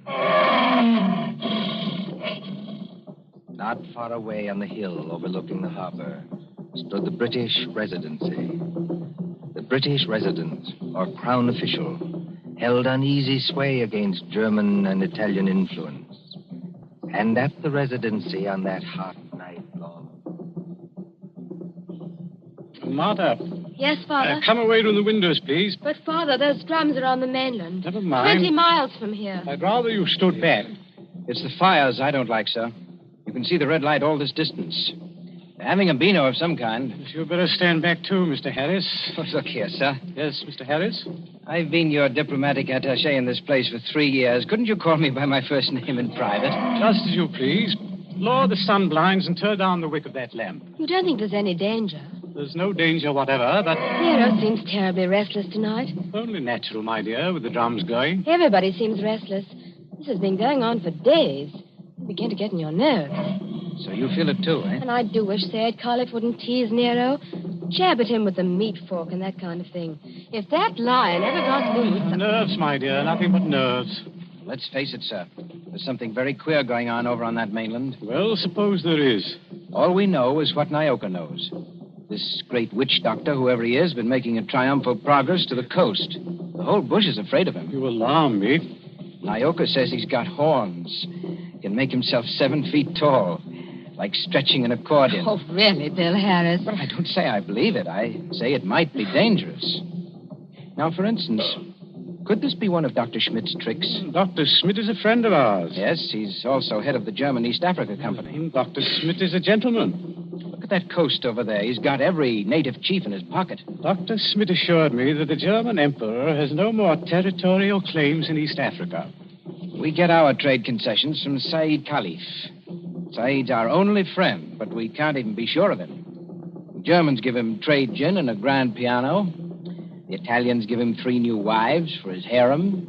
Not far away on the hill overlooking the harbor stood the British Residency. The British resident, or crown official, held uneasy sway against German and Italian influence. And at the Residency on that hot night long. Martha. Yes, Father? Come away from the windows, please. But, Father, those drums are on the mainland. Never mind. 20 miles from here. I'd rather you stood back. It's the fires I don't like, sir. You can see the red light all this distance. They're having a beano of some kind. You'd better stand back, too, Mr. Harris. Oh, look here, sir. Yes, Mr. Harris? I've been your diplomatic attaché in this place for 3 years. Couldn't you call me by my first name in private? Just as you please. Lower the sun blinds and turn down the wick of that lamp. You don't think there's any danger? There's no danger whatever, but... Nero seems terribly restless tonight. Only natural, my dear, with the drums going. Everybody seems restless. This has been going on for days. You begin to get in your nerves. So you feel it too, eh? And I do wish Sayed Khalif wouldn't tease Nero. Jab at him with the meat fork and that kind of thing. If that lion ever got loose... Nerves, my dear, nothing but nerves. Let's face it, sir. There's something very queer going on over on that mainland. Well, suppose there is. All we know is what Nyoka knows. This great witch doctor, whoever he is, been making a triumphal progress to the coast. The whole bush is afraid of him. You alarm me. Nyoka says he's got horns. He can make himself 7 feet tall, like stretching an accordion. Oh, really, Bill Harris? Well, I don't say I believe it. I say it might be dangerous. Now, for instance, could this be one of Dr. Schmidt's tricks? Dr. Schmidt is a friend of ours. Yes, he's also head of the German East Africa Company. Dr. Schmidt is a gentleman. The that coast over there. He's got every native chief in his pocket. Dr. Smith assured me that the German emperor has no more territorial claims in East Africa. We get our trade concessions from Said Khalif. Said's our only friend, but we can't even be sure of him. The Germans give him trade gin and a grand piano. The Italians give him 3 new wives for his harem.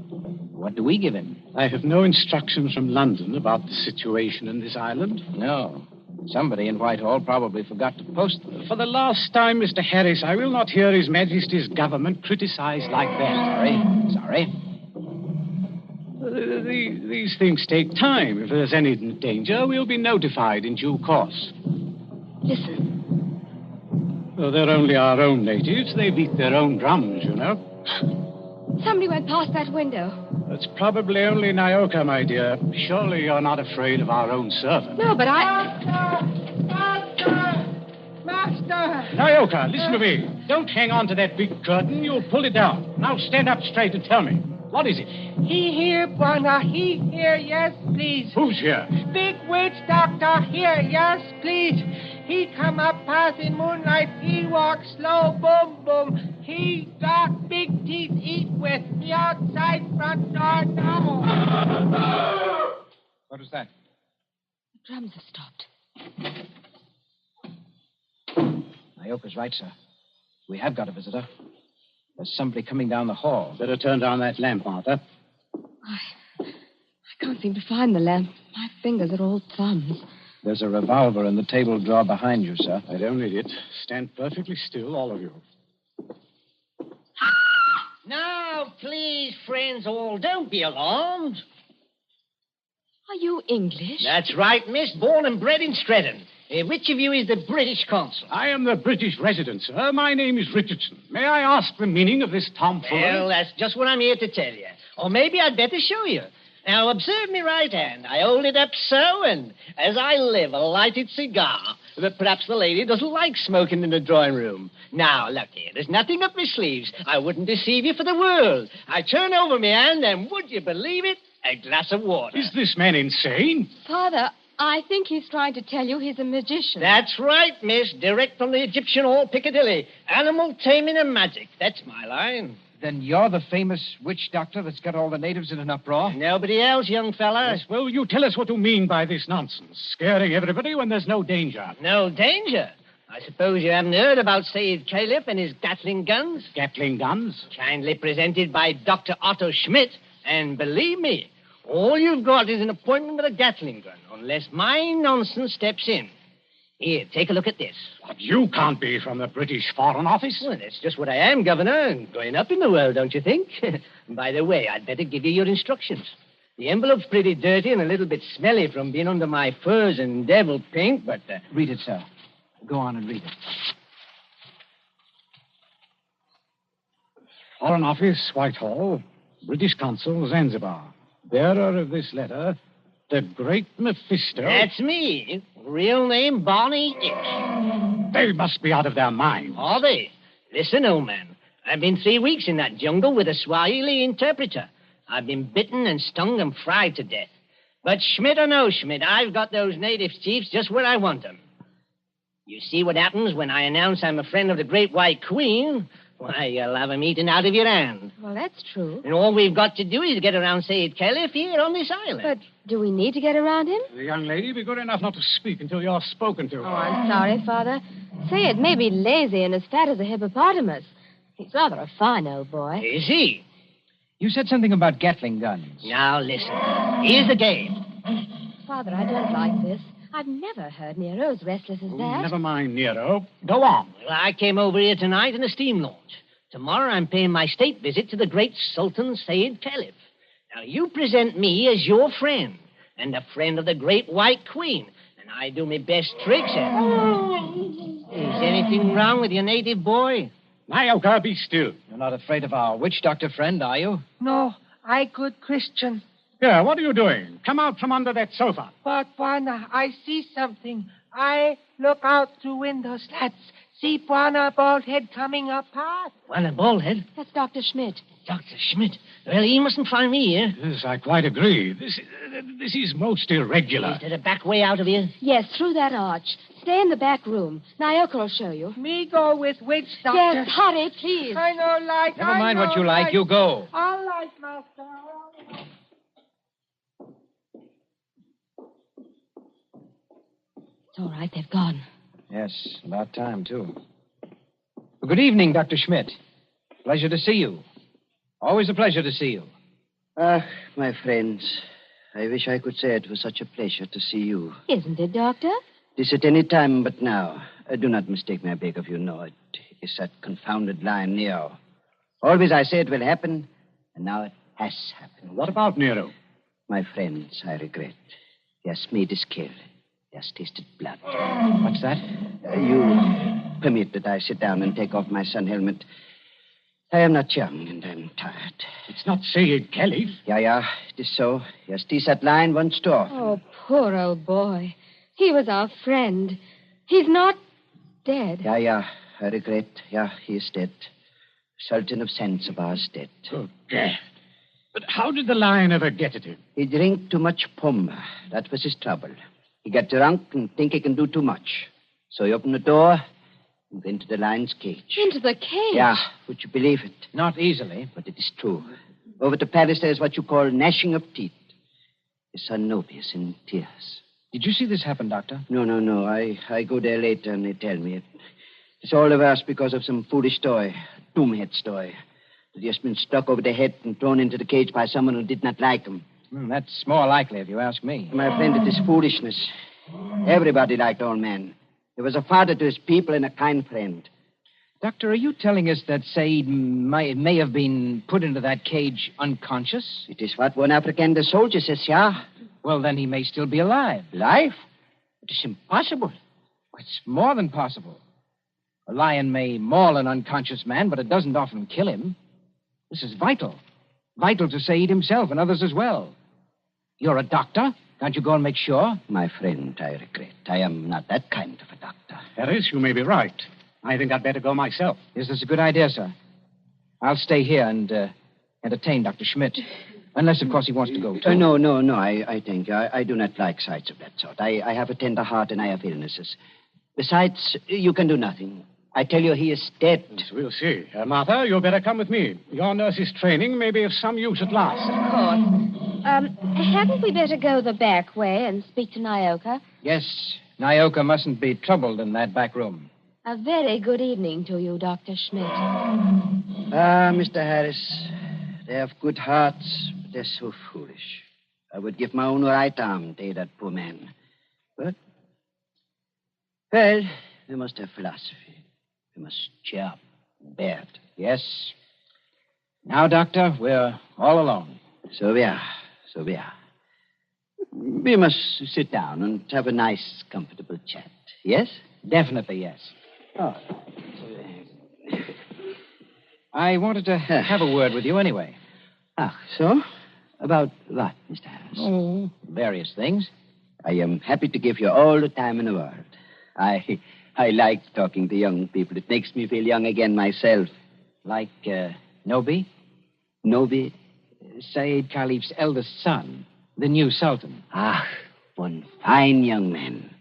What do we give him? I have no instructions from London about the situation in this island. No. Somebody in Whitehall probably forgot to post them. For the last time, Mr. Harris, I will not hear His Majesty's government criticized like that. Sorry. These things take time. If there's any danger, we'll be notified in due course. Listen. Well, they're only our own natives. They beat their own drums, you know. Somebody went past that window. That's probably only Nyoka, my dear. Surely you're not afraid of our own servant. No, but Master! Nyoka, listen to me. Don't hang on to that big curtain. You'll pull it down. Now stand up straight and tell me. What is it? He here, Bwana. He here, yes, please. Who's here? Big witch doctor here, yes, please. He come up past in moonlight. He walk slow, boom, boom. He got big teeth eat with the outside front door now. What was that? the drums have stopped. Nyoka's right, sir. We have got a visitor. There's somebody coming down the hall. Better turn down that lamp, Martha. I can't seem to find the lamp. My fingers are all thumbs. There's a revolver in the table drawer behind you, sir. I don't need it. Stand perfectly still, all of you. Now, please, friends all, don't be alarmed. Are you English? That's right, miss. Born and bred in Streatham. Which of you is the British consul? I am the British resident, sir. My name is Richardson. May I ask the meaning of this tomfoolery? Well, that's just what I'm here to tell you. Or maybe I'd better show you. Now, observe me right hand. I hold it up so, and as I live, a lighted cigar. But perhaps the lady doesn't like smoking in the drawing room. Now, look here. There's nothing up my sleeves. I wouldn't deceive you for the world. I turn over my hand, and would you believe it? A glass of water. Is this man insane? Father, I think he's trying to tell you he's a magician. That's right, miss. Direct from the Egyptian Hall, Piccadilly. Animal taming and magic. That's my line. Then you're the famous witch doctor that's got all the natives in an uproar? Nobody else, young fella. Yes, well, you tell us what you mean by this nonsense. Scaring everybody when there's no danger. No danger? I suppose you haven't heard about Said Caliph and his Gatling guns? Gatling guns? Kindly presented by Dr. Otto Schmidt. And believe me, all you've got is an appointment with a Gatling gun, unless my nonsense steps in. Here, take a look at this. But you can't be from the British Foreign Office. Well, that's just what I am, Governor. Going up in the world, don't you think? By the way, I'd better give you your instructions. The envelope's pretty dirty and a little bit smelly from being under my furs and devil pink, but... Read it, sir. Go on and read it. Foreign Office, Whitehall. British Consul, Zanzibar. Bearer of this letter, the Great Mephisto. That's me. Real name, Barney Hicks. They must be out of their minds. Are they? Listen, old man. I've been 3 weeks in that jungle with a Swahili interpreter. I've been bitten and stung and fried to death. But Schmidt or no Schmidt, I've got those native chiefs just where I want them. You see what happens when I announce I'm a friend of the Great White Queen? Why, you'll have 'em eaten out of your hand. Well, that's true. And all we've got to do is get around Said Caliph here on this island. But do we need to get around him? The young lady, be good enough not to speak until you're spoken to. Oh, I'm sorry, Father. Say it may be lazy and as fat as a hippopotamus. He's rather a fine old boy. Is he? You said something about Gatling guns. Now, listen. Here's the game. Father, I don't like this. I've never heard Nero as restless as that. Never mind, Nero. Go on. Well, I came over here tonight in a steam launch. Tomorrow I'm paying my state visit to the great Sultan Said Caliph. Now, you present me as your friend and a friend of the Great White Queen, and I do my best tricks at it. Is anything wrong with your native boy? Nyoka, be still. You're not afraid of our witch doctor friend, are you? No, I good Christian. Yeah, what are you doing? Come out from under that sofa. But, Bwana, I see something. I look out through window slats. See Bwana Baldhead coming up past. Well, a baldhead. That's Dr. Schmidt. Dr. Schmidt. Well, he mustn't find me here. Yes, I quite agree. This is most irregular. Is there a back way out of here? Yes, through that arch. Stay in the back room. Naoko will show you. Me go with which, Doctor? Yes, hurry, please. I know like. Never mind what you like. You go. All right, Master. It's all right. They've gone. Yes, about time, too. Well, good evening, Dr. Schmidt. Pleasure to see you. Always a pleasure to see you. Ah, my friends, I wish I could say it was such a pleasure to see you. Isn't it, Doctor? This at any time but now. Do not mistake me, I beg of you. No, it is that confounded lion, Nero. Always I say it will happen, and now it has happened. What about Nero? My friends, I regret. He has made his kill. He has tasted blood. What's that? You permit that I sit down and take off my sun helmet. I am not young, and I'm tired. It's not Sayed Caliph. Yeah, it is so. He has teased that lion once too often. Oh, poor old boy. He was our friend. He's not dead. Yeah, I regret. Yeah, he is dead. Sultan of Zanzibar is dead. Good God. But how did the lion ever get at him? He drank too much pumba. That was his trouble. He got drunk and think he can do too much. So he opened the door and went into the lion's cage. Into the cage? Yeah, would you believe it? Not easily. But it is true. Over to Paris, there's what you call gnashing of teeth. His son Nobi is in tears. Did you see this happen, Doctor? No. I go there later and they tell me it. It's all the worse because of some foolish story, a doomhead story. That he has been struck over the head and thrown into the cage by someone who did not like him. That's more likely, if you ask me. My friend, it is foolishness. Everybody liked old man. He was a father to his people and a kind friend. Doctor, are you telling us that Said may have been put into that cage unconscious? It is what one African soldier says, yeah. Well, then he may still be alive. Alive? It is impossible. It's more than possible. A lion may maul an unconscious man, but it doesn't often kill him. This is vital. Vital to Said himself and others as well. You're a doctor. Can't you go and make sure? My friend, I regret. I am not that kind of a doctor. Harris, you may be right. I think I'd better go myself. Yes, that's a good idea, sir. I'll stay here and entertain Dr. Schmidt. Unless, of course, he wants to go, too. No. I think I do not like sights of that sort. I have a tender heart and I have illnesses. Besides, you can do nothing. I tell you, he is dead. Yes, we'll see. Martha, you'd better come with me. Your nurse's training may be of some use at last. Of course. Hadn't we better go the back way and speak to Naoka? Yes, Naoka mustn't be troubled in that back room. A very good evening to you, Dr. Schmidt. Mr. Harris, they have good hearts, but they're so foolish. I would give my own right arm to that poor man. But, well, we must have philosophy. We must cheer up, bear it. Yes. Now, Doctor, we're all alone. So we are. We must sit down and have a nice, comfortable chat. Yes? Definitely, yes. Oh. I wanted to have a word with you anyway. So? About what, Mr. Harris? Oh, various things. I am happy to give you all the time in the world. I like talking to young people. It makes me feel young again myself. Like, Nobi? Nobi? Said Caliph's eldest son, the new Sultan. One fine young man.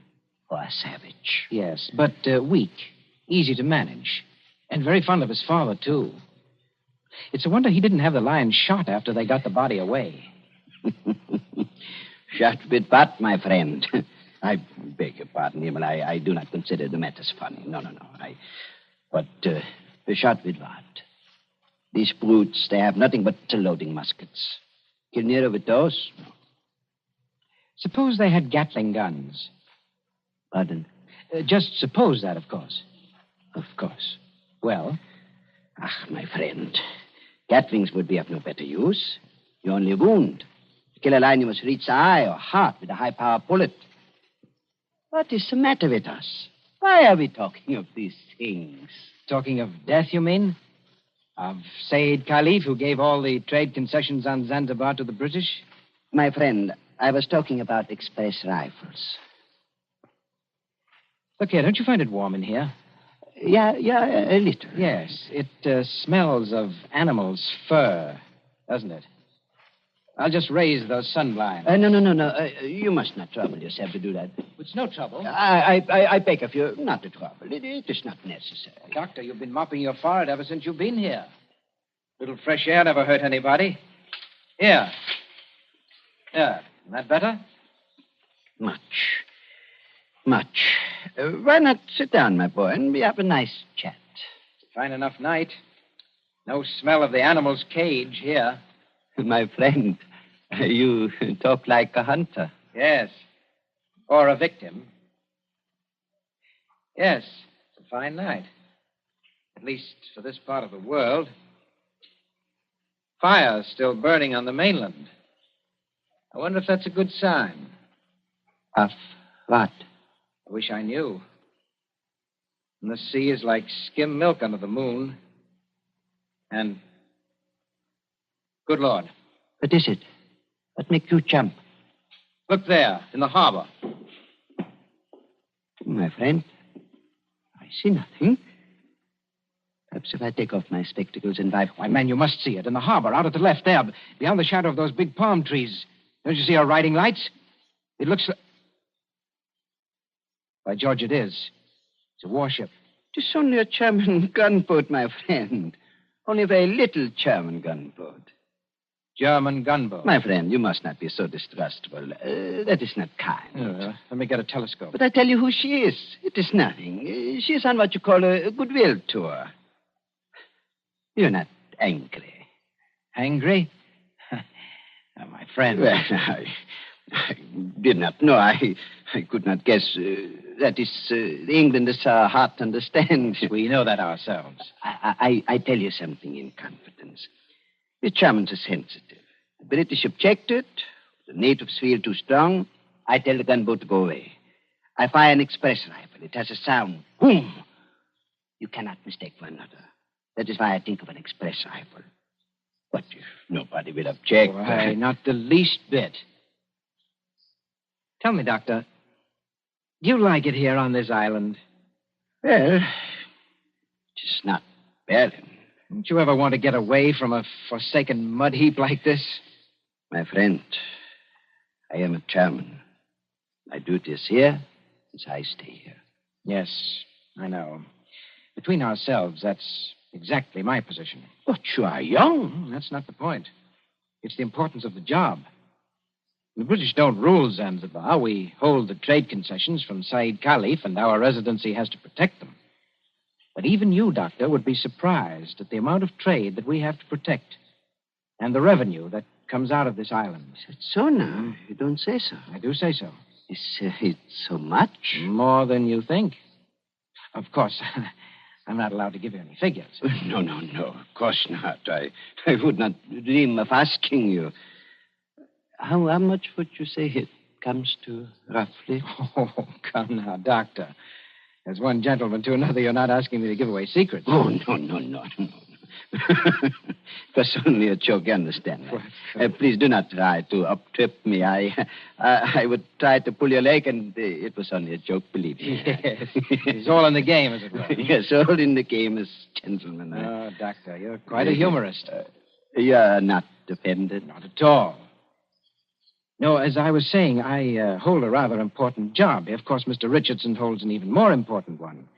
Or a savage. Yes, but weak, easy to manage. And very fond of his father, too. It's a wonder he didn't have the lion shot after they got the body away. Shot with what, my friend? I beg your pardon, Himmel. I do not consider the matters funny. No. But shot with what? These brutes, they have nothing but loading muskets. Kill Nero with those? No. Suppose they had Gatling guns. Pardon? Just suppose that, of course. Of course. Well? My friend. Gatlings would be of no better use. You only wound. To kill a lion, you must reach the eye or heart with a high-power bullet. What is the matter with us? Why are we talking of these things? Talking of death, you mean? Of Said Caliph, who gave all the trade concessions on Zanzibar to the British? My friend, I was talking about express rifles. Look here, don't you find it warm in here? Yeah, a little. Yes, it smells of animal's fur, doesn't it? I'll just raise those sun blinds. No. You must not trouble yourself to do that. It's no trouble. I beg of you not to trouble. It is not necessary. Doctor, you've been mopping your forehead ever since you've been here. Little fresh air never hurt anybody. Here. Isn't that better? Much. Why not sit down, my boy, and we have a nice chat? Fine enough night. No smell of the animal's cage here. My friend, you talk like a hunter. Yes. Or a victim. Yes, it's a fine night. At least for this part of the world. Fire's still burning on the mainland. I wonder if that's a good sign. Of what? I wish I knew. And the sea is like skim milk under the moon. And... Good Lord. What is it? What makes you jump? Look there, in the harbor. My friend, I see nothing. Perhaps if I take off my spectacles and Why, man, you must see it. In the harbor, out at the left there, beyond the shadow of those big palm trees. Don't you see our riding lights? It looks like... By George, it is. It's a warship. It is only a German gunboat, my friend. Only a very little German gunboat. German gunboat? My friend, you must not be so distrustful. That is not kind. Let me get a telescope. But I tell you who she is. It is nothing. She is on what you call a goodwill tour. You're not angry. Angry? My friend. Well, I did not know. I could not guess. That is, the Englanders are hard to understand. We know that ourselves. I tell you something in confidence. The Germans are sensitive. The British objected. The natives feel too strong. I tell the gunboat to go away. I fire an express rifle. It has a sound. Boom! You cannot mistake one another. That is why I think of an express rifle. But if nobody will object... Why, not the least bit. Tell me, Doctor, do you like it here on this island? Well, just not barren. Don't you ever want to get away from a forsaken mud heap like this? My friend, I am a German. My duty is here, as I stay here. Yes, I know. Between ourselves, that's exactly my position. But you are young. That's not the point. It's the importance of the job. The British don't rule Zanzibar. We hold the trade concessions from Said Khalif, and our residency has to protect them. But even you, Doctor, would be surprised at the amount of trade that we have to protect and the revenue that comes out of this island. Is it so now? You don't say so. I do say so. Is it so much? More than you think. Of course, I'm not allowed to give you any figures. No. Of course not. I would not dream of asking you. How much would you say it comes to, roughly? Oh, come now, Doctor. As one gentleman to another, you're not asking me to give away secrets. Oh, no. It was only a joke, you understand. Please do not try to up-trip me. I would try to pull your leg, and it was only a joke, believe me. Yes. It's all in the game, as it were. Yes, all in the game as gentlemen. Oh, Doctor, you're quite a humorist. You're not offended? Not at all. No, as I was saying, I hold a rather important job. Of course, Mr. Richardson holds an even more important one.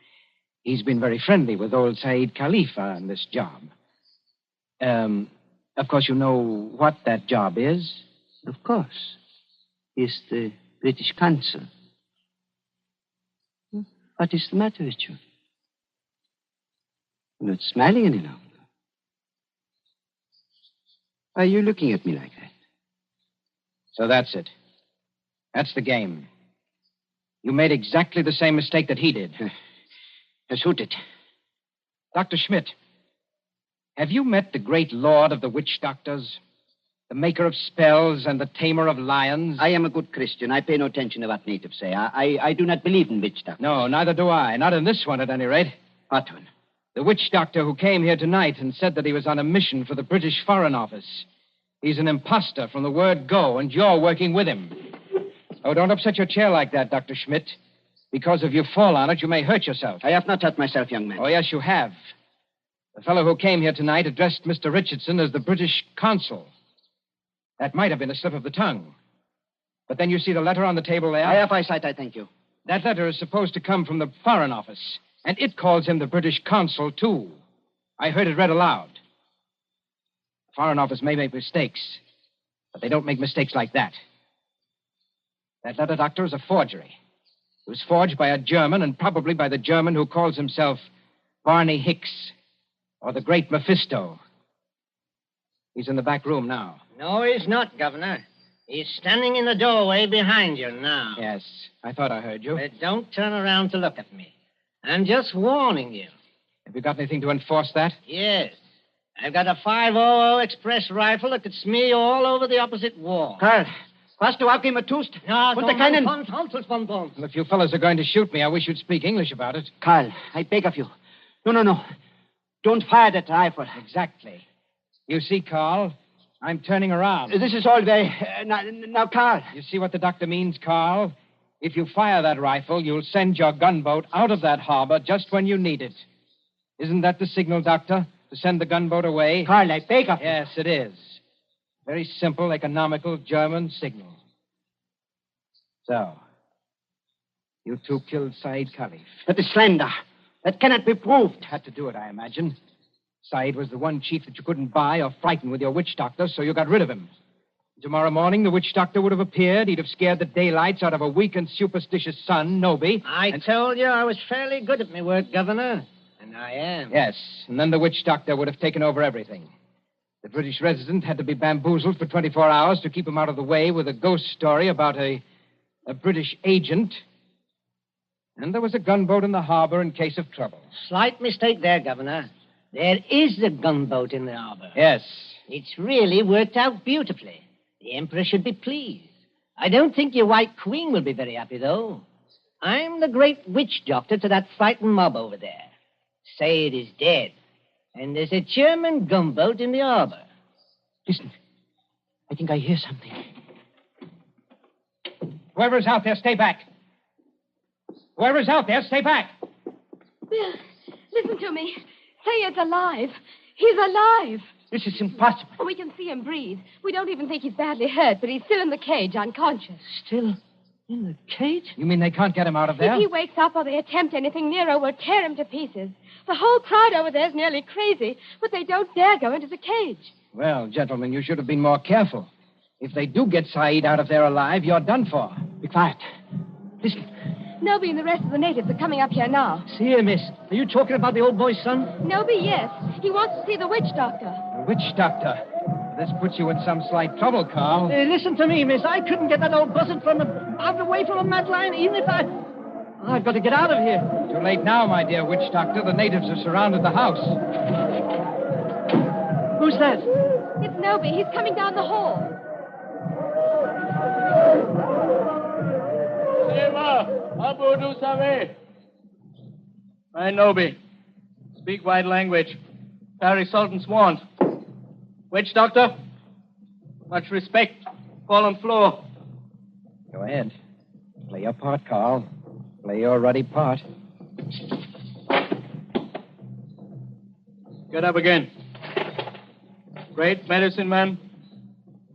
He's been very friendly with old Said Khalifa on this job. Of course, you know what that job is? Of course. He's the British consul. What is the matter with you? You're not smiling any longer. Why are you looking at me like that? So that's it. That's the game. You made exactly the same mistake that he did. Shoot it. Dr. Schmidt, have you met the great lord of the witch doctors? The maker of spells and the tamer of lions? I am a good Christian. I pay no attention to what natives say. I do not believe in witch doctors. No, neither do I. Not in this one, at any rate. What one? The witch doctor who came here tonight and said that he was on a mission for the British Foreign Office. He's an imposter from the word go, and you're working with him. Oh, don't upset your chair like that, Dr. Schmidt. Because if you fall on it, you may hurt yourself. I have not hurt myself, young man. Oh, yes, you have. The fellow who came here tonight addressed Mr. Richardson as the British consul. That might have been a slip of the tongue. But then you see the letter on the table there? I have eyesight, I thank you. That letter is supposed to come from the Foreign Office, and it calls him the British consul, too. I heard it read aloud. The Foreign Office may make mistakes, but they don't make mistakes like that. That letter, Doctor, is a forgery. It was forged by a German, and probably by the German who calls himself Barney Hicks, or the Great Mephisto. He's in the back room now. No, he's not, Governor. He's standing in the doorway behind you now. Yes, I thought I heard you. But don't turn around to look at me. I'm just warning you. Have you got anything to enforce that? Yes. I've got a 500 express rifle that could smear you all over the opposite wall. Karl, was du abgeben tust? No, Und der keinen... Well, if you fellows are going to shoot me, I wish you'd speak English about it. Karl, I beg of you. No. Don't fire that rifle. Exactly. You see, Carl, I'm turning around. This is all very... now, Karl. You see what the doctor means, Carl? If you fire that rifle, you'll send your gunboat out of that harbor just when you need it. Isn't that the signal, Doctor? To send the gunboat away? Karl, I beg of you. Yes, it is. Very simple, economical German signal. So, you two killed Said Khalif. That is slander. That cannot be proved. Had to do it, I imagine. Said was the one chief that you couldn't buy or frighten with your witch doctor, so you got rid of him. Tomorrow morning, the witch doctor would have appeared. He'd have scared the daylights out of a weak and superstitious son, Noby. I told you I was fairly good at my work, Governor. And I am. Yes, and then the witch doctor would have taken over everything. The British resident had to be bamboozled for 24 hours to keep him out of the way with a ghost story about a British agent. And there was a gunboat in the harbor in case of trouble. Slight mistake there, Governor. There is a gunboat in the harbor. Yes. It's really worked out beautifully. The Emperor should be pleased. I don't think your White Queen will be very happy, though. I'm the great witch doctor to that frightened mob over there. Say it is dead. And there's a German gunboat in the harbor. Listen. I think I hear something. Whoever's out there, stay back. Whoever's out there, stay back. Bill, listen to me. Sayed's alive. He's alive. This is impossible. Oh, we can see him breathe. We don't even think he's badly hurt, but he's still in the cage, unconscious. Still in the cage? You mean they can't get him out of there? If he wakes up or they attempt anything, Nero will tear him to pieces. The whole crowd over there is nearly crazy, but they don't dare go into the cage. Well, gentlemen, you should have been more careful. If they do get Said out of there alive, you're done for. Be quiet. Listen. Noby and the rest of the natives are coming up here now. See here, miss. Are you talking about the old boy's son? Noby, yes. He wants to see the witch doctor. The witch doctor? This puts you in some slight trouble, Carl. Listen to me, miss. I couldn't get that old buzzard out away from a mad lion, even if I've got to get out of here. Too late now, my dear witch doctor. The natives have surrounded the house. Who's that? It's Noby. He's coming down the hall. Abu du Save. My Noby. Speak white language. Carry Sultan's wand. Witch doctor? Much respect. Fall on floor. Go ahead. Play your part, Carl. Play your ruddy part. Get up again. Great medicine man.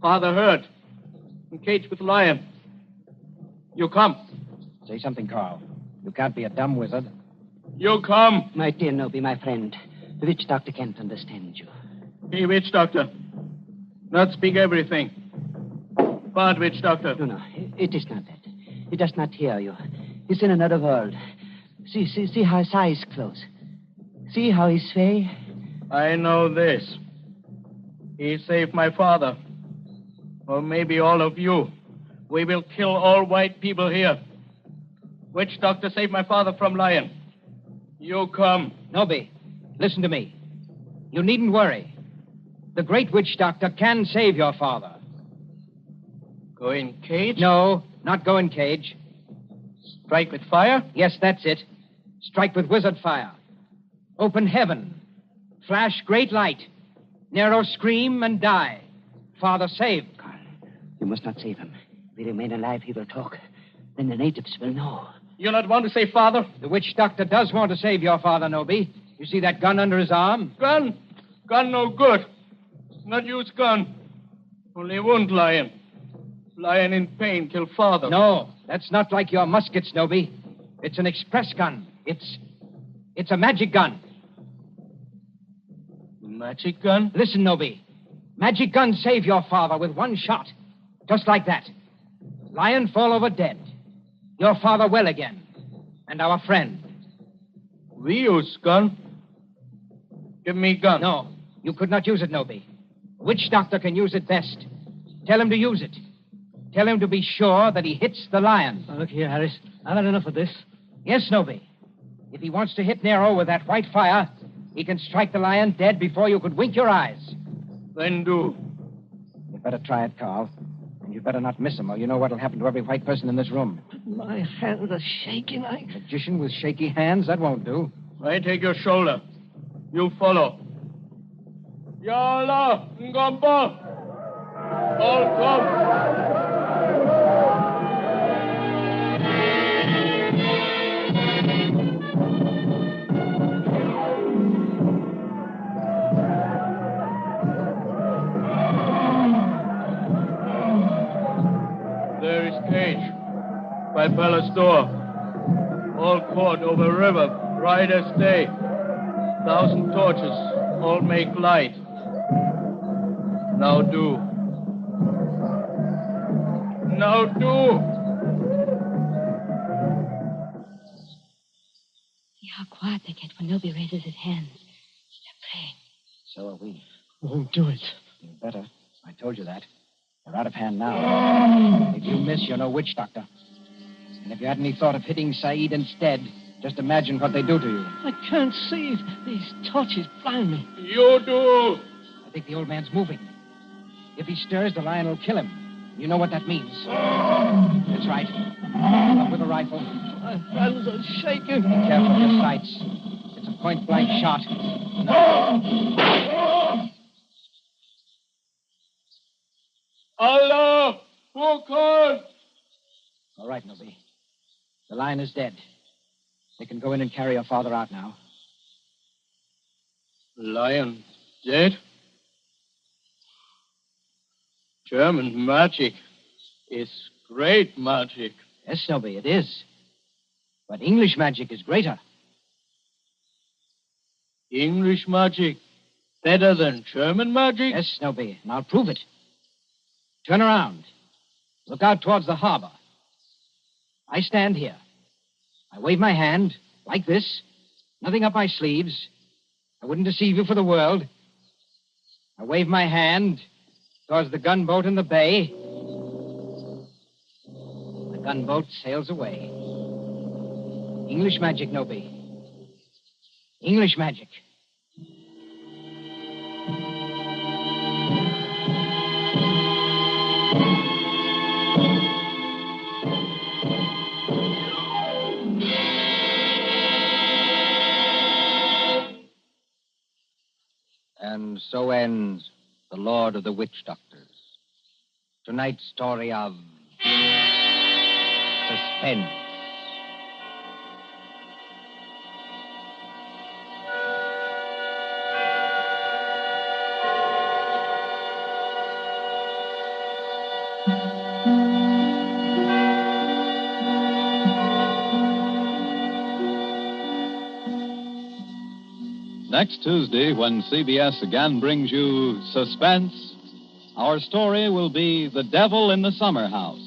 Father Herd. Encaged with lion. You come. Say something, Carl. You can't be a dumb wizard. You come. My dear Noby, my friend. The witch doctor can't understand you. Hey, witch doctor. Not speak everything. Bad witch doctor. No. It is not that. He does not hear you. He's in another world. See how his eyes close. See how he sway. I know this. He saved my father. Or maybe all of you. We will kill all white people here. Witch doctor saved my father from lion. You come. Noby, listen to me. You needn't worry. The great witch doctor can save your father. Go in cage? No, not go in cage. Strike with fire? Yes, that's it. Strike with wizard fire. Open heaven. Flash great light. Nero scream and die. Father saved. Carl, you must not save him. If he remain alive, he will talk. Then the natives will know. You not want to save father? The witch doctor does want to save your father, Nobi. You see that gun under his arm? Gun? Gun no good. Not use gun. Only wound lion. Lion in pain kill father. No, that's not like your muskets, Nobi. It's an express gun. It's a magic gun. Magic gun? Listen, Nobi. Magic gun save your father with one shot. Just like that. Lion fall over dead. Your father well again. And our friend. We use gun. Give me gun. No, you could not use it, Nobi. Which doctor can use it best? Tell him to use it. Tell him to be sure that he hits the lion. Now, look here, Harris. I've had enough of this. Yes, Nobi. If he wants to hit Nero with that white fire, he can strike the lion dead before you could wink your eyes. Then do. You'd better try it, Carl. And you'd better not miss him, or you know what'll happen to every white person in this room. My hands are shaking. Magician with shaky hands? That won't do. I take your shoulder. You follow. Yala, Ngomba. All come. There is cage by palace door. All court over river, bright as day. 1,000 torches, all make light. Now do. Now do. See how quiet they get when Nobi raises his hands. They're praying. So are we. Won't do it. You better. I told you that. They're out of hand now. If you miss, you're no witch doctor. And if you had any thought of hitting Saeed instead, just imagine what they do to you. I can't see. These torches blind me. You do. I think the old man's moving. If he stirs, the lion will kill him. You know what that means. That's right. Up with a rifle. My hands are shaking. Be careful of your sights. It's a point-blank shot. Allah! FUNKO! All right, Nobi. The lion is dead. They can go in and carry your father out now. Lion dead? German magic is great magic. Yes, Nobi, it is. But English magic is greater. English magic better than German magic? Yes, Nobi, and I'll prove it. Turn around. Look out towards the harbor. I stand here. I wave my hand, like this. Nothing up my sleeves. I wouldn't deceive you for the world. I wave my hand towards the gunboat in the bay. The gunboat sails away. English magic, Nobi. English magic. And so ends The Lord of the Witch Doctors. Tonight's story of Suspense. Next Tuesday, when CBS again brings you Suspense, our story will be The Devil in the Summer House.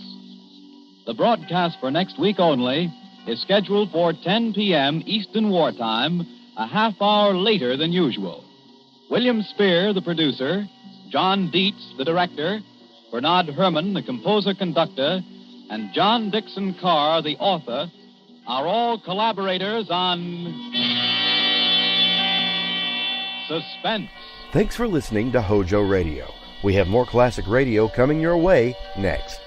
The broadcast for next week only is scheduled for 10 p.m. Eastern Wartime, a half hour later than usual. William Spear, the producer, John Dietz, the director, Bernard Herrmann, the composer-conductor, and John Dixon Carr, the author, are all collaborators on Suspense. Thanks for listening to HOJO Radio. We have more classic radio coming your way next.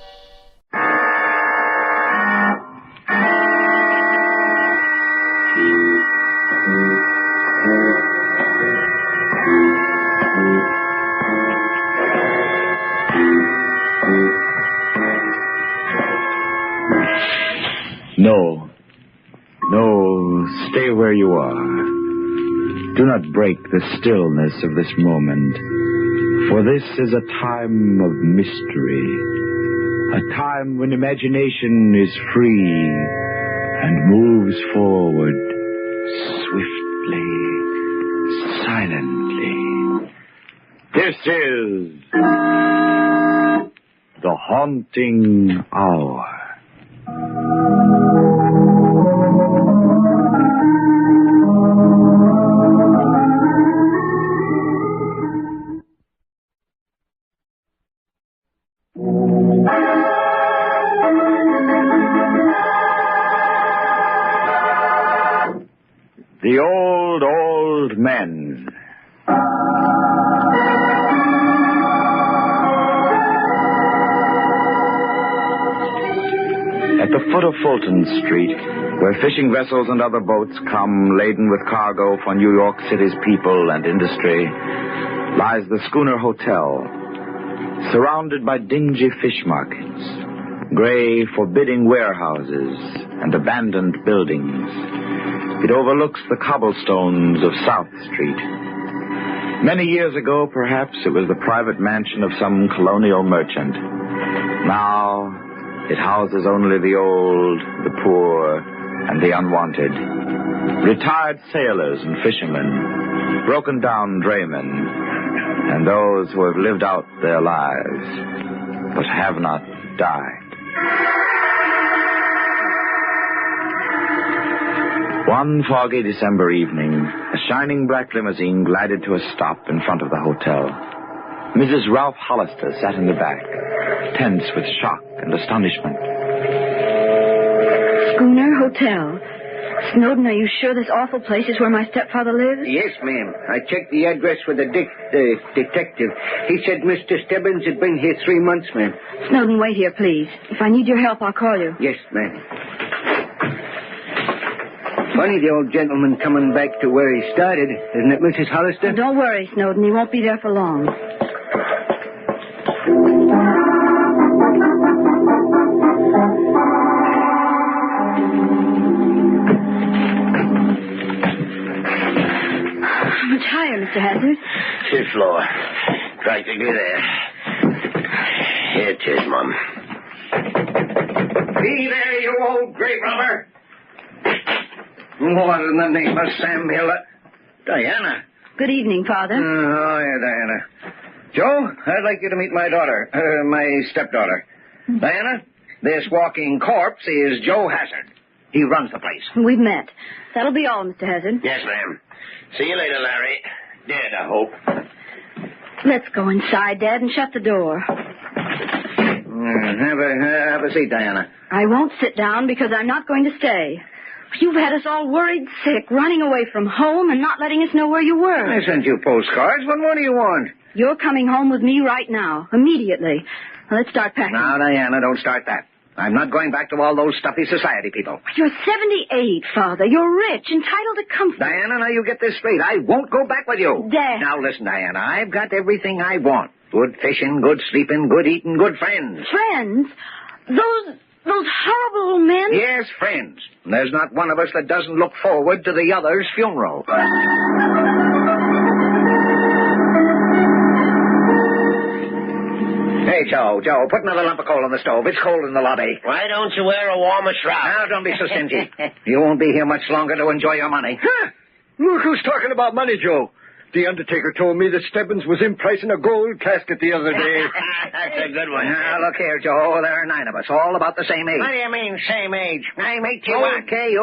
No, stay where you are. Do not break the stillness of this moment, for this is a time of mystery, a time when imagination is free and moves forward swiftly, silently. This is the haunting hour. The old men. At the foot of Fulton Street, where fishing vessels and other boats come laden with cargo for New York City's people and industry, lies the Schooner Hotel, surrounded by dingy fish markets, gray, forbidding warehouses, and abandoned buildings. It overlooks the cobblestones of South Street. Many years ago, perhaps, it was the private mansion of some colonial merchant. Now, it houses only the old, the poor, and the unwanted. Retired sailors and fishermen, broken-down draymen, and those who have lived out their lives, but have not died. One foggy December evening, a shining black limousine glided to a stop in front of the hotel. Mrs. Ralph Hollister sat in the back, tense with shock and astonishment. Schooner Hotel. Snowden, are you sure this awful place is where my stepfather lives? Yes, ma'am. I checked the address with the detective. He said Mr. Stebbins had been here 3 months, ma'am. Snowden, wait here, please. If I need your help, I'll call you. Yes, ma'am. Funny, the old gentleman coming back to where he started. Isn't it, Mrs. Hollister? Don't worry, Snowden. He won't be there for long. Much higher, Mr. Hazard. Fifth floor. Practically there. Here it is, Mum. Be there, you old grave robber! What in the name of Sam Miller? Diana. Good evening, Father. Oh, yeah, Diana. Joe, I'd like you to meet my daughter, my stepdaughter. Diana, this walking corpse is Joe Hazard. He runs the place. We've met. That'll be all, Mr. Hazard. Yes, ma'am. See you later, Larry. Dead, I hope. Let's go inside, Dad, and shut the door. Have a seat, Diana. I won't sit down because I'm not going to stay. You've had us all worried sick, running away from home and not letting us know where you were. I sent you postcards. What more do you want? You're coming home with me right now, immediately. Now, let's start packing. Now, Diana, don't start that. I'm not going back to all those stuffy society people. You're 78, Father. You're rich, entitled to comfort. Diana, now you get this straight. I won't go back with you. Dad. Now, listen, Diana, I've got everything I want. Good fishing, good sleeping, good eating, good friends. Friends? Those horrible old men? Yes, friends. There's not one of us that doesn't look forward to the other's funeral. Hey, Joe, put another lump of coal on the stove. It's cold in the lobby. Why don't you wear a warmer shroud? Now, don't be so stingy. You won't be here much longer to enjoy your money. Huh? Look who's talking about money, Joe. The undertaker told me that Stebbins was in price in a gold casket the other day. That's a good one. Now, look here, Joe. There are 9 of us, all about the same age. What do you mean, same age? I'm 81. Okay,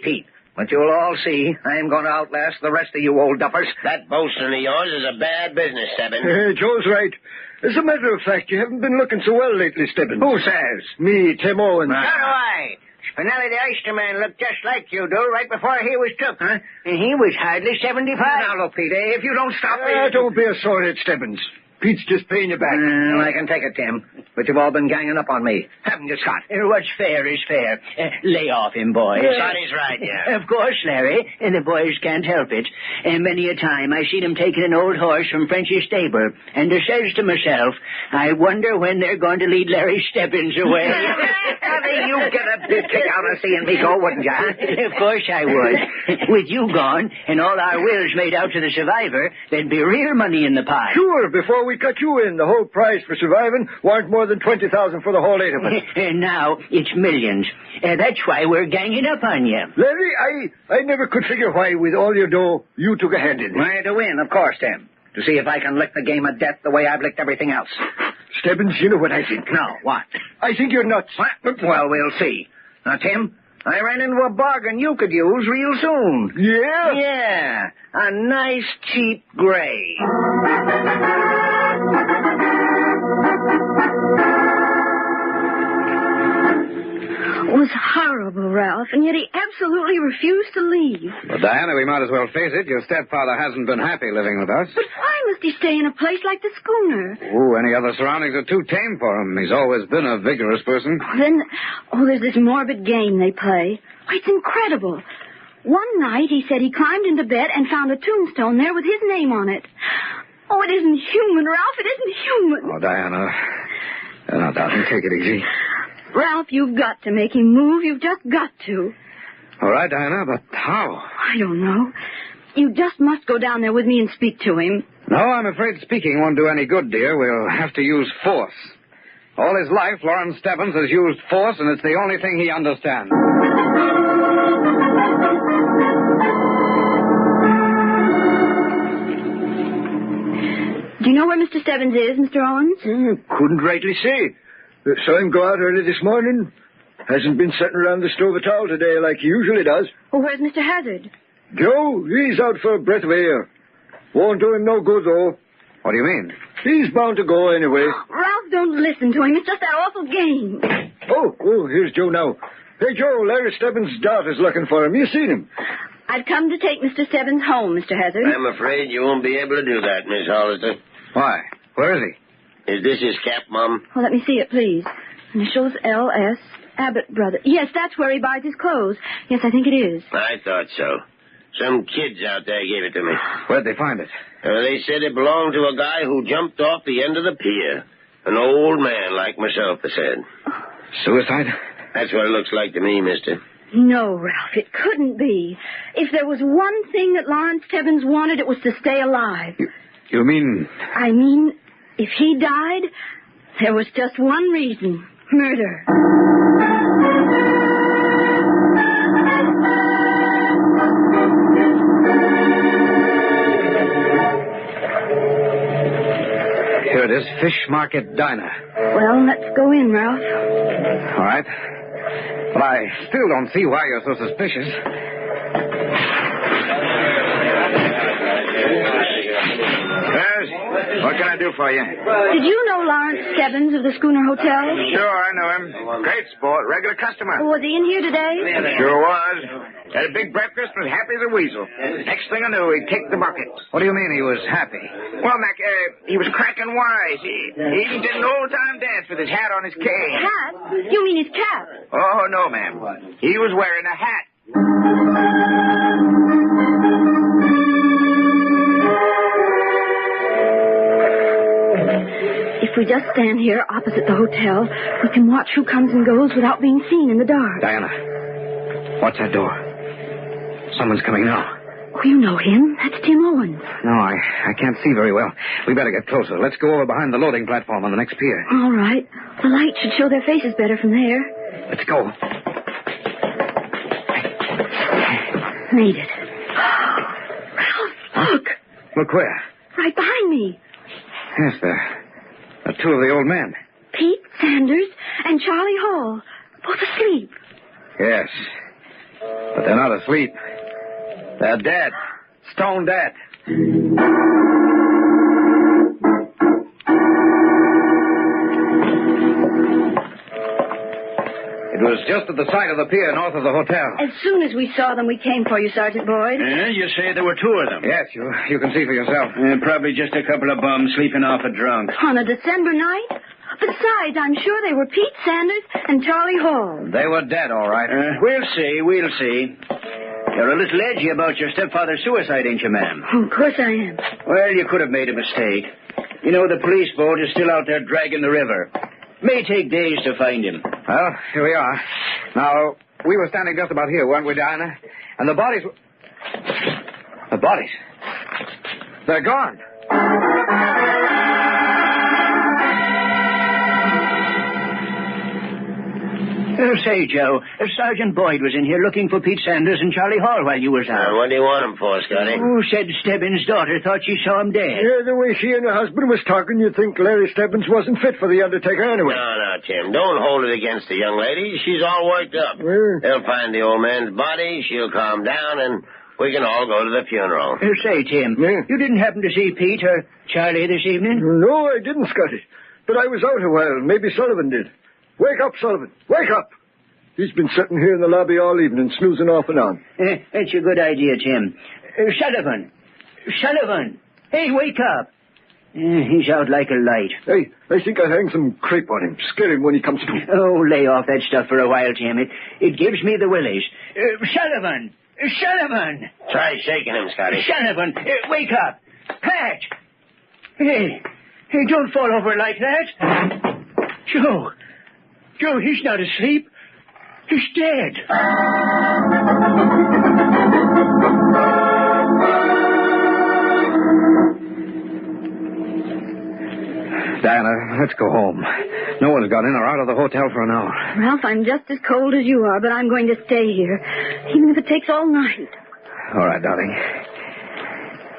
Pete. But you'll all see, I'm going to outlast the rest of you old duffers. That boasting of yours is a bad business, Stebbins. Joe's right. As a matter of fact, you haven't been looking so well lately, Stebbins. Who says? Me, Tim Owens. So do I. Spinelli the Oysterman looked just like you do right before he was took. Huh? And he was hardly 75. Now, look, Pete, if you don't stop me... Don't be a sorehead, Stebbins. Pete's just paying you back. I can take it, Tim. but you've all been ganging up on me. Haven't you, Scott? What's fair is fair. Lay off him, boys. Scotty's right, yeah. Of course, Larry. The boys can't help it. And many a time I seen him taking an old horse from French's stable, and I says to myself, I wonder when they're going to lead Larry Stebbins away. You get a big kick out of seeing me go, wouldn't you? Of course I would. With you gone and all our wills made out to the survivor, there'd be real money in the pie. Sure, before we cut you in, the whole price for surviving weren't more than $20,000 for the whole 8 of us. And now it's millions. That's why we're ganging up on you. Larry, I never could figure why, with all your dough, you took a hand in it. Why, to win, of course, Tim. To see if I can lick the game of death the way I've licked everything else. Stebbins, you know what I think. No, what? I think you're nuts. What? Well, we'll see. Now, Tim, I ran into a bargain you could use real soon. Yeah? Yeah. A nice, cheap gray. It was horrible, Ralph, and yet he absolutely refused to leave. Well, Diana, we might as well face it. Your stepfather hasn't been happy living with us. But why must he stay in a place like the schooner? Oh, any other surroundings are too tame for him. He's always been a vigorous person. Then, there's this morbid game they play. Oh, it's incredible. One night he said he climbed into bed and found a tombstone there with his name on it. Oh, it isn't human, Ralph. It isn't human. Oh, Diana. Now, darling, take it easy. Ralph, you've got to make him move. You've just got to. All right, Diana, but how? I don't know. You just must go down there with me and speak to him. No, I'm afraid speaking won't do any good, dear. We'll have to use force. All his life, Lawrence Stebbins has used force, and it's the only thing he understands. Do you know where Mr. Stebbins is, Mr. Owens? Couldn't rightly say. Saw him go out early this morning. Hasn't been sitting around the stove at all today like he usually does. Well, where's Mr. Hazard? Joe, he's out for a breath of air. Won't do him no good, though. What do you mean? He's bound to go anyway. Ralph, don't listen to him. It's just that awful game. Oh, here's Joe now. Hey, Joe, Larry Stebbins' daughter's looking for him. You seen him? I've come to take Mr. Stebbins home, Mr. Hazard. I'm afraid you won't be able to do that, Miss Hollister. Why? Where is he? Is this his cap, Mum? Well, let me see it, please. Initials L.S. Abbott Brother. Yes, that's where he buys his clothes. Yes, I think it is. I thought so. Some kids out there gave it to me. Where'd they find it? They said it belonged to a guy who jumped off the end of the pier. An old man like myself, they said. Suicide? That's what it looks like to me, mister. No, Ralph, it couldn't be. If there was one thing that Lawrence Stebbins wanted, it was to stay alive. You mean... I mean, if he died, there was just one reason. Murder. Here it is, Fish Market Diner. Well, let's go in, Ralph. All right. But I still don't see why you're so suspicious. What can I do for you? Did you know Lawrence Stebbins of the Schooner Hotel? Sure, I know him. Great sport, regular customer. Was he in here today? Sure was. Had a big breakfast, was happy as a weasel. Next thing I knew, he kicked the bucket. What do you mean he was happy? Well, Mac, he was cracking wise. He even did an old-time dance with his hat on his cane. Hat? You mean his cap? Oh, no, ma'am. He was wearing a hat. If we just stand here opposite the hotel, we can watch who comes and goes without being seen in the dark. Diana, watch that door. Someone's coming now. Oh, you know him. That's Tim Owens. No, I can't see very well. We better get closer. Let's go over behind the loading platform on the next pier. All right. The light should show their faces better from there. Let's go. Made it. Ralph, look. Look where? Right behind me. Yes, there are two of the old men. Pete Sanders and Charlie Hall. Both asleep. Yes. But they're not asleep. They're dead. Stone dead. It was just at the side of the pier north of the hotel. As soon as we saw them, we came for you, Sergeant Boyd. You say there were two of them? Yes, you can see for yourself. Probably just a couple of bums sleeping off a drunk. On a December night? Besides, I'm sure they were Pete Sanders and Charlie Hall. They were dead, all right. We'll see. You're a little edgy about your stepfather's suicide, ain't you, ma'am? Oh, of course I am. Well, you could have made a mistake. You know, the police boat is still out there dragging the river. May take days to find him. Well, here we are. Now, we were standing just about here, weren't we, Diana? And the bodies were... The bodies? They're gone. Say, Joe, Sergeant Boyd was in here looking for Pete Sanders and Charlie Hall while you was out. What do you want him for, Scotty? Oh, said Stebbins' daughter thought she saw him dead. Yeah, the way she and her husband was talking, you'd think Larry Stebbins wasn't fit for the undertaker anyway. No, Tim. Don't hold it against the young lady. She's all worked up. They'll find the old man's body, she'll calm down, and we can all go to the funeral. Say, Tim, you didn't happen to see Pete or Charlie this evening? No, I didn't, Scotty. But I was out a while. Maybe Sullivan did. Wake up, Sullivan. Wake up. He's been sitting here in the lobby all evening, snoozing off and on. That's a good idea, Tim. Sullivan! Hey, wake up! He's out like a light. Hey, I think I'll hang some crepe on him. Scare him when he comes to. Oh, lay off that stuff for a while, Tim. It gives me the willies. Sullivan! Try shaking him, Scotty. Sullivan, wake up! Pat! Hey, don't fall over like that. Joe, he's not asleep. He's dead. Diana, let's go home. No one's got in or out of the hotel for an hour. Ralph, I'm just as cold as you are, but I'm going to stay here, even if it takes all night. All right, darling.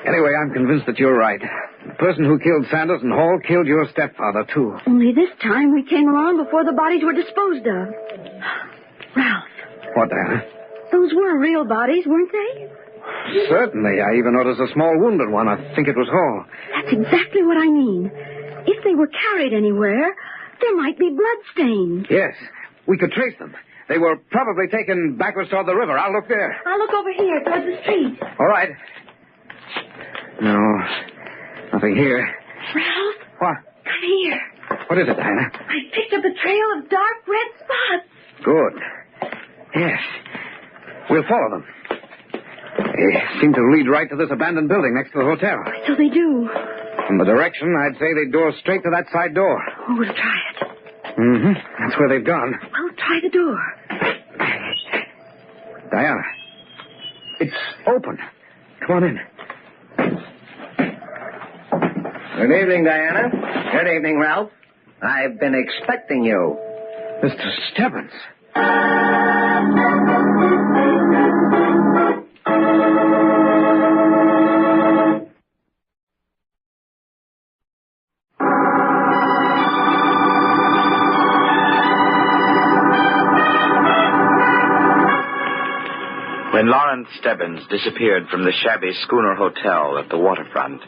Anyway, I'm convinced that you're right. The person who killed Sanders and Hall killed your stepfather, too. Only this time we came along before the bodies were disposed of. Ralph. What, Diana? Those were real bodies, weren't they? Certainly. I even noticed a small wounded one. I think it was Hall. That's exactly what I mean. If they were carried anywhere, there might be bloodstains. Yes. We could trace them. They were probably taken backwards toward the river. I'll look there. I'll look over here, towards the street. All right. No, nothing here. Ralph? What? Come here. What is it, Diana? I picked up a trail of dark red spots. Good. Yes. We'll follow them. They seem to lead right to this abandoned building next to the hotel. So they do. From the direction, I'd say they'd go straight to that side door. Oh, we'll try it. Mm-hmm. That's where they've gone. Well, try the door. Diana, it's open. Come on in. Good evening, Diana. Good evening, Ralph. I've been expecting you. Mr. Stebbins. When Lawrence Stebbins disappeared from the shabby schooner hotel at the waterfront,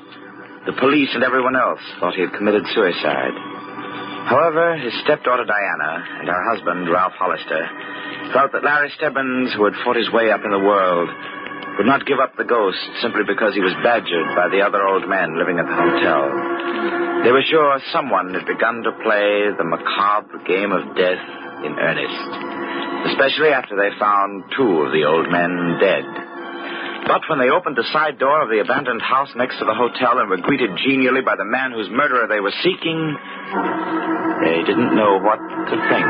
the police and everyone else thought he had committed suicide. However, his stepdaughter Diana and her husband, Ralph Hollister, felt that Larry Stebbins, who had fought his way up in the world, would not give up the ghost simply because he was badgered by the other old men living at the hotel. They were sure someone had begun to play the macabre game of death in earnest, especially after they found two of the old men dead. But when they opened the side door of the abandoned house next to the hotel and were greeted genially by the man whose murderer they were seeking, they didn't know what to think.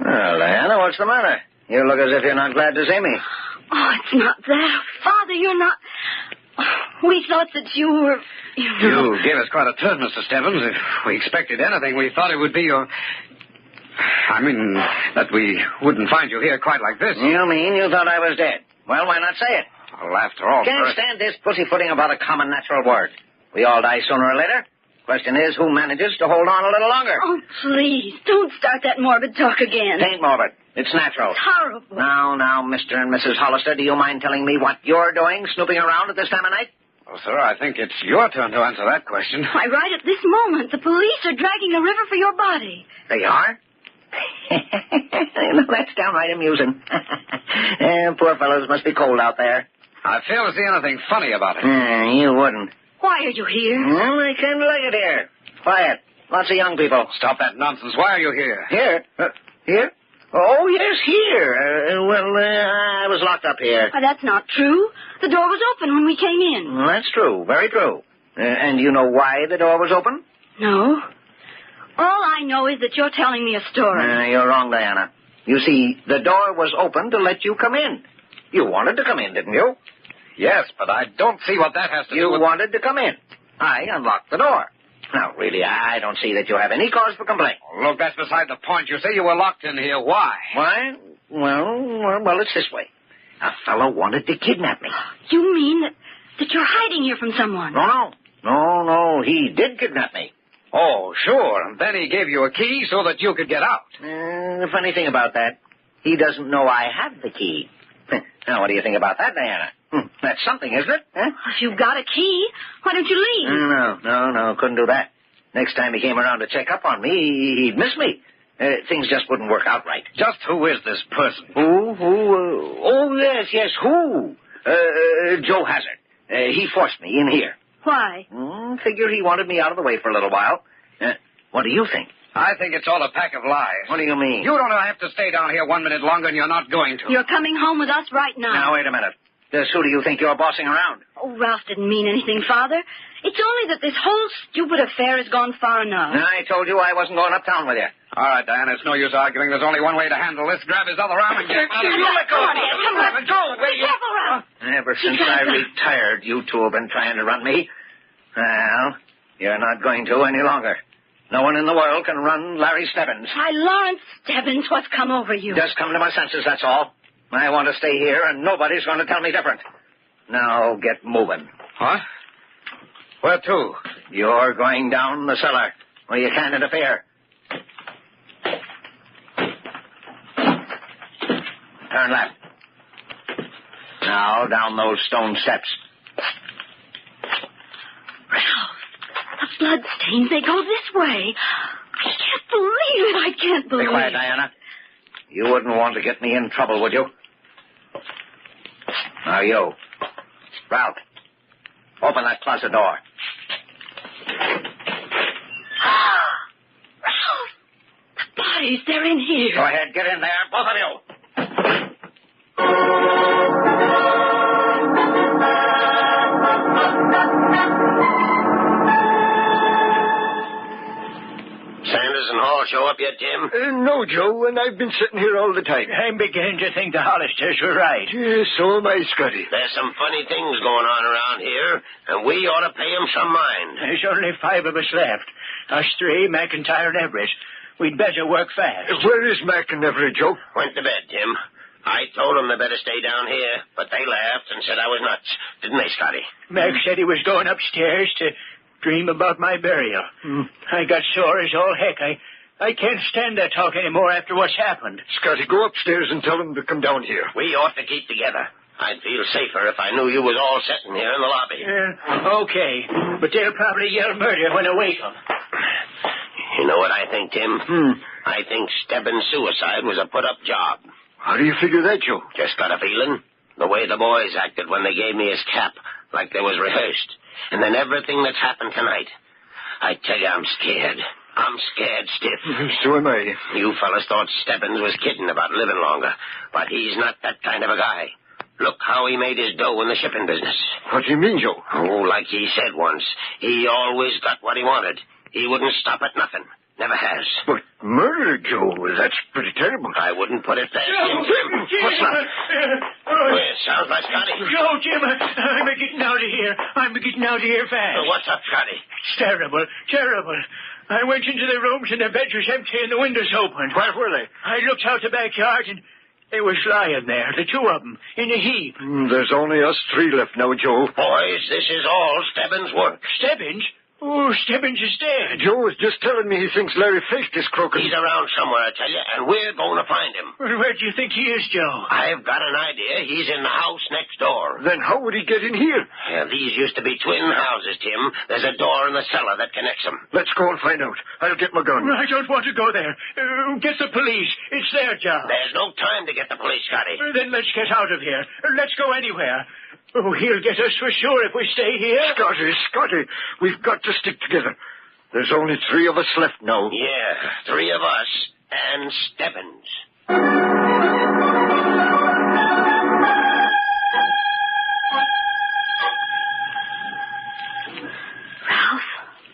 Well, Diana, what's the matter? You look as if you're not glad to see me. Oh, it's not that. Father, you're not... We thought that you were... You gave us quite a turn, Mr. Stebbins. If we expected anything, we thought it would be your... I mean, that we wouldn't find you here quite like this. You mean you thought I was dead? Well, why not say it? Well, after all... Can't stand this pussyfooting about a common natural word. We all die sooner or later. Question is, who manages to hold on a little longer? Oh, please, don't start that morbid talk again. It ain't morbid. It's natural. It's horrible. Now, Mr. and Mrs. Hollister, do you mind telling me what you're doing, snooping around at this time of night? Well, sir, I think it's your turn to answer that question. Why, right at this moment, the police are dragging a river for your body. They are? That's downright amusing. Poor fellows must be cold out there. I fail to see anything funny about it. You wouldn't. Why are you here? Well, I kind of like it here. Quiet. Lots of young people. Stop that nonsense. Why are you here? Here? Here? Oh, yes, here. I was locked up here. That's not true. The door was open when we came in. Well, that's true. Very true. And you know why the door was open? No. All I know is that you're telling me a story. You're wrong, Diana. You see, the door was open to let you come in. You wanted to come in, didn't you? Yes, but I don't see what that has to do with... You wanted to come in. I unlocked the door. Now, really, I don't see that you have any cause for complaint. Oh, look, that's beside the point. You say you were locked in here. Why? Why? Well, it's this way. A fellow wanted to kidnap me. You mean that you're hiding here from someone? No. He did kidnap me. Oh, sure. And then he gave you a key so that you could get out. The funny thing about that, he doesn't know I have the key. Now, what do you think about that, Diana? That's something, isn't it? Huh? If you've got a key, why don't you leave? No, couldn't do that. Next time he came around to check up on me, he'd miss me. Things just wouldn't work out right. Just who is this person? Who? Yes, who? Joe Hazard. He forced me in here. Why? Figure he wanted me out of the way for a little while. What do you think? I think it's all a pack of lies. What do you mean? You don't have to stay down here 1 minute longer, and you're not going to. You're coming home with us right now. Now, wait a minute. Who do you think you're bossing around? Oh, Ralph didn't mean anything, Father. It's only that this whole stupid affair has gone far enough. I told you I wasn't going uptown with you. All right, Diana, it's no use arguing. There's only one way to handle this. Grab his other arm and get him out of here. Let go. Come on. Go. Be careful, Ralph. Ever since I retired, you two have been trying to run me. Well, you're not going to any longer. No one in the world can run Larry Stebbins. Why, Lawrence Stebbins, what's come over you? Just come to my senses, that's all. I want to stay here, and nobody's going to tell me different. Now, get moving. What? Where to? You're going down the cellar, where you can't interfere. Turn left. Now, down those stone steps. The bloodstains, they go this way. I can't believe it. I can't believe it. Be quiet, Diana. You wouldn't want to get me in trouble, would you? Now, you. Ralph, open that closet door. Ralph! The bodies, they're in here. Go ahead, get in there, both of you. Sanders and Hall show up yet, Jim? No, Joe, and I've been sitting here all the time. I'm beginning to think the Hollisters were right. Yes, so am I, Scotty. There's some funny things going on around here, and we ought to pay 'em some mind. There's only 5 of us left. Us 3, McIntyre and Everett. We'd better work fast. Where is Mac and Everett, Joe? Went to bed, Jim. I told 'em they better stay down here, but they laughed and said I was nuts. Didn't they, Scotty? Mac said he was going upstairs to dream about my burial. I got sore as all heck. I can't stand that talk anymore after what's happened. Scotty, go upstairs and tell them to come down here. We ought to keep together. I'd feel safer if I knew you was all sitting here in the lobby. Okay, but they'll probably yell murder when I wake 'em. You know what I think, Tim? I think Stebbins' suicide was a put-up job. How do you figure that, Joe? Just got a feeling. The way the boys acted when they gave me his cap, like they was rehearsed. And then everything that's happened tonight. I tell you, I'm scared. I'm scared stiff. So am I. You fellas thought Stebbins was kidding about living longer, but he's not that kind of a guy. Look how he made his dough in the shipping business. What do you mean, Joe? Oh, like he said once, he always got what he wanted. He wouldn't stop at nothing. Never has. But murder, Joe, that's pretty terrible. I wouldn't put it past him. Jim! What's that? Sounds like Scotty. Joe, Jim, I'm getting out of here. I'm getting out of here fast. What's up, Scotty? It's terrible, terrible. I went into the rooms and the beds was empty and the windows open. Where were they? I looked out the backyard and they was lying there, the 2 of them, in a heap. There's only us 3 left now, Joe. Boys, this is all Stebbins' work. Stebbins? Oh, Stebbins is dead. Joe was just telling me he thinks Larry faked this croaking. He's around somewhere, I tell you, and we're going to find him. Well, where do you think he is, Joe? I've got an idea. He's in the house next door. Then how would he get in here? Yeah, these used to be twin houses, Tim. There's a door in the cellar that connects them. Let's go and find out. I'll get my gun. I don't want to go there. Get the police. It's their job. There's no time to get the police, Scotty. Then let's get out of here. Let's go anywhere. Oh, he'll get us for sure if we stay here. Scotty, we've got to stick together. There's only 3 of us left now. Yeah, 3 of us and Stebbins. Ralph,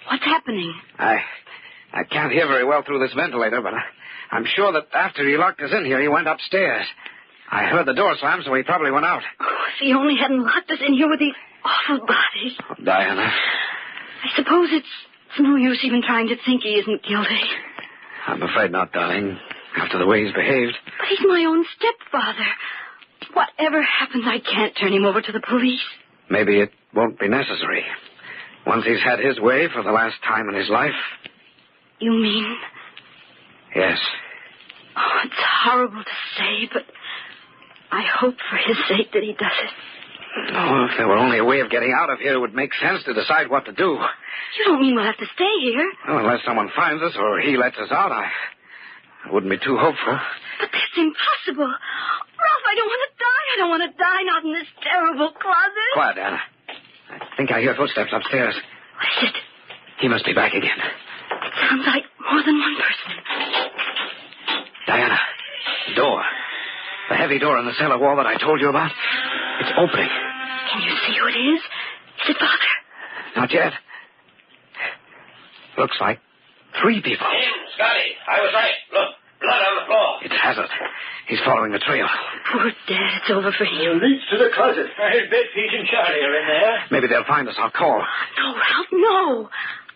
what's happening? I can't hear very well through this ventilator, but I'm sure that after he locked us in here, he went upstairs. I heard the door slam, so he probably went out. Oh, if he only hadn't locked us in here with these awful bodies. Oh, Diana. I suppose it's no use even trying to think he isn't guilty. I'm afraid not, darling, after the way he's behaved. But he's my own stepfather. Whatever happens, I can't turn him over to the police. Maybe it won't be necessary. Once he's had his way for the last time in his life. You mean? Yes. Oh, it's horrible to say, but I hope for his sake that he does it. Oh, if there were only a way of getting out of here, it would make sense to decide what to do. You don't mean we'll have to stay here? Well, unless someone finds us or he lets us out, I wouldn't be too hopeful. But that's impossible. Ralph, I don't want to die. I don't want to die, not in this terrible closet. Quiet, Anna. I think I hear footsteps upstairs. What is it? He must be back again. It sounds like more than one person. Diana, the door. The heavy door in the cellar wall that I told you about. It's opening. Can you see who it is? Is it Father? Not yet. Looks like 3 people. Scotty, I was right. Look, blood on the floor. It's Hazard. He's following the trail. Poor Dad, it's over for him. It leads to the closet. I bet Pete and Charlie are in there. Maybe they'll find us. I'll call. No, Ralph, no.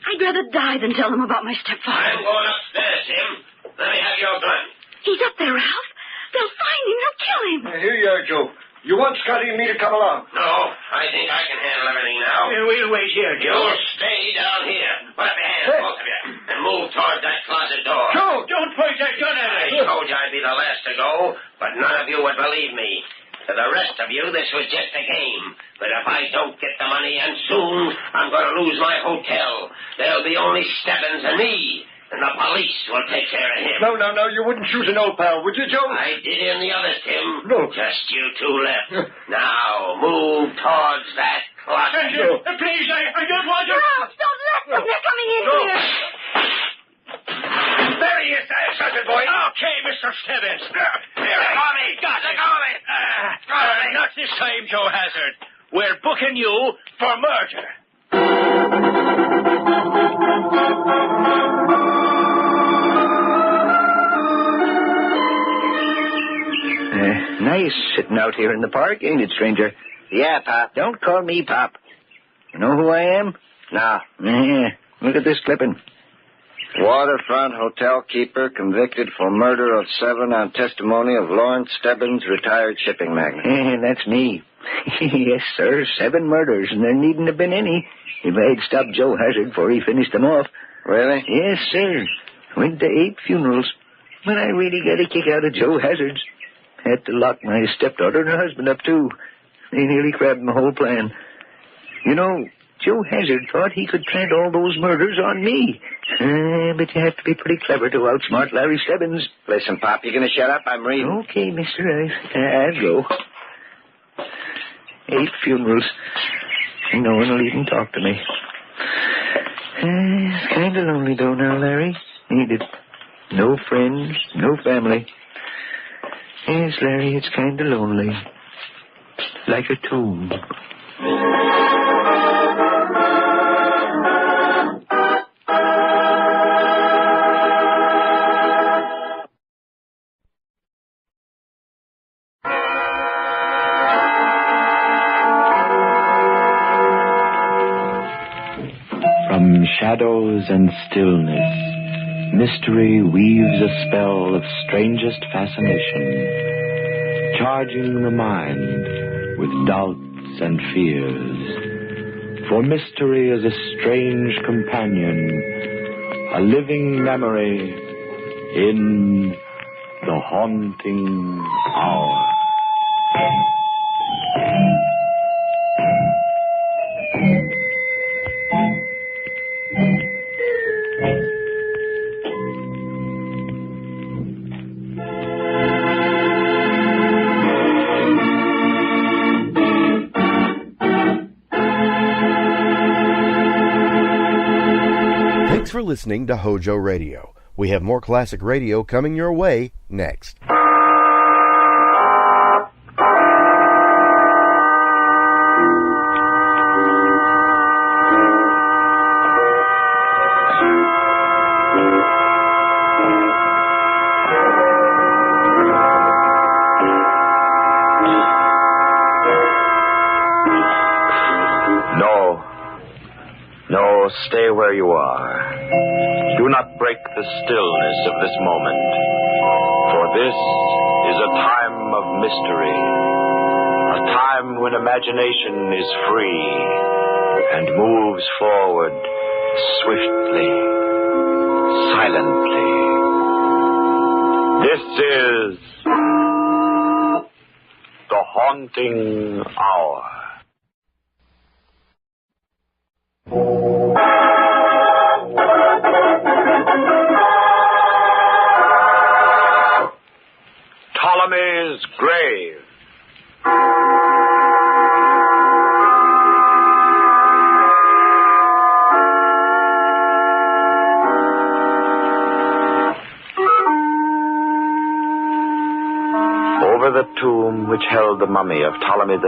I'd rather die than tell them about my stepfather. I'm going upstairs, Tim. Let me have your gun. He's up there, Ralph. They'll find him. They'll kill him. Here you are, Joe. You want Scotty and me to come along? No, I think I can handle everything now. We'll wait here, Joe. You'll stay down here. Put up your hands, both of you, and move toward that closet door. Joe, don't point that gun at us. I told you I'd be the last to go, but none of you would believe me. To the rest of you, this was just a game. But if I don't get the money, and soon, I'm going to lose my hotel. There'll be only Stebbins and me. And the police will take care of him. No. You wouldn't shoot an old pal, would you, Joe? I did in the others, Tim. No. Just you 2 left. Now, move towards that closet. Please, I don't want to... Ralph, don't let them. They're coming in here. There he is, Sergeant Boyd. Okay, Mr. Stebbins. Let go of me. Let go of me. Not this time, Joe Hazard. We're booking you for murder. Nice sitting out here in the park, ain't it, stranger? Yeah, Pop. Don't call me Pop. You know who I am? No. Yeah, look at this clipping. Waterfront hotel keeper convicted for murder of 7 on testimony of Lawrence Stebbins, retired shipping magnate. That's me. Yes, sir, 7 murders, and there needn't have been any if I'd stopped Joe Hazard before he finished them off. Really? Yes, sir. Went to 8 funerals. But I really got a kick out of Joe Hazard's. Had to lock my stepdaughter and her husband up, too. They nearly grabbed my whole plan. You know, Joe Hazard thought he could plant all those murders on me. But you have to be pretty clever to outsmart Larry Stebbins. Listen, Pop, you gonna shut up? I'm reading. Okay, mister, I'll go. 8 funerals. No one will even talk to me. It's kind of lonely, though, now, Larry. Ain't it? No friends, no family. Yes, Larry, it's kind of lonely. Like a tomb. From shadows and stillness, mystery weaves a spell of strangest fascination, charging the mind with doubts and fears. For mystery is a strange companion, a living memory in the haunting hour. Thanks for listening to HOJO Radio. We have more classic radio coming your way next. Stay where you are. Do not break the stillness of this moment, for this is a time of mystery, a time when imagination is free and moves forward swiftly, silently. This is the haunting hour. Ptolemy's grave. Over the tomb which held the mummy of Ptolemy III,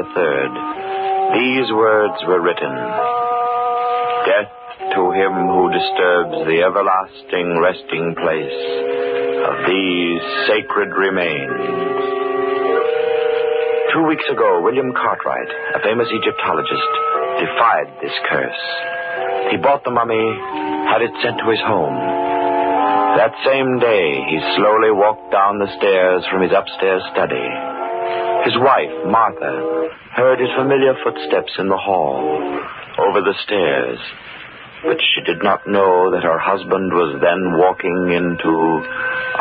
these words were written: Death to him who disturbs the everlasting resting place of these sacred remains. 2 weeks ago, William Cartwright, a famous Egyptologist, defied this curse. He bought the mummy, had it sent to his home. That same day, he slowly walked down the stairs from his upstairs study. His wife, Martha, heard his familiar footsteps in the hall, over the stairs, but she did not know that her husband was then walking into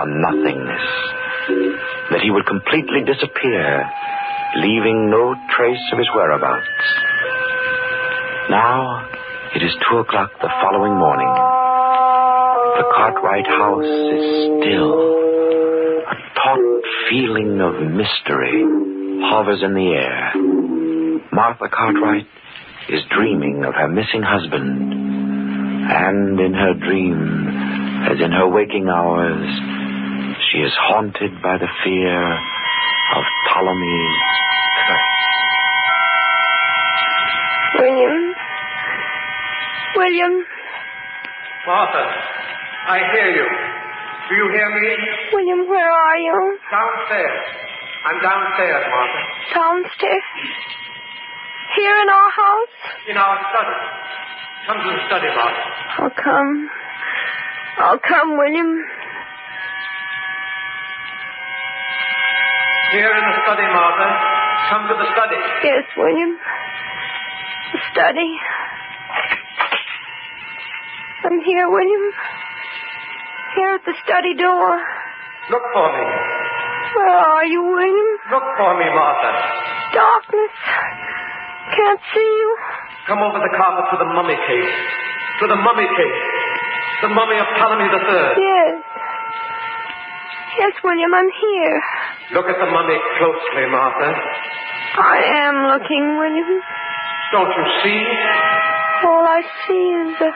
a nothingness, that he would completely disappear, leaving no trace of his whereabouts. Now, it is 2 o'clock the following morning. The Cartwright house is still. A taut feeling of mystery hovers in the air. Martha Cartwright is dreaming of her missing husband, and in her dream, as in her waking hours, she is haunted by the fear of Ptolemy's curse. William. Martha, I hear you. Do you hear me? William, where are you? Downstairs. I'm downstairs, Martha. Downstairs? Here in our house? In our study. Come to the study, Martha. I'll come, William. Here in the study, Martha. Come to the study. Yes, William. The study. I'm here, William. Here at the study door. Look for me. Where are you, William? Look for me, Martha. Darkness. Can't see you. Come over the carpet to the mummy case. To the mummy case. The mummy of Ptolemy III. Yes. Yes, William, I'm here. Look at the mummy closely, Martha. I am looking, William. Don't you see? All I see is a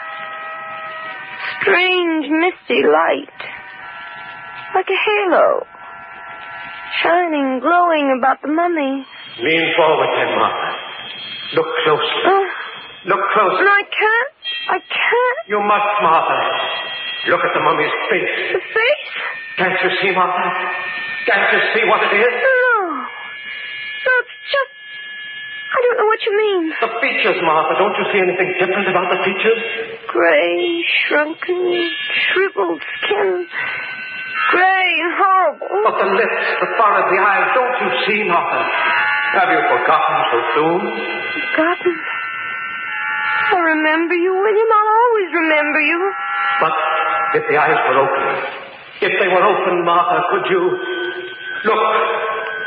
strange, misty light. Like a halo. Shining, glowing about the mummy. Lean forward then, Martha. Look closely. Look closely. No, I can't. You must, Martha. Look at the mummy's face. The face? Can't you see, Martha? Can't you see what it is? No. No, it's just... I don't know what you mean. The features, Martha. Don't you see anything different about the features? Gray, shrunken, shriveled skin. Gray and horrible. But the lips, the forehead, the eyes, don't you see, Martha? Have you forgotten so soon? Forgotten? I remember you, William. I'll always remember you. But if the eyes were open, if they were open, Martha, could you... Look,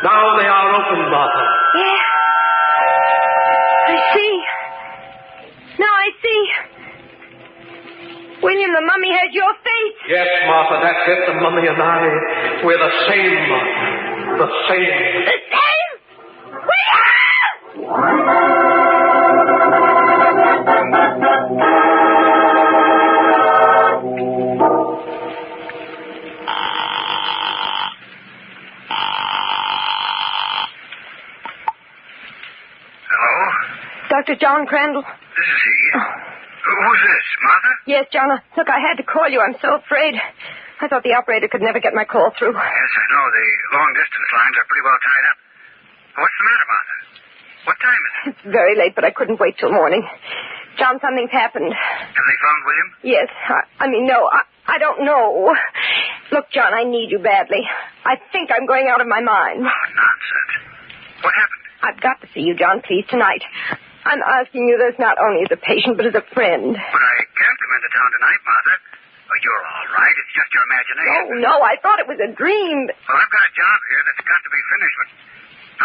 now they are open, Martha. Yeah. I see. Now I see. William, the mummy has your face. Yes, Martha, that's it. The mummy and I, we're the same, Martha. The same. The same? William! Dr. John Crandall? This is he. Who's this, Martha? Yes, John. Look, I had to call you. I'm so afraid. I thought the operator could never get my call through. Yes, I know. The long-distance lines are pretty well tied up. What's the matter, Martha? What time is it? It's very late, but I couldn't wait till morning. John, something's happened. Have they found William? Yes. No, I don't know. Look, John, I need you badly. I think I'm going out of my mind. Oh, nonsense. What happened? I've got to see you, John, please, tonight. I'm asking you this not only as a patient, but as a friend. But I can't come into town tonight, Martha. Oh, you're all right. It's just your imagination. Oh, no, I thought it was a dream. Well, I've got a job here that's got to be finished, but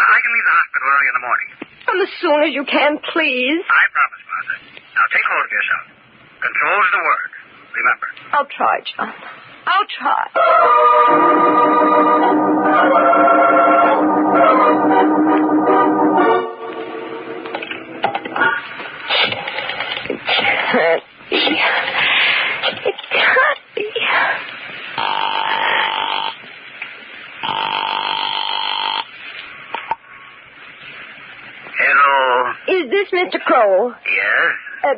I can leave the hospital early in the morning. As soon as you can, please. I promise, Martha. Now, take hold of yourself. Control's the word. Remember. I'll try, John. I'll try. It can't be. It can't be. Hello. Is this Mr. Kroll? Yes?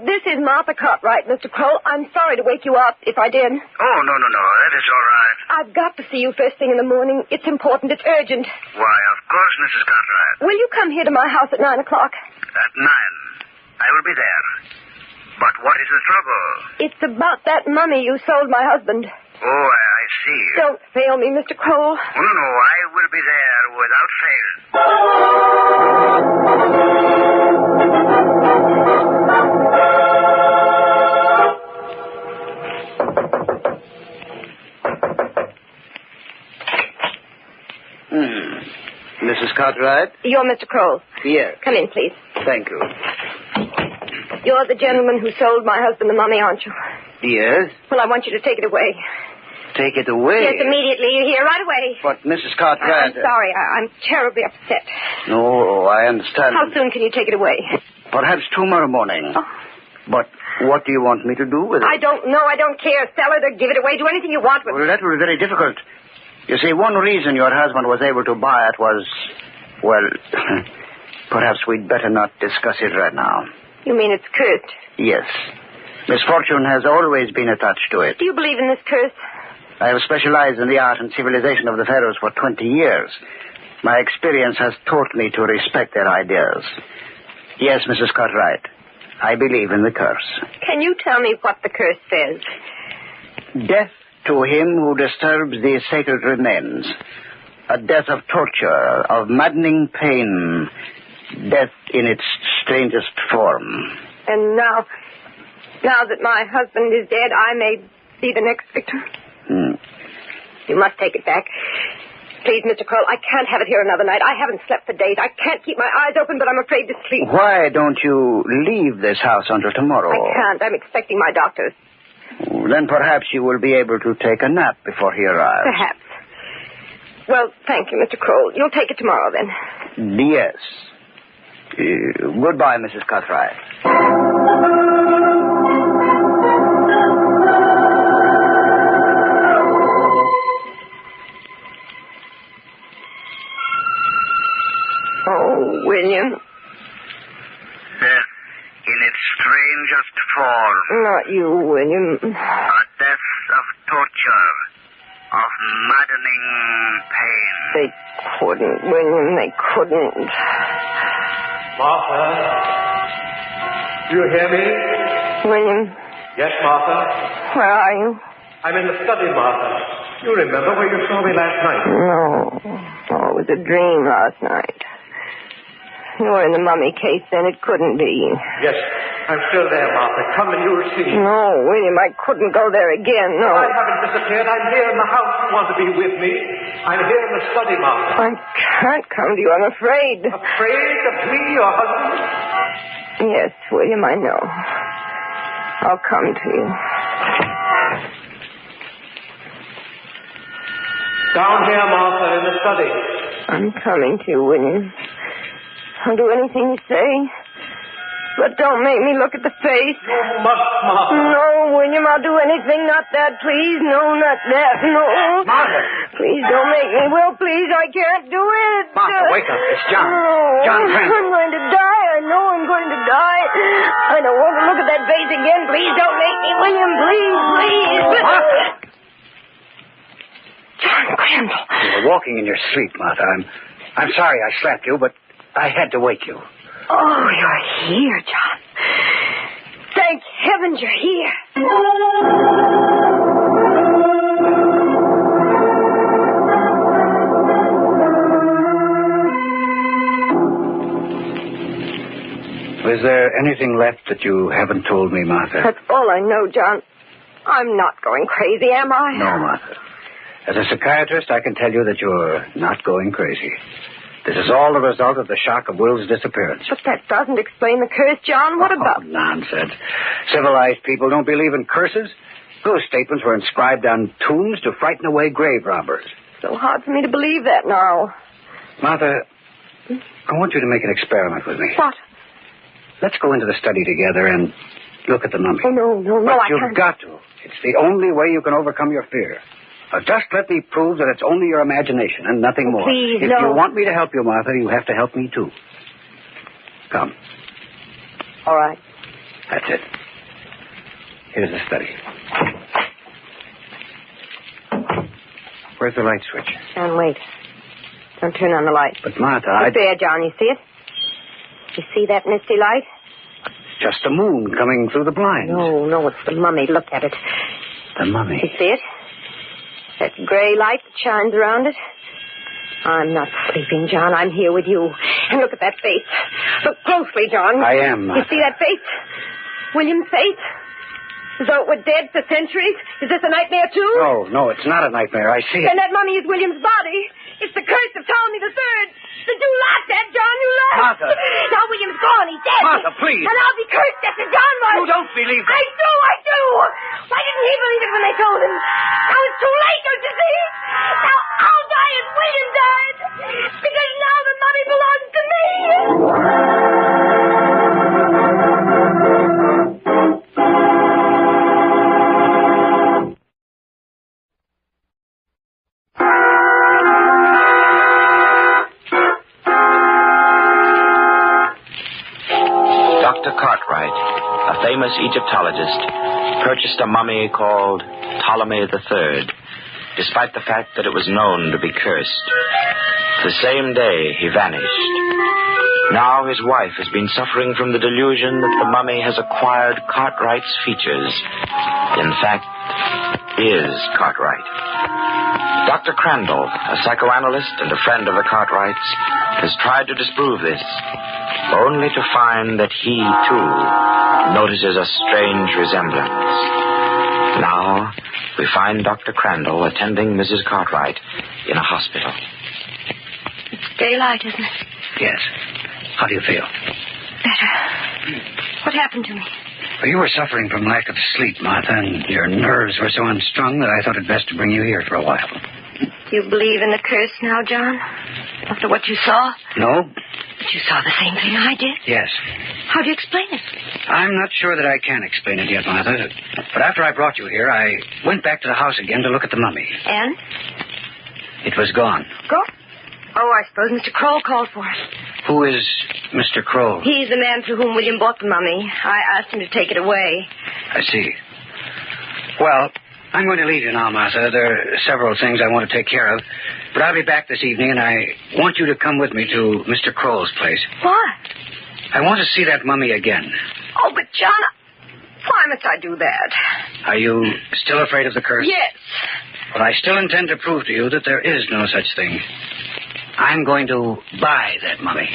This is Martha Cartwright, Mr. Kroll. I'm sorry to wake you up, if I did. Oh, no. That is all right. I've got to see you first thing in the morning. It's important. It's urgent. Why, of course, Mrs. Cartwright. Will you come here to my house at 9 o'clock? At 9. I will be there. But what is the trouble? It's about that mummy you sold my husband. Oh, I see. Don't fail me, Mr. Kroll. Oh, no. I will be there without fail. Mrs. Cartwright? You're Mr. Kroll. Yes. Come in, please. Thank you. You're the gentleman who sold my husband the mummy, aren't you? Yes? Well, I want you to take it away. Take it away? Yes, immediately. You're here right away. But, Mrs. Cartwright... I'm sorry. I'm terribly upset. No, I understand. How soon can you take it away? Perhaps tomorrow morning. Oh. But what do you want me to do with it? I don't know. I don't care. Sell it or give it away. Do anything you want with it. Well, that will be very difficult. You see, one reason your husband was able to buy it was... Well, perhaps we'd better not discuss it right now. You mean it's cursed? Yes. Misfortune has always been attached to it. Do you believe in this curse? I have specialized in the art and civilization of the pharaohs for 20 years. My experience has taught me to respect their ideas. Yes, Mrs. Cartwright, I believe in the curse. Can you tell me what the curse says? Death to him who disturbs the sacred remains. A death of torture, of maddening pain. Death in its strangest form. And now that my husband is dead, I may be the next victim? You must take it back. Please, Mr. Kroll, I can't have it here another night. I haven't slept for days. I can't keep my eyes open, but I'm afraid to sleep. Why don't you leave this house until tomorrow? I can't. I'm expecting my doctor. Then perhaps you will be able to take a nap before he arrives. Perhaps. Well, thank you, Mr. Kroll. You'll take it tomorrow, then. Yes. Goodbye, Mrs. Cartwright. Oh, William. Death in its strangest form. Not you, William. A death of torture, of maddening pain. They couldn't, William. They couldn't. Martha? Do you hear me? William? Yes, Martha? Where are you? I'm in the study, Martha. You remember where you saw me last night? No. Oh, it was a dream last night. You were in the mummy case, then it couldn't be. Yes, I'm still there, Martha. Come and you'll see. No, William, I couldn't go there again, no. I haven't disappeared. I'm here in the house. You want to be with me? I'm here in the study, Martha. I can't come to you, I'm afraid. Afraid of me, your husband? Yes, William, I know. I'll come to you. Down here, Martha, in the study. I'm coming to you, William. I'll do anything you say. But don't make me look at the face. You must, Martha. No, William, I'll do anything. Not that, please. No, not that. No. Martha. Please don't make me. Will, please, I can't do it. Martha, wake up. It's John. No. John Crandall. I'm going to die. I know I'm going to die. I don't want to look at that face again. Please don't make me, William. Please, please. John Crandall. You were walking in your sleep, Martha. I'm sorry I slapped you, but I had to wake you. Oh, you're here, John. Thank heavens you're here. Is there anything left that you haven't told me, Martha? That's all I know, John. I'm not going crazy, am I? No, Martha. As a psychiatrist, I can tell you that you're not going crazy. This is all the result of the shock of Will's disappearance. But that doesn't explain the curse, John. What about... Nonsense. Civilized people don't believe in curses. Those statements were inscribed on tombs to frighten away grave robbers. So hard for me to believe that now. Martha, I want you to make an experiment with me. What? Let's go into the study together and look at the mummy. Oh, no, but I you've can't. got to. It's the only way you can overcome your fear. Now, just let me prove that it's only your imagination and nothing more. Please, if no. you want me to help you, Martha, you have to help me, too. Come. All right. That's it. Here's the study. Where's the light switch? John, wait. Don't turn on the light. But, Martha, Up there, John, you see it? You see that misty light? It's just the moon coming through the blinds. No, it's the mummy. Look at it. The mummy? You see it? That gray light that shines around it? I'm not sleeping, John. I'm here with you. And look at that face. Look closely, John. I am, Martha. You see that face? William's face? As though it were dead for centuries? Is this a nightmare, too? No, it's not a nightmare. I see it. And that mummy is William's body. It's the curse of Ptolemy III. Did you laugh at, John? You laughed. Martha. Now William's gone. He's dead. Martha, please. And I'll be cursed after John was. You don't believe that. I do. Why didn't he believe it when they told him? Now it's too late, don't you see? Now I'll die as William died. Because now the mummy belongs to me. Dr. Cartwright, a famous Egyptologist, purchased a mummy called Ptolemy III, despite the fact that it was known to be cursed. The same day, he vanished. Now his wife has been suffering from the delusion that the mummy has acquired Cartwright's features. In fact, is Cartwright. Dr. Crandall, a psychoanalyst and a friend of the Cartwrights, has tried to disprove this, only to find that he, too, notices a strange resemblance. Now, we find Dr. Crandall attending Mrs. Cartwright in a hospital. It's daylight, isn't it? Yes. How do you feel? Better. What happened to me? Well, you were suffering from lack of sleep, Martha, and your nerves were so unstrung that I thought it best to bring you here for a while. Do you believe in the curse now, John? After what you saw? No? But you saw the same thing I did? Yes. How do you explain it? I'm not sure that I can explain it yet, Martha. But after I brought you here, I went back to the house again to look at the mummy. And? It was gone. Go? Oh, I suppose Mr. Kroll called for it. Who is Mr. Kroll? He's the man through whom William bought the mummy. I asked him to take it away. I see. Well, I'm going to leave you now, Martha. There are several things I want to take care of. But I'll be back this evening, and I want you to come with me to Mr. Kroll's place. What? I want to see that mummy again. Oh, but John, why must I do that? Are you still afraid of the curse? Yes. Well, I still intend to prove to you that there is no such thing. I'm going to buy that mummy.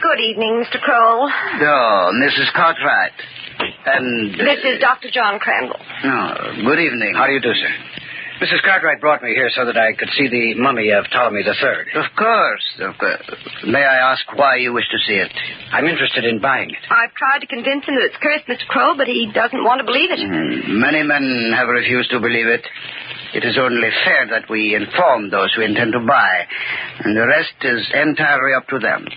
Good evening, Mr. Kroll. Oh, Mrs. Cartwright. And... This is Dr. John Crandall. Oh, good evening. How do you do, sir? Mrs. Cartwright brought me here so that I could see the mummy of Ptolemy III. Of course. May I ask why you wish to see it? I'm interested in buying it. I've tried to convince him that it's cursed, Mr. Kroll, but he doesn't want to believe it. Many men have refused to believe it. It is only fair that we inform those who intend to buy, and the rest is entirely up to them.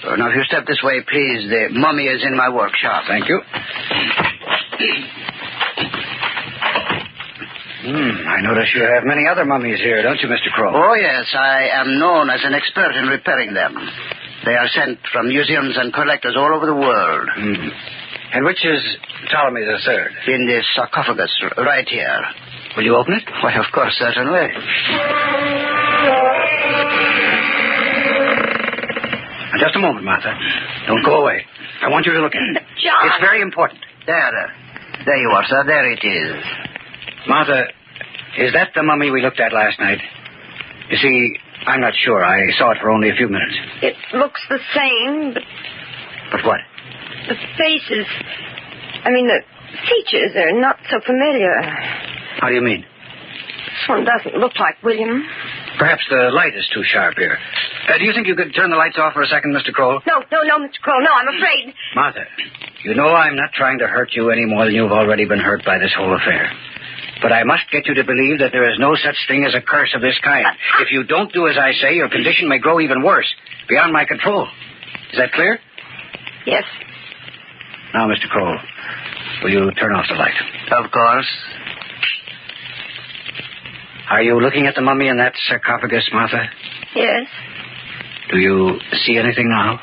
Now, if you step this way, please, the mummy is in my workshop. Thank you. I notice you have many other mummies here, don't you, Mr. Crow? Oh, yes. I am known as an expert in repairing them. They are sent from museums and collectors all over the world. And which is Ptolemy III? In this sarcophagus, right here. Will you open it? Why, of course, certainly. Now, just a moment, Martha. Don't go away. I want you to look at it. John! It's very important. There you are, sir. There it is. Martha, is that the mummy we looked at last night? You see, I'm not sure. I saw it for only a few minutes. It looks the same, but But what? the faces... the features are not so familiar. How do you mean? This one doesn't look like William. Perhaps the light is too sharp here. Do you think you could turn the lights off for a second, Mr. Kroll? No, Mr. Kroll. No, I'm afraid. Martha, you know I'm not trying to hurt you any more than you've already been hurt by this whole affair. But I must get you to believe that there is no such thing as a curse of this kind. If you don't do as I say, your condition may grow even worse, beyond my control. Is that clear? Yes. Now, Mr. Kroll, will you turn off the light? Of course. Are you looking at the mummy in that sarcophagus, Martha? Yes. Do you see anything now?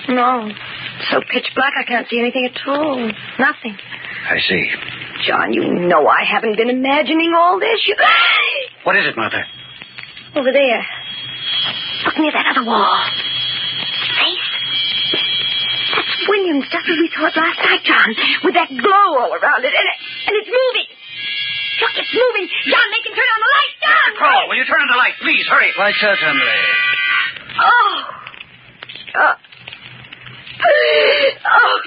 No. It's so pitch black I can't see anything at all. Nothing. I see. John, you know I haven't been imagining all this. What is it, Martha? Over there. Look near that other wall. Face. That's William's, just as we saw it last night, John. With that glow all around it. And it's moving. Look, it's moving. John, make him turn on the light. John! Kroll, will you turn on the light? Please, hurry. Why, certainly. Oh,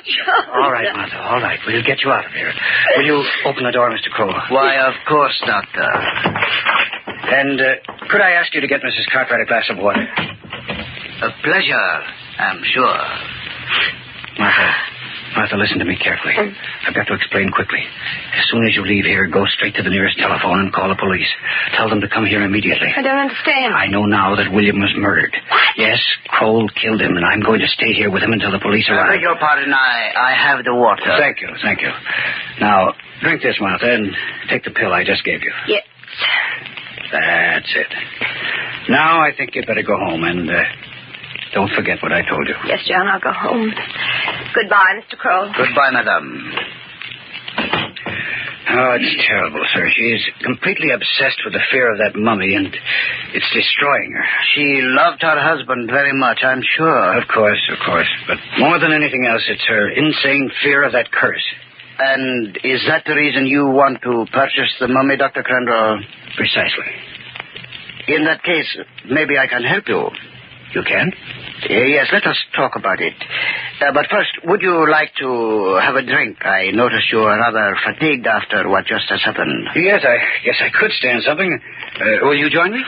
John. All right, Martha, all right. We'll get you out of here. Will you open the door, Mr. Kroll? Why, of course, Doctor. And could I ask you to get Mrs. Cartwright a glass of water? A pleasure, I'm sure. Martha, listen to me carefully. I've got to explain quickly. As soon as you leave here, go straight to the nearest telephone and call the police. Tell them to come here immediately. I don't understand. I know now that William was murdered. What? Yes, Kroll killed him, and I'm going to stay here with him until the police arrive. I beg your pardon, I have the water. Thank you. Now, drink this, Martha, and take the pill I just gave you. Yes. That's it. Now I think you'd better go home, and don't forget what I told you. Yes, John, I'll go home. Goodbye, Mr. Kroll. Goodbye, madame. Oh, it's terrible, sir. She's completely obsessed with the fear of that mummy, and it's destroying her. She loved her husband very much, I'm sure. Of course. But more than anything else, it's her insane fear of that curse. And is that the reason you want to purchase the mummy, Dr. Crandall? Precisely. In that case, maybe I can help you. You can? Yes, let us talk about it. But first, would you like to have a drink? I notice you are rather fatigued after what just has happened. Yes, I guess I could stand something. Will you join me?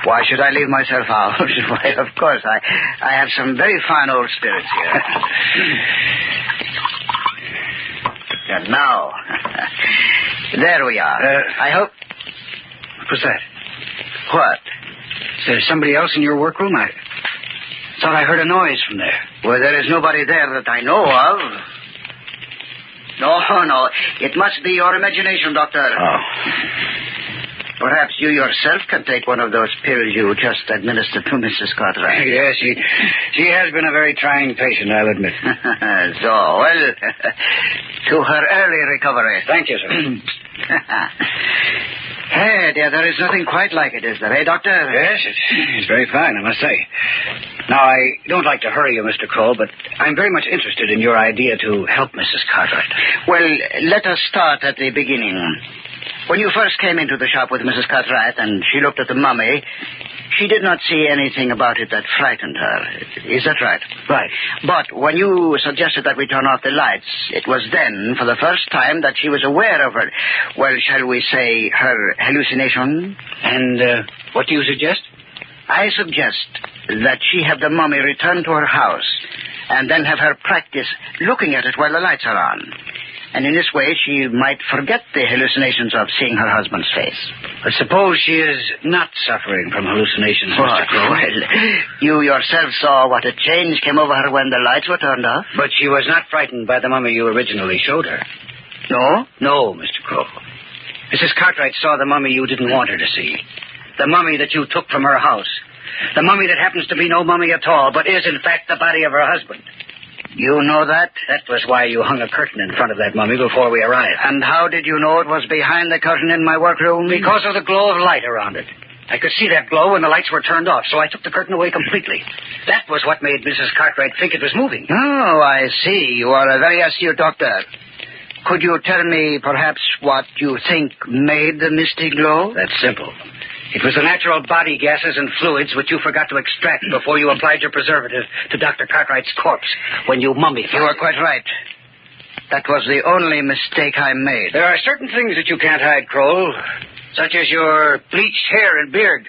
Why should I leave myself out? Why, of course. I have some very fine old spirits here. And now, there we are. I hope... What was that? What? Is there somebody else in your workroom? I thought I heard a noise from there. Well, there is nobody there that I know of. No. It must be your imagination, Doctor. Oh. Perhaps you yourself can take one of those pills you just administered to Mrs. Cartwright. Yes, she has been a very trying patient, I'll admit. To her early recovery. Thank you, sir. Hey, dear, there is nothing quite like it, is there, eh, Doctor? Yes, it's very fine, I must say. Now, I don't like to hurry you, Mr. Kroll, but I'm very much interested in your idea to help Mrs. Cartwright. Well, let us start at the beginning. When you first came into the shop with Mrs. Cartwright and she looked at the mummy, she did not see anything about it that frightened her. Is that right? Right. But when you suggested that we turn off the lights, it was then, for the first time, that she was aware of her, well, shall we say, her hallucination? And what do you suggest? I suggest that she have the mummy return to her house and then have her practice looking at it while the lights are on. And in this way, she might forget the hallucinations of seeing her husband's face. But suppose she is not suffering from hallucinations, Mr. Kroll. Well, you yourself saw what a change came over her when the lights were turned off. But she was not frightened by the mummy you originally showed her. No? No, Mr. Kroll. Mrs. Cartwright saw the mummy you didn't want her to see. The mummy that you took from her house. The mummy that happens to be no mummy at all, but is, in fact, the body of her husband. You know that? That was why you hung a curtain in front of that mummy before we arrived. And how did you know it was behind the curtain in my workroom? Because of the glow of light around it. I could see that glow when the lights were turned off, so I took the curtain away completely. That was what made Mrs. Cartwright think it was moving. Oh, I see. You are a very astute doctor. Could you tell me, perhaps, what you think made the misty glow? That's simple. It was the natural body gases and fluids which you forgot to extract before you applied your preservative to Dr. Cartwright's corpse when you mummified. You are quite right. That was the only mistake I made. There are certain things that you can't hide, Kroll, such as your bleached hair and beard.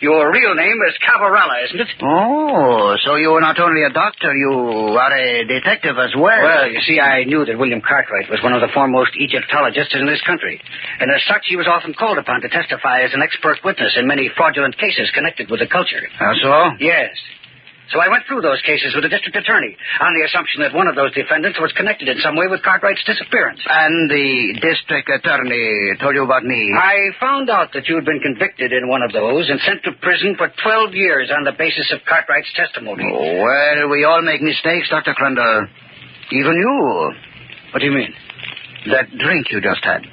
Your real name is Cavarella, isn't it? Oh, so you are not only a doctor, you are a detective as well. Well, you see, I knew that William Cartwright was one of the foremost Egyptologists in this country. And as such, he was often called upon to testify as an expert witness in many fraudulent cases connected with the culture. How so? Yes. So I went through those cases with the district attorney on the assumption that one of those defendants was connected in some way with Cartwright's disappearance. And the district attorney told you about me? I found out that you had been convicted in one of those and sent to prison for 12 years on the basis of Cartwright's testimony. Oh, well, we all make mistakes, Dr. Crandall. Even you. What do you mean? That drink you just had.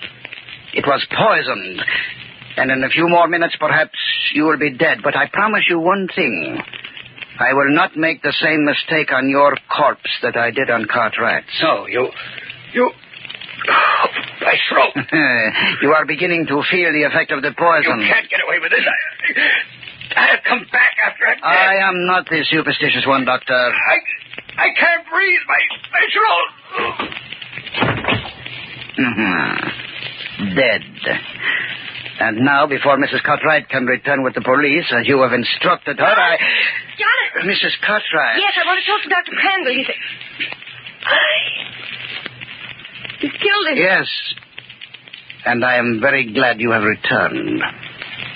It was poisoned. And in a few more minutes, perhaps, you will be dead. But I promise you one thing. I will not make the same mistake on your corpse that I did on Cartwright. So, you... My throat. You are beginning to feel the effect of the poison. You can't get away with this. I'll come back after I'm dead. I am not the superstitious one, Doctor. I can't breathe. My throat. Dead. And now, before Mrs. Cartwright can return with the police, as you have instructed her, Jonathan! Mrs. Cartwright. Yes, I want to talk to Dr. Crandall. He's killed him. Yes. And I am very glad you have returned.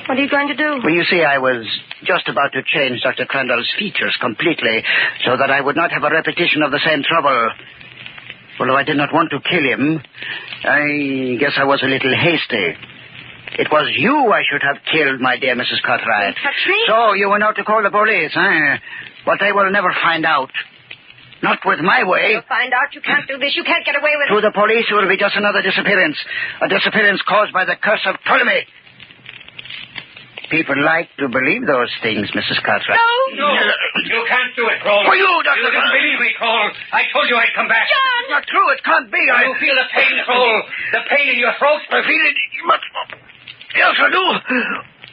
What are you going to do? Well, you see, I was just about to change Dr. Crandall's features completely so that I would not have a repetition of the same trouble. Although I did not want to kill him, I guess I was a little hasty. It was you I should have killed, my dear Mrs. Cartwright. So you went out to call the police, eh? But they will never find out. Not with my way. You'll find out you can't do this. You can't get away with it. To the police, it will be just another disappearance. A disappearance caused by the curse of Ptolemy. People like to believe those things, Mrs. Cartwright. No, you can't do it, Kroll. For you, Dr. You didn't believe me, Kroll. I told you I'd come back. John! It's not true. It can't be. You feel the pain, Kroll. The pain in your throat. I feel it much more. Yes, I do.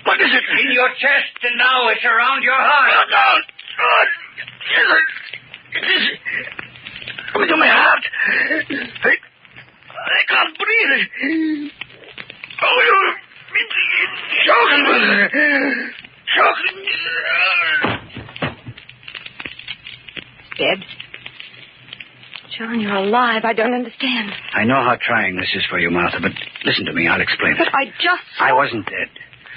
What is it? In your chest, and now it's around your heart. Oh, no. Oh, it is coming to my heart. I can't breathe. Oh, it's choking. Dead? John, you're alive. I don't understand. I know how trying this is for you, Martha, but listen to me. I'll explain it. But I just... I wasn't dead.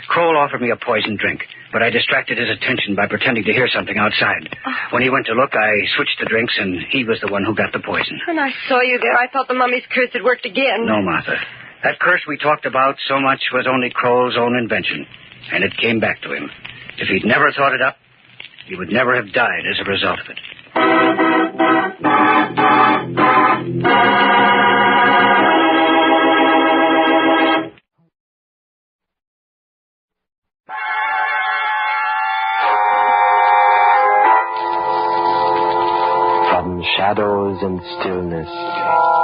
Kroll offered me a poisoned drink, but I distracted his attention by pretending to hear something outside. When he went to look, I switched the drinks, and he was the one who got the poison. When I saw you there, I thought the mummy's curse had worked again. No, Martha. That curse we talked about so much was only Kroll's own invention, and it came back to him. If he'd never thought it up, he would never have died as a result of it. From shadows and stillness,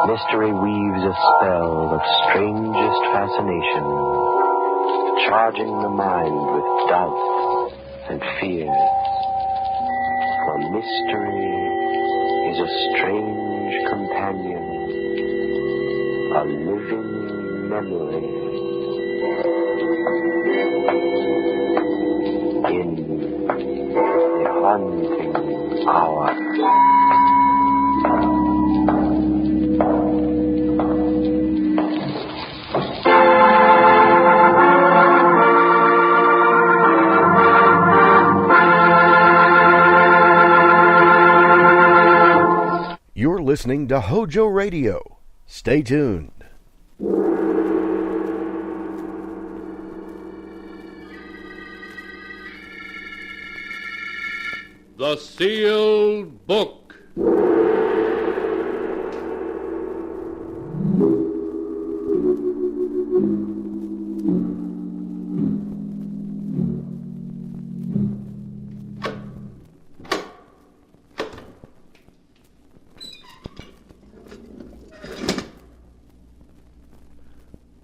mystery weaves a spell of strangest fascination, charging the mind with doubt and fear. For mystery is a strange companion, a living memory. In the haunting hour. You're listening to HOJO Radio. Stay tuned. The Sealed Book.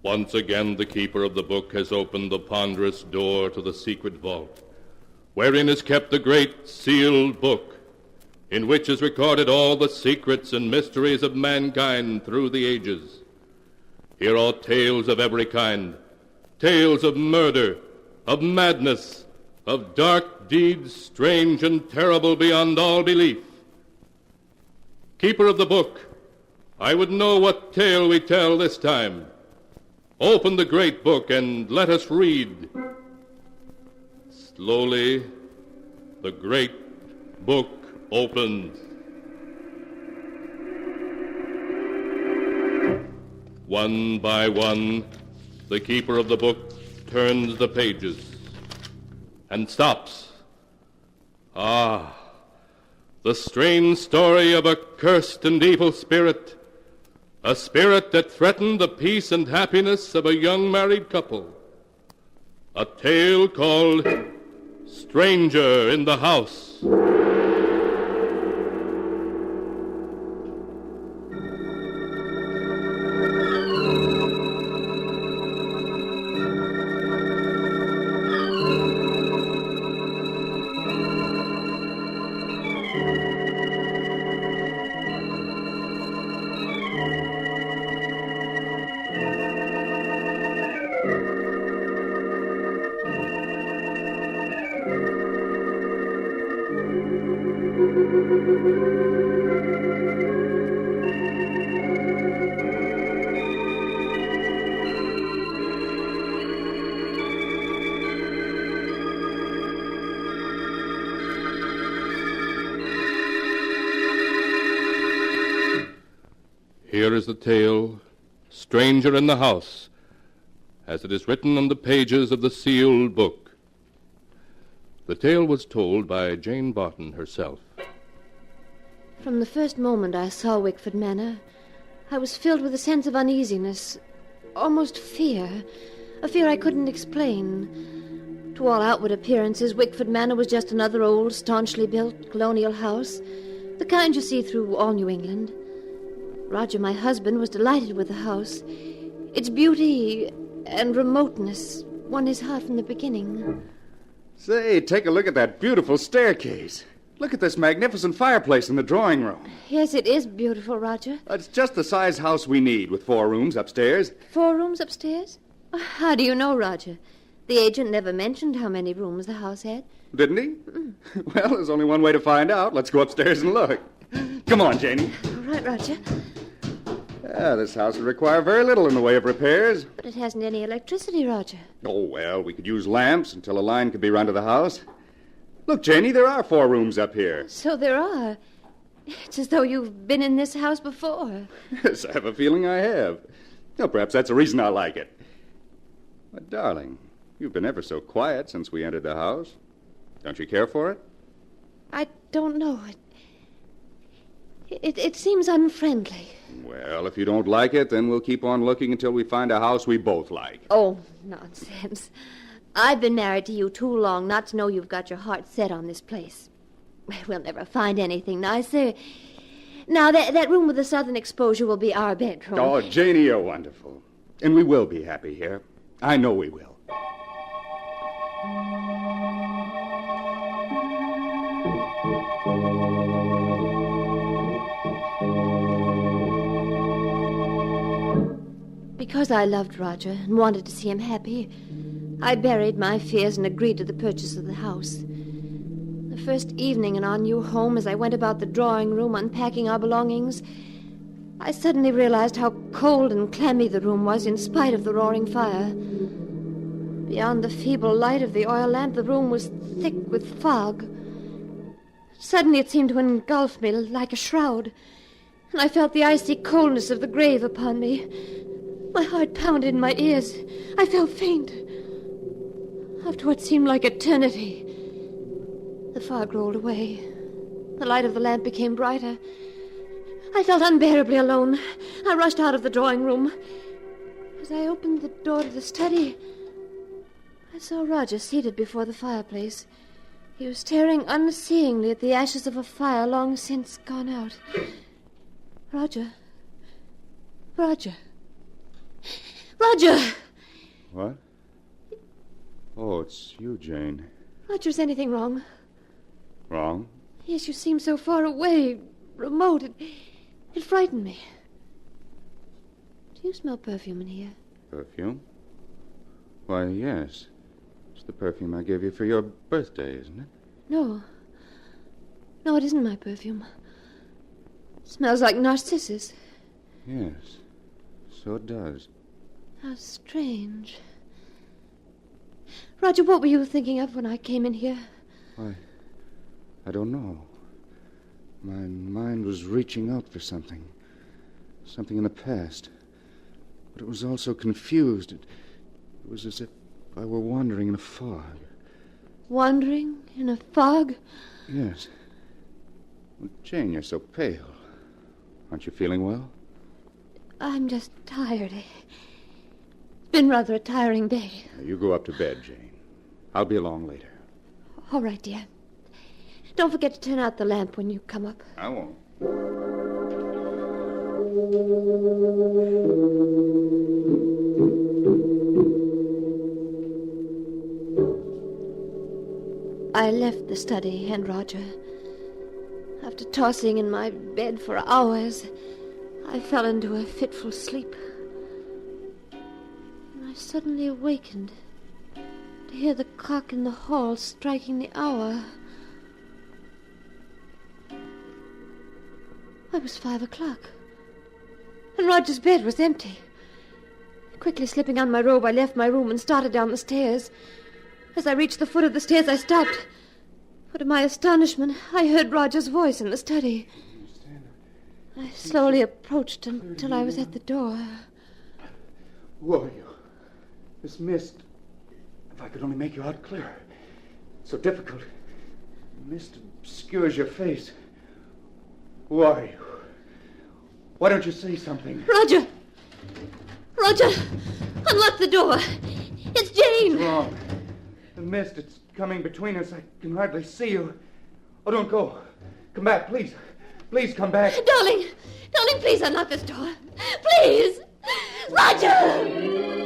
Once again, the keeper of the book has opened the ponderous door to the secret vault, wherein is kept the great sealed book, in which is recorded all the secrets and mysteries of mankind through the ages. Here are tales of every kind, tales of murder, of madness, of dark deeds strange and terrible beyond all belief. Keeper of the book, I would know what tale we tell this time. Open the great book and let us read. Slowly, the great book opens. One by one, the keeper of the book turns the pages and stops. Ah, the strange story of a cursed and evil spirit. A spirit that threatened the peace and happiness of a young married couple. A tale called Stranger in the House. Here is the tale, Stranger in the House, as it is written on the pages of the sealed book. The tale was told by Jane Barton herself. From the first moment I saw Wickford Manor, I was filled with a sense of uneasiness, almost fear, a fear I couldn't explain. To all outward appearances, Wickford Manor was just another old, staunchly built colonial house, the kind you see through all New England. Roger, my husband, was delighted with the house. Its beauty and remoteness won his heart from the beginning. Say, take a look at that beautiful staircase. Look at this magnificent fireplace in the drawing room. Yes, it is beautiful, Roger. It's just the size house we need, with 4 rooms upstairs. 4 rooms upstairs? How do you know, Roger? The agent never mentioned how many rooms the house had. Didn't he? Well, there's only one way to find out. Let's go upstairs and look. Come on, Janie. All right, Roger. This house would require very little in the way of repairs. But it hasn't any electricity, Roger. Oh, well, we could use lamps until a line could be run to the house. Look, Janie, there are 4 rooms up here. So there are. It's as though you've been in this house before. Yes, I have a feeling I have. Well, perhaps that's the reason I like it. But, darling, you've been ever so quiet since we entered the house. Don't you care for it? I don't know. It seems unfriendly. Well, if you don't like it, then we'll keep on looking until we find a house we both like. Oh, nonsense. I've been married to you too long not to know you've got your heart set on this place. We'll never find anything nicer. Now, that room with the southern exposure will be our bedroom. Oh, Janie, you're wonderful. And we will be happy here. I know we will. Because I loved Roger and wanted to see him happy, I buried my fears and agreed to the purchase of the house. The first evening in our new home, as I went about the drawing room unpacking our belongings, I suddenly realized how cold and clammy the room was in spite of the roaring fire. Beyond the feeble light of the oil lamp, the room was thick with fog. Suddenly it seemed to engulf me like a shroud, and I felt the icy coldness of the grave upon me. My heart pounded in my ears. I felt faint. After what seemed like eternity, The fog rolled away. The light of the lamp became brighter. I felt unbearably alone. I rushed out of the drawing room. As I opened the door to the study, I saw Roger seated before the fireplace. He was staring unseeingly at the ashes of a fire long since gone out. Roger. Roger. Roger! What? Oh, it's you, Jane. Roger, is anything wrong? Wrong? Yes, you seem so far away, remote. It frightened me. Do you smell perfume in here? Perfume? Why, yes. It's the perfume I gave you for your birthday, isn't it? No. No, it isn't my perfume. It smells like narcissus. Yes, so it does. How strange. Roger, what were you thinking of when I came in here? Why, I don't know. My mind was reaching out for something. Something in the past. But it was also confused. It was as if I were wandering in a fog. Wandering in a fog? Yes. Well, Jane, you're so pale. Aren't you feeling well? I'm just tired. It's been rather a tiring day. Now, you go up to bed, Jane. I'll be along later. All right, dear. Don't forget to turn out the lamp when you come up. I won't. I left the study and Roger. After tossing in my bed for hours, I fell into a fitful sleep. And I suddenly awakened to hear the clock in the hall striking the hour. It was 5 o'clock, and Roger's bed was empty. Quickly slipping on my robe, I left my room and started down the stairs. As I reached the foot of the stairs, I stopped. For to my astonishment, I heard Roger's voice in the study. I slowly approached until I was at the door. Who are you? This mist. If I could only make you out clearer. It's so difficult. The mist obscures your face. Who are you? Why don't you say something? Roger! Roger! Unlock the door! It's Jane! What's wrong? The mist, it's coming between us. I can hardly see you. Oh, don't go. Come back, please. Please come back. Darling! Darling, please unlock this door. Please! Roger!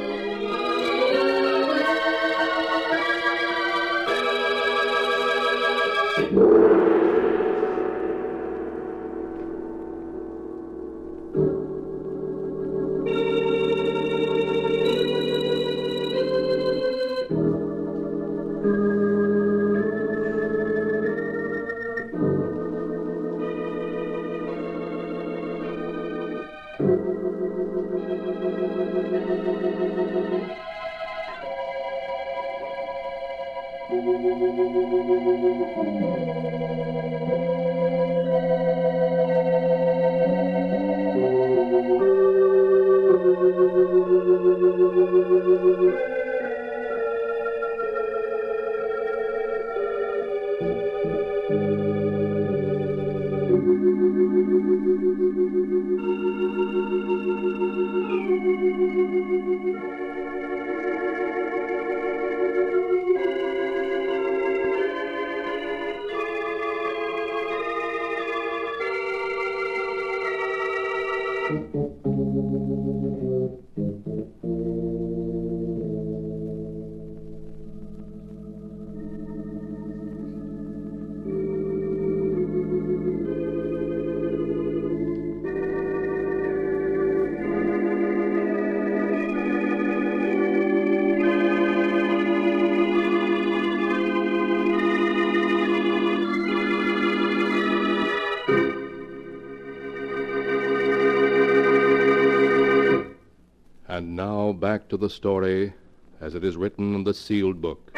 And now back to the story as it is written in the sealed book.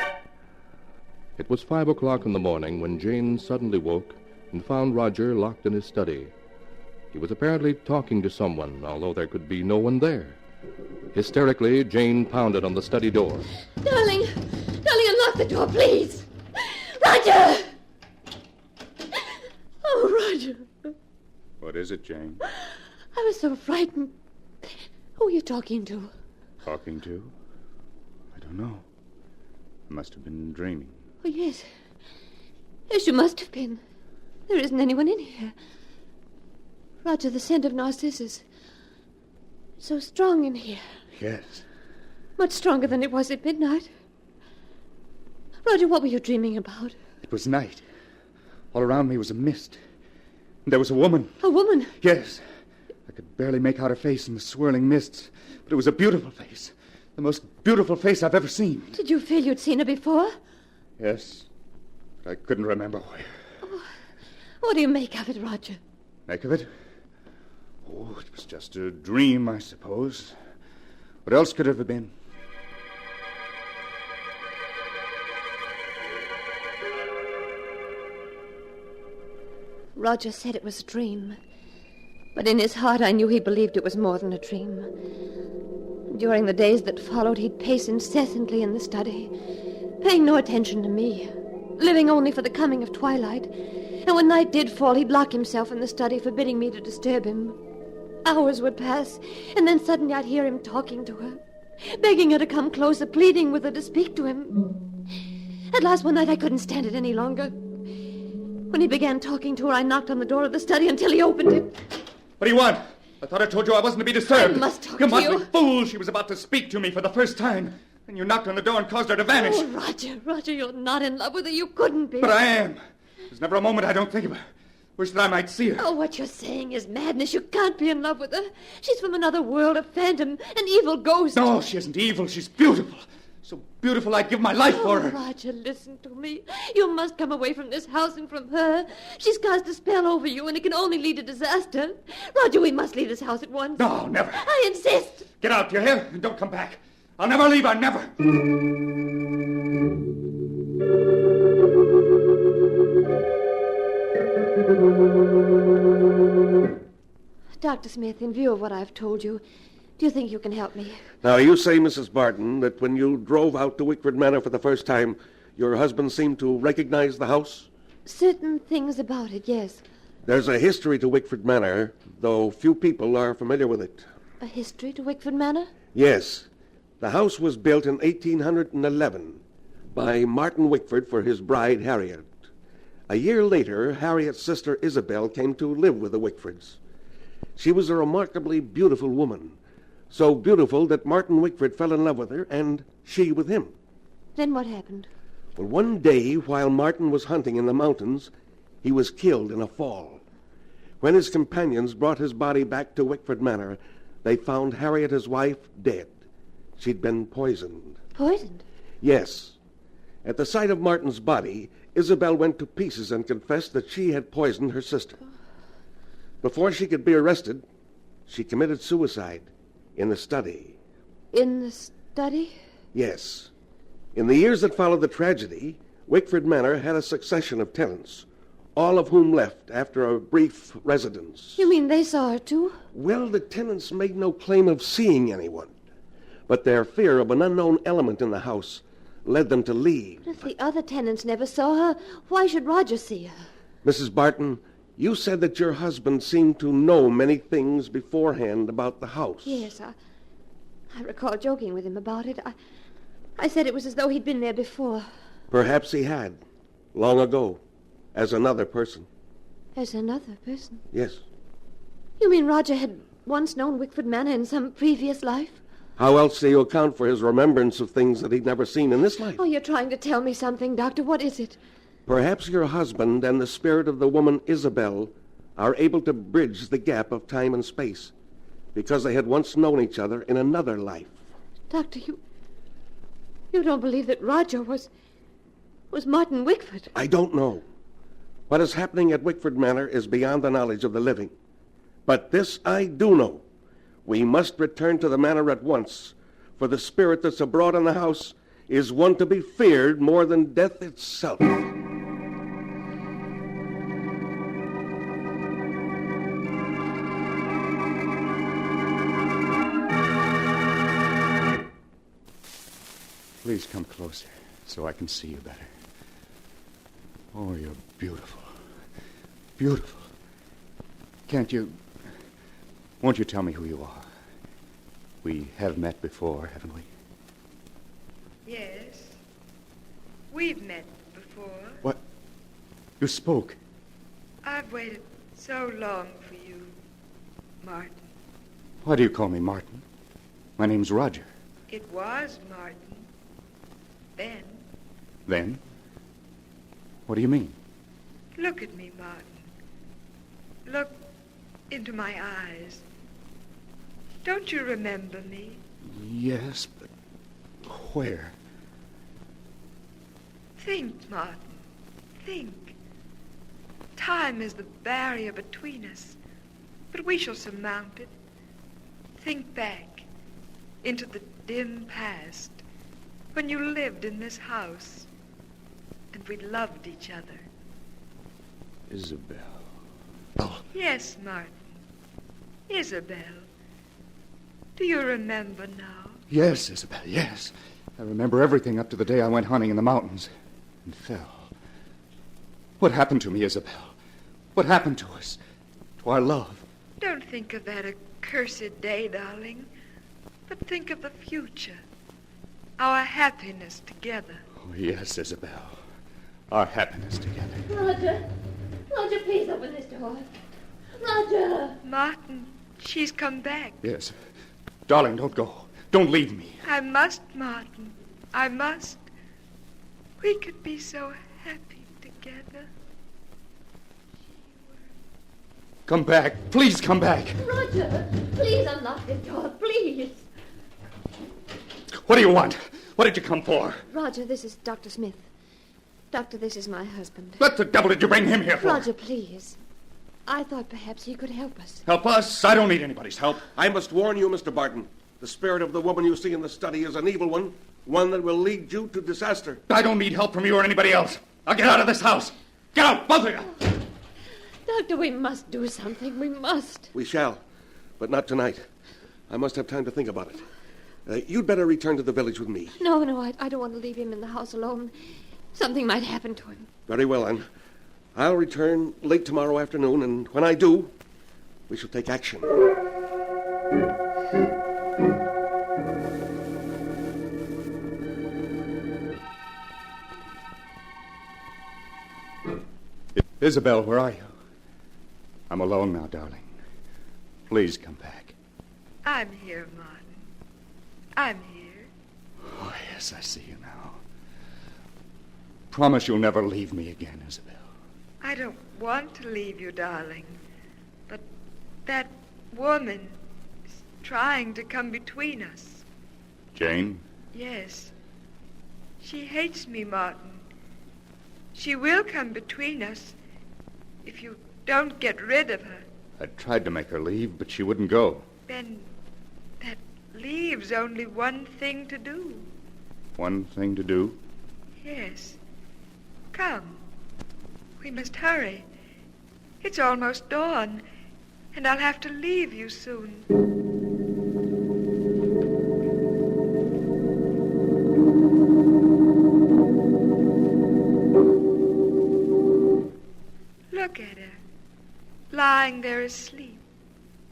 It was 5 o'clock in the morning when Jane suddenly woke and found Roger locked in his study. He was apparently talking to someone, although there could be no one there. Hysterically, Jane pounded on the study door. Darling! Darling, unlock the door, please! Roger! Roger. What is it, Jane? I was so frightened. Who are you talking to? Talking to? I don't know. I must have been dreaming. Oh, yes. Yes, you must have been. There isn't anyone in here. Roger, the scent of narcissus. So strong in here. Yes. Much stronger than it was at midnight. Roger, what were you dreaming about? It was night. All around me was a mist. And there was a woman. A woman? Yes. I could barely make out her face in the swirling mists, but it was a beautiful face. The most beautiful face I've ever seen. Did you feel you'd seen her before? Yes, but I couldn't remember where. Oh, what do you make of it, Roger? Make of it? Oh, it was just a dream, I suppose. What else could it have been? Roger said it was a dream. But in his heart, I knew he believed it was more than a dream. During the days that followed, he'd pace incessantly in the study, paying no attention to me, living only for the coming of twilight. And when night did fall, he'd lock himself in the study, forbidding me to disturb him. Hours would pass, and then suddenly I'd hear him talking to her, begging her to come closer, pleading with her to speak to him. At last one night, I couldn't stand it any longer. When he began talking to her, I knocked on the door of the study until he opened it. What do you want? I thought I told you I wasn't to be disturbed. I must talk to you. You must be fools. She was about to speak to me for the first time. And you knocked on the door and caused her to vanish. Oh, Roger, you're not in love with her. You couldn't be. But I am. There's never a moment I don't think of her. Wish that I might see her. Oh, what you're saying is madness. You can't be in love with her. She's from another world, a phantom, an evil ghost. No, she isn't evil. She's beautiful. So beautiful I'd give my life for her. Roger, listen to me. You must come away from this house and from her. She's cast a spell over you, and it can only lead to disaster. Roger, we must leave this house at once. No, never. I insist. Get out, do you hear? And don't come back. I'll never leave her, never. Dr. Smith, in view of what I've told you, do you think you can help me? Now, you say, Mrs. Barton, that when you drove out to Wickford Manor for the first time, your husband seemed to recognize the house? Certain things about it, yes. There's a history to Wickford Manor, though few people are familiar with it. A history to Wickford Manor? Yes. The house was built in 1811 by Martin Wickford for his bride, Harriet. A year later, Harriet's sister Isabel came to live with the Wickfords. She was a remarkably beautiful woman, so beautiful that Martin Wickford fell in love with her, and she with him. Then what happened? Well, one day, while Martin was hunting in the mountains, he was killed in a fall. When his companions brought his body back to Wickford Manor, they found Harriet, his wife, dead. She'd been poisoned. Poisoned? Yes. At the sight of Martin's body, Isabel went to pieces and confessed that she had poisoned her sister. Before she could be arrested, she committed suicide in the study. In the study? Yes. In the years that followed the tragedy, Wickford Manor had a succession of tenants, all of whom left after a brief residence. You mean they saw her, too? Well, the tenants made no claim of seeing anyone, but their fear of an unknown element in the house led them to leave. But if the other tenants never saw her, why should Roger see her? Mrs. Barton, you said that your husband seemed to know many things beforehand about the house. Yes, I recall joking with him about it. I said it was as though he'd been there before. Perhaps he had, long ago, as another person. As another person? Yes. You mean Roger had once known Wickford Manor in some previous life? How else do you account for his remembrance of things that he'd never seen in this life? Oh, you're trying to tell me something, Doctor. What is it? Perhaps your husband and the spirit of the woman Isabel are able to bridge the gap of time and space because they had once known each other in another life. Doctor, you don't believe that Roger was Martin Wickford? I don't know. What is happening at Wickford Manor is beyond the knowledge of the living. But this I do know. We must return to the manor at once, for the spirit that's abroad in the house is one to be feared more than death itself. Please come closer so I can see you better. Oh, you're beautiful. Beautiful. Won't you tell me who you are? We have met before, haven't we? Yes. We've met before. What? You spoke. I've waited so long for you, Martin. Why do you call me Martin? My name's Roger. It was Martin. Then. Then? What do you mean? Look at me, Martin. Look into my eyes. Don't you remember me? Yes, but where? Think, Martin. Think. Time is the barrier between us, but we shall surmount it. Think back into the dim past when you lived in this house and we loved each other. Isabel. Yes, Martin. Isabel. Do you remember now? Yes, Isabel, yes. I remember everything up to the day I went hunting in the mountains and fell. What happened to me, Isabel? What happened to us? To our love? Don't think of that accursed day, darling, but think of the future. Our happiness together. Oh, yes, Isabel. Our happiness together. Roger. Roger, please open this door. Roger. Martin, she's come back. Yes. Darling, don't go. Don't leave me. I must, Martin. I must. We could be so happy together. Come back. Please come back. Roger, please unlock the door, please. What do you want? What did you come for? Roger, this is Dr. Smith. Doctor, this is my husband. What the devil did you bring him here for? Roger, please. I thought perhaps he could help us. Help us? I don't need anybody's help. I must warn you, Mr. Barton. The spirit of the woman you see in the study is an evil one that will lead you to disaster. I don't need help from you or anybody else. I'll get out of this house. Get out, both of you. Doctor, we must do something. We must. We shall, but not tonight. I must have time to think about it. You'd better return to the village with me. No, I don't want to leave him in the house alone. Something might happen to him. Very well, then. I'll return late tomorrow afternoon, and when I do, we shall take action. Isabel, where are you? I'm alone now, darling. Please come back. I'm here, Martin. I'm here. Oh, yes, I see you now. Promise you'll never leave me again, Isabel. I don't want to leave you, darling. But that woman is trying to come between us. Jane? Yes. She hates me, Martin. She will come between us if you don't get rid of her. I tried to make her leave, but she wouldn't go. Then that leaves only one thing to do. One thing to do? Yes. Come. We must hurry. It's almost dawn, and I'll have to leave you soon. Look at her, lying there asleep,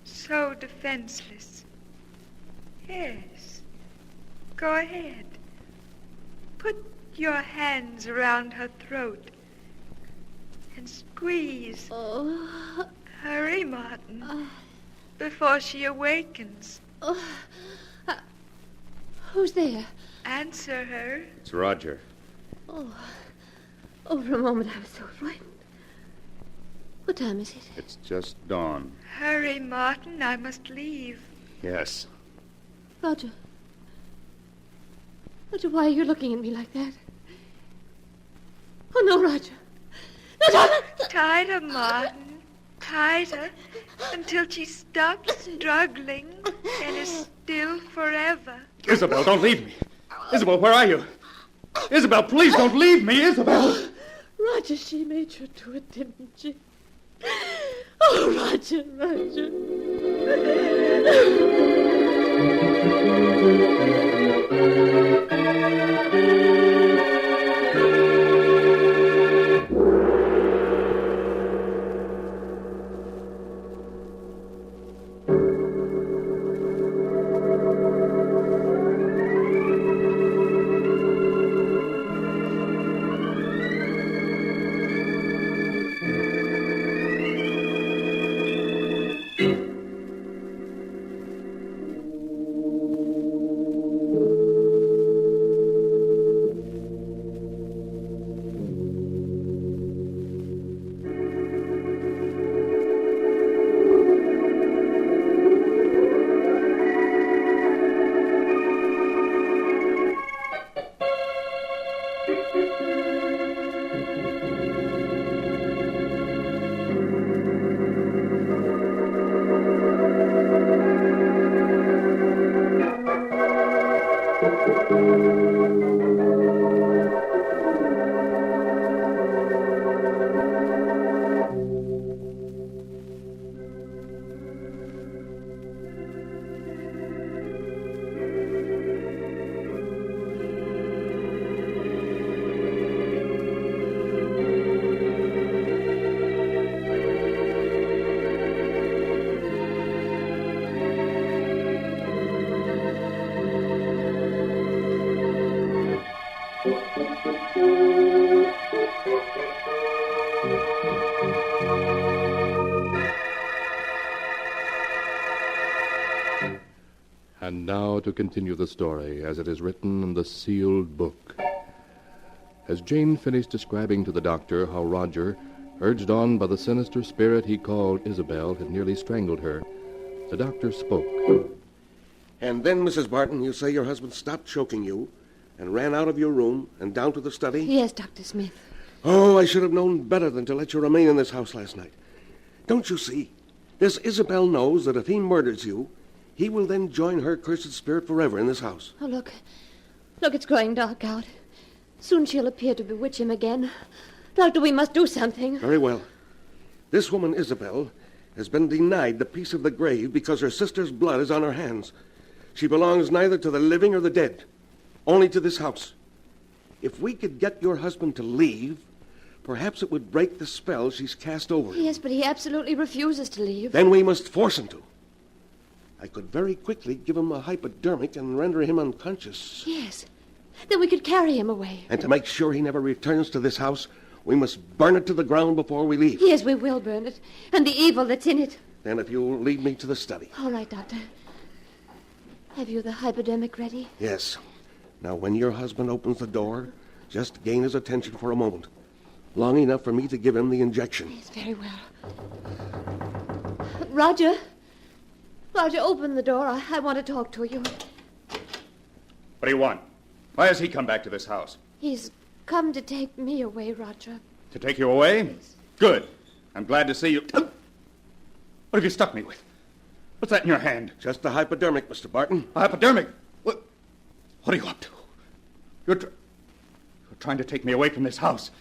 so defenseless. Yes, go ahead. Put your hands around her throat and squeeze. Oh. Hurry, Martin, before she awakens. Who's there? Answer her. It's Roger. Oh, for a moment I was so frightened. What time is it? It's just dawn. Hurry, Martin, I must leave. Yes. Roger. Roger, why are you looking at me like that? Oh, no, Roger. No, Roger! Tighter, Martin. Tighter until she stops struggling and is still forever. Isabel, don't leave me. Isabel, where are you? Isabel, please don't leave me, Isabel. Roger, she made you do it, didn't she? Oh, Roger, Roger. And now to continue the story as it is written in the sealed book. As Jane finished describing to the doctor how Roger, urged on by the sinister spirit he called Isabel, had nearly strangled her, the doctor spoke. And then, Mrs. Barton, you say your husband stopped choking you and ran out of your room and down to the study? Yes, Dr. Smith. Oh, I should have known better than to let you remain in this house last night. Don't you see? This Isabel knows that if he murders you, he will then join her cursed spirit forever in this house. Oh, look. Look, it's growing dark out. Soon she'll appear to bewitch him again. Doctor, we must do something. Very well. This woman, Isabel, has been denied the peace of the grave because her sister's blood is on her hands. She belongs neither to the living or the dead, only to this house. If we could get your husband to leave, perhaps it would break the spell she's cast over him. Yes, but he absolutely refuses to leave. Then we must force him to. I could very quickly give him a hypodermic and render him unconscious. Yes. Then we could carry him away. And to make sure he never returns to this house, we must burn it to the ground before we leave. Yes, we will burn it. And the evil that's in it. Then if you'll lead me to the study. All right, Doctor. Have you the hypodermic ready? Yes. Now, when your husband opens the door, just gain his attention for a moment. Long enough for me to give him the injection. Yes, very well. Roger. Roger, open the door. I want to talk to you. What do you want? Why has he come back to this house? He's come to take me away, Roger. To take you away? Yes. Good. I'm glad to see you. What have you stuck me with? What's that in your hand? Just the hypodermic, Mr. Barton. A hypodermic? What are you up to? You're trying to take me away from this house.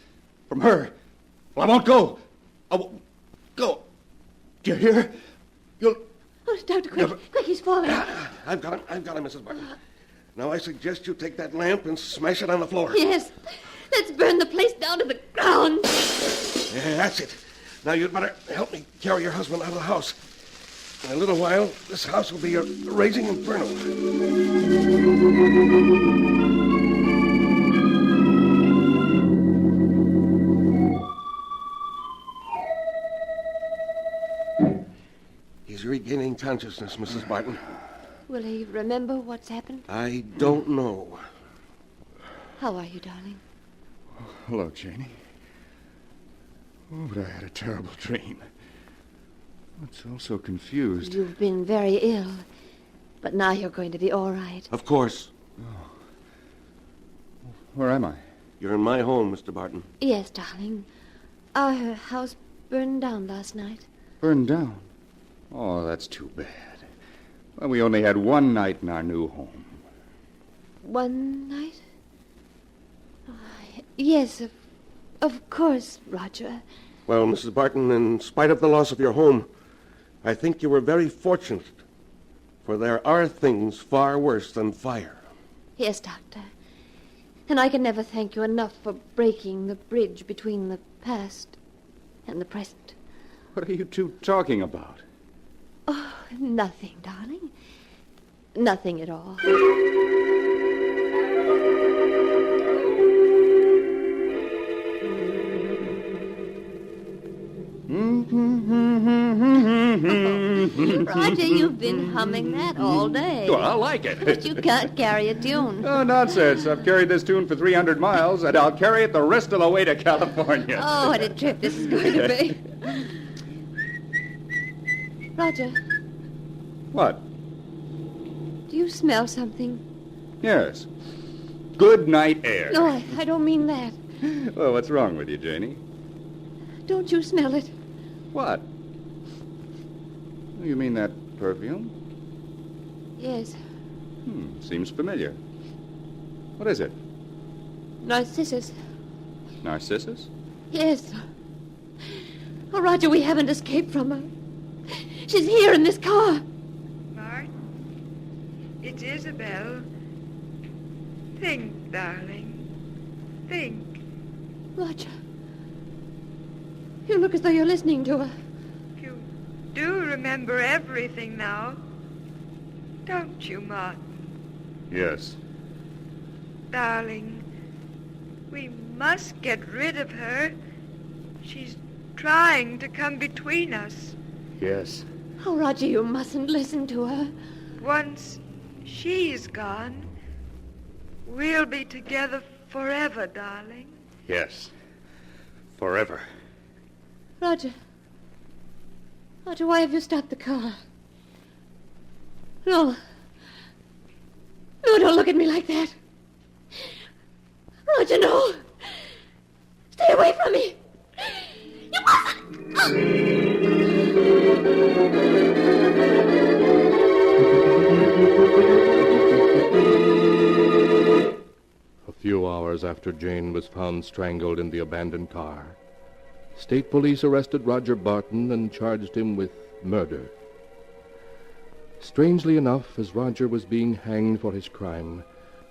From her. Well, I won't go. I won't go. Do you hear? You'll... Oh, Doctor, quick, quick, he's falling. I've got him, Mrs. Barton. Now, I suggest you take that lamp and smash it on the floor. Yes. Let's burn the place down to the ground. Yeah, that's it. Now, you'd better help me carry your husband out of the house. In a little while, this house will be a raging inferno. He's regaining consciousness, Mrs. Barton. Will he remember what's happened? I don't know. How are you, darling? Oh, hello, Janie. Oh, but I had a terrible dream. I'm so confused. You've been very ill, but now you're going to be all right. Of course. Oh. Where am I? You're in my home, Mr. Barton. Yes, darling. Our house burned down last night. Burned down? Oh, that's too bad. Well, we only had one night in our new home. One night? Oh, yes, of course, Roger. Well, Mrs. Barton, in spite of the loss of your home, I think you were very fortunate, for there are things far worse than fire. Yes, Doctor. And I can never thank you enough for breaking the bridge between the past and the present. What are you two talking about? Oh, nothing, darling. Nothing at all. Roger, you've been humming that all day. Well, I like it. But you can't carry a tune. Oh, nonsense. I've carried this tune for 300 miles, and I'll carry it the rest of the way to California. Oh, what a trip this is going to be. Roger, What? do you smell something? Yes. Good night air. No, I don't mean that. Well, what's wrong with you, Janie? Don't you smell it? What? You mean that perfume? Yes. Seems familiar. What is it? Narcissus. Narcissus? Yes. Oh, Roger, we haven't escaped from her. She's here in this car. Mart, it's Isabel. Think, darling. Think. Roger, you look as though you're listening to her. You do remember everything now. Don't you, Mart? Yes. Darling, we must get rid of her. She's trying to come between us. Yes. Oh, Roger, you mustn't listen to her. Once she's gone, we'll be together forever, darling. Yes. Forever. Roger. Roger, why have you stopped the car? No. No, don't look at me like that. Roger, no. Stay away from me. You mustn't. A few hours after Jane was found strangled in the abandoned car, state police arrested Roger Barton and charged him with murder. Strangely enough, as Roger was being hanged for his crime,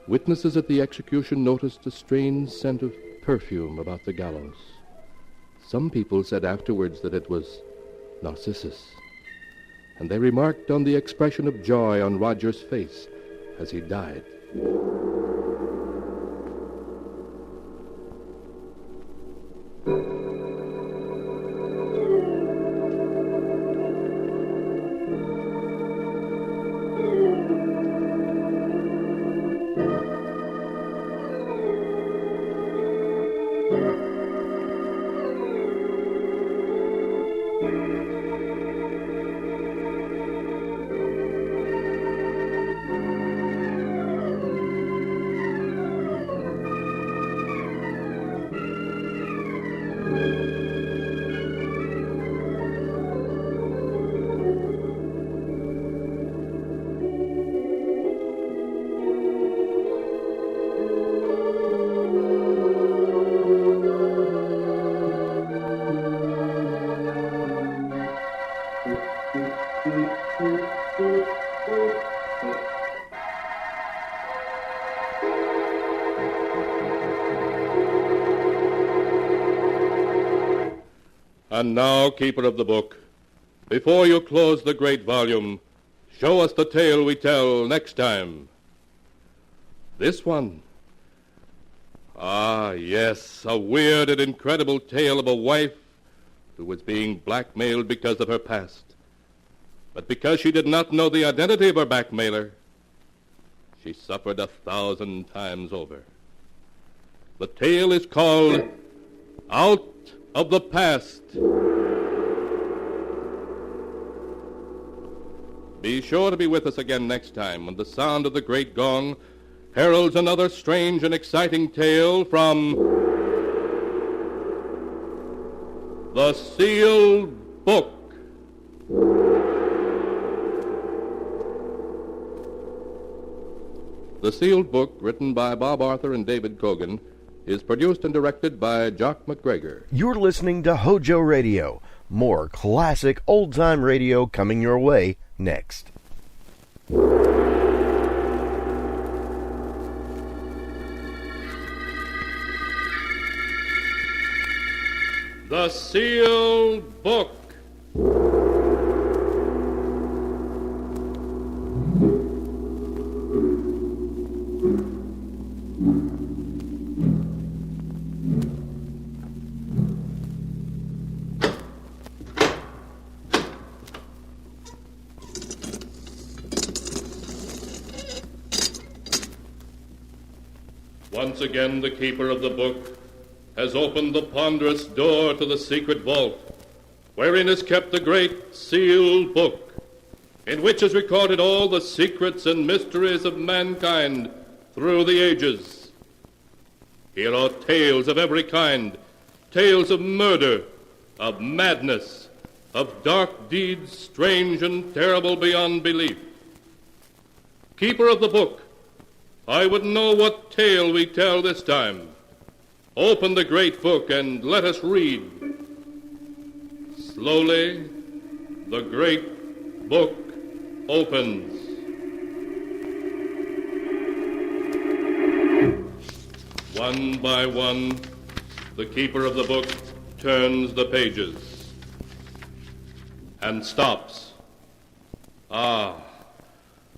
witnesses at the execution noticed a strange scent of perfume about the gallows. Some people said afterwards that it was Narcissus, and they remarked on the expression of joy on Roger's face as he died. And now, keeper of the book, before you close the great volume, show us the tale we tell next time. This one. Ah, yes, a weird and incredible tale of a wife who was being blackmailed because of her past. But because she did not know the identity of her blackmailer, she suffered 1,000 times over. The tale is called Out of the Past. Be sure to be with us again next time when the sound of the great gong heralds another strange and exciting tale from The Sealed Book. The Sealed Book, written by Bob Arthur and David Cogan, is produced and directed by Jock McGregor. You're listening to HOJO Radio. More classic old-time radio coming your way next. The Sealed Book. Once again, the keeper of the book has opened the ponderous door to the secret vault, wherein is kept the great sealed book, in which is recorded all the secrets and mysteries of mankind through the ages. Here are tales of every kind, tales of murder, of madness, of dark deeds strange and terrible beyond belief. Keeper of the book, I would know what tale we tell this time. Open the great book and let us read. Slowly, the great book opens. One by one, the keeper of the book turns the pages and stops. Ah,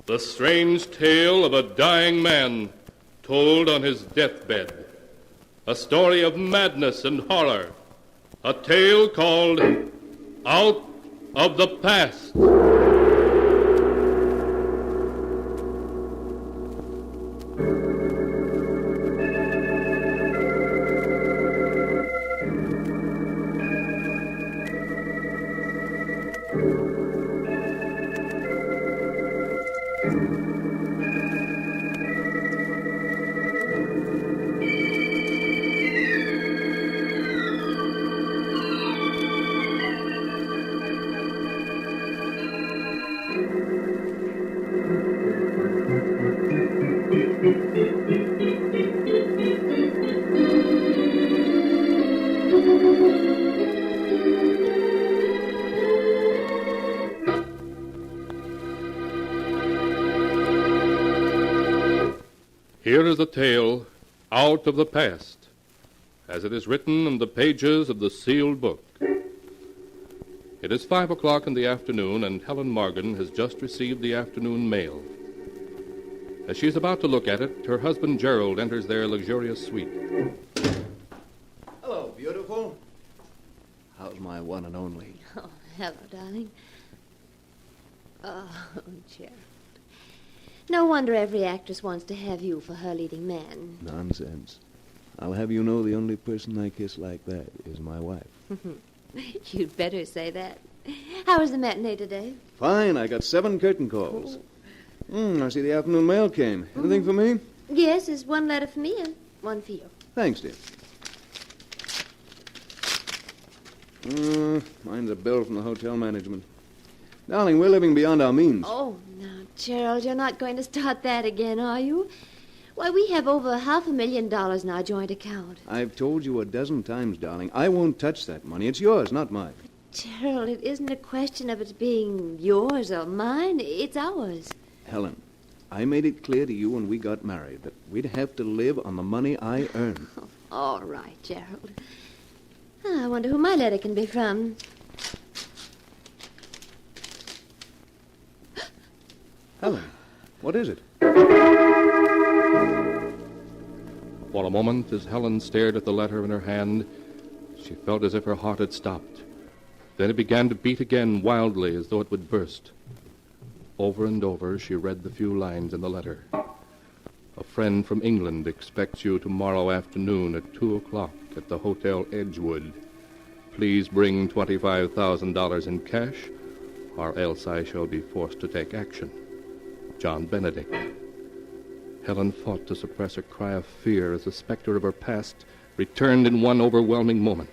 the strange tale of a dying man told on his deathbed. A story of madness and horror. A tale called Out of the Past. Here is the tale, Out of the Past, as it is written in the pages of the sealed book. It is 5 o'clock in the afternoon, and Helen Morgan has just received the afternoon mail. As she is about to look at it, her husband Gerald enters their luxurious suite. Hello, beautiful. How's my one and only? Oh, hello, darling. Oh, Gerald. No wonder every actress wants to have you for her leading man. Nonsense. I'll have you know the only person I kiss like that is my wife. You'd better say that. How was the matinee today? Fine. I got 7 curtain calls. I see the afternoon mail came. Anything for me? Yes, there's one letter for me and one for you. Thanks, dear. Mine's a bill from the hotel management. Darling, we're living beyond our means. Oh, now, Gerald, you're not going to start that again, are you? Why, we have over $500,000 in our joint account. I've told you a dozen times, darling, I won't touch that money. It's yours, not mine. But, Gerald, it isn't a question of it being yours or mine. It's ours. Helen, I made it clear to you when we got married that we'd have to live on the money I earn. Oh, all right, Gerald. I wonder who my letter can be from. Helen, what is it? For a moment, as Helen stared at the letter in her hand, she felt as if her heart had stopped. Then it began to beat again wildly, as though it would burst. Over and over, she read the few lines in the letter. A friend from England expects you tomorrow afternoon at 2 o'clock at the Hotel Edgewood. Please bring $25,000 in cash, or else I shall be forced to take action. John Benedict. Helen fought to suppress a cry of fear as the specter of her past returned in one overwhelming moment.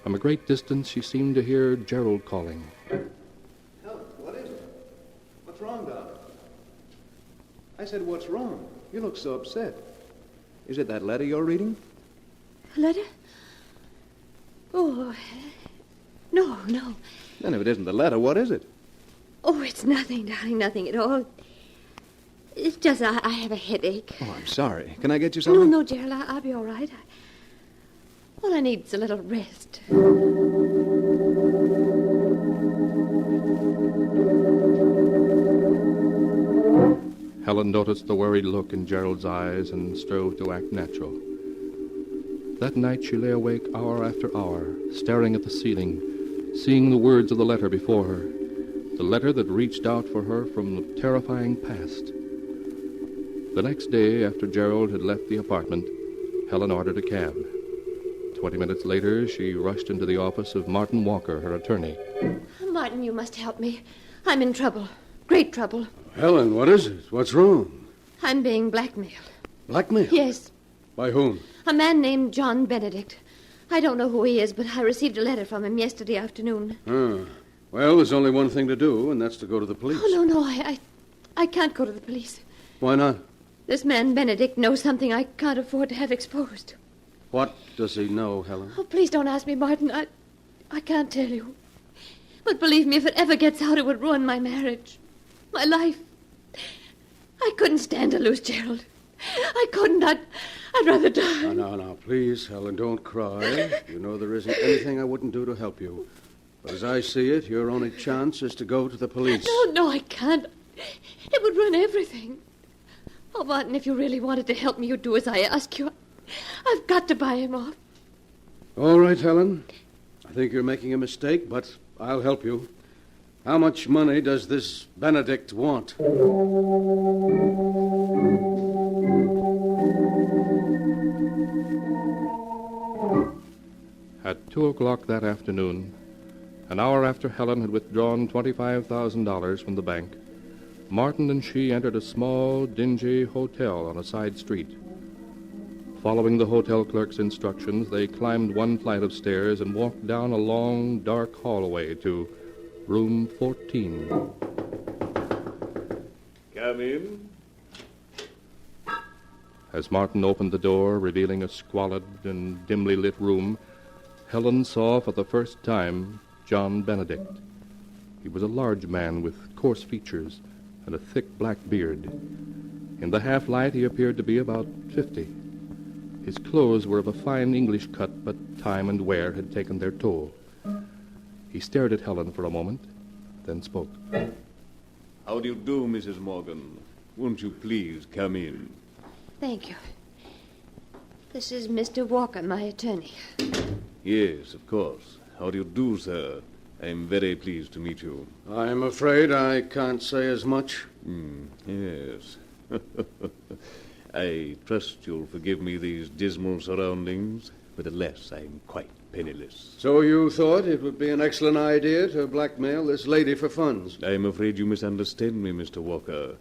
From a great distance, she seemed to hear Gerald calling. Helen, what is it? What's wrong, darling? I said, what's wrong? You look so upset. Is it that letter you're reading? A letter? Oh, no. Then if it isn't the letter, what is it? Oh, it's nothing, darling, nothing at all. It's just I have a headache. Oh, I'm sorry. Can I get you something? No, Gerald, I'll be all right. All I need is a little rest. Helen noticed the worried look in Gerald's eyes and strove to act natural. That night she lay awake hour after hour, staring at the ceiling, seeing the words of the letter before her, the letter that reached out for her from the terrifying past. The next day, after Gerald had left the apartment, Helen ordered a cab. 20 minutes later, she rushed into the office of Martin Walker, her attorney. Martin, you must help me. I'm in trouble. Great trouble. Helen, what is it? What's wrong? I'm being blackmailed. Blackmailed? Yes. By whom? A man named John Benedict. I don't know who he is, but I received a letter from him yesterday afternoon. Well, there's only one thing to do, and that's to go to the police. Oh, no, I can't go to the police. Why not? This man Benedict knows something I can't afford to have exposed. What does he know, Helen? Oh, please don't ask me, Martin. I can't tell you. But believe me, if it ever gets out, it would ruin my marriage. My life. I couldn't stand to lose Gerald. I couldn't. I'd rather die. No, please, Helen, don't cry. You know there isn't anything I wouldn't do to help you. But as I see it, your only chance is to go to the police. No, I can't. It would ruin everything. Oh, Martin, if you really wanted to help me, you'd do as I ask you. I've got to buy him off. All right, Helen. I think you're making a mistake, but I'll help you. How much money does this Benedict want? At 2 o'clock that afternoon, an hour after Helen had withdrawn $25,000 from the bank, Martin and she entered a small, dingy hotel on a side street. Following the hotel clerk's instructions, they climbed one flight of stairs and walked down a long, dark hallway to room 14. Come in. As Martin opened the door, revealing a squalid and dimly lit room, Helen saw for the first time John Benedict. He was a large man with coarse features and a thick black beard. In the half-light, he appeared to be about 50. His clothes were of a fine English cut, but time and wear had taken their toll. He stared at Helen for a moment, then spoke. How do you do, Mrs. Morgan? Won't you please come in? Thank you. This is Mr. Walker, my attorney. Yes, of course. How do you do, sir? I'm very pleased to meet you. I'm afraid I can't say as much. Yes. I trust you'll forgive me these dismal surroundings, but alas, I'm quite penniless. So you thought it would be an excellent idea to blackmail this lady for funds? I'm afraid you misunderstand me, Mr. Walker.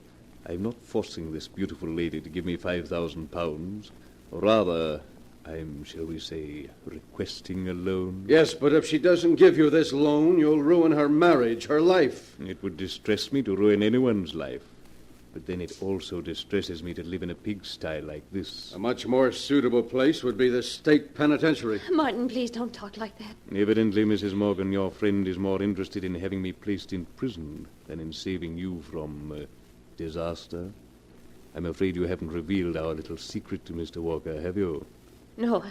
I'm not forcing this beautiful lady to give me £5,000. Rather, I'm, shall we say, requesting a loan. Yes, but if she doesn't give you this loan, you'll ruin her marriage, her life. It would distress me to ruin anyone's life. But then it also distresses me to live in a pigsty like this. A much more suitable place would be the state penitentiary. Martin, please don't talk like that. Evidently, Mrs. Morgan, your friend is more interested in having me placed in prison than in saving you from disaster. I'm afraid you haven't revealed our little secret to Mr. Walker, have you? No,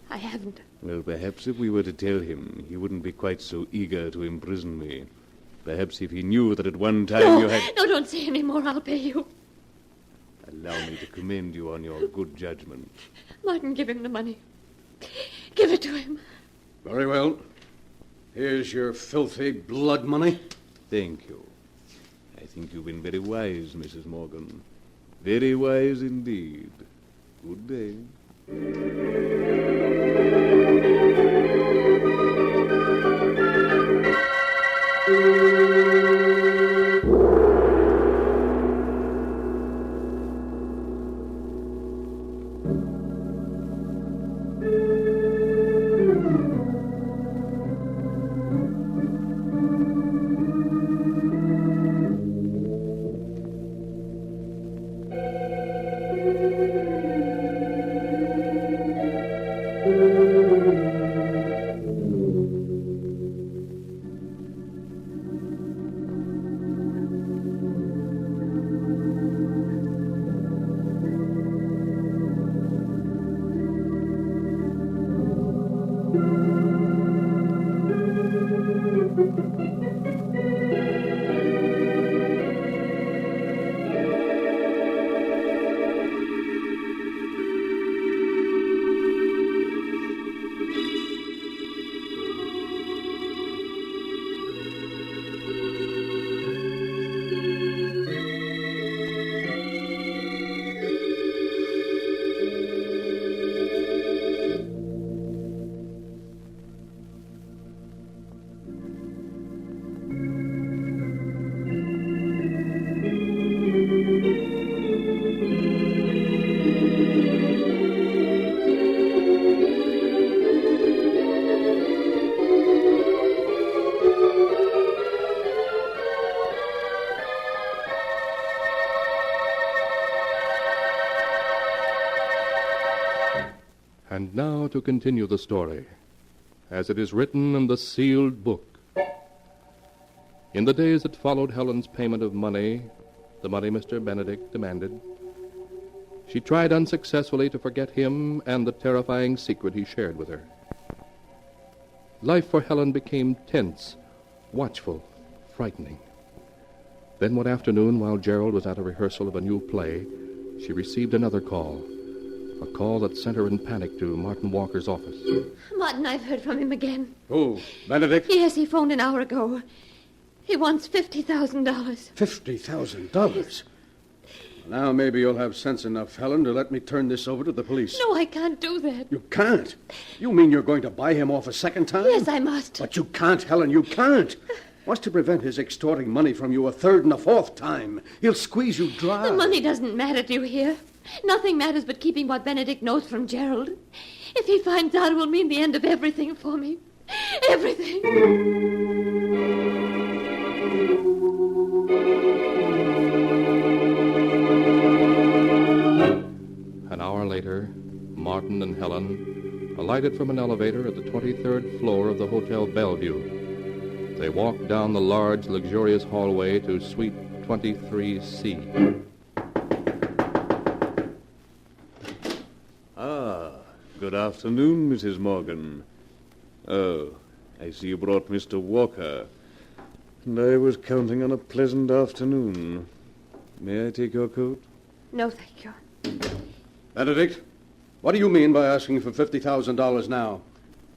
I haven't. Well, perhaps if we were to tell him, he wouldn't be quite so eager to imprison me. Perhaps if he knew that at one time you had... No, don't say any more. I'll pay you. Allow me to commend you on your good judgment. Martin, give him the money. Give it to him. Very well. Here's your filthy blood money. Thank you. I think you've been very wise, Mrs. Morgan. Very wise indeed. Good day. now to continue the story, as it is written in the sealed book. In the days that followed Helen's payment of money, the money Mr. Benedict demanded, she tried unsuccessfully to forget him and the terrifying secret he shared with her. Life for Helen became tense, watchful, frightening. Then one afternoon, while Gerald was at a rehearsal of a new play, she received another call. A call that sent her in panic to Martin Walker's office. Martin, I've heard from him again. Who? Benedict? Yes, he phoned an hour ago. He wants $50,000. $50,000? Now maybe you'll have sense enough, Helen, to let me turn this over to the police. No, I can't do that. You can't? You mean you're going to buy him off a second time? Yes, I must. But you can't, Helen, you can't. What's to prevent his extorting money from you a third and a fourth time? He'll squeeze you dry. The money doesn't matter, do you hear? Nothing matters but keeping what Benedict knows from Gerald. If he finds out, it will mean the end of everything for me. Everything. An hour later, Martin and Helen alighted from an elevator at the 23rd floor of the Hotel Bellevue. They walked down the large, luxurious hallway to Suite 23C. Good afternoon, Mrs. Morgan. Oh, I see you brought Mr. Walker. And I was counting on a pleasant afternoon. May I take your coat? No, thank you. Benedict, what do you mean by asking for $50,000 now?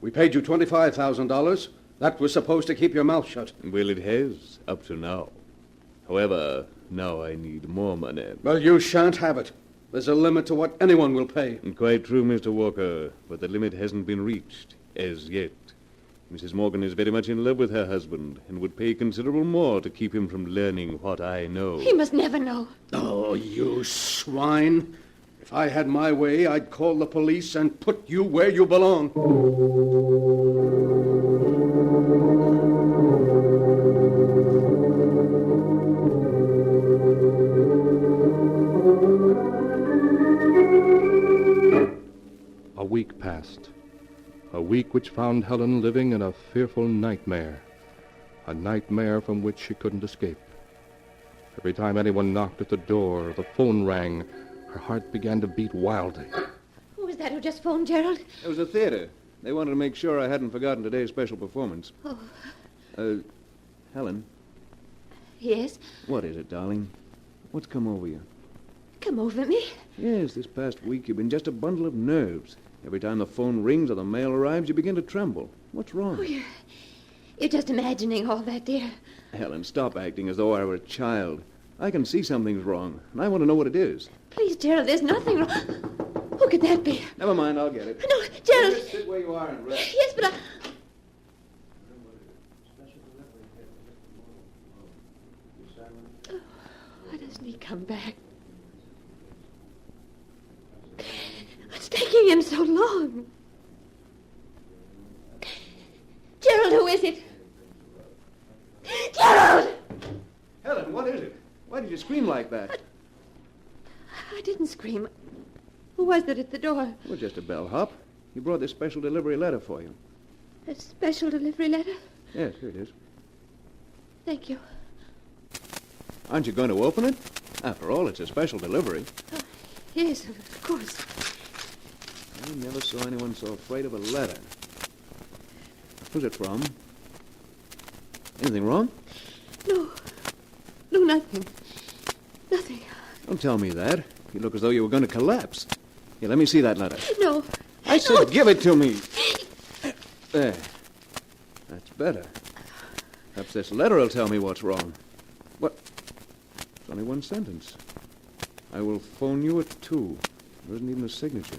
We paid you $25,000. That was supposed to keep your mouth shut. Well, it has, up to now. However, now I need more money. Well, you shan't have it. There's a limit to what anyone will pay. Quite true, Mr. Walker, but the limit hasn't been reached, as yet. Mrs. Morgan is very much in love with her husband and would pay considerable more to keep him from learning what I know. He must never know. Oh, you swine. If I had my way, I'd call the police and put you where you belong. A week passed. A week which found Helen living in a fearful nightmare. A nightmare from which she couldn't escape. Every time anyone knocked at the door or the phone rang, her heart began to beat wildly. Who was that who just phoned, Gerald? It was a theater. They wanted to make sure I hadn't forgotten today's special performance. Oh. Helen? Yes? What is it, darling? What's come over you? Come over me? Yes, this past week you've been just a bundle of nerves. Every time the phone rings or the mail arrives, you begin to tremble. What's wrong? Oh, you're just imagining all that, dear. Helen, stop acting as though I were a child. I can see something's wrong, and I want to know what it is. Please, Gerald, there's nothing wrong. Who could that be? Never mind, I'll get it. No, Gerald. Just sit where you are and rest. Yes, but Oh, why doesn't he come back? What's taking him so long? Gerald, who is it? Gerald! Helen, what is it? Why did you scream like that? I didn't scream. Who was it at the door? Well, just a bellhop. He brought this special delivery letter for you. A special delivery letter? Yes, here it is. Thank you. Aren't you going to open it? After all, it's a special delivery. Yes, of course. I never saw anyone so afraid of a letter. Who's it from? Anything wrong? No, nothing. Nothing. Don't tell me that. You look as though you were going to collapse. Here, let me see that letter. No. I said give it to me. There. That's better. Perhaps this letter will tell me what's wrong. What? It's only one sentence. I will phone you at 2. There isn't even a signature.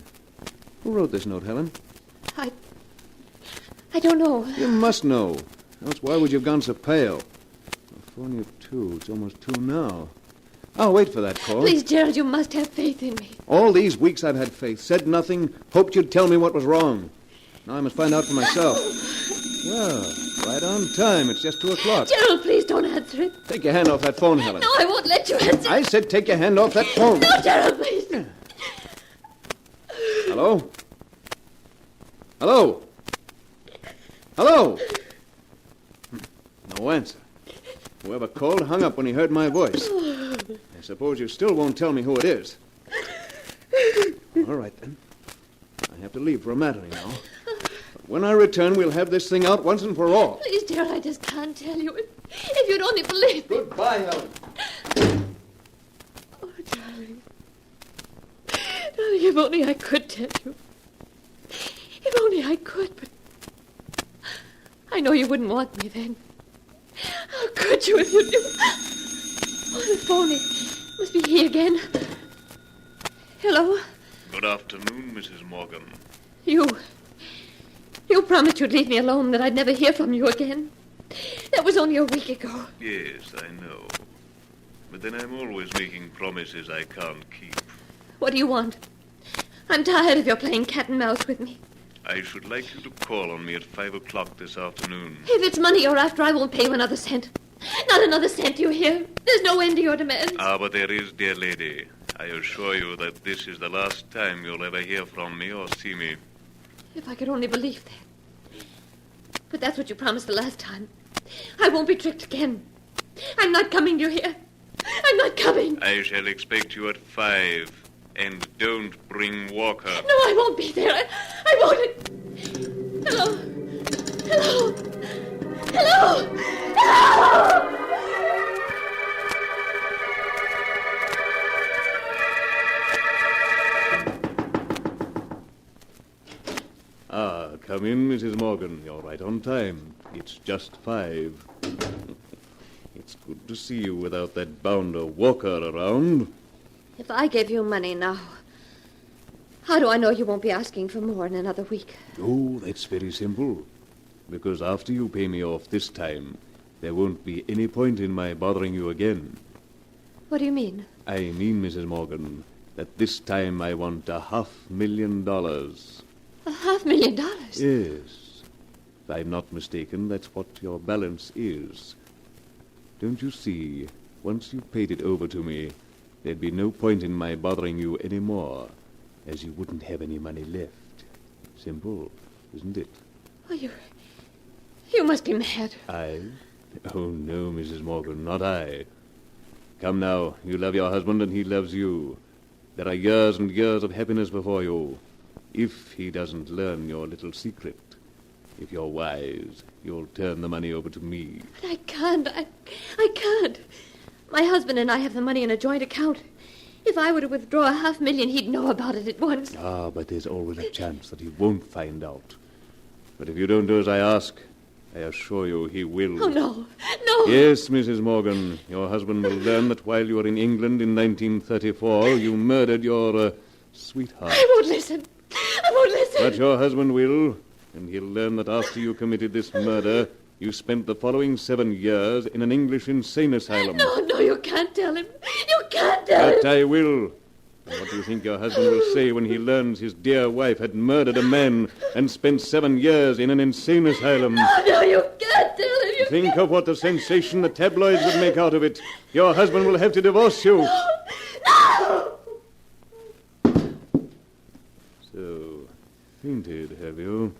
Who wrote this note, Helen? I don't know. You must know. Else why would you have gone so pale? I'll phone you at 2. It's almost 2 now. I'll wait for that call. Please, Gerald, you must have faith in me. All these weeks I've had faith. Said nothing. Hoped you'd tell me what was wrong. Now I must find out for myself. Well, right on time. It's just 2 o'clock. Gerald, please don't answer it. Take your hand off that phone, Helen. No, I won't let you answer. I said take your hand off that phone. No, Gerald, please. Hello? Hello? Hello? No answer. Whoever called hung up when he heard my voice. I suppose you still won't tell me who it is. All right, then. I have to leave for a matter now. But when I return, we'll have this thing out once and for all. Please, dear, I just can't tell you. If you'd only believe me. Goodbye, Helen. Oh, darling. Darling, if only I could tell you. If only I could, but I know you wouldn't want me then. How could you if you knew? Oh, the phone. It must be he again. Hello? Good afternoon, Mrs. Morgan. You promised you'd leave me alone, that I'd never hear from you again. That was only a week ago. Yes, I know. But then I'm always making promises I can't keep. What do you want? I'm tired of your playing cat and mouse with me. I should like you to call on me at 5 o'clock this afternoon. If it's money you're after, I won't pay you another cent. Not another cent, you hear? There's no end to your demands. Ah, but there is, dear lady. I assure you that this is the last time you'll ever hear from me or see me. If I could only believe that. But that's what you promised the last time. I won't be tricked again. I'm not coming, you hear? I'm not coming. I shall expect you at 5. And don't bring Walker. No, I won't be there. I won't. Hello. Hello. Hello. Hello. Ah, come in, Mrs. Morgan. You're right on time. It's just 5. It's good to see you without that bounder Walker around. If I gave you money now, how do I know you won't be asking for more in another week? Oh, that's very simple. Because after you pay me off this time, there won't be any point in my bothering you again. What do you mean? I mean, Mrs. Morgan, that this time I want $500,000. $500,000? Yes. If I'm not mistaken, that's what your balance is. Don't you see, once you've paid it over to me, there'd be no point in my bothering you any more, as you wouldn't have any money left. Simple, isn't it? Oh, you must be mad. I? Oh, no, Mrs. Morgan, not I. Come now, you love your husband and he loves you. There are years and years of happiness before you. If he doesn't learn your little secret, if you're wise, you'll turn the money over to me. But I can't. I can't. My husband and I have the money in a joint account. If I were to withdraw $500,000, he'd know about it at once. Ah, but there's always a chance that he won't find out. But if you don't do as I ask, I assure you he will. Oh, no. No. Yes, Mrs. Morgan, your husband will learn that while you were in England in 1934, you murdered your sweetheart. I won't listen. I won't listen. But your husband will, and he'll learn that after you committed this murder, you spent the following 7 years in an English insane asylum. No, you can't tell him. You can't tell him. But I will. And what do you think your husband will say when he learns his dear wife had murdered a man and spent 7 years in an insane asylum? No, you can't tell him. Think of what the sensation the tabloids would make out of it. Your husband will have to divorce you. No! So, fainted, have you?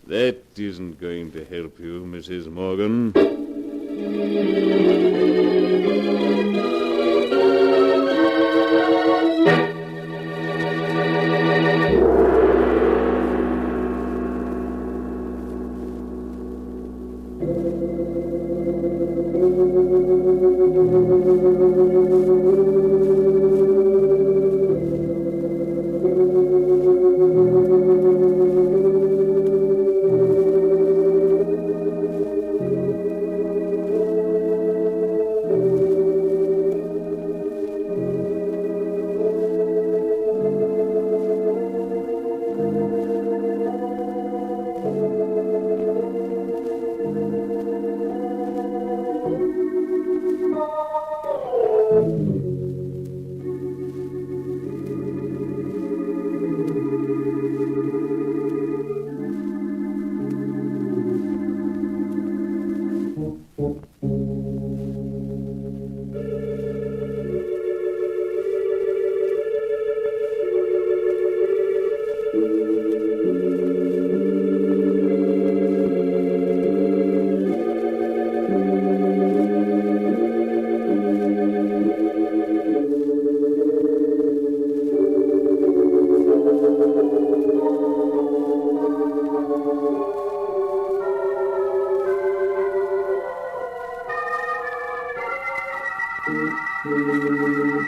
That isn't going to help you, Mrs. Morgan.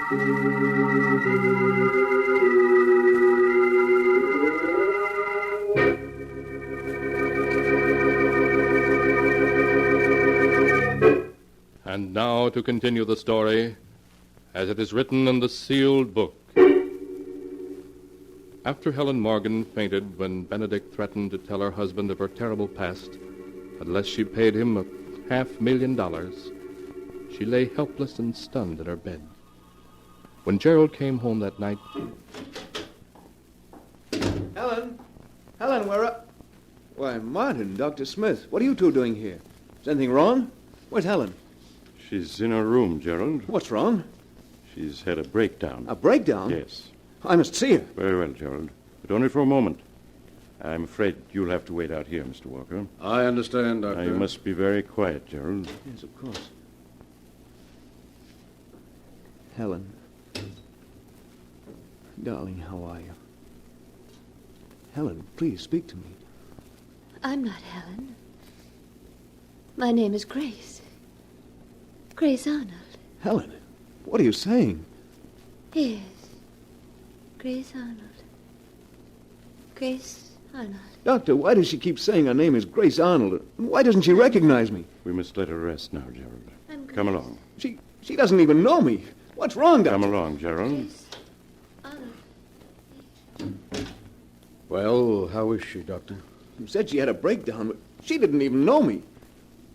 And now to continue the story as it is written in the sealed book. After Helen Morgan fainted when Benedict threatened to tell her husband of her terrible past unless she paid him $500,000, she lay helpless and stunned in her bed. When Gerald came home that night... Helen, where are... Why, Martin, Dr. Smith, what are you two doing here? Is anything wrong? Where's Helen? She's in her room, Gerald. What's wrong? She's had a breakdown. A breakdown? Yes. I must see her. Very well, Gerald. But only for a moment. I'm afraid you'll have to wait out here, Mr. Walker. I understand, Doctor. Now, you must be very quiet, Gerald. Yes, of course. Helen. Darling, how are you? Helen, please speak to me. I'm not Helen. My name is Grace. Grace Arnold. Helen, what are you saying? Yes. Grace Arnold. Grace Arnold. Doctor, why does she keep saying her name is Grace Arnold? Why doesn't she recognize me? We must let her rest now, Gerald. I'm Grace. Come along. She doesn't even know me. What's wrong, Doctor? Come along, Gerald. Grace Arnold. Well, how is she, Doctor? You said she had a breakdown, but she didn't even know me.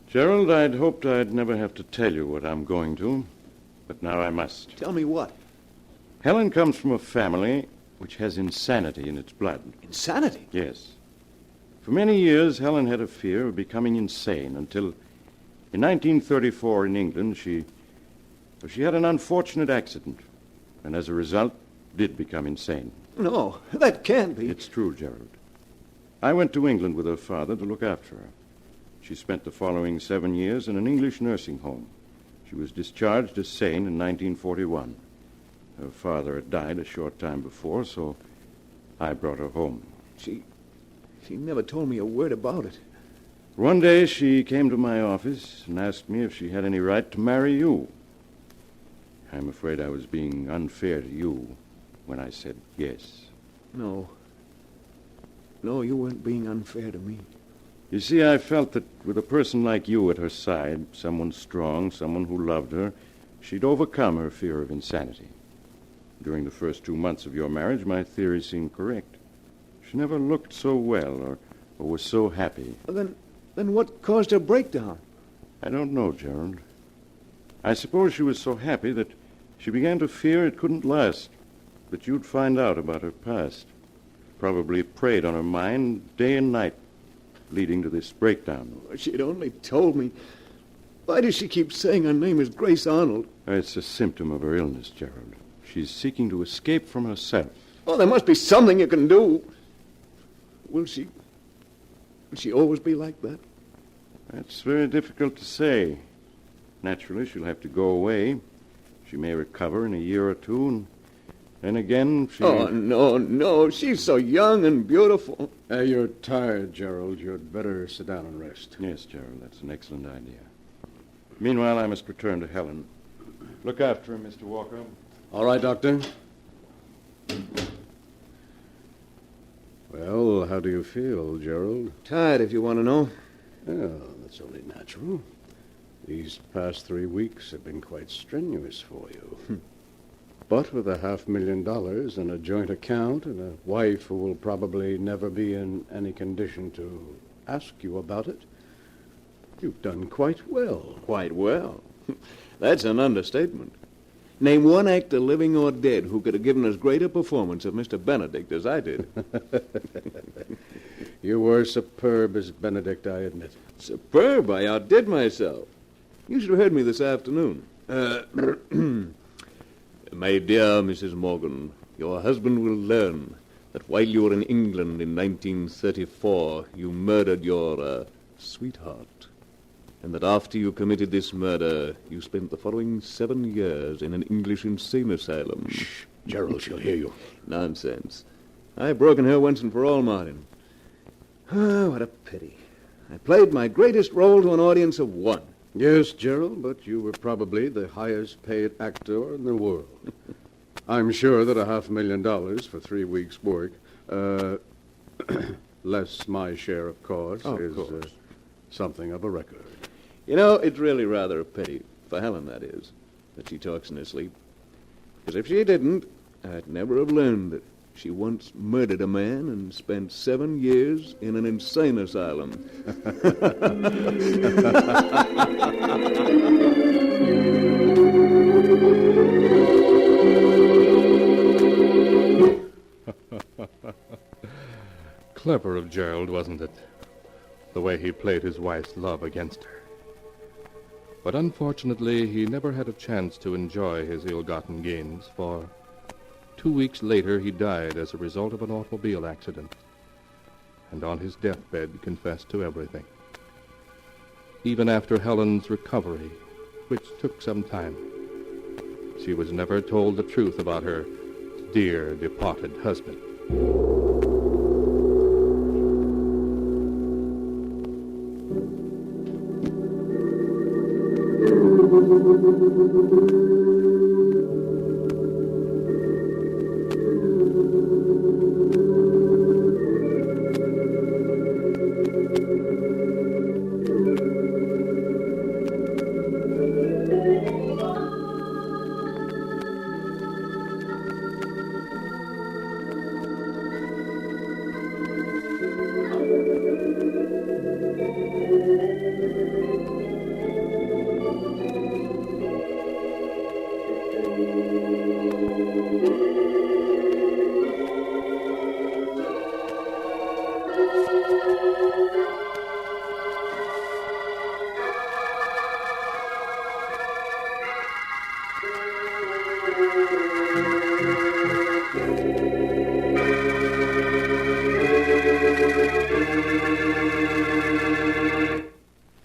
Gerald, I'd hoped I'd never have to tell you what I'm going to, but now I must. Tell me what? Helen comes from a family which has insanity in its blood. Insanity? Yes. For many years, Helen had a fear of becoming insane until, in 1934 in England, she had an unfortunate accident, and as a result, did become insane. No, that can't be. It's true, Gerald. I went to England with her father to look after her. She spent the following 7 years in an English nursing home. She was discharged as sane in 1941. Her father had died a short time before, so I brought her home. She never told me a word about it. One day she came to my office and asked me if she had any right to marry you. I'm afraid I was being unfair to you when I said yes. No, you weren't being unfair to me. You see, I felt that with a person like you at her side, someone strong, someone who loved her, she'd overcome her fear of insanity. During the first 2 months of your marriage, my theory seemed correct. She never looked so well or was so happy. Then what caused her breakdown? I don't know, Gerald. I suppose she was so happy that she began to fear it couldn't last, that you'd find out about her past. Probably preyed on her mind day and night, leading to this breakdown. She'd only told me. Why does she keep saying her name is Grace Arnold? It's a symptom of her illness, Gerald. She's seeking to escape from herself. Oh, there must be something you can do. Will she always be like that? That's very difficult to say. Naturally, she'll have to go away. She may recover in a year or two, and then again she... Oh, no. She's so young and beautiful. You're tired, Gerald. You'd better sit down and rest. Yes, Gerald, that's an excellent idea. Meanwhile, I must return to Helen. Look after her, Mr. Walker. All right, Doctor. Well, how do you feel, Gerald? Tired, if you want to know. Well, that's only natural. These past 3 weeks have been quite strenuous for you. But with $500,000 and a joint account and a wife who will probably never be in any condition to ask you about it, you've done quite well. Quite well? That's an understatement. Name one actor, living or dead, who could have given as great a performance of Mr. Benedict as I did. You were superb as Benedict, I admit. Superb? I outdid myself. You should have heard me this afternoon. My dear Mrs. Morgan, your husband will learn that while you were in England in 1934, you murdered your sweetheart. And that after you committed this murder, you spent the following 7 years in an English insane asylum. Shh, Gerald, she'll hear you. Nonsense. I've broken her once and for all, Martin. Oh, what a pity. I played my greatest role to an audience of 1. Yes, Gerald, but you were probably the highest paid actor in the world. I'm sure that $500,000 for 3 weeks' work, less my share of costs, is something of a record. You know, it's really rather a pity, for Helen, that is, that she talks in her sleep. Because if she didn't, I'd never have learned that she once murdered a man and spent 7 years in an insane asylum. Clever of Gerald, wasn't it? The way he played his wife's love against her. But unfortunately, he never had a chance to enjoy his ill-gotten gains, for 2 weeks later he died as a result of an automobile accident, and on his deathbed confessed to everything. Even after Helen's recovery, which took some time, she was never told the truth about her dear departed husband.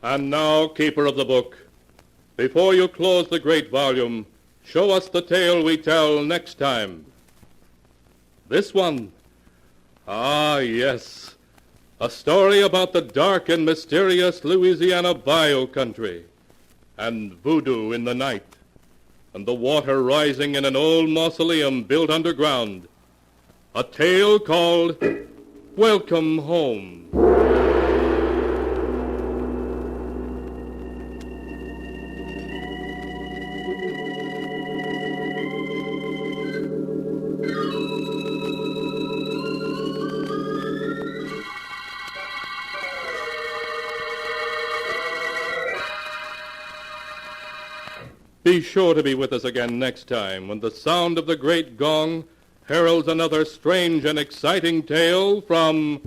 And now, keeper of the book, before you close the great volume, show us the tale we tell next time. This one. Ah, yes. A story about the dark and mysterious Louisiana bayou country, and voodoo in the night, and the water rising in an old mausoleum built underground. A tale called Welcome Home. Be sure to be with us again next time when the sound of the great gong heralds another strange and exciting tale from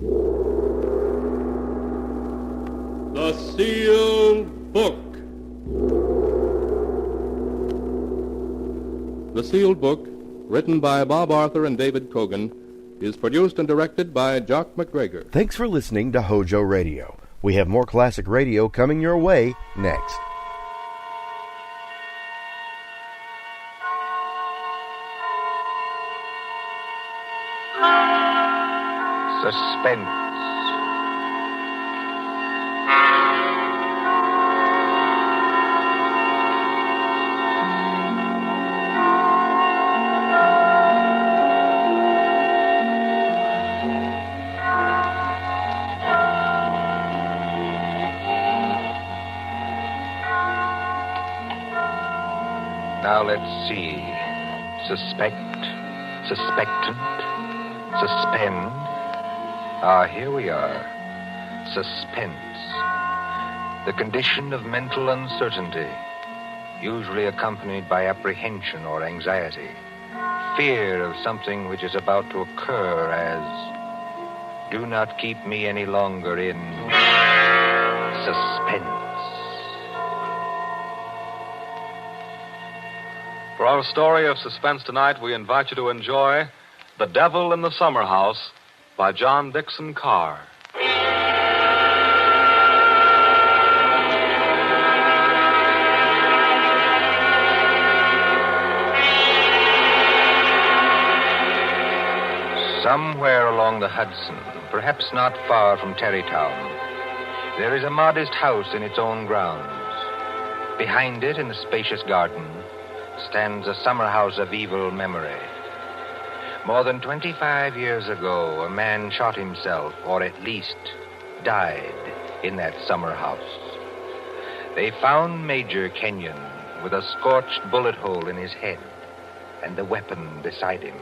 The Sealed Book. The Sealed Book, written by Bob Arthur and David Cogan, is produced and directed by Jock McGregor. Thanks for listening to HOJO Radio. We have more classic radio coming your way next. Suspense. Now let's see. Suspect, suspectant, suspend. Ah, here we are. Suspense. The condition of mental uncertainty, usually accompanied by apprehension or anxiety. Fear of something which is about to occur, as do not keep me any longer in suspense. For our story of suspense tonight, we invite you to enjoy The Devil in the Summer House by John Dixon Carr. Somewhere along the Hudson, perhaps not far from Terrytown, there is a modest house in its own grounds. Behind it, in the spacious garden, stands a summer house of evil memory. More than 25 years ago, a man shot himself, or at least died, in that summer house. They found Major Kenyon with a scorched bullet hole in his head and the weapon beside him.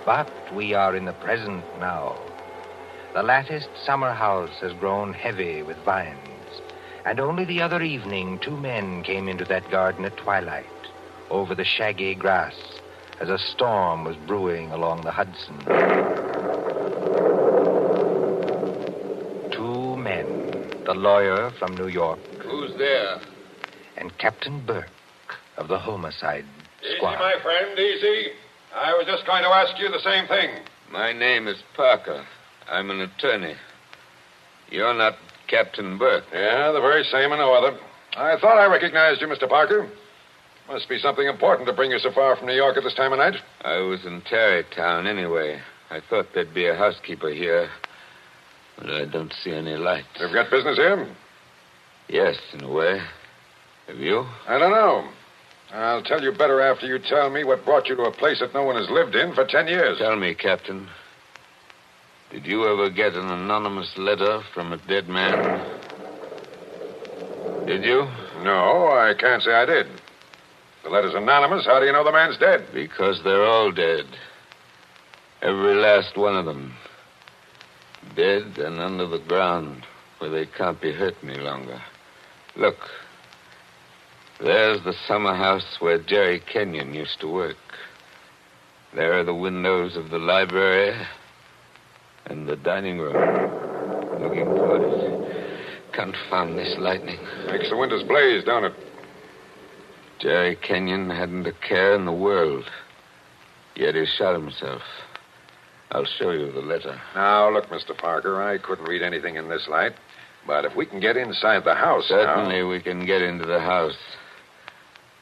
But we are in the present now. The latticed summer house has grown heavy with vines, and only the other evening 2 men came into that garden at twilight, over the shaggy grass, as a storm was brewing along the Hudson. 2 men, the lawyer from New York. Who's there? And Captain Burke of the homicide Easy, squad. my friend, easy. I was just going to ask you the same thing. My name is Parker. I'm an attorney. You're not Captain Burke. Yeah, the very same and no other. I thought I recognized you, Mr. Parker. Must be something important to bring you so far from New York at this time of night. I was in Tarrytown anyway. I thought there'd be a housekeeper here, but I don't see any lights. You've got business here? Yes, in a way. Have you? I don't know. I'll tell you better after you tell me what brought you to a place that no one has lived in for 10 years. Tell me, Captain. Did you ever get an anonymous letter from a dead man? Did you? No, I can't say I did. The letter's anonymous. How do you know the man's dead? Because they're all dead. Every last one of them. Dead and under the ground, where they can't be hurt any longer. Look. There's the summer house where Jerry Kenyon used to work. There are the windows of the library and the dining room. Looking for it. Confound this lightning. Makes the windows blaze, don't it? Jerry Kenyon hadn't a care in the world. Yet he shot himself. I'll show you the letter. Now, look, Mr. Parker, I couldn't read anything in this light. But if we can get inside the house Certainly we can get into the house.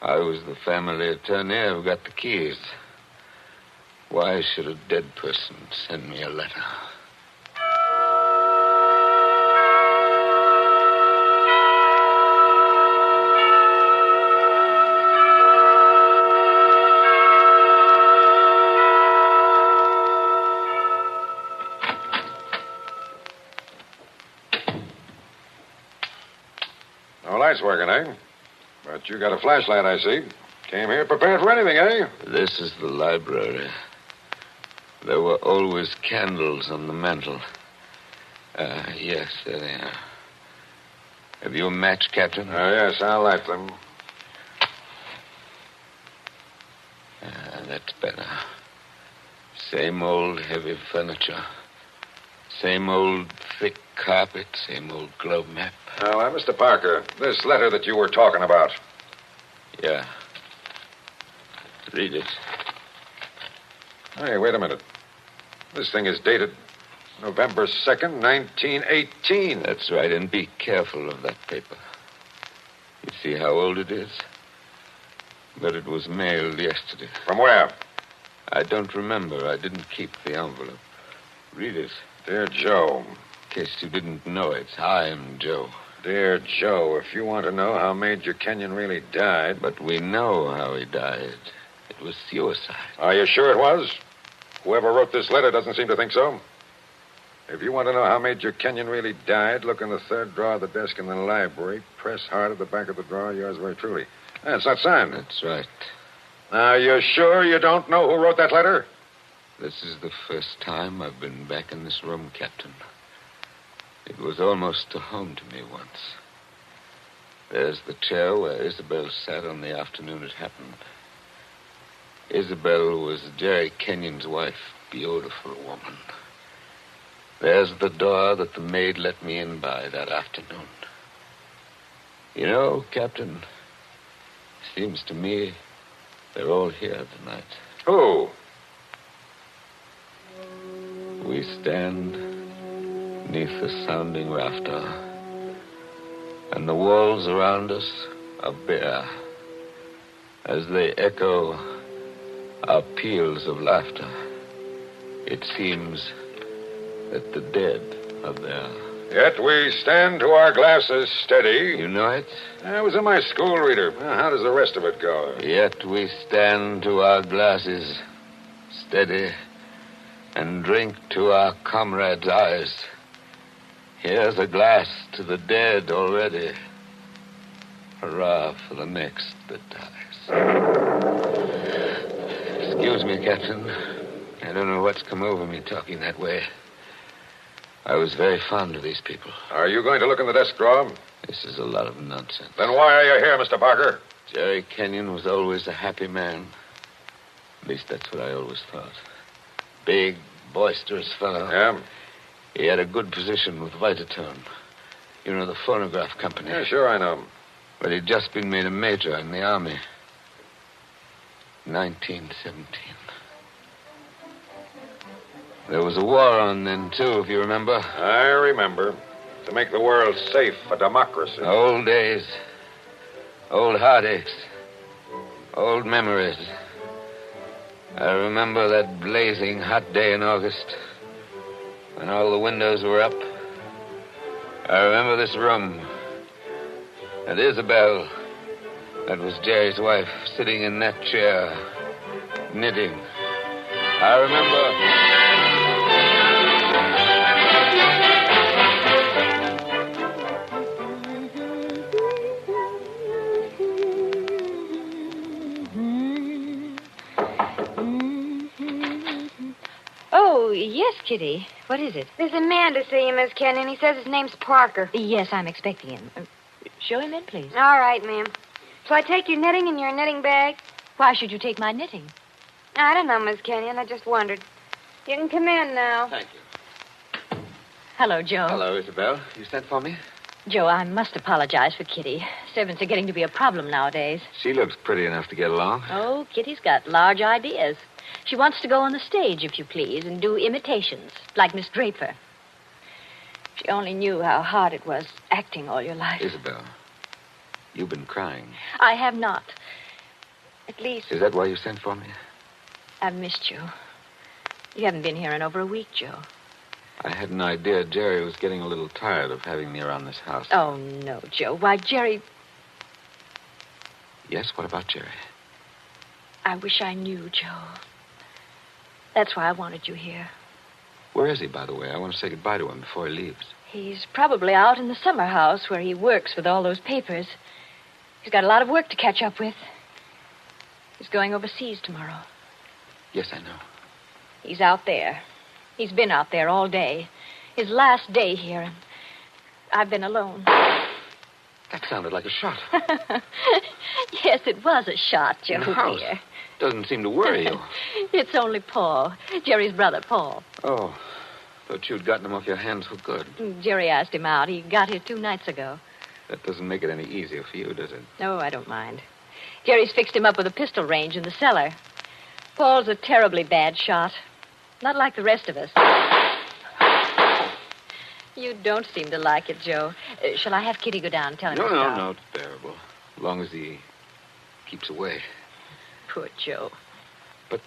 I was the family attorney. I've got the keys. Why should a dead person send me a letter? No lights working, eh? But you got a flashlight, I see. Came here prepared for anything, eh? This is the library. There were always candles on the mantel. Yes, there they are. Have you a match, Captain? Yes, I'll light them. That's better. Same old heavy furniture. Same old thick carpet. Same old globe map. Now, Mr. Parker, this letter that you were talking about. Yeah. Read it. Hey, wait a minute. This thing is dated November 2nd, 1918. That's right, and be careful of that paper. You see how old it is? But it was mailed yesterday. From where? I don't remember. I didn't keep the envelope. Read it. Dear Joe. In case you didn't know it, I'm Joe. Dear Joe, if you want to know how Major Kenyon really died... But we know how he died. It was suicide. Are you sure it was? Whoever wrote this letter doesn't seem to think so. If you want to know how Major Kenyon really died, look in the third drawer of the desk in the library. Press hard at the back of the drawer. Yours very truly. It's not signed. That's right. Now, you sure you don't know who wrote that letter? This is the first time I've been back in this room, Captain. It was almost a home to me once. There's the chair where Isabel sat on the afternoon it happened. Isabel was Jerry Kenyon's wife. Beautiful woman. There's the door that the maid let me in by that afternoon. You know, Captain, seems to me they're all here tonight. Who? We stand beneath the sounding rafter, and the walls around us are bare as they echo our peals of laughter. It seems that the dead are there. Yet we stand to our glasses steady. You know it? I was in my school reader. How does the rest of it go? Yet we stand to our glasses Steady, and drink to our comrade's eyes. Here's a glass to the dead already. Hurrah for the next that dies. Excuse me, Captain. I don't know what's come over me talking that way. I was very fond of these people. Are you going to look in the desk drawer? This is a lot of nonsense. Then why are you here, Mr. Barker? Jerry Kenyon was always a happy man. At least that's what I always thought. Big, boisterous fellow. Yeah? He had a good position with Vitaton. You know, the phonograph company. Yeah, sure, I know. But he'd just been made a major in the Army. 1917. There was a war on then, too, if you remember. I remember. To make the world safe for democracy. Old days. Old heartaches. Old memories. I remember that blazing hot day in August when all the windows were up. I remember this room. And Isabel, that was Jerry's wife, sitting in that chair, knitting. I remember... Oh, yes, Kitty. What is it? There's a man to see you, Miss Kenyon. He says his name's Parker. Yes, I'm expecting him. Show him in, please. All right, ma'am. Shall I take your knitting in your knitting bag? Why should you take my knitting? I don't know, Miss Kenyon. I just wondered. You can come in now. Thank you. Hello, Joe. Hello, Isabel. You sent for me? Joe, I must apologize for Kitty. Servants are getting to be a problem nowadays. She looks pretty enough to get along. Oh, Kitty's got large ideas. She wants to go on the stage, if you please, and do imitations, like Miss Draper. She only knew how hard it was acting all your life. Isabel, you've been crying. I have not. At least, Is that why you sent for me? I've missed you. You haven't been here in over a week, Joe. I had an idea Jerry was getting a little tired of having me around this house. Oh, no, Joe. Why, Jerry... Yes, what about Jerry? I wish I knew, Joe. That's why I wanted you here. Where is he, by the way? I want to say goodbye to him before he leaves. He's probably out in the summer house where he works with all those papers. He's got a lot of work to catch up with. He's going overseas tomorrow. Yes, I know. He's out there. He's been out there all day. His last day here, and I've been alone. That sounded like a shot. Yes, it was a shot, Joe, In the house. dear. Doesn't seem to worry you. It's only Paul, Jerry's brother, Paul. Oh, thought you'd gotten him off your hands for good. Jerry asked him out. He got here 2 nights ago. That doesn't make it any easier for you, does it? No, I don't mind. Jerry's fixed him up with a pistol range in the cellar. Paul's a terribly bad shot. Not like the rest of us. You don't seem to like it, Joe. Shall I have Kitty go down and tell him to stop? No, it's bearable. As long as he keeps away. Poor Joe. But,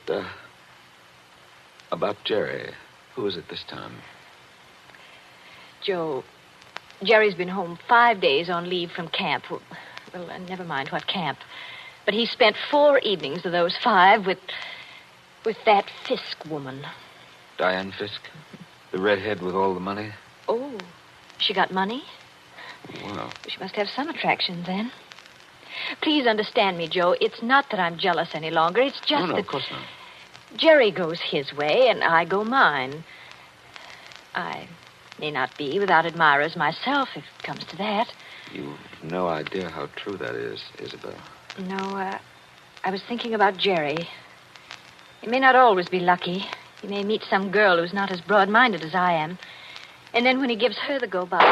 about Jerry, who is it this time? Joe, Jerry's been home 5 days on leave from camp. Well, never mind what camp. But he spent 4 evenings of those 5 with that Fisk woman. Diane Fisk? The redhead with all the money? Oh, she got money? Well, She must have some attraction then. Please understand me, Joe. It's not that I'm jealous any longer. It's just no, that of course not. Jerry goes his way and I go mine. I may not be without admirers myself, if it comes to that. You've no idea how true that is, Isabel. No, I was thinking about Jerry. He may not always be lucky. He may meet some girl who's not as broad-minded as I am. And then when he gives her the go-by...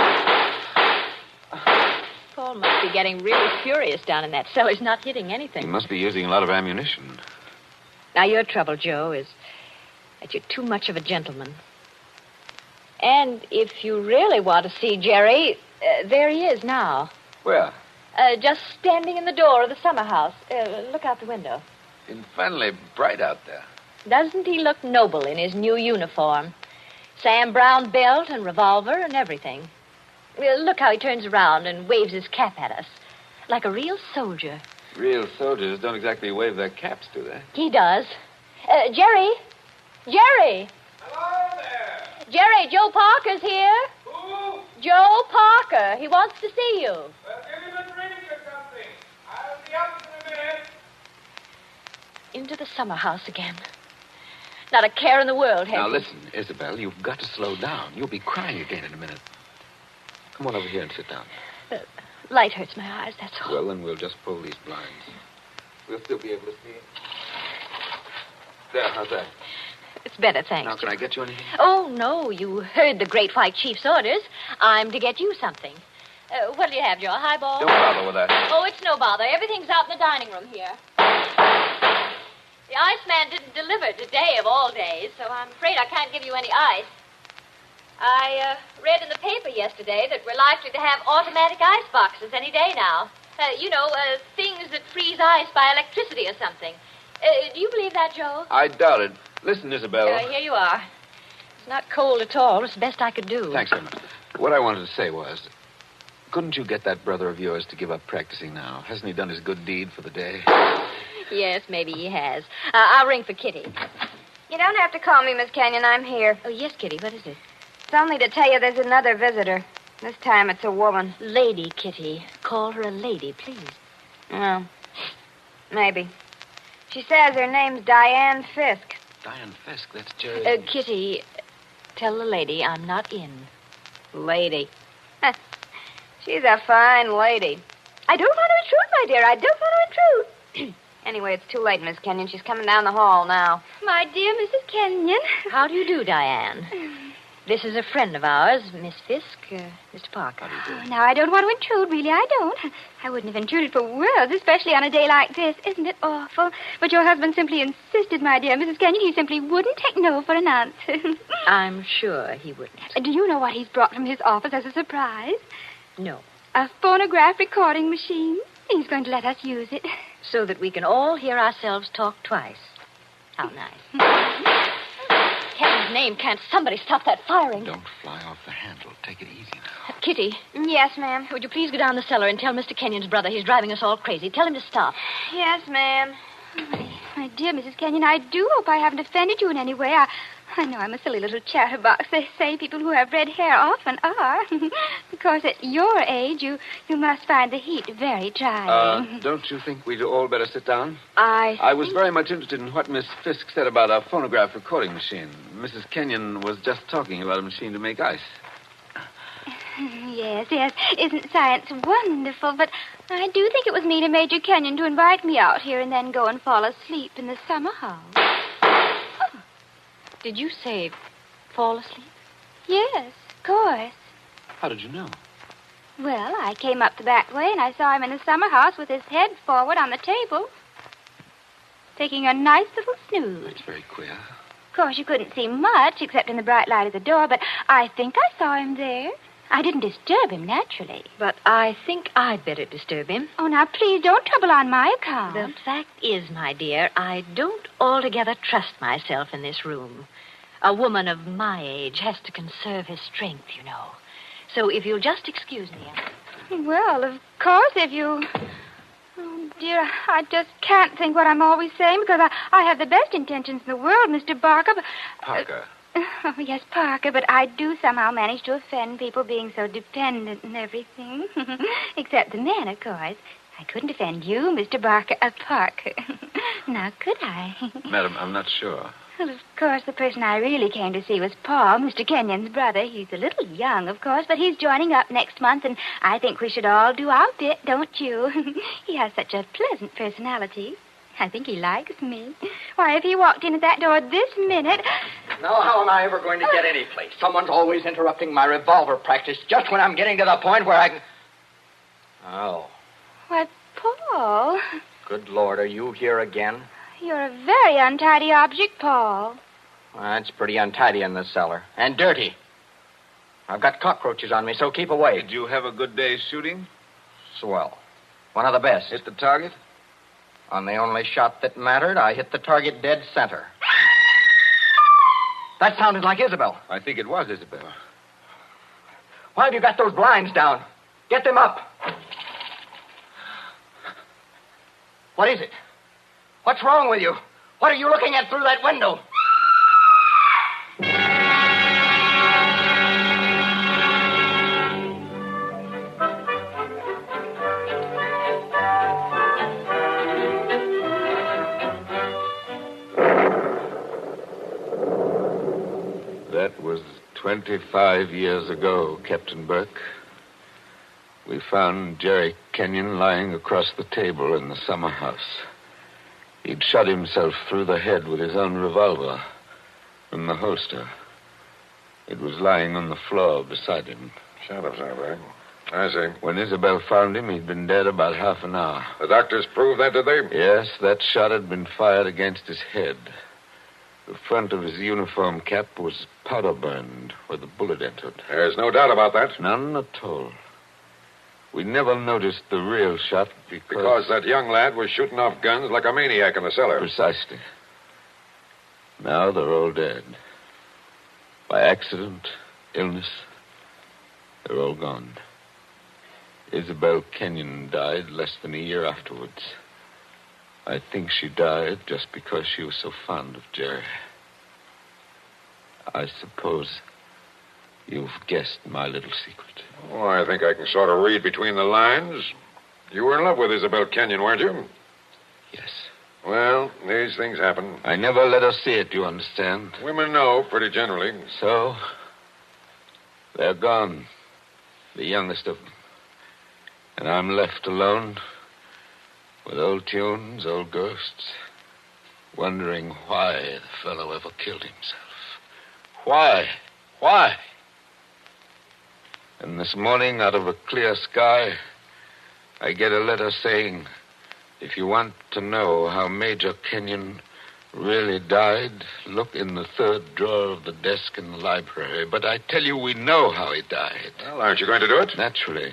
Paul must be getting really furious down in that cell. He's not hitting anything. He must be using a lot of ammunition. Now, your trouble, Joe, is that you're too much of a gentleman. And if you really want to see Jerry, there he is now. Where? Just standing in the door of the summer house. Look out the window. Infernally bright out there. Doesn't he look noble in his new uniform? Sam Brown belt and revolver and everything. Look how he turns around and waves his cap at us. Like a real soldier. Real soldiers don't exactly wave their caps, do they? He does. Jerry? Jerry? Hello there. Jerry, Joe Parker's here. Who? Joe Parker. He wants to see you. Well, give him a drink or something. I'll be up in a minute. Into the summer house again. Not a care in the world, Now, has he? listen, Isabel, you've got to slow down. You'll be crying again in a minute. Come on over here and sit down. Light hurts my eyes, that's all. Well, then we'll just pull these blinds. We'll still be able to see. There, how's that? It's better, thanks. Now, can I get you anything? Oh, no, you heard the Great White Chief's orders. I'm to get you something. What'll you have, Joe? A highball? Don't bother with that. Oh, it's no bother. Everything's out in the dining room here. The iceman didn't deliver today of all days, so I'm afraid I can't give you any ice. I read in the paper yesterday that we're likely to have automatic ice boxes any day now. Things that freeze ice by electricity or something. Do you believe that, Joe? I doubt it. Listen, Isabel. Here you are. It's not cold at all. It's the best I could do. Thanks very much. What I wanted to say was, couldn't you get that brother of yours to give up practicing now? Hasn't he done his good deed for the day? Yes, maybe he has. I'll ring for Kitty. You don't have to call me, Miss Kenyon. I'm here. Oh, yes, Kitty. What is it? It's only to tell you there's another visitor. This time it's a woman. Lady Kitty. Call her a lady, please. Well, maybe. She says her name's Diane Fisk. Diane Fisk, that's Jerry. Kitty, tell the lady I'm not in. Lady. She's a fine lady. I don't want to intrude, my dear. I don't want to intrude. Anyway, it's too late, Miss Kenyon. She's coming down the hall now. My dear Mrs. Kenyon. How do you do, Diane? This is a friend of ours, Miss Fisk, Mr. Parker. Oh, now, I don't want to intrude, really, I don't. I wouldn't have intruded for worlds, especially on a day like this. Isn't it awful? But your husband simply insisted, my dear Mrs. Kenyon. He simply wouldn't take no for an answer. I'm sure he wouldn't. Do you know what he's brought from his office as a surprise? No. A phonograph recording machine. He's going to let us use it. So that we can all hear ourselves talk twice. How nice. Heaven's name, can't somebody stop that firing? Don't fly off the handle. Take it easy now. Kitty. Yes, ma'am. Would you please go down the cellar and tell Mr. Kenyon's brother he's driving us all crazy. Tell him to stop. Yes, ma'am. My dear Mrs. Kenyon, I do hope I haven't offended you in any way. I know I'm a silly little chatterbox. They say people who have red hair often are. Because at your age, you must find the heat very trying. Don't you think we'd all better sit down? I was very much interested in what Miss Fisk said about a phonograph recording machine. Mrs. Kenyon was just talking about a machine to make ice. Yes. Isn't science wonderful? But I do think it was mean of Major Kenyon to invite me out here and then go and fall asleep in the summer house. Did you say fall asleep? Yes, of course. How did you know? Well, I came up the back way and I saw him in the summer house with his head forward on the table, taking a nice little snooze. That's very queer. Of course, you couldn't see much except in the bright light of the door, but I think I saw him there. I didn't disturb him, naturally. But I think I'd better disturb him. Oh, now, please don't trouble on my account. The fact is, my dear, I don't altogether trust myself in this room. A woman of my age has to conserve her strength, you know. So if you'll just excuse me. Well, of course, if you... Oh, dear, I just can't think what I'm always saying because I have the best intentions in the world, Mr. Barker. But, Parker. Oh, yes, Parker, but I do somehow manage to offend people being so dependent and everything. Except the men, of course. I couldn't offend you, Mr. Parker. Now, could I? Madam, I'm not sure. Well, of course, the person I really came to see was Paul, Mr. Kenyon's brother. He's a little young, of course, but he's joining up next month, and I think we should all do our bit, don't you? He has such a pleasant personality. I think he likes me. Why, if he walked in at that door this minute... Now, how am I ever going to get any place? Someone's always interrupting my revolver practice just when I'm getting to the point where I can... Oh. Why, Paul... Good Lord, are you here again? You're a very untidy object, Paul. Well, that's pretty untidy in this cellar. And dirty. I've got cockroaches on me, so keep away. Did you have a good day shooting? Swell. One of the best. Hit the target? On the only shot that mattered, I hit the target dead center. That sounded like Isabel. I think it was Isabel. Why have you got those blinds down? Get them up. What is it? What's wrong with you? What are you looking at through that window? That was 25 years ago, Captain Burke. We found Jerry Kenyon lying across the table in the summer house. He'd shot himself through the head with his own revolver from the holster. It was lying on the floor beside him. Shut up, right? I see. When Isabel found him, he'd been dead about half an hour. The doctors proved that, did they? Yes, that shot had been fired against his head. The front of his uniform cap was powder burned where the bullet entered. There's no doubt about that. None at all. We never noticed the real shot Because that young lad was shooting off guns like a maniac in the cellar. Precisely. Now they're all dead. By accident, illness, they're all gone. Isabel Kenyon died less than a year afterwards. I think she died just because she was so fond of Jerry. I suppose you've guessed my little secret. Oh, I think I can sort of read between the lines. You were in love with Isabel Kenyon, weren't you? Yes. Well, these things happen. I never let her see it, you understand? Women know, pretty generally. So, they're gone. The youngest of them. And I'm left alone with old tunes, old ghosts, wondering why the fellow ever killed himself. Why? Why? And this morning, out of a clear sky, I get a letter saying, if you want to know how Major Kenyon really died, look in the third drawer of the desk in the library. But I tell you, we know how he died. Well, aren't you going to do it? Naturally.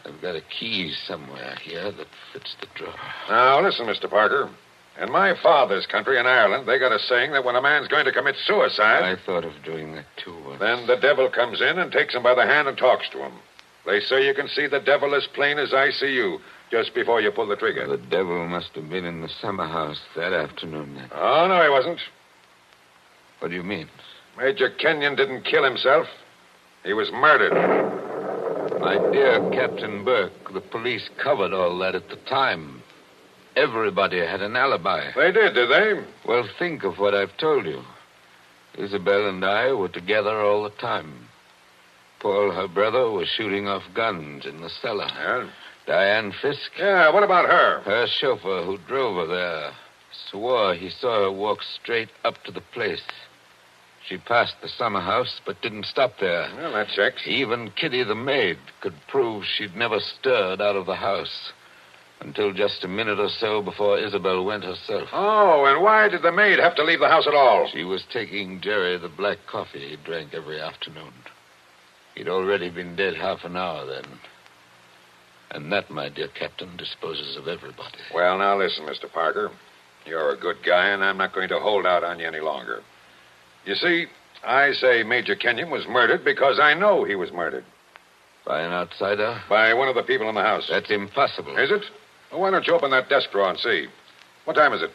I've got a key somewhere here that fits the drawer. Now, listen, Mr. Parker. In my father's country, in Ireland, they got a saying that when a man's going to commit suicide... I thought of doing that, too. Then the devil comes in and takes him by the hand and talks to him. They say you can see the devil as plain as I see you just before you pull the trigger. The devil must have been in the summer house that afternoon, then. Oh, no, he wasn't. What do you mean? Major Kenyon didn't kill himself. He was murdered. My dear Captain Burke, the police covered all that at the time. Everybody had an alibi. They did they? Well, think of what I've told you. Isabel and I were together all the time. Paul, her brother, was shooting off guns in the cellar. Yeah? Diane Fisk. Yeah, what about her? Her chauffeur who drove her there swore he saw her walk straight up to the place. She passed the summer house, but didn't stop there. Well, that checks. Even Kitty the maid could prove she'd never stirred out of the house until just a minute or so before Isabel went herself. Oh, and why did the maid have to leave the house at all? She was taking Jerry the black coffee he drank every afternoon. He'd already been dead half an hour then. And that, my dear Captain, disposes of everybody. Well, now listen, Mr. Parker. You're a good guy, and I'm not going to hold out on you any longer. You see, I say Major Kenyon was murdered because I know he was murdered. By an outsider? By one of the people in the house. That's impossible. Is it? Well, why don't you open that desk drawer and see? What time is it?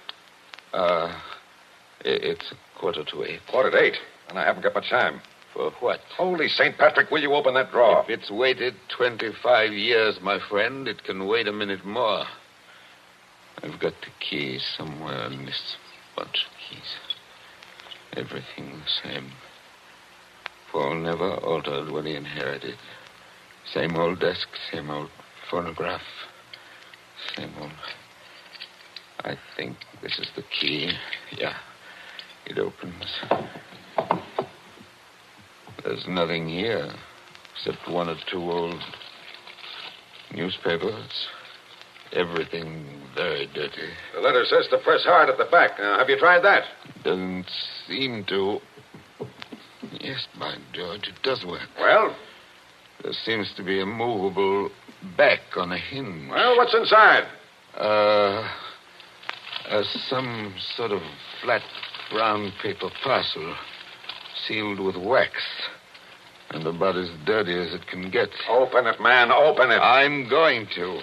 It's 7:45. 7:45, and I haven't got much time. For what? Holy St. Patrick, will you open that drawer? If it's waited 25 years, my friend, it can wait a minute more. I've got the keys somewhere in this bunch of keys. Everything the same. Paul never altered what he inherited. Same old desk, same old phonograph. Same old... I think this is the key. Yeah, it opens. There's nothing here except one or two old newspapers. Everything very dirty. The letter says to press hard at the back. Now, have you tried that? Doesn't seem to. Yes, by George, it does work. Well? There seems to be a movable back on a hinge. Well, what's inside? Some sort of flat brown paper parcel sealed with wax and about as dirty as it can get. Open it, man. Open it. I'm going to.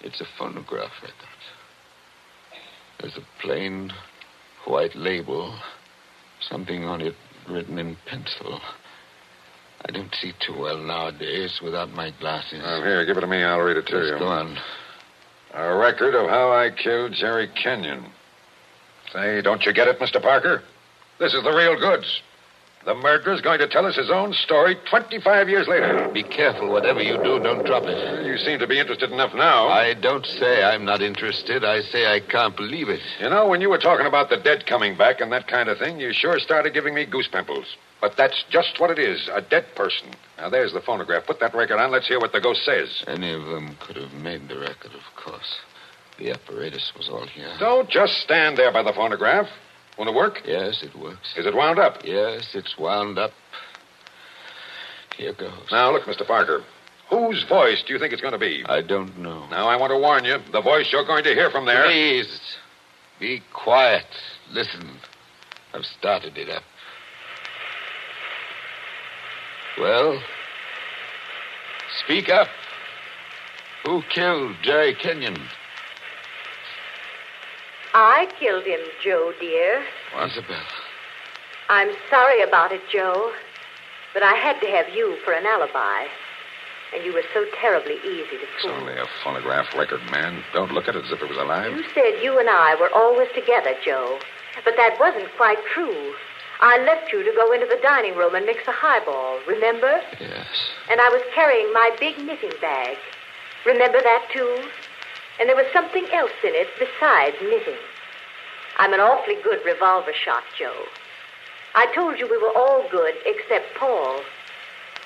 It's a phonograph record. There's a plain white label, something on it written in pencil. I don't see too well nowadays without my glasses. Well, here, give it to me. I'll read it to you. Go on. A record of how I killed Jerry Kenyon. Say, don't you get it, Mr. Parker? This is the real goods. The murderer's going to tell us his own story 25 years later. Be careful. Whatever you do, don't drop it. Well, you seem to be interested enough now. I don't say I'm not interested. I say I can't believe it. You know, when you were talking about the dead coming back and that kind of thing, you sure started giving me goose pimples. But that's just what it is, a dead person. Now, there's the phonograph. Put that record on. Let's hear what the ghost says. Any of them could have made the record, of course. The apparatus was all here. Don't just stand there by the phonograph. Won't it work? Yes, it works. Is it wound up? Yes, it's wound up. Here goes. Now, look, Mr. Parker. Whose voice do you think it's going to be? I don't know. Now, I want to warn you. The voice you're going to hear from there... Please, be quiet. Listen. I've started it up. Well, speak up. Who killed Jerry Kenyon? I killed him, Joe, dear. Isabel. I'm sorry about it, Joe, but I had to have you for an alibi. And you were so terribly easy to fool. It's only a phonograph record, man. Don't look at it as if it was alive. You said you and I were always together, Joe, but that wasn't quite true. I left you to go into the dining room and mix a highball, remember? Yes. And I was carrying my big knitting bag. Remember that, too? And there was something else in it besides knitting. I'm an awfully good revolver shot, Joe. I told you we were all good except Paul.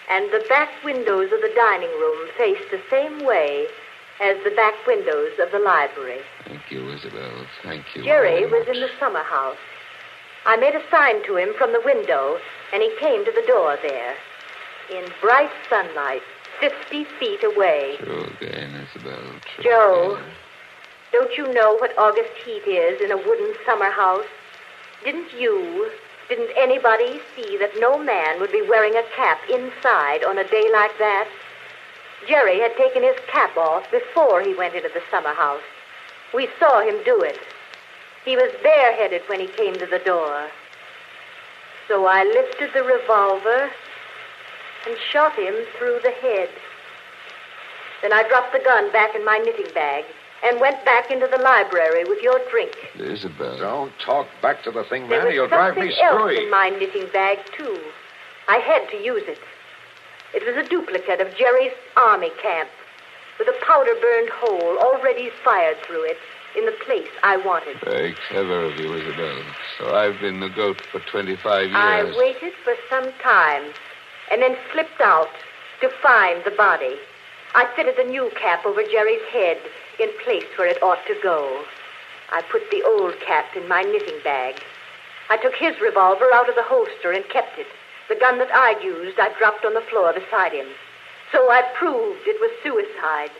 And the back windows of the dining room faced the same way as the back windows of the library. Thank you, Isabel. Thank you. Jerry was in the summer house. I made a sign to him from the window, and he came to the door there. In bright sunlight, 50 feet away. True again, Isabel. True Joe, again. don't you know what August heat is in a wooden summer house? Didn't anybody see that no man would be wearing a cap inside on a day like that? Jerry had taken his cap off before he went into the summer house. We saw him do it. He was bareheaded when he came to the door. So I lifted the revolver and shot him through the head. Then I dropped the gun back in my knitting bag and went back into the library with your drink. Isabel. Don't talk back to the thing, There man. was You'll drive me something else screwy. in my knitting bag, too. I had to use it. It was a duplicate of Jerry's army camp with a powder-burned hole already fired through it in the place I wanted. Very clever of you, Isabel. So I've been the goat for 25 years. I waited for some time and then slipped out to find the body. I fitted the new cap over Jerry's head in place where it ought to go. I put the old cap in my knitting bag. I took his revolver out of the holster and kept it. The gun that I'd used, I dropped on the floor beside him. So I proved it was suicide.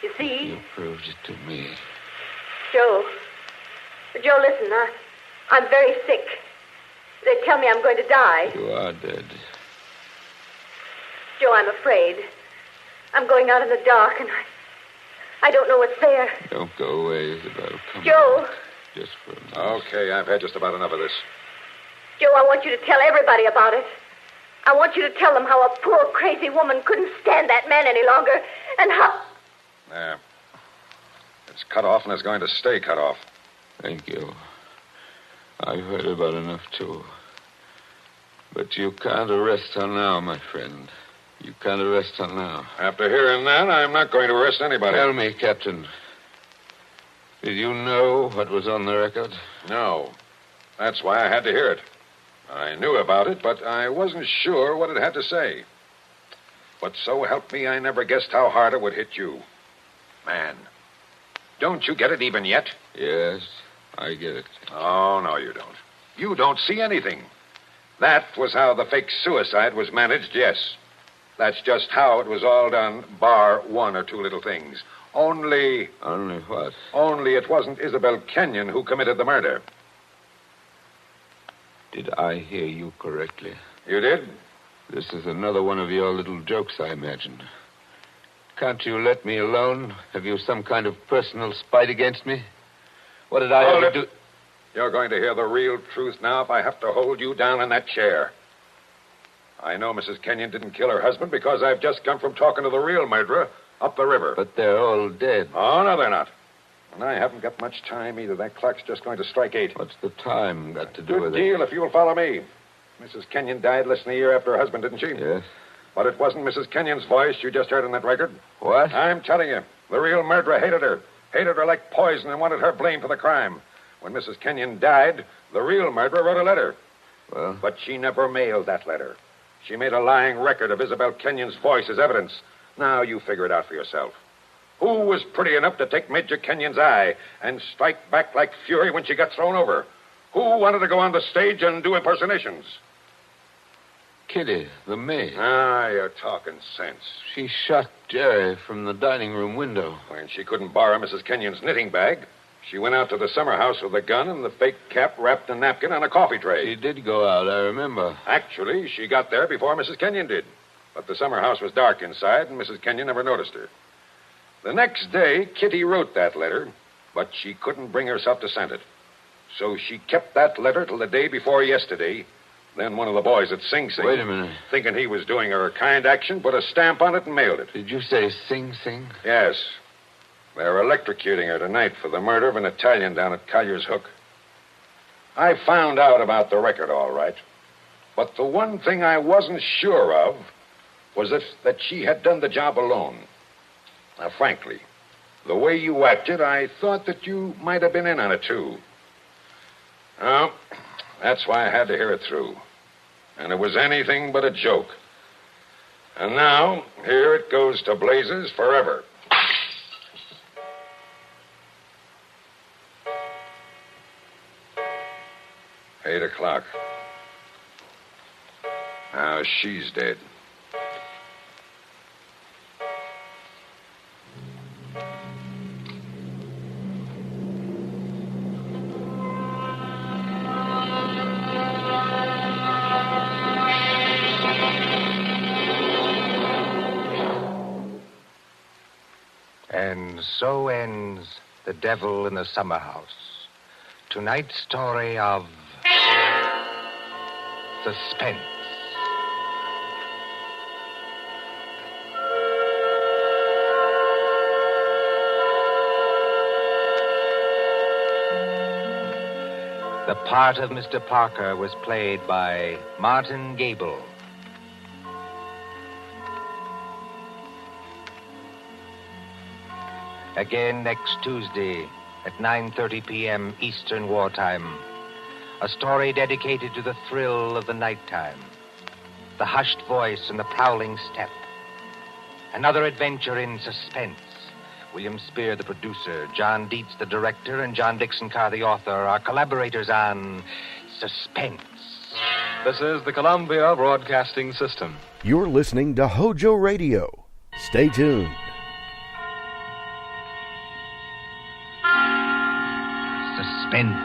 You see? You proved it to me. Joe, listen, I'm very sick. They tell me I'm going to die. You are dead. Joe, I'm afraid. I'm going out in the dark, and I don't know what's there. Don't go away, Isabel. Come Joe. on. Just for a minute. Okay, I've had just about enough of this. Joe, I want you to tell everybody about it. I want you to tell them how a poor, crazy woman couldn't stand that man any longer, and how... There. It's cut off, and it's going to stay cut off. Thank you. I've heard about enough, too. But you can't arrest her now, my friend. You can't arrest her now. After hearing that, I'm not going to arrest anybody. Tell me, Captain. Did you know what was on the record? No. That's why I had to hear it. I knew about it, but I wasn't sure what it had to say. But so help me, I never guessed how hard it would hit you. Man, don't you get it even yet? Yes, I get it. Oh, no, you don't. You don't see anything. That was how the fake suicide was managed, yes. That's just how it was all done, bar one or two little things. Only... Only what? Only it wasn't Isabel Kenyon who committed the murder. Did I hear you correctly? You did? This is another one of your little jokes, I imagine. Can't you let me alone? Have you some kind of personal spite against me? What did I Hold ever it. do? You're going to hear the real truth now if I have to hold you down in that chair. I know Mrs. Kenyon didn't kill her husband because I've just come from talking to the real murderer up the river. But they're all dead. Oh, no, they're not. And I haven't got much time either. That clock's just going to strike 8. What's the time got to do Good with deal if you'll follow me. Mrs. Kenyon died less than a year after her husband, didn't she? Yes. But it wasn't Mrs. Kenyon's voice you just heard on that record. What? I'm telling you, the real murderer hated her. Hated her like poison and wanted her blamed for the crime. When Mrs. Kenyon died, the real murderer wrote a letter. Well? But she never mailed that letter. She made a lying record of Isabel Kenyon's voice as evidence. Now you figure it out for yourself. Who was pretty enough to take Major Kenyon's eye and strike back like fury when she got thrown over? Who wanted to go on the stage and do impersonations? Kitty, the maid. Ah, you're talking sense. She shot Jerry from the dining room window. When she couldn't borrow Mrs. Kenyon's knitting bag, she went out to the summer house with a gun and the fake cap wrapped in a napkin on a coffee tray. She did go out, I remember. Actually, she got there before Mrs. Kenyon did. But the summer house was dark inside, and Mrs. Kenyon never noticed her. The next day, Kitty wrote that letter, but she couldn't bring herself to send it. So she kept that letter till the day before yesterday. Then one of the boys at Sing Sing, Wait a minute. thinking he was doing her a kind action, put a stamp on it and mailed it. Did you say Sing Sing? Yes. They're electrocuting her tonight for the murder of an Italian down at Collier's Hook. I found out about the record, all right. But the one thing I wasn't sure of was that she had done the job alone. Now, frankly, the way you acted, I thought that you might have been in on it, too. Well, that's why I had to hear it through. And it was anything but a joke. And now, here it goes to blazes forever. Eight o'clock. Now she's dead. And so ends The Devil in the Summer House. Tonight's story of Suspense. The part of Mr. Parker was played by Martin Gable. Again next Tuesday at 9:30 p.m. Eastern Wartime. A story dedicated to the thrill of the nighttime, the hushed voice and the prowling step. Another adventure in suspense. William Spear, the producer, John Dietz, the director, and John Dixon Carr, the author, are collaborators on Suspense. This is the Columbia Broadcasting System. You're listening to HOJO Radio. Stay tuned. Suspense.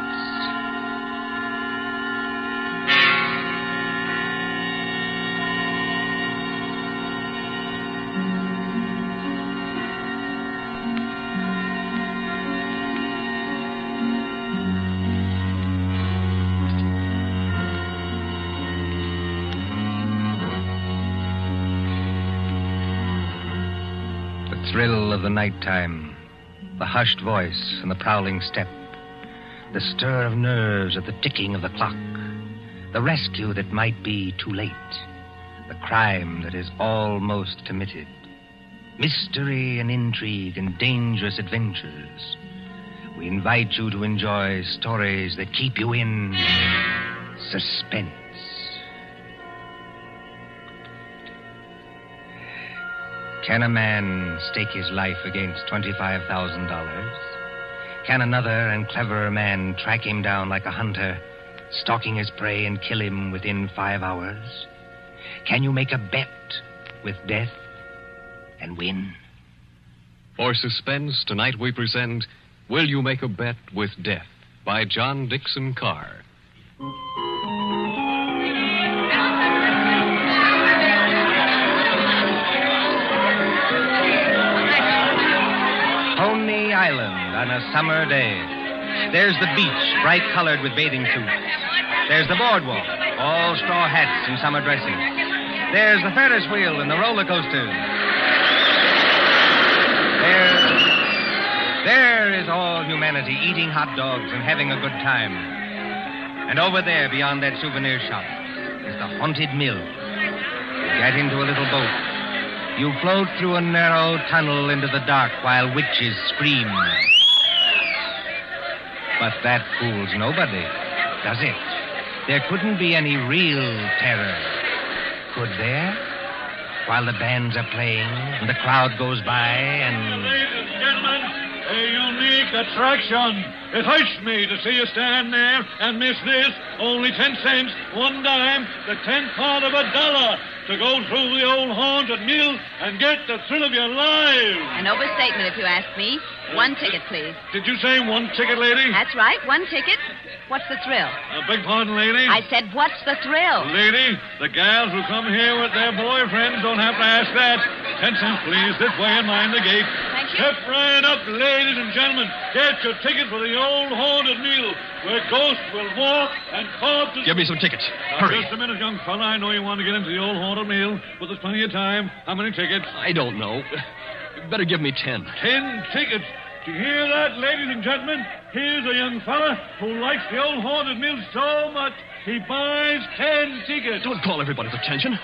The thrill of the nighttime, the hushed voice and the prowling step, the stir of nerves at the ticking of the clock, the rescue that might be too late, the crime that is almost committed, mystery and intrigue and dangerous adventures. We invite you to enjoy stories that keep you in suspense. Can a man stake his life against $25,000? Can another and cleverer man track him down like a hunter, stalking his prey and kill him within 5 hours? Can you make a bet with death and win? For Suspense, tonight we present Will You Make a Bet with Death by John Dixon Carr. on a summer day. There's the beach, bright colored with bathing suits. There's the boardwalk, all straw hats and summer dresses. There's the Ferris wheel and the roller coasters. There is all humanity eating hot dogs and having a good time. And over there, beyond that souvenir shop, is the haunted mill. You get into a little boat. You float through a narrow tunnel into the dark while witches scream. But that fools nobody, does it? There couldn't be any real terror, could there? While the bands are playing and the crowd goes by and... Ladies and gentlemen, a unique attraction. It hurts me to see you stand there and miss this. Only 10 cents, 1 dime, the 10th part of $1 to go through the old haunted mill and get the thrill of your lives. An overstatement, if you ask me. 1 ticket, please. Did you say 1 ticket, lady? That's right, 1 ticket. What's the thrill? Beg pardon, lady? I said, what's the thrill? Lady, the gals who come here with their boyfriends don't have to ask that. 10 cents, please. This way and mind the gate. Thank you. Step right up, ladies and gentlemen. Get your ticket for the old haunted mill where ghosts will walk and corpses... Give me some tickets. Now, Hurry. just a minute, young fella. I know you want to get into the old haunted mill, but there's plenty of time. How many tickets? I don't know. Better give me 10. 10 tickets. Do you hear that, ladies and gentlemen? Here's a young fella who likes the old haunted mill so much he buys 10 tickets. Don't call everybody's attention.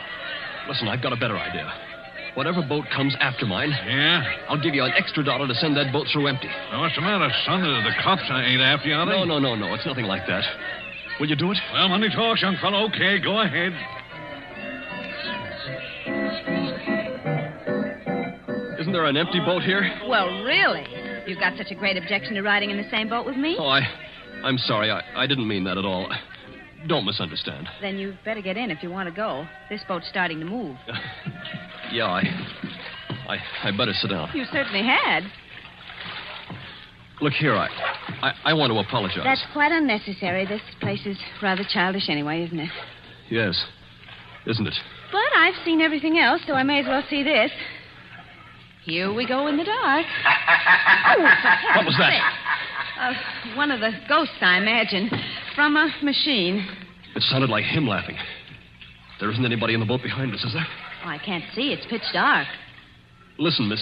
Listen, I've got a better idea. Whatever boat comes after mine, I'll give you an extra $1 to send that boat through empty. Now, what's the matter, son? The cops ain't after you, are they? No. It's nothing like that. Will you do it? Well, money talks, young fellow. Okay, go ahead. Isn't there an empty boat here? Well, really? You've got such a great objection to riding in the same boat with me? Oh, I'm sorry. I didn't mean that at all. Don't misunderstand. Then you'd better get in if you want to go. This boat's starting to move. Yeah, I better sit down. You certainly had. Look here, I want to apologize. That's quite unnecessary. This place is rather childish anyway, isn't it? Yes, isn't it? But I've seen everything else, so I may as well see this. Here we go in the dark. What was that? One of the ghosts, I imagine. From a machine. It sounded like him laughing. There isn't anybody in the boat behind us, is there? Oh, I can't see. It's pitch dark. Listen, Miss...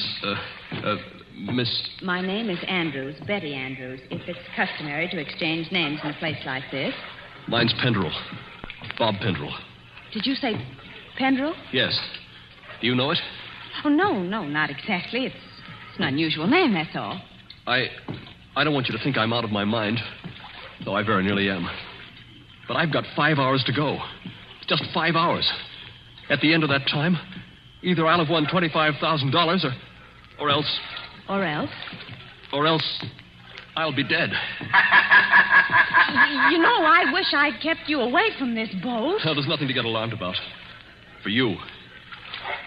My name is Andrews, Betty Andrews, if it's customary to exchange names in a place like this. Mine's Pendrell. Bob Pendrell. Did you say Pendrell? Yes. Do you know it? Oh, no, not exactly. It's an unusual name, that's all. I don't want you to think I'm out of my mind, though I very nearly am. But I've got 5 hours to go. Just 5 hours. At the end of that time, either I'll have won $25,000 or else... Or else? Or else I'll be dead. You know, I wish I'd kept you away from this boat. Well, there's nothing to get alarmed about. For you.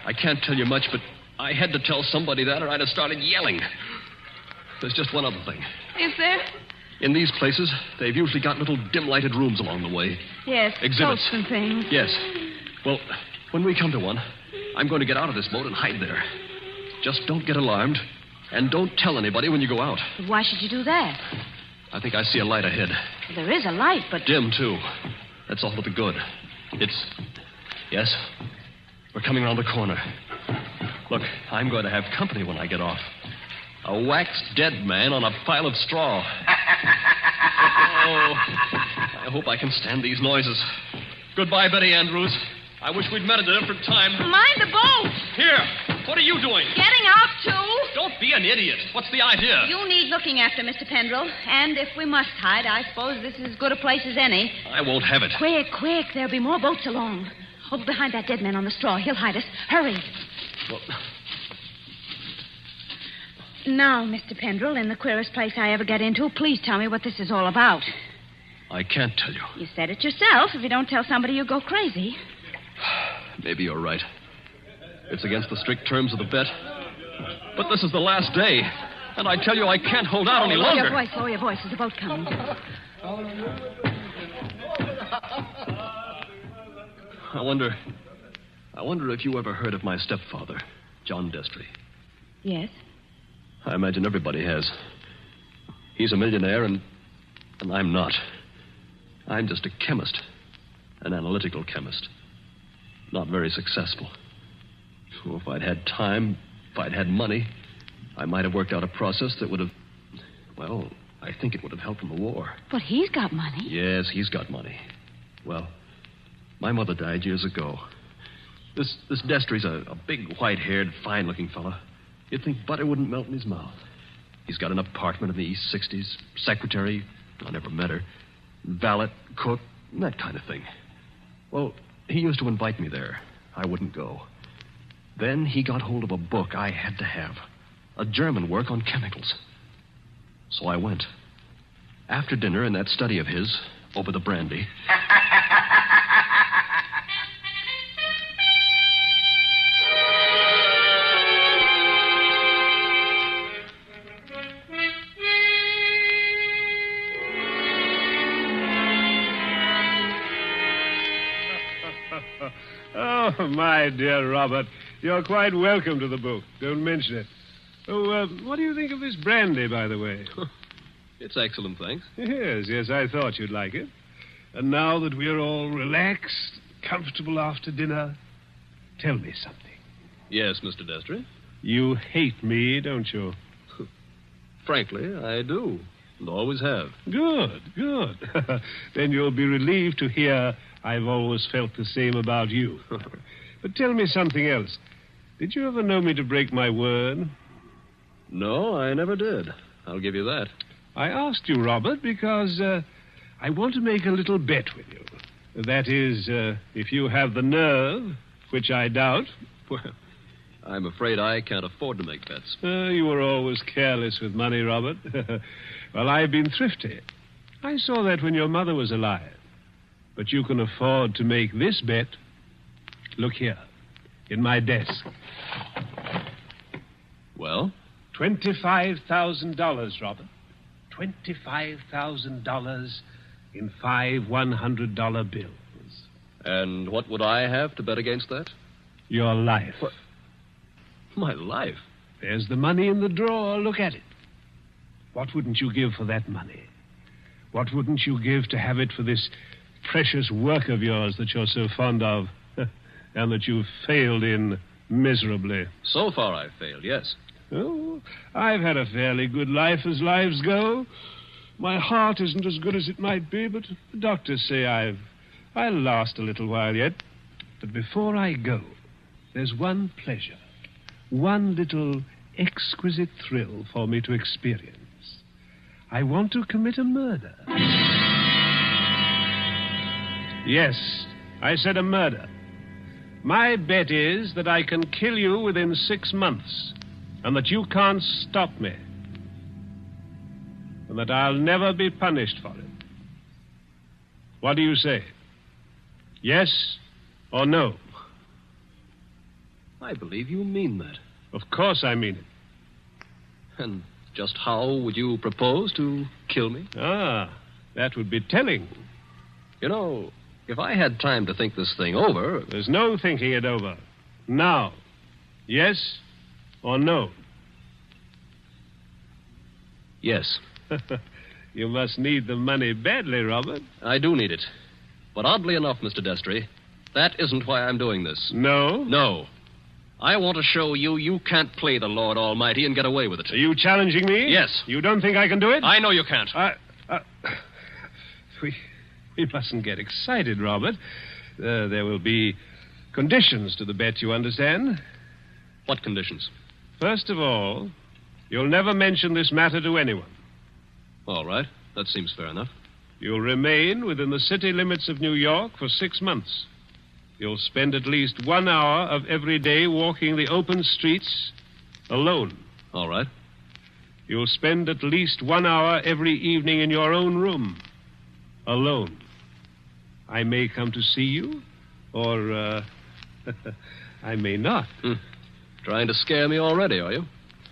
I can't tell you much, but I had to tell somebody that or I'd have started yelling. There's just one other thing. Is there? In these places, they've usually got little dim-lighted rooms along the way. Yes, exhibits boats and things. Yes. Well, when we come to one, I'm going to get out of this boat and hide there. Just don't get alarmed, and don't tell anybody when you go out. But why should you do that? I think I see a light ahead. There is a light, but... Dim, too. That's all to the good. It's... Yes? We're coming around the corner. Look, I'm going to have company when I get off. A waxed dead man on a pile of straw. Oh, I hope I can stand these noises. Goodbye, Betty Andrews. I wish we'd met at a different time. Mind the boat! Here, what are you doing? Getting out, too. Don't be an idiot. What's the idea? You need looking after, Mr. Pendrell. And if we must hide, I suppose this is as good a place as any. I won't have it. Quick. There'll be more boats along. Over behind that dead man on the straw. He'll hide us. Hurry. Well... Now, Mr. Pendrell, in the queerest place I ever get into, please tell me what this is all about. I can't tell you. You said it yourself. If you don't tell somebody, you'll go crazy. Maybe you're right. It's against the strict terms of the bet. But this is the last day. And I tell you, I can't hold out any longer. Lower your voice. There's a boat coming. I wonder if you ever heard of my stepfather, John Destry. Yes. I imagine everybody has. He's a millionaire, and I'm not. I'm just a chemist, an analytical chemist. Not very successful. Oh, if I'd had time, if I'd had money, I might have worked out a process that would have... Well, I think it would have helped in the war. But he's got money. Yes, he's got money. Well, my mother died years ago. This Destry's a big, white-haired, fine-looking fella. You'd think butter wouldn't melt in his mouth. He's got an apartment in the East 60s, secretary, I never met her, valet, cook, that kind of thing. Well, he used to invite me there. I wouldn't go. Then he got hold of a book I had to have, a German work on chemicals. So I went. After dinner in that study of his, over the brandy... Oh, my dear Robert, you're quite welcome to the book. Don't mention it. Oh, what do you think of this brandy, by the way? It's excellent, thanks. Yes, I thought you'd like it. And now that we're all relaxed, comfortable after dinner, tell me something. Yes, Mr. Destry? You hate me, don't you? Frankly, I do. And always have. Good. Then you'll be relieved to hear I've always felt the same about you. But tell me something else. Did you ever know me to break my word? No, I never did. I'll give you that. I asked you, Robert, because I want to make a little bet with you. That is, if you have the nerve, which I doubt. Well, I'm afraid I can't afford to make bets. You were always careless with money, Robert. Well, I've been thrifty. I saw that when your mother was alive. But you can afford to make this bet. Look here, in my desk. Well? $25,000, Robert. $25,000 in 5 $100 bills. And what would I have to bet against that? Your life. What? My life? There's the money in the drawer. Look at it. What wouldn't you give for that money? What wouldn't you give to have it for this precious work of yours that you're so fond of and that you've failed in miserably? So far I've failed, yes. Oh, I've had a fairly good life as lives go. My heart isn't as good as it might be, but the doctors say I'll last a little while yet. But before I go, there's one pleasure, one little exquisite thrill for me to experience. I want to commit a murder. Yes, I said a murder. My bet is that I can kill you within 6 months, and that you can't stop me, and that I'll never be punished for it. What do you say? Yes or no? I believe you mean that. Of course I mean it. And just how would you propose to kill me? That would be telling. You know, if I had time to think this thing over... There's no thinking it over. Now. Yes or no? Yes. You must need the money badly, Robert. I do need it. But oddly enough, Mr. Destry, that isn't why I'm doing this. No? No. I want to show you can't play the Lord Almighty and get away with it. Are you challenging me? Yes. You don't think I can do it? I know you can't. We mustn't get excited, Robert. There will be conditions to the bet, you understand? What conditions? First of all, you'll never mention this matter to anyone. All right. That seems fair enough. You'll remain within the city limits of New York for 6 months. You'll spend at least 1 hour of every day walking the open streets alone. All right. You'll spend at least 1 hour every evening in your own room, alone. I may come to see you, or I may not. Trying to scare me already, are you?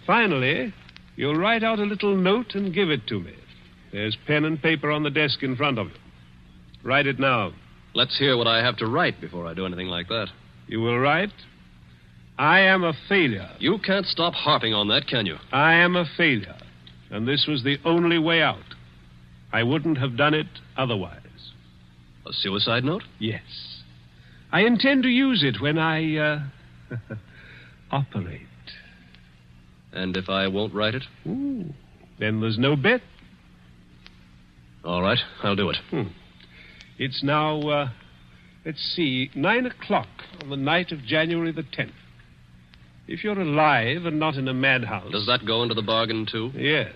Finally, you'll write out a little note and give it to me. There's pen and paper on the desk in front of you. Write it now. Let's hear what I have to write before I do anything like that. You will write, I am a failure. You can't stop harping on that, can you? I am a failure. and this was the only way out. I wouldn't have done it otherwise. A suicide note? Yes. I intend to use it when I, operate. And if I won't write it? Ooh, then there's no bet. All right, I'll do it. It's now, let's see, 9 o'clock on the night of January the 10th. If you're alive and not in a madhouse... Does that go into the bargain, too? Yes.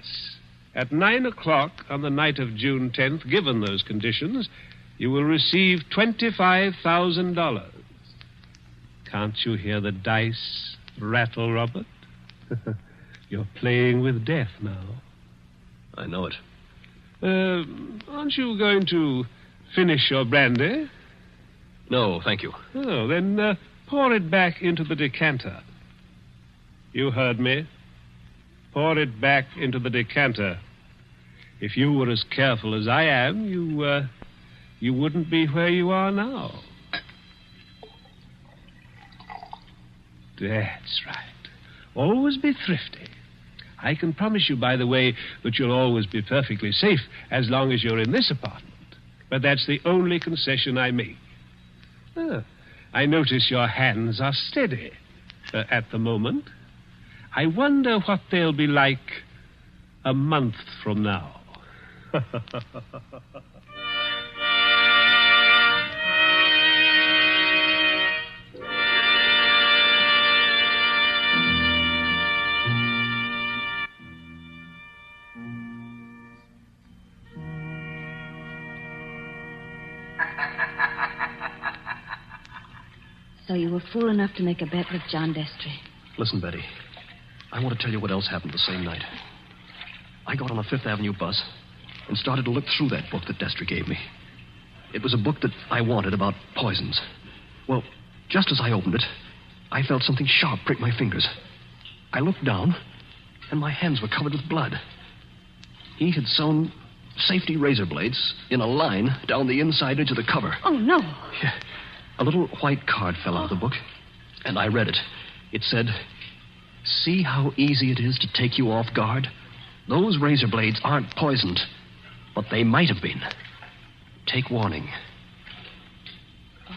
At 9 o'clock on the night of June 10th, given those conditions, you will receive $25,000. Can't you hear the dice rattle, Robert? You're playing with death now. I know it. Aren't you going to finish your brandy? No, thank you. Oh, then pour it back into the decanter. You heard me. Pour it back into the decanter. If you were as careful as I am, you wouldn't be where you are now. That's right. Always be thrifty. I can promise you, by the way, that you'll always be perfectly safe as long as you're in this apartment. But that's the only concession I make. I notice your hands are steady at the moment. I wonder what they'll be like a month from now. So you were fool enough to make a bet with John Destry. Listen, Betty. I want to tell you what else happened the same night. I got on a Fifth Avenue bus and started to look through that book that Destry gave me. It was a book that I wanted about poisons. Well, just as I opened it, I felt something sharp prick my fingers. I looked down, and my hands were covered with blood. He had sewn safety razor blades in a line down the inside edge of the cover. Oh, no. Yeah. A little white card fell out of the book, and I read it. It said, "See how easy it is to take you off guard? Those razor blades aren't poisoned, but they might have been. Take warning."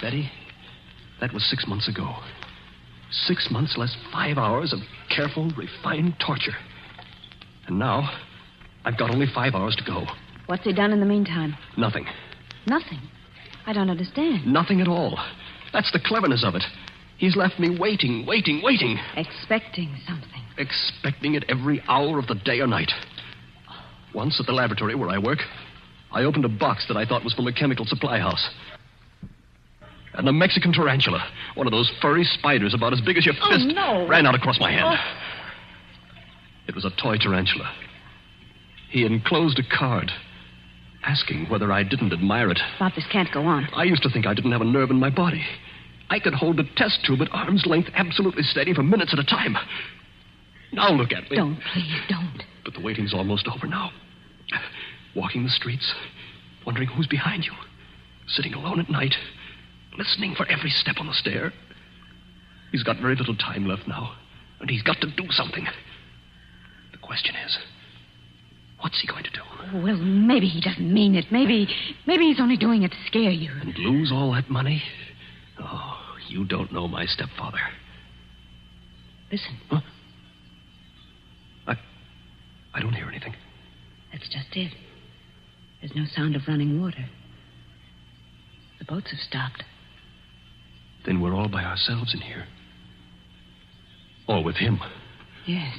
Betty, that was 6 months ago. 6 months less 5 hours of careful, refined torture. And now, I've got only 5 hours to go. What's he done in the meantime? Nothing. Nothing. I don't understand. Nothing at all. That's the cleverness of it. He's left me waiting. Expecting something. Expecting it every hour of the day or night. Once at the laboratory where I work, I opened a box that I thought was from a chemical supply house. And a Mexican tarantula, one of those furry spiders about as big as your fist, ran out across my hand. It was a toy tarantula. He enclosed a card asking whether I didn't admire it. Bob, this can't go on. I used to think I didn't have a nerve in my body. I could hold the test tube at arm's length absolutely steady for minutes at a time. Now look at me. Don't, please, don't. But the waiting's almost over now. Walking the streets, wondering who's behind you. Sitting alone at night, listening for every step on the stair. He's got very little time left now, and he's got to do something. The question is, what's he going to do? Well, maybe he doesn't mean it. Maybe he's only doing it to scare you. And lose all that money? Oh, you don't know my stepfather. Listen. Huh? I don't hear anything. That's just it. There's no sound of running water. The boats have stopped. Then we're all by ourselves in here. Or with him. Yes.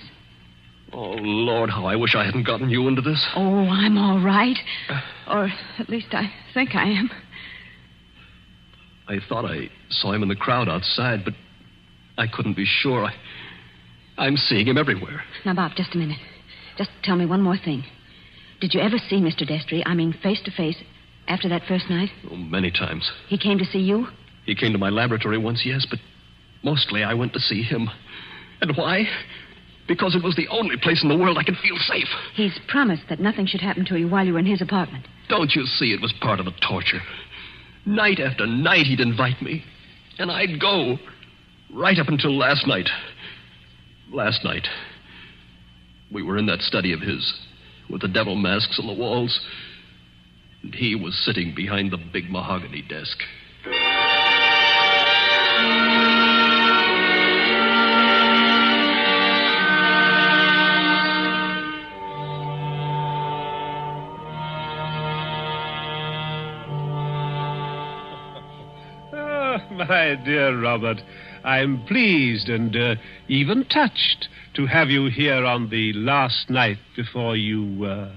Oh, Lord, how I wish I hadn't gotten you into this. Oh, I'm all right. Or at least I think I am. I thought I saw him in the crowd outside, but I couldn't be sure. I'm seeing him everywhere. Now, Bob, just a minute. Just tell me one more thing. Did you ever see Mr. Destry, I mean face to face, after that first night? Oh, many times. He came to see you? He came to my laboratory once, yes, but mostly I went to see him. And why? Because it was the only place in the world I could feel safe. He's promised that nothing should happen to you while you were in his apartment. Don't you see it was part of the torture? Night after night he'd invite me, and I'd go. Right up until last night. Last night. We were in that study of his, with the devil masks on the walls. And he was sitting behind the big mahogany desk. My dear Robert, I'm pleased and even touched to have you here on the last night before you...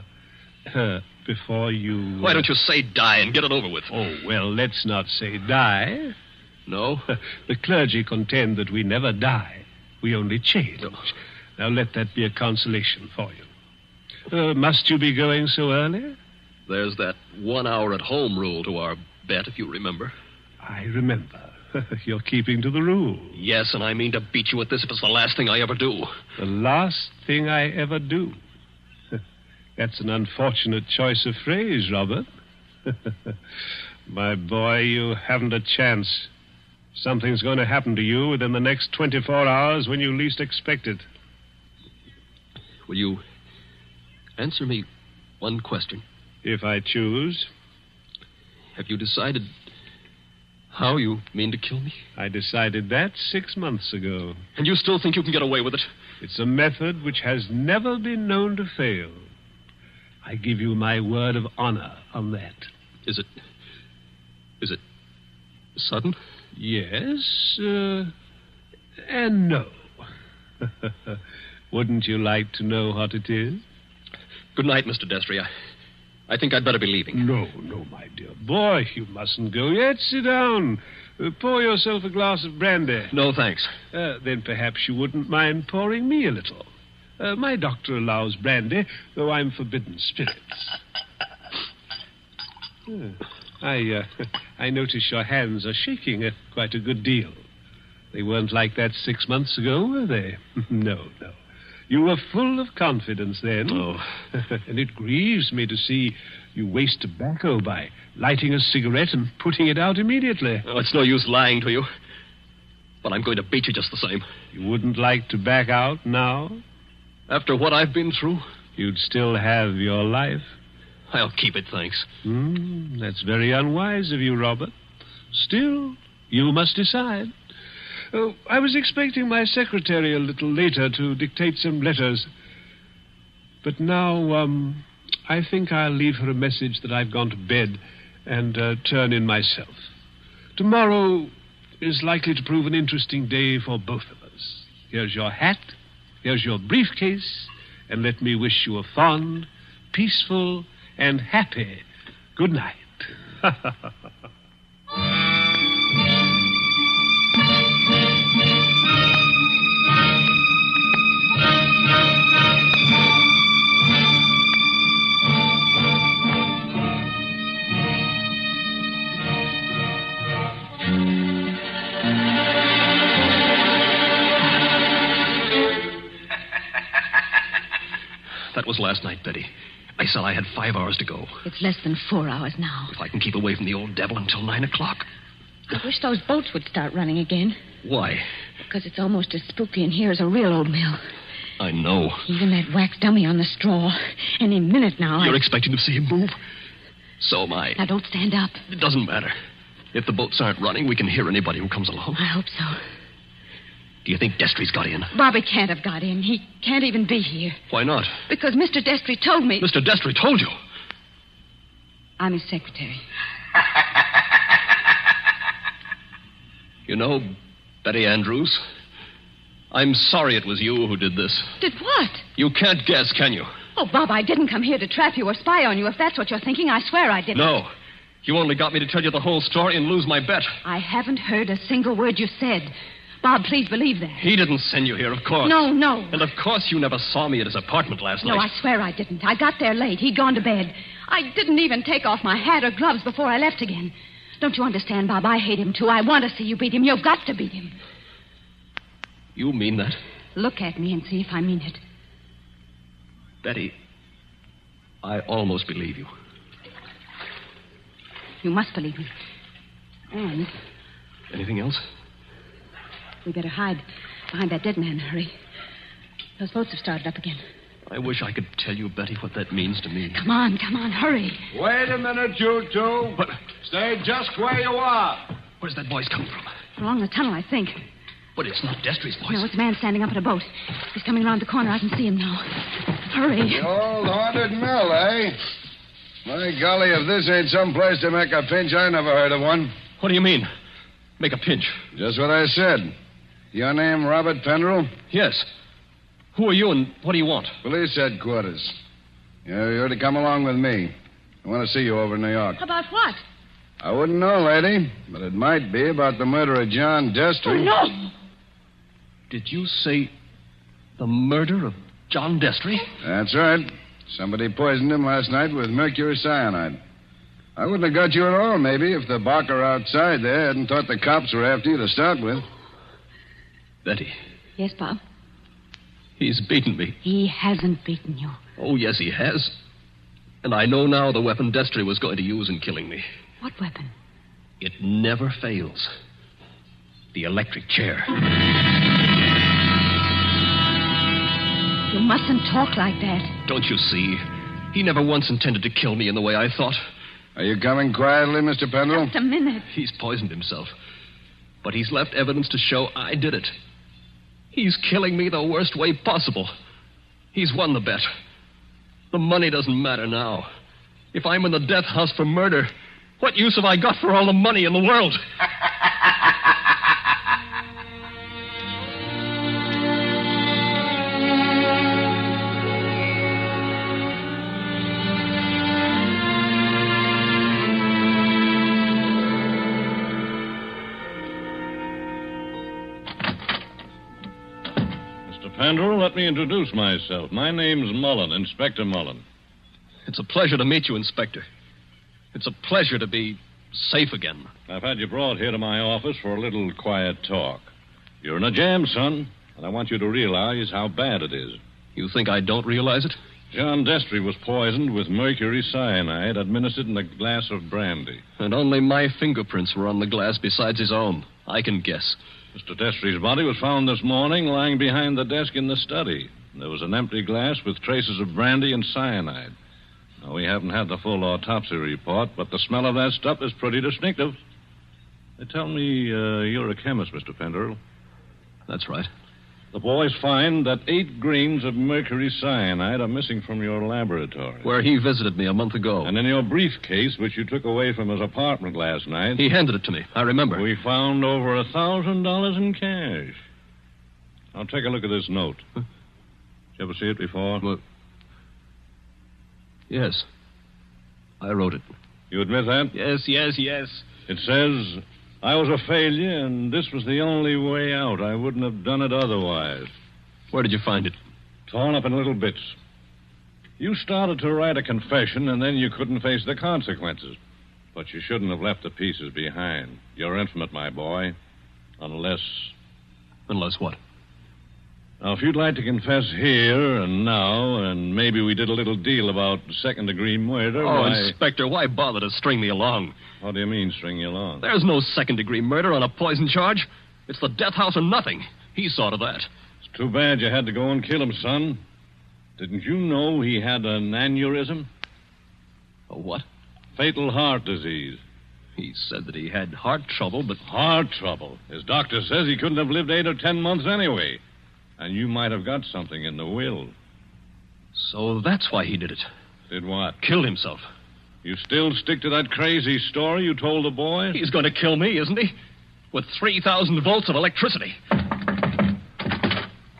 Why don't you say die and get it over with? Oh, well, let's not say die. No? The clergy contend that we never die. We only change. No. Now, let that be a consolation for you. Must you be going so early? There's that 1 hour at home rule to our bet, if you remember. I remember. You're keeping to the rule. Yes, and I mean to beat you at this if it's the last thing I ever do. The last thing I ever do? That's an unfortunate choice of phrase, Robert. My boy, you haven't a chance. Something's going to happen to you within the next 24 hours when you least expect it. Will you answer me one question? If I choose. Have you decided how you mean to kill me? I decided that 6 months ago. And you still think you can get away with it? It's a method which has never been known to fail. I give you my word of honor on that. Is it sudden? Yes, and no. Wouldn't you like to know what it is? Good night, Mr. Destry. I think I'd better be leaving. No, my dear boy. You mustn't go yet. Sit down. Pour yourself a glass of brandy. No, thanks. Then perhaps you wouldn't mind pouring me a little. My doctor allows brandy, though I'm forbidden spirits. I notice your hands are shaking quite a good deal. They weren't like that 6 months ago, were they? No. You were full of confidence then. Oh. And it grieves me to see you waste tobacco by lighting a cigarette and putting it out immediately. Oh, it's no use lying to you. But I'm going to beat you just the same. You wouldn't like to back out now? After what I've been through? You'd still have your life. I'll keep it, thanks. That's very unwise of you, Robert. Still, you must decide. Oh, I was expecting my secretary a little later to dictate some letters. But now, I think I'll leave her a message that I've gone to bed and turn in myself. Tomorrow is likely to prove an interesting day for both of us. Here's your hat, here's your briefcase, and let me wish you a fond, peaceful, and happy good night. That was last night, Betty. I said I had 5 hours to go. It's less than 4 hours now. If I can keep away from the old devil until 9 o'clock. I wish those boats would start running again. Why? Because it's almost as spooky in here as a real old mill. I know. Even that wax dummy on the straw. Any minute now. You're expecting to see him move? So am I. Now, don't stand up. It doesn't matter. If the boats aren't running, we can hear anybody who comes along. I hope so. Do you think Destry's got in? Bobby can't have got in. He can't even be here. Why not? Because Mr. Destry told me... Mr. Destry told you? I'm his secretary. You know, Betty Andrews, I'm sorry it was you who did this. Did what? You can't guess, can you? Oh, Bob, I didn't come here to trap you or spy on you. If that's what you're thinking, I swear I didn't. No. You only got me to tell you the whole story and lose my bet. I haven't heard a single word you said. Bob, please believe that. He didn't send you here, of course. No. And of course you never saw me at his apartment last night. No, I swear I didn't. I got there late. He'd gone to bed. I didn't even take off my hat or gloves before I left again. Don't you understand, Bob? I hate him, too. I want to see you beat him. You've got to beat him. You mean that? Look at me and see if I mean it. Betty, I almost believe you. You must believe me. And... Anything else? We better hide behind that dead man. Hurry. Those boats have started up again. I wish I could tell you, Betty, what that means to me. Come on, hurry. Wait a minute, you two. What? Stay just where you are. Where's that voice coming from? Along the tunnel, I think. But it's not Destry's voice. No, it's a man standing up at a boat. He's coming around the corner. I can see him now. Hurry. The old haunted mill, eh? My golly, if this ain't some place to make a pinch, I never heard of one. What do you mean? Make a pinch? Just what I said. Your name, Robert Pendrell? Yes. Who are you and what do you want? Police headquarters. You're to come along with me. I want to see you over in New York. About what? I wouldn't know, lady, but it might be about the murder of John Destry. Oh, no! Did you say the murder of John Destry? That's right. Somebody poisoned him last night with mercury cyanide. I wouldn't have got you at all, maybe, if the barker outside there hadn't thought the cops were after you to start with. Betty. Yes, Bob? He's beaten me. He hasn't beaten you. Oh, yes, he has. And I know now the weapon Destry was going to use in killing me. What weapon? It never fails. The electric chair. You mustn't talk like that. Don't you see? He never once intended to kill me in the way I thought. Are you coming quietly, Mr. Pendrell? Just a minute. He's poisoned himself. But he's left evidence to show I did it. He's killing me the worst way possible. He's won the bet. The money doesn't matter now. If I'm in the death house for murder, what use have I got for all the money in the world? Pendrell, let me introduce myself. My name's Mullen, Inspector Mullen. It's a pleasure to meet you, Inspector. It's a pleasure to be safe again. I've had you brought here to my office for a little quiet talk. You're in a jam, son, and I want you to realize how bad it is. You think I don't realize it? John Destry was poisoned with mercury cyanide administered in a glass of brandy. And only my fingerprints were on the glass besides his own. I can guess. Mr. Destry's body was found this morning lying behind the desk in the study. There was an empty glass with traces of brandy and cyanide. Now, we haven't had the full autopsy report, but the smell of that stuff is pretty distinctive. They tell me you're a chemist, Mr. Pendrell. That's right. The boys find that 8 grains of mercury cyanide are missing from your laboratory. Where he visited me a month ago. And in your briefcase, which you took away from his apartment last night... He handed it to me. I remember. We found over $1,000 in cash. Now, take a look at this note. Huh? Did you ever see it before? Well, yes. I wrote it. You admit that? Yes. It says... I was a failure, and this was the only way out. I wouldn't have done it otherwise. Where did you find it? Torn up in little bits. You started to write a confession, and then you couldn't face the consequences. But you shouldn't have left the pieces behind. You're intimate, my boy. Unless... Unless what? Now, if you'd like to confess here and now, and maybe we did a little deal about second-degree murder... Oh, Inspector, why bother to string me along? What do you mean, string you along? There's no second-degree murder on a poison charge. It's the death house or nothing. He saw to that. It's too bad you had to go and kill him, son. Didn't you know he had an aneurysm? A what? Fatal heart disease. He said that he had heart trouble, but... Heart trouble? His doctor says he couldn't have lived 8 or 10 months anyway. And you might have got something in the will. So that's why he did it. Did what? Killed himself. You still stick to that crazy story you told the boys? He's going to kill me, isn't he? With 3,000 volts of electricity.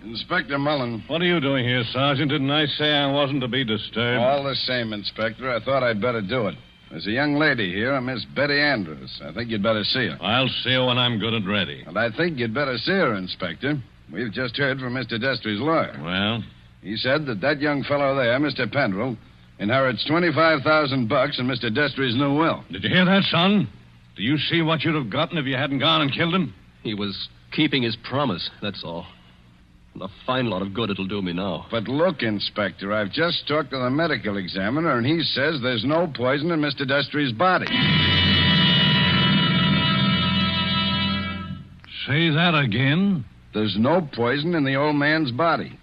Inspector Mullen. What are you doing here, Sergeant? Didn't I say I wasn't to be disturbed? All the same, Inspector. I thought I'd better do it. There's a young lady here, a Miss Betty Andrews. I think you'd better see her. I'll see her when I'm good and ready. And I think you'd better see her, Inspector. We've just heard from Mr. Destry's lawyer. Well? He said that young fellow there, Mr. Pendrell, inherits $25,000 in Mr. Destry's new will. Did you hear that, son? Do you see what you'd have gotten if you hadn't gone and killed him? He was keeping his promise, that's all. And a fine lot of good it'll do me now. But look, Inspector, I've just talked to the medical examiner, and he says there's no poison in Mr. Destry's body. Say that again? There's no poison in the old man's body.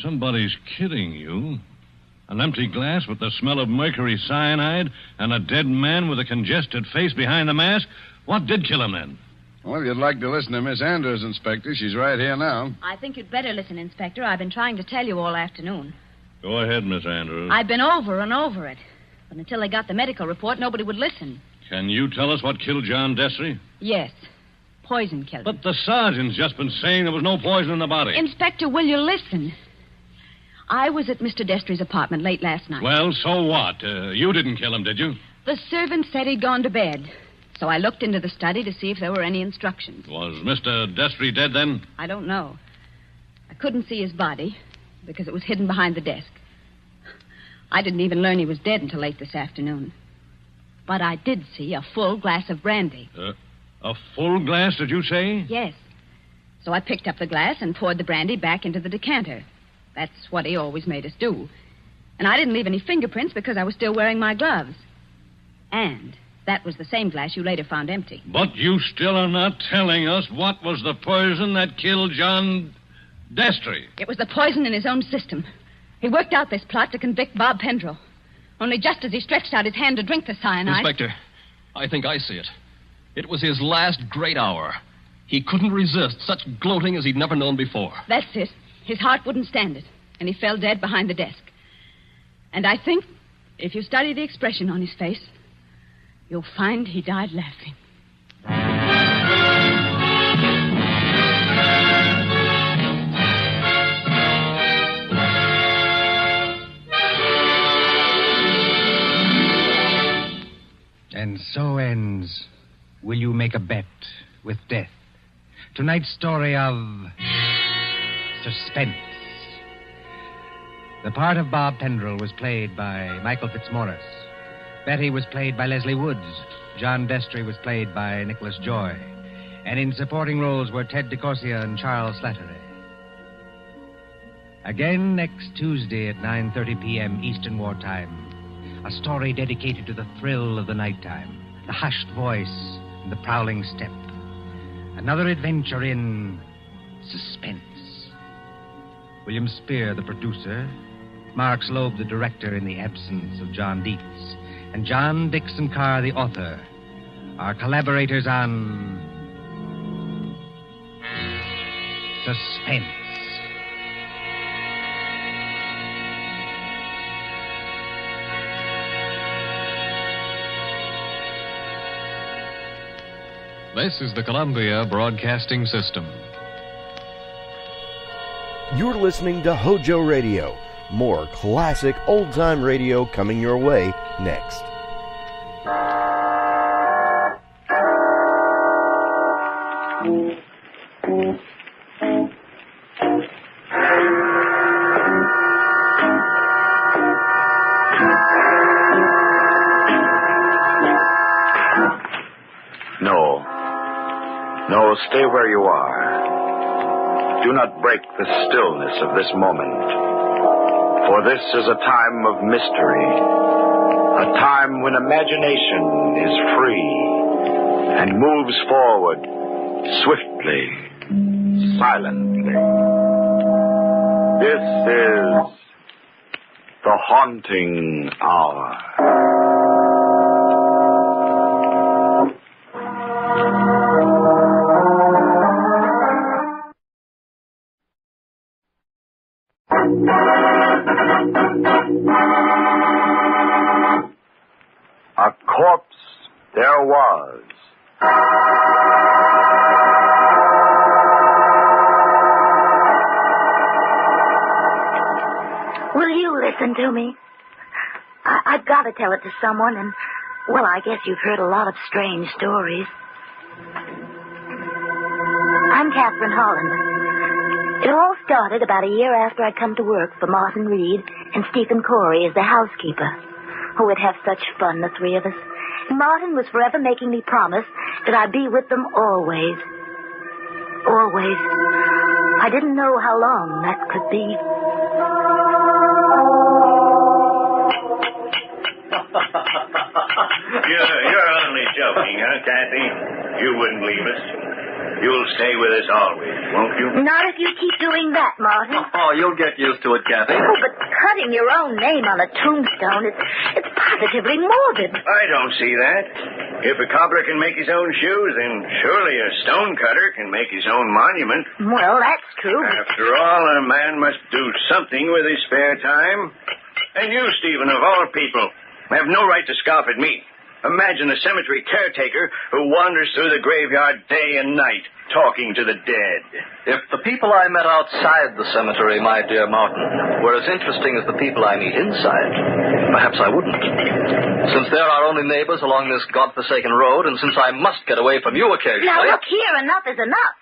Somebody's kidding you. An empty glass with the smell of mercury cyanide and a dead man with a congested face behind the mask? What did kill him then? Well, you'd like to listen to Miss Andrews, Inspector. She's right here now. I think you'd better listen, Inspector. I've been trying to tell you all afternoon. Go ahead, Miss Andrews. I've been over and over it. But until they got the medical report, nobody would listen. Can you tell us what killed John Destry? Yes. Poison killed him. But the sergeant's just been saying there was no poison in the body. Inspector, will you listen? I was at Mr. Destry's apartment late last night. Well, so what? You didn't kill him, did you? The servant said he'd gone to bed. So I looked into the study to see if there were any instructions. Was Mr. Destry dead then? I don't know. I couldn't see his body because it was hidden behind the desk. I didn't even learn he was dead until late this afternoon. But I did see a full glass of brandy. A full glass, did you say? Yes. So I picked up the glass and poured the brandy back into the decanter. That's what he always made us do. And I didn't leave any fingerprints because I was still wearing my gloves. And that was the same glass you later found empty. But you still are not telling us what was the poison that killed John Destry. It was the poison in his own system. He worked out this plot to convict Bob Pendrell. Only just as he stretched out his hand to drink the cyanide... Inspector, I think I see it. It was his last great hour. He couldn't resist such gloating as he'd never known before. That's it. His heart wouldn't stand it, and he fell dead behind the desk. And I think, if you study the expression on his face, you'll find he died laughing. And so ends Will You Make a Bet with Death? Tonight's story of Suspense. The part of Bob Pendrell was played by Michael Fitzmaurice. Betty was played by Leslie Woods. John Destry was played by Nicholas Joy. And in supporting roles were Ted DeCorsia and Charles Slattery. Again next Tuesday at 9:30 p.m. Eastern Wartime. A story dedicated to the thrill of the nighttime, the hushed voice, and the prowling step. Another adventure in suspense. William Spear, the producer, Mark Slobe, the director in the absence of John Dietz, and John Dixon Carr, the author, are collaborators on Suspense. This is the Columbia Broadcasting System. You're listening to HOJO Radio. More classic old-time radio coming your way next. No, stay where you are. Do not break the stillness of this moment. For this is a time of mystery. A time when imagination is free and moves forward swiftly, silently. This is the haunting hour. A corpse there was. Will you listen to me? I've got to tell it to someone, and, well, I guess you've heard a lot of strange stories. I'm Catherine Holland. It all started about a year after I'd come to work for Martin Reed and Stephen Corey as the housekeeper. Oh, we'd have such fun, the three of us. And Martin was forever making me promise that I'd be with them always. Always. I didn't know how long that could be. You're only joking, huh, Kathy? You wouldn't leave us. You'll stay with us always, won't you? Not if you keep doing that, Martin. Oh, you'll get used to it, Kathy. Oh, but cutting your own name on a tombstone, it's positively morbid. I don't see that. If a cobbler can make his own shoes, then surely a stone cutter can make his own monument. Well, that's true. After all, a man must do something with his spare time. And you, Stephen, of all people, have no right to scoff at me. Imagine a cemetery caretaker who wanders through the graveyard day and night, talking to the dead. If the people I met outside the cemetery, my dear Martin, were as interesting as the people I meet inside, perhaps I wouldn't. Since they're our only neighbors along this godforsaken road, and since I must get away from you occasionally... Now, look here, enough is enough.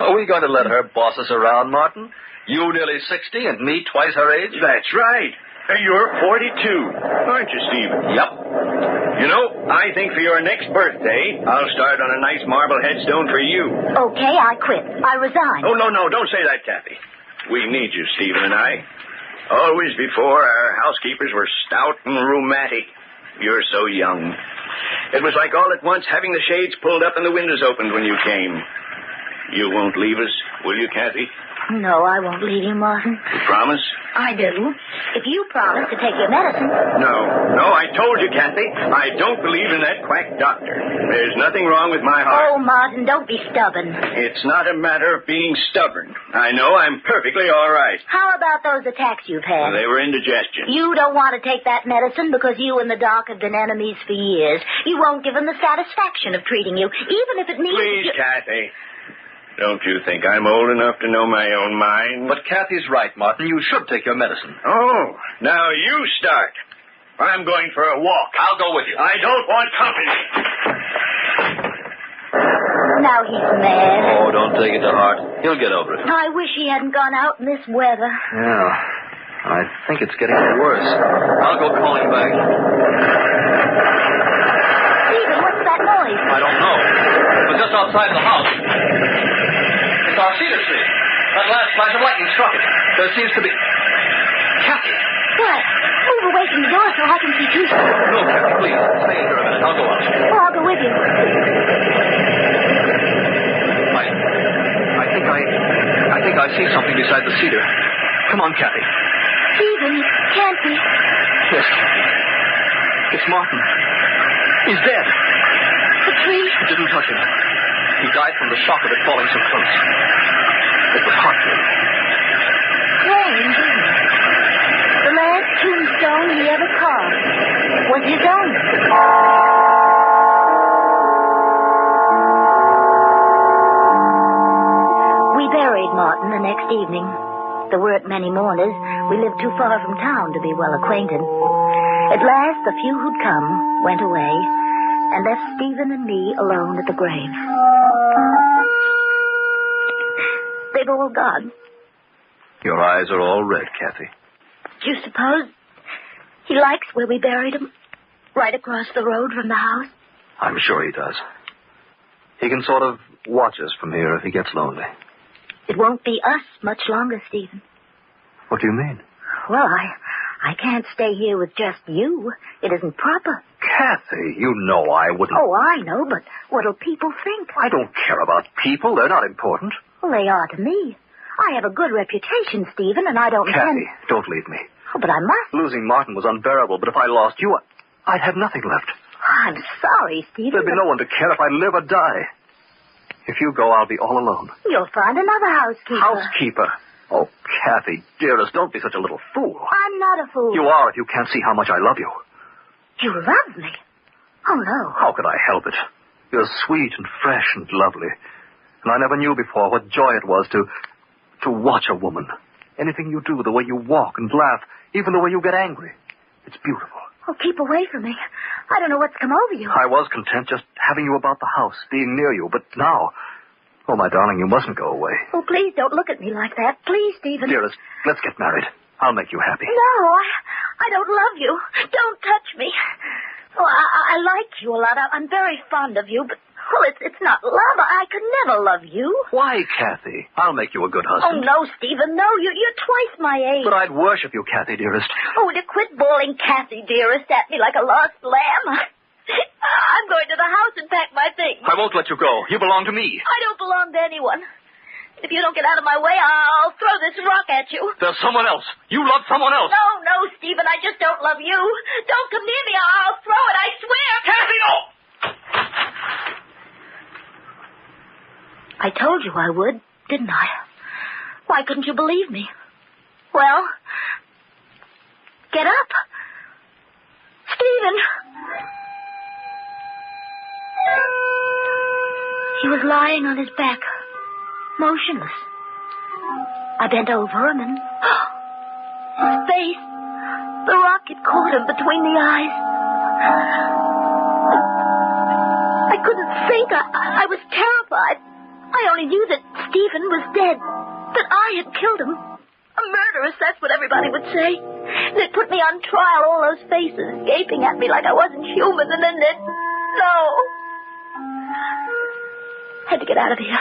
Are we going to let her boss us around, Martin? You nearly 60 and me twice her age? That's right. You're 42, aren't you, Stephen? Yep. You know, I think for your next birthday, I'll start on a nice marble headstone for you. Okay, I quit. I resign. Oh, no, don't say that, Kathy. We need you, Stephen and I. Always before, our housekeepers were stout and rheumatic. You're so young. It was like all at once having the shades pulled up and the windows opened when you came. You won't leave us, will you, Kathy? No, I won't leave you, Martin. You promise? I do. If you promise to take your medicine. No, I told you, Kathy. I don't believe in that quack doctor. There's nothing wrong with my heart. Oh, Martin, don't be stubborn. It's not a matter of being stubborn. I know I'm perfectly all right. How about those attacks you've had? They were indigestion. You don't want to take that medicine because you and the doc have been enemies for years. You won't give him the satisfaction of treating you, even if it means... Please, Kathy. Don't you think I'm old enough to know my own mind? But Kathy's right, Martin. You should take your medicine. Oh, now you start. I'm going for a walk. I'll go with you. I don't want company. Now he's mad. Oh, don't take it to heart. He'll get over it. I wish he hadn't gone out in this weather. Yeah, I think it's getting worse. I'll go call him back. Stephen, what's that noise? I don't know. But just outside the house. It's our cedar tree. That last flash of lightning struck it. There seems to be... Kathy! What? Move away from the door so I can see too. No, Kathy, please. Stay in here a minute. I'll go out. Oh, I'll go with you. I think I see something beside the cedar. Come on, Kathy. Stephen, it can't be. Yes. It's Martin. He's dead. The tree? It didn't touch him. He died from the shock of it falling so close. It was heartbreaking. Strange, isn't it? The last tombstone he ever carved was his own. We buried Martin the next evening. There weren't many mourners. We lived too far from town to be well acquainted. At last, the few who'd come went away and left Stephen and me alone at the grave. They've all gone. Your eyes are all red, Kathy. Do you suppose he likes where we buried him? Right across the road from the house? I'm sure he does. He can sort of watch us from here if he gets lonely. It won't be us much longer, Stephen. What do you mean? Well, I can't stay here with just you. It isn't proper. Kathy, you know I wouldn't... Oh, I know, but what'll people think? I don't care about people. They're not important. Well, they are to me. I have a good reputation, Stephen, and I don't Kathy, don't leave me. Oh, but I must. Losing Martin was unbearable, but if I lost you, I'd have nothing left. I'm sorry, Stephen. There'd be no one to care if I live or die. If you go, I'll be all alone. You'll find another housekeeper. Housekeeper? Oh, Kathy, dearest, don't be such a little fool. I'm not a fool. You are if you can't see how much I love you. You love me? Oh, no. How could I help it? You're sweet and fresh and lovely. And I never knew before what joy it was to watch a woman. Anything you do, the way you walk and laugh, even the way you get angry. It's beautiful. Oh, keep away from me. I don't know what's come over you. I was content just having you about the house, being near you, but now... Oh, my darling, you mustn't go away. Oh, please don't look at me like that. Please, Stephen. Dearest, let's get married. I'll make you happy. No, I don't love you. Don't touch me. Oh, I like you a lot. I'm very fond of you, but... Well, it's not love. I could never love you. Why, Kathy? I'll make you a good husband. Oh, no, Stephen, no. You're twice my age. But I'd worship you, Kathy, dearest. Oh, to quit bawling Kathy, dearest, at me like a lost lamb. I'm going to the house and pack my things. I won't let you go. You belong to me. I don't belong to anyone. If you don't get out of my way, I'll throw this rock at you. There's someone else. You love someone else. No, Stephen, I just don't love you. Don't come near me. I'll throw it, I swear. Kathy, no! I told you I would, didn't I? Why couldn't you believe me? Well, get up. Stephen! He was lying on his back, motionless. I bent over him and... his face, the rock had caught him between the eyes. I couldn't think. I was terrified. I only knew that Stephen was dead, that I had killed him. A murderess, that's what everybody would say. They put me on trial, all those faces gaping at me like I wasn't human, and then they'd... No. Had to get out of here.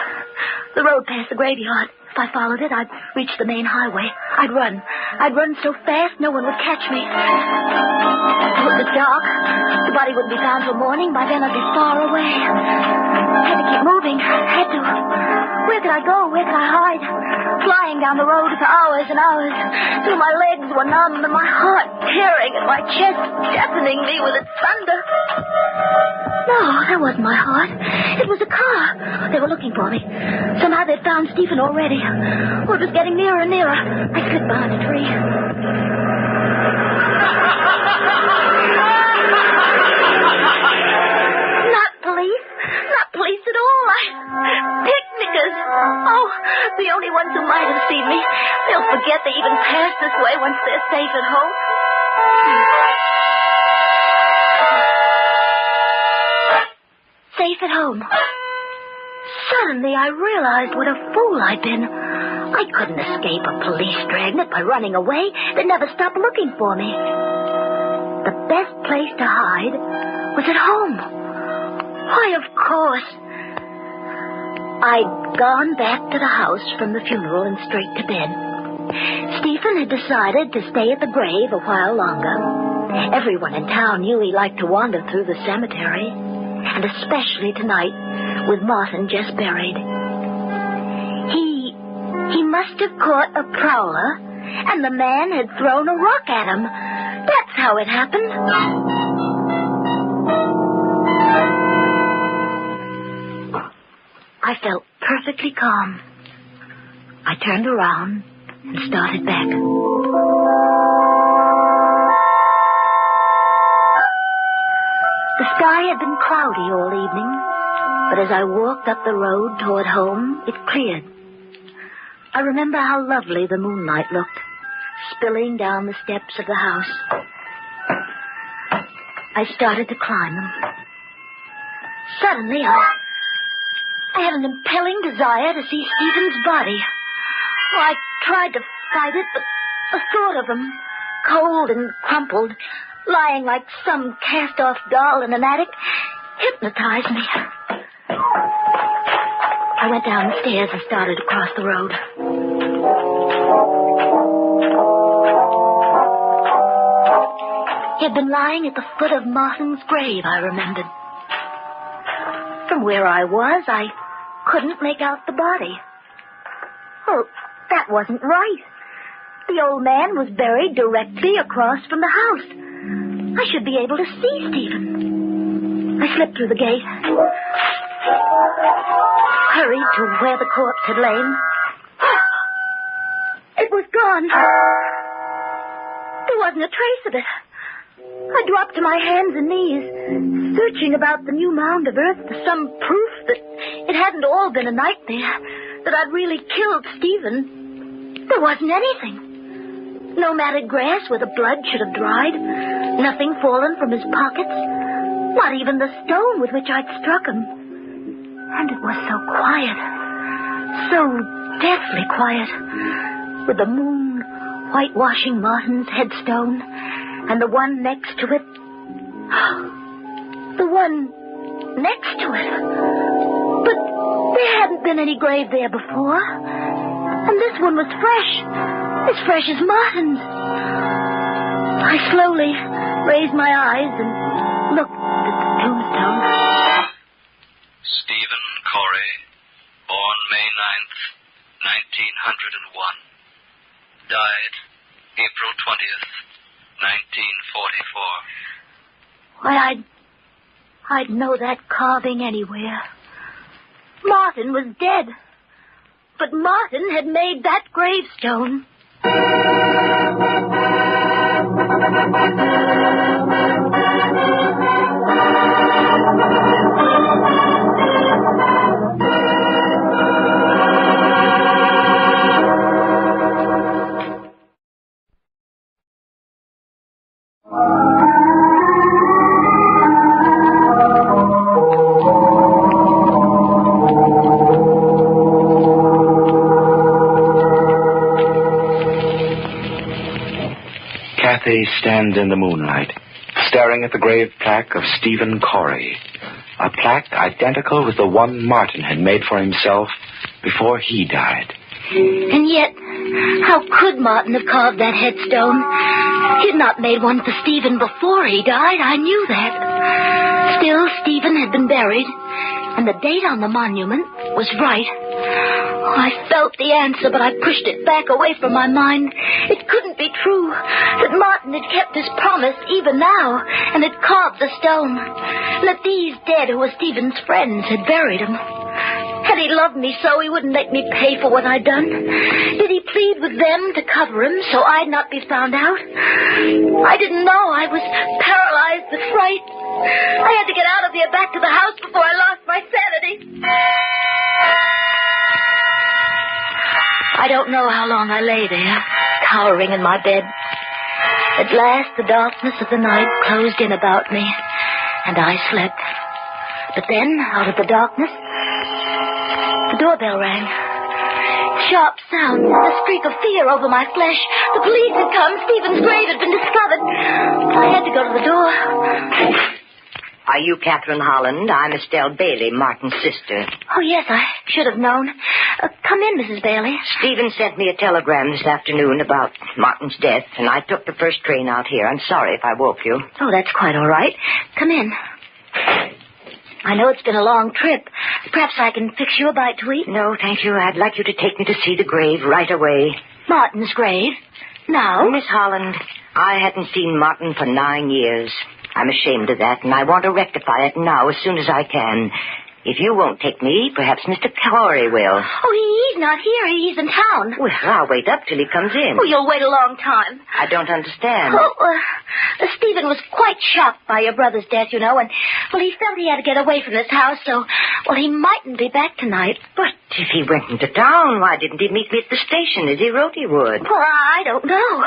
The road past the graveyard. If I followed it, I'd reach the main highway. I'd run. I'd run so fast no one would catch me. It was dark. The body wouldn't be found till morning. By then I'd be far away. Had to keep moving. Had to. Where could I go? Where could I hide? Flying down the road for hours and hours. Till my legs were numb and my heart tearing and my chest deafening me with its thunder. No, that wasn't my heart. It was a car. They were looking for me. Somehow they'd found Stephen already. Oh, it was getting nearer and nearer. I slipped behind a tree. Not police. Not police at all. Picnickers. Oh, the only ones who might have seen me. They'll forget they even passed this way once they're safe at home. Safe at home. Suddenly I realized what a fool I'd been. I couldn't escape a police dragnet by running away. They'd never stop looking for me. The best place to hide was at home. Why, of course. I'd gone back to the house from the funeral and straight to bed. Stephen had decided to stay at the grave a while longer. Everyone in town knew he liked to wander through the cemetery, and especially tonight, with Martin just buried. He must have caught a prowler, and the man had thrown a rock at him. That's how it happened. I felt perfectly calm. I turned around and started back. The sky had been cloudy all evening, but as I walked up the road toward home, it cleared. I remember how lovely the moonlight looked, spilling down the steps of the house. I started to climb them. Suddenly, I had an impelling desire to see Stephen's body. Well, I tried to fight it, but the thought of him, cold and crumpled, lying like some cast-off doll in an attic, hypnotized me. I went down the stairs and started across the road. He had been lying at the foot of Martin's grave, I remembered. From where I was, I couldn't make out the body. Oh, that wasn't right. The old man was buried directly across from the house. I should be able to see Stephen. I slipped through the gate, hurried to where the corpse had lain. It was gone. There wasn't a trace of it. I dropped to my hands and knees, searching about the new mound of earth for some proof that it hadn't all been a nightmare, that I'd really killed Stephen. There wasn't anything. No matted grass where the blood should have dried, nothing fallen from his pockets, not even the stone with which I'd struck him. And it was so quiet, so deathly quiet, with the moon whitewashing Martin's headstone, and the one next to it. The one next to it. But there hadn't been any grave there before. And this one was fresh. As fresh as Martin's. I slowly raised my eyes and Look, the tombstone. Stephen Corey, born May 9th, 1901. Died April 20th, 1944. Why, I'd know that carving anywhere. Martin was dead. But Martin had made that gravestone. Kathy stands in the moonlight, staring at the grave plaque of Stephen Corey, a plaque identical with the one Martin had made for himself before he died. And yet, how could Martin have carved that headstone? He had not made one for Stephen before he died, I knew that. Still, Stephen had been buried, and the date on the monument was right. I felt the answer, but I pushed it back away from my mind. It couldn't be true that Martin had kept his promise even now and had carved the stone. And that these dead who were Stephen's friends had buried him. Had he loved me so, he wouldn't make me pay for what I'd done. Did he plead with them to cover him so I'd not be found out? I didn't know. I was paralyzed with fright. I had to get out of here back to the house before I lost my sanity. I don't know how long I lay there, cowering in my bed. At last, the darkness of the night closed in about me, and I slept. But then, out of the darkness, the doorbell rang. Sharp sound, a streak of fear over my flesh. The police had come. Stephen's grave had been discovered. I had to go to the door. Are you Catherine Holland? I'm Estelle Bailey, Martin's sister. Oh, yes, I should have known. Come in, Mrs. Bailey. Stephen sent me a telegram this afternoon about Martin's death, and I took the first train out here. I'm sorry if I woke you. Oh, that's quite all right. Come in. I know it's been a long trip. Perhaps I can fix you a bite to eat. No, thank you. I'd like you to take me to see the grave right away. Martin's grave? Now? Miss Holland, I hadn't seen Martin for 9 years. I'm ashamed of that, and I want to rectify it now as soon as I can. If you won't take me, perhaps Mr. Corey will. Oh, he's not here. He's in town. Well, I'll wait up till he comes in. Oh, you'll wait a long time. I don't understand. Oh, Stephen was quite shocked by your brother's death, you know, and, well, he felt he had to get away from this house, so, well, he mightn't be back tonight. But if he went into town, why didn't he meet me at the station as he wrote he would? Well, I don't know.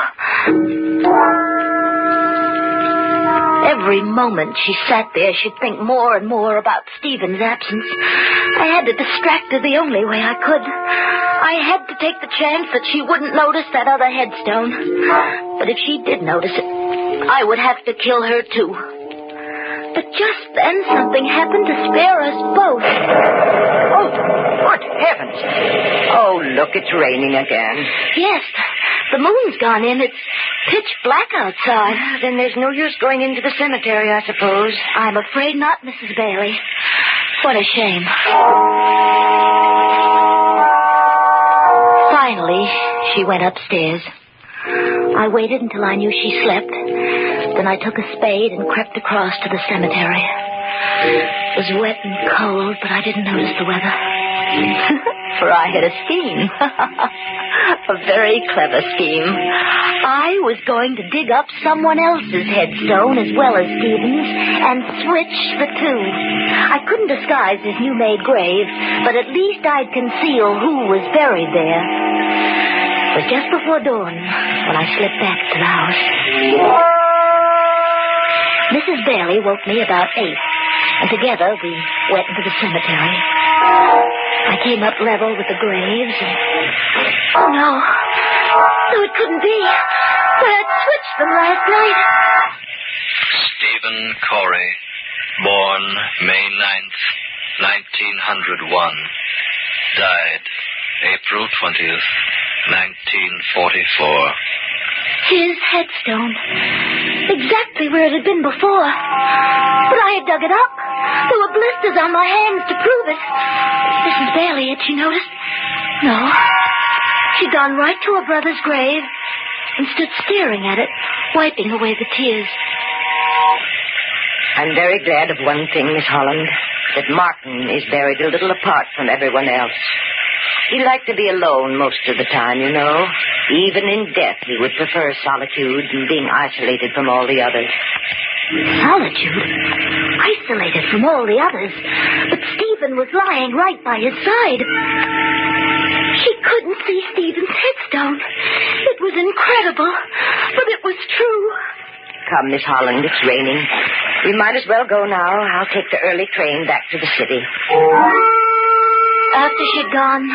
Every moment she sat there, she'd think more and more about Stephen's absence. I had to distract her the only way I could. I had to take the chance that she wouldn't notice that other headstone. But if she did notice it, I would have to kill her, too. But just then, something happened to spare us both. Oh, good heavens. Oh, look, it's raining again. Yes, the moon's gone in. It's pitch black outside. Then there's no use going into the cemetery, I suppose. I'm afraid not, Mrs. Bailey. What a shame. Finally, she went upstairs. I waited until I knew she slept. Then I took a spade and crept across to the cemetery. It was wet and cold, but I didn't notice the weather. For I had a scheme. A very clever scheme. I was going to dig up someone else's headstone as well as Stephen's and switch the two. I couldn't disguise his new-made grave, but at least I'd conceal who was buried there. It was just before dawn when I slipped back to the house. Mrs. Bailey woke me about 8, and together we went into the cemetery. I came up level with the graves, and... Oh, no. No, it couldn't be. I had switched them last night. Stephen Corey, born May 9th, 1901. Died April 20th, 1944. His headstone. Exactly where it had been before. But I had dug it up. There were blisters on my hands to prove it. Mrs. Bailey, had she noticed? No. She'd gone right to her brother's grave and stood staring at it, wiping away the tears. I'm very glad of one thing, Miss Holland, that Martin is buried a little apart from everyone else. He liked to be alone most of the time, you know. Even in death, he would prefer solitude and being isolated from all the others. Solitude? Isolated from all the others? But Stephen was lying right by his side. She couldn't see Stephen's headstone. It was incredible, but it was true. Come, Miss Holland, it's raining. We might as well go now. I'll take the early train back to the city. After she'd gone,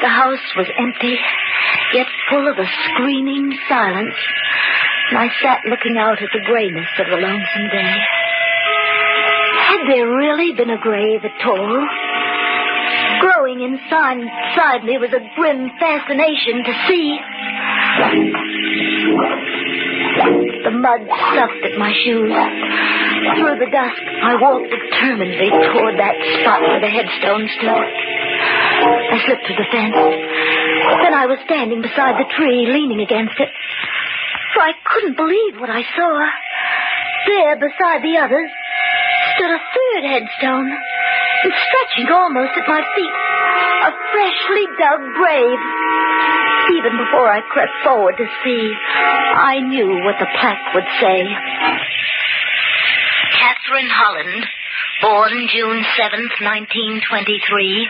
the house was empty, yet full of a screaming silence. And I sat looking out at the grayness of the lonesome day. Had there really been a grave at all? Growing inside me was a grim fascination to see. The mud stuffed at my shoes. Through the dusk, I walked determinedly toward that spot where the headstone stood. I slipped to the fence. Then I was standing beside the tree, leaning against it. For I couldn't believe what I saw. There, beside the others, stood a third headstone, and stretching almost at my feet, a freshly dug grave. Even before I crept forward to see, I knew what the plaque would say. Catherine Holland, born June 7th, 1923,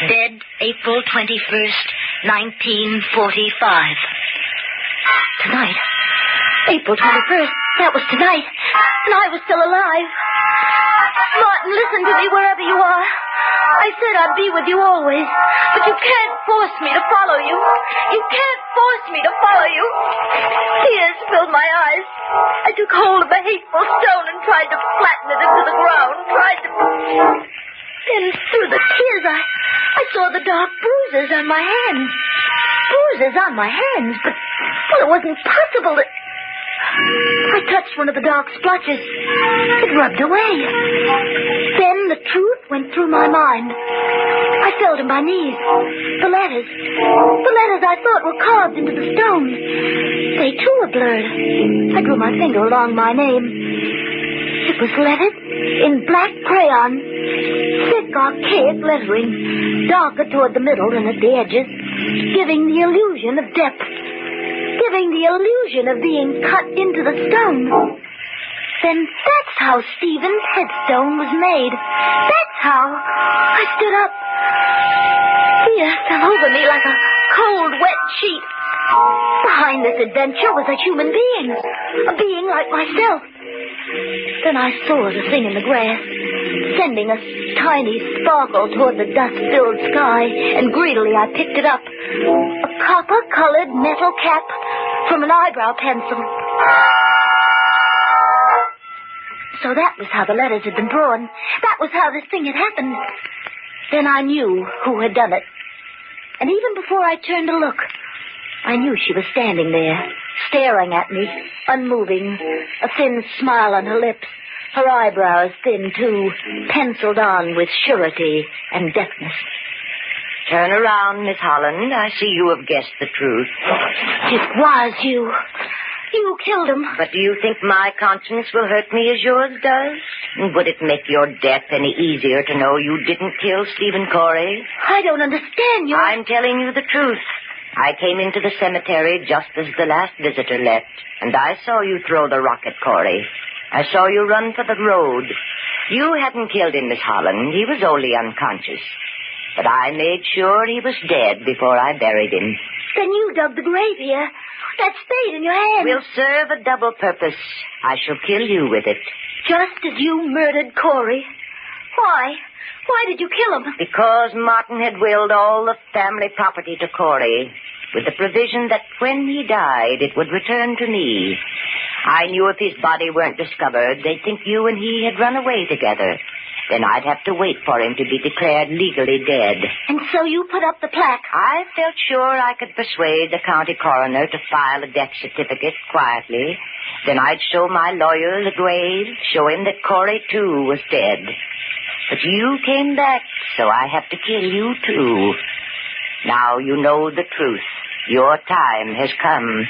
dead April 21st, 1945. Tonight. April 21st. That was tonight. And I was still alive. Martin, listen to me wherever you are. I said I'd be with you always. But you can't force me to follow you. You can't force me to follow you. Tears filled my eyes. I took hold of the hateful stone and tried to flatten it into the ground. Then through the tears, I saw the dark bruises on my hands. Bruises on my hands, but it wasn't possible that... I touched one of the dark splotches. It rubbed away. Then the truth went through my mind. I fell to my knees. The letters I thought were carved into the stone. They too were blurred. I drew my finger along my name. It was lettered in black crayon. Thick, archaic lettering, darker toward the middle than at the edges, giving the illusion of depth. Giving the illusion of being cut into the stone. Then that's how Stephen's headstone was made. That's how. I stood up. Fear fell over me like a cold, wet sheet. Behind this adventure was a human being. A being like myself. Then I saw the thing in the grass, sending a tiny sparkle toward the dust-filled sky, and greedily I picked it up. A copper-colored metal cap from an eyebrow pencil. So that was how the letters had been drawn. That was how this thing had happened. Then I knew who had done it. And even before I turned to look, I knew she was standing there, staring at me, unmoving, a thin smile on her lips, her eyebrows thin, too, penciled on with surety and deftness. Turn around, Miss Holland. I see you have guessed the truth. It was you. You killed him. But do you think my conscience will hurt me as yours does? Would it make your death any easier to know you didn't kill Stephen Corey? I don't understand you. I'm telling you the truth. I came into the cemetery just as the last visitor left, and I saw you throw the rock at Corey. I saw you run for the road. You hadn't killed him, Miss Holland. He was only unconscious. But I made sure he was dead before I buried him. Then you dug the grave here. That spade in your hand. Will serve a double purpose. I shall kill you with it. Just as you murdered Corey. Why? Why did you kill him? Because Martin had willed all the family property to Corey, with the provision that when he died, it would return to me. I knew if his body weren't discovered, they'd think you and he had run away together. Then I'd have to wait for him to be declared legally dead. And so you put up the plaque? I felt sure I could persuade the county coroner to file a death certificate quietly. Then I'd show my lawyer the grave, show him that Corey, too, was dead. But you came back, so I have to kill you, too. Now you know the truth. Your time has come.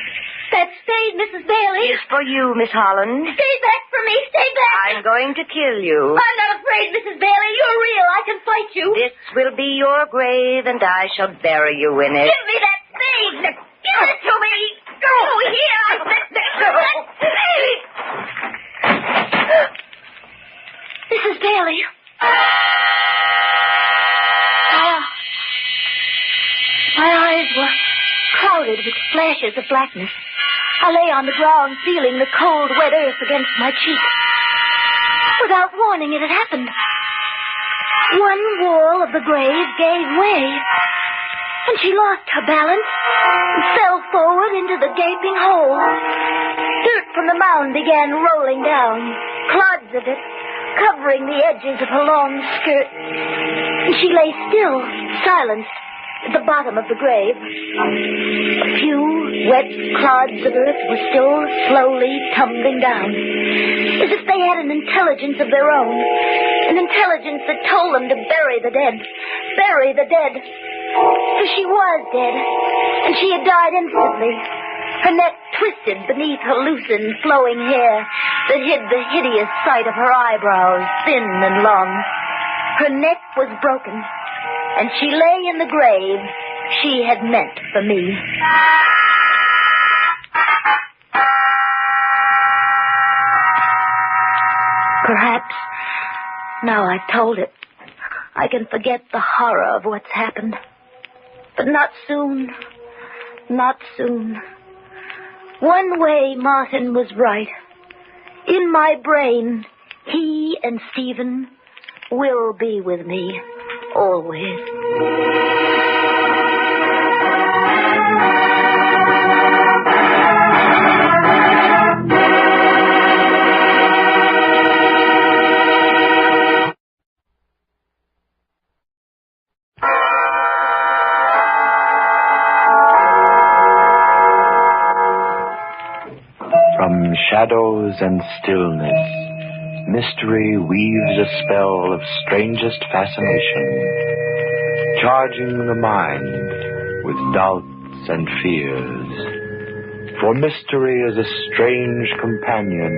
That spade, Mrs. Bailey. Is for you, Miss Holland. Stay back from me. Stay back. I'm going to kill you. I'm not afraid, Mrs. Bailey. You're real. I can fight you. This will be your grave, and I shall bury you in it. Give me that spade. Give it to me. Go here. I said that spade. Mrs. Bailey. My eyes were clouded with flashes of blackness. I lay on the ground, feeling the cold, wet earth against my cheek. Without warning, it had happened. One wall of the grave gave way, and she lost her balance and fell forward into the gaping hole. Dirt from the mound began rolling down, clods of it covering the edges of her long skirt. And she lay still, silenced, at the bottom of the grave. A few wet clods of earth were still slowly tumbling down, as if they had an intelligence of their own, an intelligence that told them to bury the dead. Bury the dead. For she was dead, and she had died instantly. Her neck twisted beneath her loosened, flowing hair that hid the hideous sight of her eyebrows, thin and long. Her neck was broken, and she lay in the grave she had meant for me. Perhaps, now I've told it, I can forget the horror of what's happened. But not soon. Not soon. One way Martin was right. In my brain, he and Stephen will be with me. Always. From shadows and stillness, mystery weaves a spell of strangest fascination, charging the mind with doubts and fears. For mystery is a strange companion,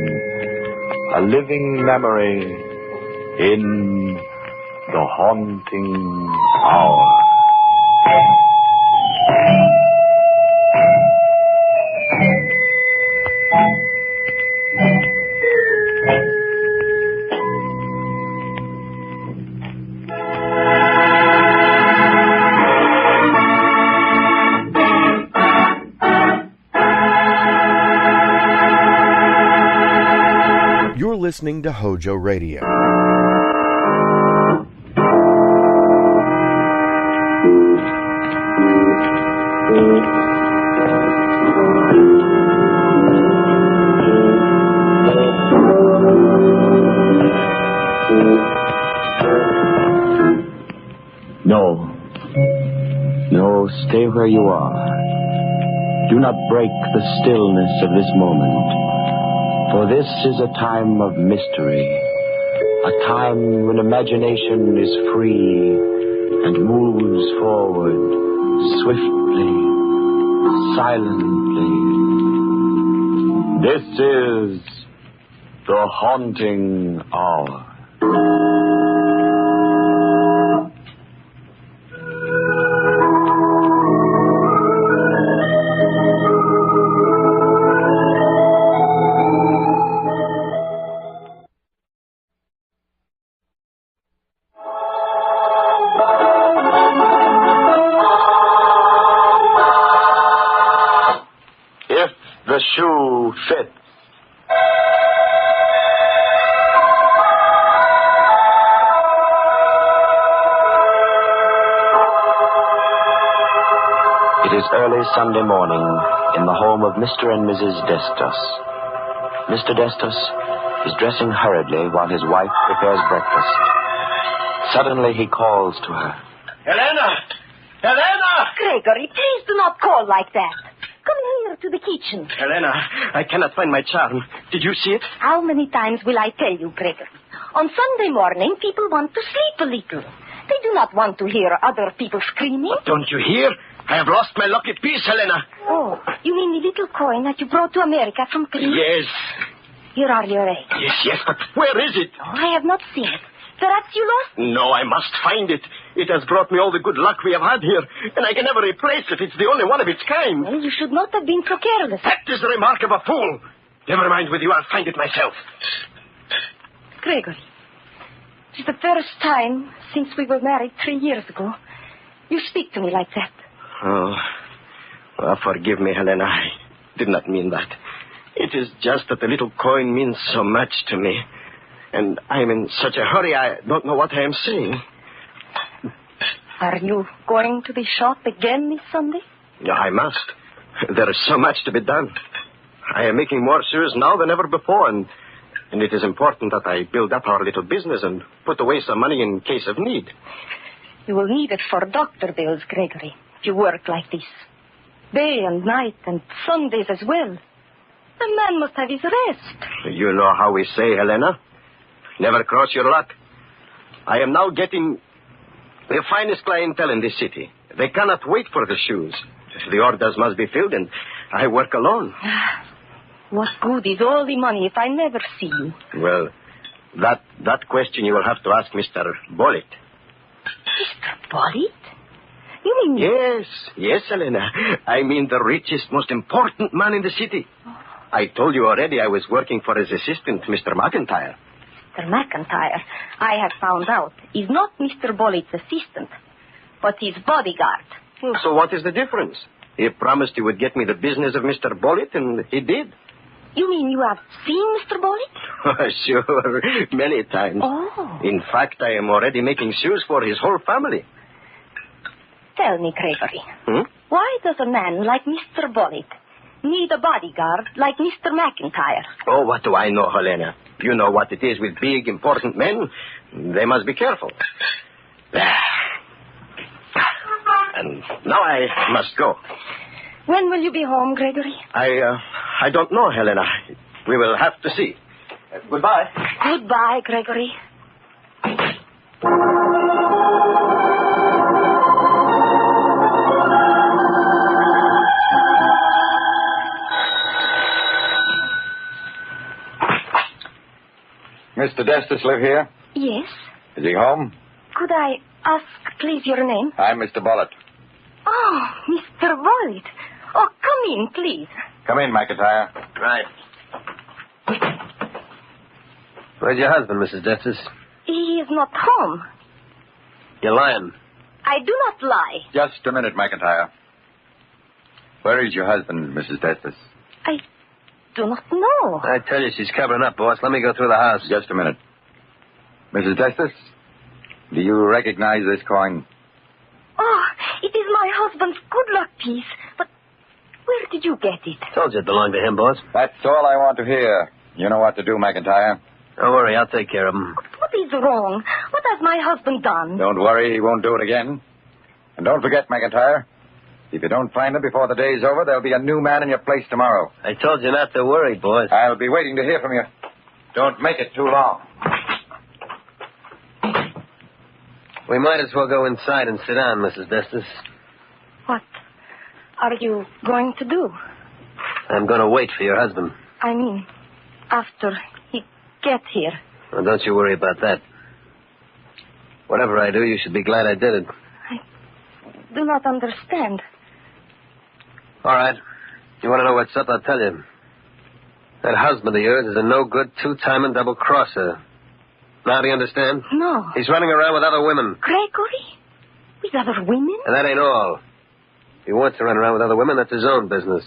a living memory in the haunting hour. You're listening to HOJO Radio. No, stay where you are. Do not break the stillness of this moment. For this is a time of mystery, a time when imagination is free and moves forward swiftly, silently. This is the haunting hour. The shoe fits. It is early Sunday morning in the home of Mr. and Mrs. Destos. Mr. Destos is dressing hurriedly while his wife prepares breakfast. Suddenly he calls to her. Helena! Helena! Gregory, please do not call like that. Come here to the kitchen. Helena, I cannot find my charm. Did you see it? How many times will I tell you, Gregory? On Sunday morning, people want to sleep a little. They do not want to hear other people screaming. But don't you hear? I have lost my lucky piece, Helena. Oh, you mean the little coin that you brought to America from Greece? Yes. Here are your eggs. Yes, but where is it? Oh, I have not seen it. Perhaps you lost it? No, I must find it. It has brought me all the good luck we have had here, and I can never replace it. It's the only one of its kind. Well, you should not have been so careless. That is the remark of a fool. Never mind with you, I'll find it myself. Gregory, it's the first time since we were married 3 years ago you speak to me like that. Oh, well, forgive me, Helena. I did not mean that. It is just that the little coin means so much to me. And I'm in such a hurry, I don't know what I am saying. Are you going to the shop again this Sunday? Yeah, I must. There is so much to be done. I am making more shoes now than ever before, and it is important that I build up our little business and put away some money in case of need. You will need it for doctor bills, Gregory, if you work like this. Day and night and Sundays as well. A man must have his rest. You know how we say, Helena. Never cross your luck. I am now getting the finest clientele in this city. They cannot wait for the shoes. The orders must be filled, and I work alone. What good is all the money if I never see you? Well, that question you will have to ask Mr. Bollitt. Mr. Bollitt? You mean... Yes, Helena. I mean the richest, most important man in the city. I told you already I was working for his assistant, Mr. McIntyre. Mr. McIntyre, I have found out, is not Mr. Bollitt's assistant, but his bodyguard. So what is the difference? He promised he would get me the business of Mr. Bollitt, and he did. You mean you have seen Mr. Bollitt? Sure, many times. Oh. In fact, I am already making shoes for his whole family. Tell me, Gregory, why does a man like Mr. Bollitt need a bodyguard like Mr. McIntyre? Oh, what do I know, Helena? You know what it is with big, important men. They must be careful. And now I must go. When will you be home, Gregory? I don't know, Helena. We will have to see. Goodbye. Goodbye, Gregory. Mr. Destus live here? Yes. Is he home? Could I ask, please, your name? I'm Mr. Bollitt. Oh, Mr. Bollitt. Oh, come in, please. Come in, McIntyre. Right. Where's your husband, Mrs. Destus? He is not home. You're lying. I do not lie. Just a minute, McIntyre. Where is your husband, Mrs. Destus? I do not know. I tell you, she's covering up, boss. Let me go through the house. Just a minute. Mrs. Destus, do you recognize this coin? Oh, it is my husband's good luck piece. But where did you get it? Told you it belonged to him, boss. That's all I want to hear. You know what to do, McIntyre. Don't worry, I'll take care of him. What is wrong? What has my husband done? Don't worry, he won't do it again. And don't forget, McIntyre, if you don't find him before the day's over, there'll be a new man in your place tomorrow. I told you not to worry, boss. I'll be waiting to hear from you. Don't make it too long. We might as well go inside and sit down, Mrs. Destus. What are you going to do? I'm going to wait for your husband. I mean, after he gets here. Well, don't you worry about that. Whatever I do, you should be glad I did it. I do not understand. All right. You want to know what's up? I'll tell you. That husband of yours is a no-good, two-timing double-crosser. Now, do you understand? No. He's running around with other women. Gregory? With other women? And that ain't all. If he wants to run around with other women, that's his own business.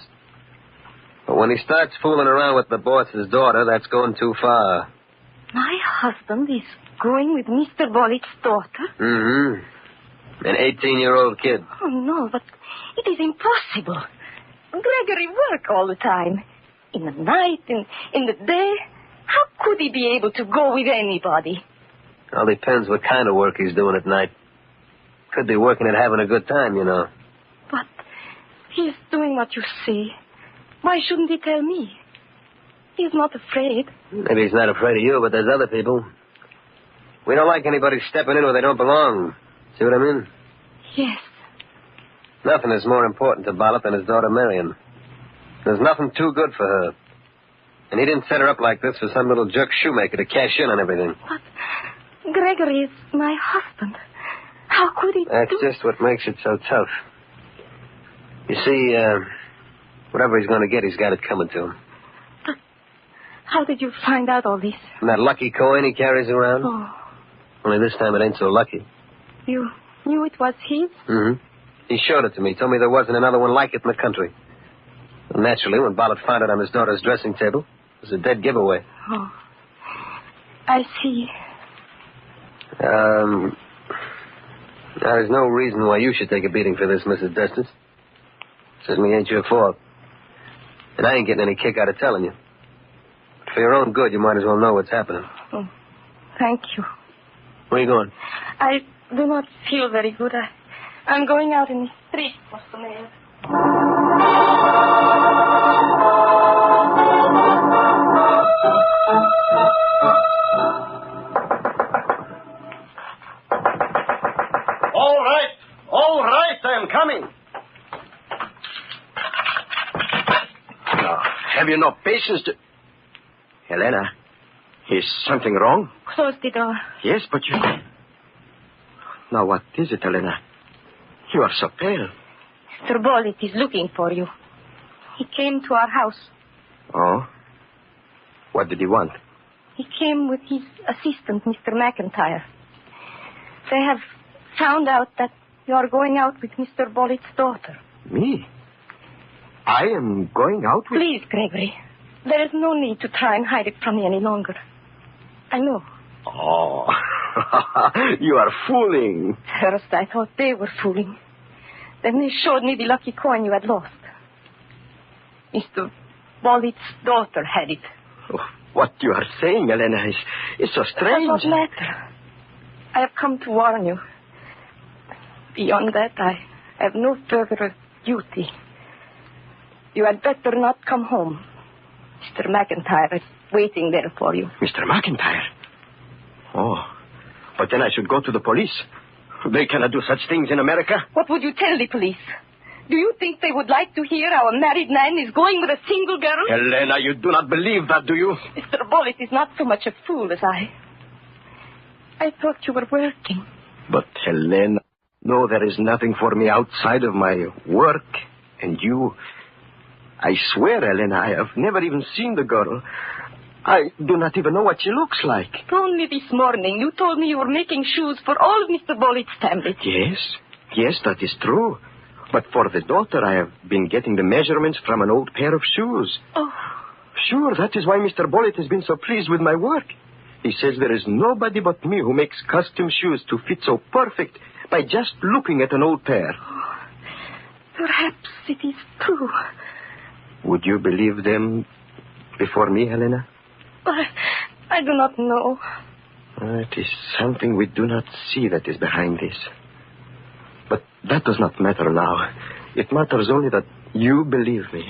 But when he starts fooling around with the boss's daughter, that's going too far. My husband is going with Mr. Bollitt's daughter? Mm-hmm. An 18-year-old kid. Oh, no, but it is impossible. Gregory works all the time. In the night, in the day. How could he be able to go with anybody? All depends what kind of work he's doing at night. Could be working at having a good time, you know. But he's doing what you say. Why shouldn't he tell me? He's not afraid. Maybe he's not afraid of you, but there's other people. We don't like anybody stepping in where they don't belong. See what I mean? Yes. Nothing is more important to Bollitt than his daughter Marion. There's nothing too good for her. And he didn't set her up like this for some little jerk shoemaker to cash in on everything. But Gregory is my husband. How could he That's just what makes it so tough. You see, whatever he's going to get, he's got it coming to him. But how did you find out all this? And that lucky coin he carries around? Oh. Only this time it ain't so lucky. You knew it was his? Mm-hmm. He showed it to me. Told me there wasn't another one like it in the country. And naturally, when Bollitt found it on his daughter's dressing table, it was a dead giveaway. Oh. I see. Now, there's no reason why you should take a beating for this, Mrs. Destis. Certainly ain't your fault. And I ain't getting any kick out of telling you. But for your own good, you might as well know what's happening. Oh, thank you. Where are you going? I do not feel very good. I'm going out in the street for some air. All right, I'm coming. Now, have you no patience to... Helena, is something wrong? Close the door. Yes, but you... Now, what is it, Helena? You are so pale. Mr. Bollitt is looking for you. He came to our house. Oh? What did he want? He came with his assistant, Mr. McIntyre. They have found out that you are going out with Mr. Bollitt's daughter. Me? I am going out with... Please, Gregory. There is no need to try and hide it from me any longer. I know. Oh, you are fooling. First, I thought they were fooling. Then they showed me the lucky coin you had lost. Mr. Bollitt's daughter had it. Oh, what you are saying, Elena, is so strange. It does not matter. I have come to warn you. Beyond that, I have no further duty. You had better not come home. Mr. McIntyre is waiting there for you. Mr. McIntyre? Oh, but then I should go to the police. They cannot do such things in America. What would you tell the police? Do you think they would like to hear our married man is going with a single girl? Helena, you do not believe that, do you? Mr. Bollitt is not so much a fool as I. I thought you were working. But, Helena, no, there is nothing for me outside of my work. And you... I swear, Helena, I have never even seen the girl. I do not even know what she looks like. Only this morning you told me you were making shoes for all of Mr. Bollitt's family. Yes, that is true. But for the daughter, I have been getting the measurements from an old pair of shoes. Oh. Sure, that is why Mr. Bollitt has been so pleased with my work. He says there is nobody but me who makes custom shoes to fit so perfect by just looking at an old pair. Oh, perhaps it is true. Would you believe them before me, Helena? I do not know. It is something we do not see that is behind this. But that does not matter now. It matters only that you believe me.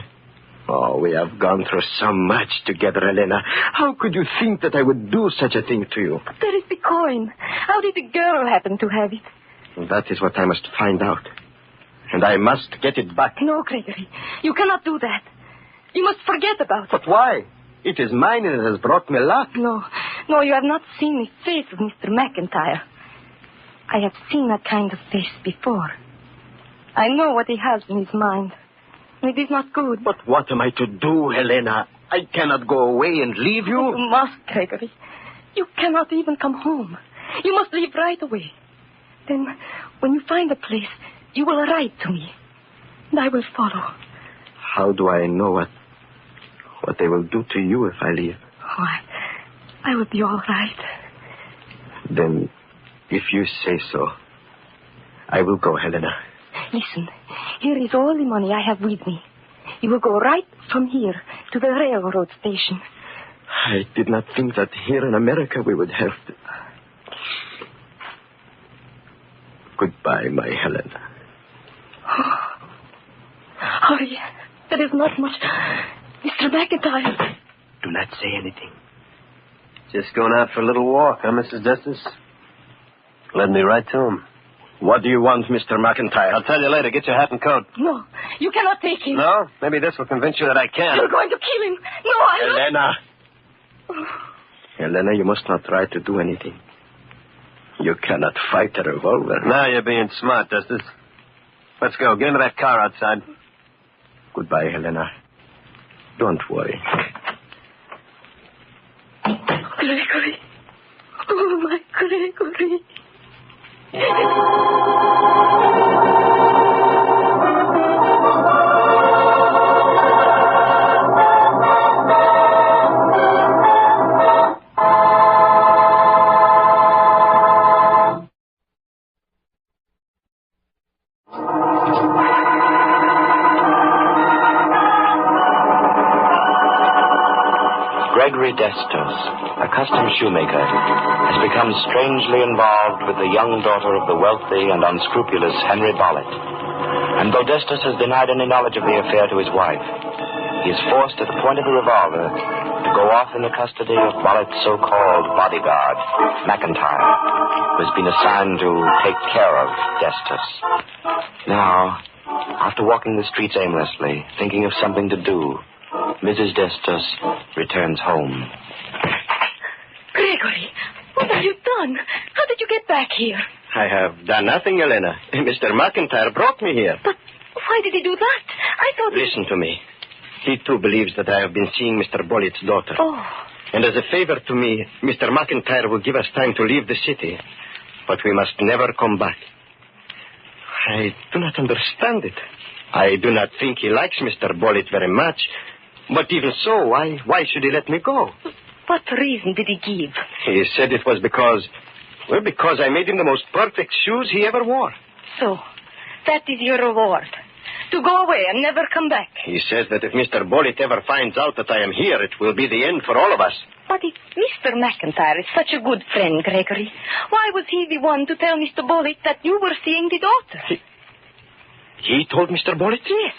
Oh, we have gone through so much together, Helena. How could you think that I would do such a thing to you? But there is the coin. How did the girl happen to have it? That is what I must find out. And I must get it back. No, Gregory. You cannot do that. You must forget about it. But why? It is mine and it has brought me luck. No, you have not seen the face of Mr. McIntyre. I have seen that kind of face before. I know what he has in his mind. It is not good. But what am I to do, Helena? I cannot go away and leave you. You must, Gregory. You cannot even come home. You must leave right away. Then, when you find a place, you will write to me. And I will follow. How do I know what they will do to you if I leave? Oh, I will be all right. Then, if you say so, I will go, Helena. Listen, here is all the money I have with me. You will go right from here to the railroad station. I did not think that here in America we would have to... Goodbye, my Helena. Hurry. There is not much. Mr. McIntyre. Do not say anything. Just going out for a little walk, huh, Mrs. Justice? Led me right to him. What do you want, Mr. McIntyre? I'll tell you later. Get your hat and coat. No, you cannot take him. No? Maybe this will convince you that I can. You're going to kill him. No, I'm Helena. not. Helena, you must not try to do anything. You cannot fight a revolver. Now you're being smart, Justice. Let's go. Get into that car outside. Goodbye, Helena. Don't worry. Gregory. Oh, my Gregory. Gregory Destos, a custom shoemaker, has become strangely involved with the young daughter of the wealthy and unscrupulous Henry Bollitt. And though Destos has denied any knowledge of the affair to his wife, he is forced at the point of the revolver to go off in the custody of Bollitt's so-called bodyguard, McIntyre, who has been assigned to take care of Destos. Now, after walking the streets aimlessly, thinking of something to do, Mrs. Destos returns home. Gregory, what have you done? How did you get back here? I have done nothing, Helena. Mr. McIntyre brought me here. But why did he do that? I thought... Listen to me. He, too, believes that I have been seeing Mr. Bollitt's daughter. Oh. And as a favor to me, Mr. McIntyre will give us time to leave the city. But we must never come back. I do not understand it. I do not think he likes Mr. Bollitt very much. But even so, why should he let me go? What reason did he give? He said it was because I made him the most perfect shoes he ever wore. So, that is your reward. To go away and never come back. He says that if Mr. Bollitt ever finds out that I am here, it will be the end for all of us. But if Mr. McIntyre is such a good friend, Gregory, why was he the one to tell Mr. Bollitt that you were seeing the daughter? He told Mr. Bollitt? Yes.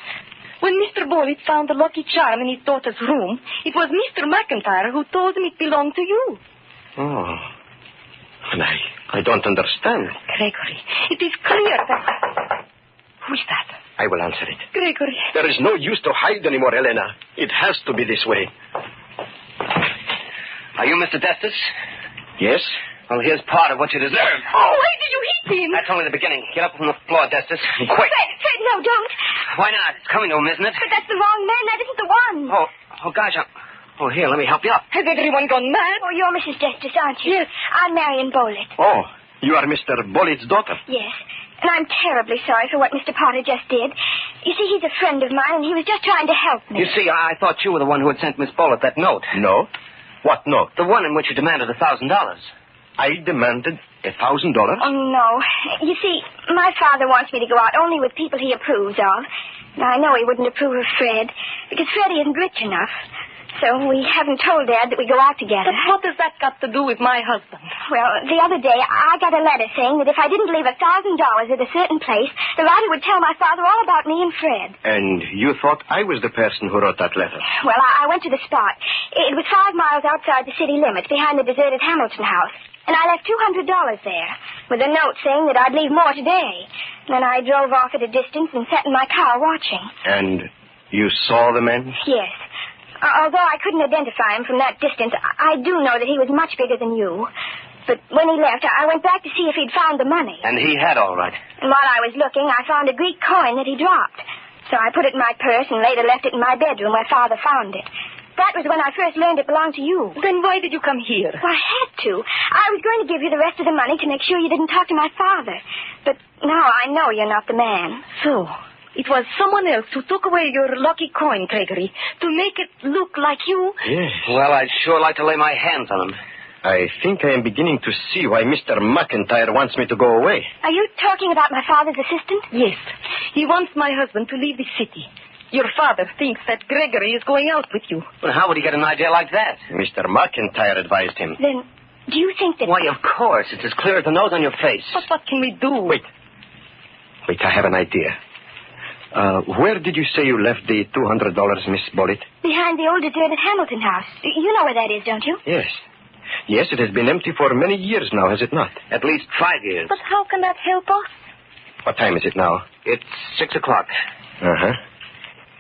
When Mr. Bollitt found the lucky charm in his daughter's room, it was Mr. McIntyre who told him it belonged to you. Oh. And I don't understand. Gregory, it is clear that... Who is that? I will answer it. Gregory. There is no use to hide anymore, Helena. It has to be this way. Are you Mr. Destos? Yes. Well, here's part of what you deserve. Oh, why did you hit him? That's only the beginning. Get up from the floor, Destos. Quick. Fred, no, don't. Why not? It's coming to him, isn't it? But that's the wrong man. That isn't the one. Oh, gosh. Oh, here, let me help you up. Has everyone gone mad? Oh, you're Mrs. Destos, aren't you? Yes. I'm Marion Bollitt. Oh, you are Mr. Bollitt's daughter? Yes. And I'm terribly sorry for what Mr. Potter just did. You see, he's a friend of mine, and he was just trying to help me. You see, I thought you were the one who had sent Miss Bollitt that note. Note? What note? The one in which you demanded $1,000. I demanded $1,000? Oh, no. You see, my father wants me to go out only with people he approves of. Now, I know he wouldn't approve of Fred, because Freddie isn't rich enough. So we haven't told Dad that we go out together. But what has that got to do with my husband? Well, the other day, I got a letter saying that if I didn't leave $1,000 at a certain place, the writer would tell my father all about me and Fred. And you thought I was the person who wrote that letter? Well, I went to the spot. It was 5 miles outside the city limits, behind the deserted Hamilton house. And I left $200 there, with a note saying that I'd leave more today. Then I drove off at a distance and sat in my car watching. And you saw the men? Yes. Although I couldn't identify him from that distance, I do know that he was much bigger than you. But when he left, I went back to see if he'd found the money. And he had, all right. And while I was looking, I found a Greek coin that he dropped. So I put it in my purse and later left it in my bedroom where Father found it. That was when I first learned it belonged to you. Then why did you come here? Well, I had to. I was going to give you the rest of the money to make sure you didn't talk to my father. But now I know you're not the man. So, it was someone else who took away your lucky coin, Gregory, to make it look like you? Yes. Well, I'd sure like to lay my hands on him. I think I am beginning to see why Mr. McIntyre wants me to go away. Are you talking about my father's assistant? Yes. He wants my husband to leave the city. Your father thinks that Gregory is going out with you. Well, how would he get an idea like that? Mr. McIntyre advised him. Then, do you think that... Why, of course. It's as clear as the nose on your face. But what can we do? Wait. Wait, I have an idea. Where did you say you left the $200, Miss Bullitt? Behind the old deserted Hamilton house. You know where that is, don't you? Yes. Yes, it has been empty for many years now, has it not? At least 5 years. But how can that help us? What time is it now? It's 6 o'clock. Uh-huh.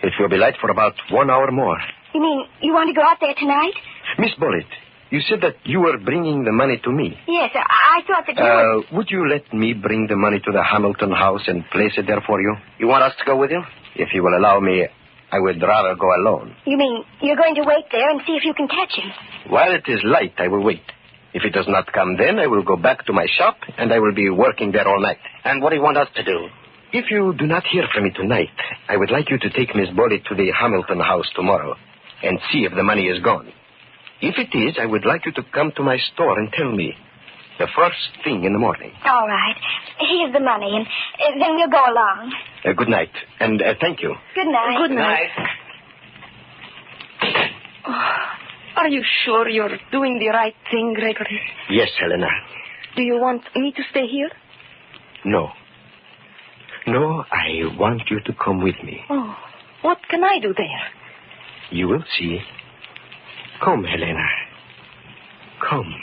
It will be light for about 1 hour more. You mean you want to go out there tonight? Miss Bullitt, you said that you were bringing the money to me. Yes, I thought that you Would you let me bring the money to the Hamilton house and place it there for you? You want us to go with you? If you will allow me, I would rather go alone. You mean you're going to wait there and see if you can catch him? While it is light, I will wait. If it does not come then, I will go back to my shop, and I will be working there all night. And what do you want us to do? If you do not hear from me tonight, I would like you to take Miss Bullitt to the Hamilton house tomorrow and see if the money is gone. If it is, I would like you to come to my store and tell me the first thing in the morning. All right. Here's the money, and then we'll go along. Good night, and thank you. Good night. Good night. Oh, are you sure you're doing the right thing, Gregory? Yes, Helena. Do you want me to stay here? No. No, I want you to come with me. Oh, what can I do there? You will see. Come, Helena. Come.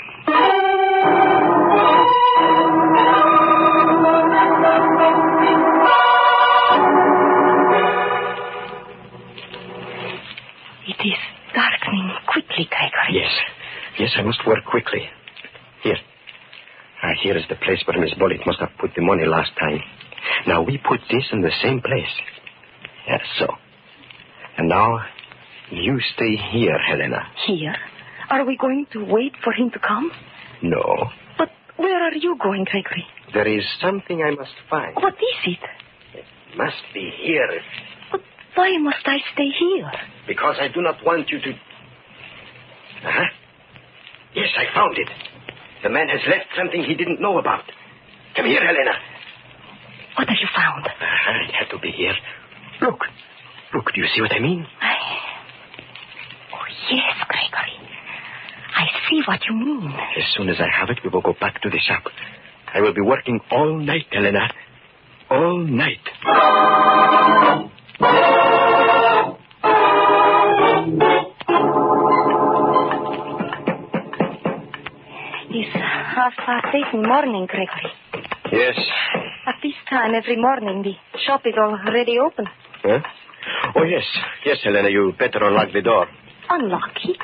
It is darkening quickly, Gregory. Yes. Yes, I must work quickly. Here. Here is the place where Miss Bullitt must have put the money last time. Now, we put this in the same place. Yes, so. And now, you stay here, Helena. Here? Are we going to wait for him to come? No. But where are you going, Gregory? There is something I must find. What is it? It must be here. But why must I stay here? Because I do not want you to... Uh-huh. Yes, I found it. The man has left something he didn't know about. Come here, Helena. What have you found? It had to be here. Look. Look, do you see what I mean? Oh, yes, Gregory. I see what you mean. As soon as I have it, we will go back to the shop. I will be working all night, Helena. All night. It's 8:30 in the morning, Gregory. Yes. At this time every morning, the shop is already open. Huh? Oh, yes. Yes, Helena, you better unlock the door. Unlock it?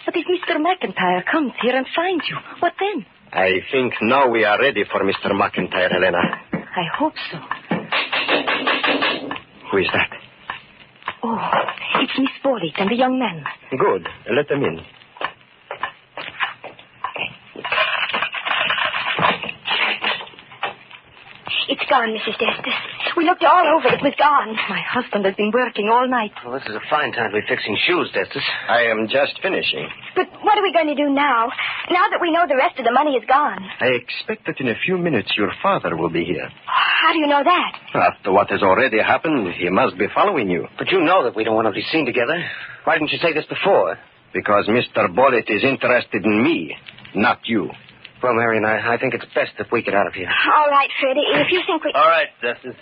But if Mr. McIntyre comes here and finds you, what then? I think now we are ready for Mr. McIntyre, Helena. I hope so. Who is that? Oh, it's Miss Bullitt and the young man. Good. Let them in. It's gone, Mrs. Destus. We looked all over. It was gone. My husband has been working all night. Well, this is a fine time to be fixing shoes, Destus. I am just finishing. But what are we going to do now? Now that we know the rest of the money is gone. I expect that in a few minutes your father will be here. How do you know that? After what has already happened, he must be following you. But you know that we don't want to be seen together. Why didn't you say this before? Because Mr. Bullitt is interested in me, not you. Well, Mary and I think it's best if we get out of here. All right, Freddie. If you think we... All right, Destus.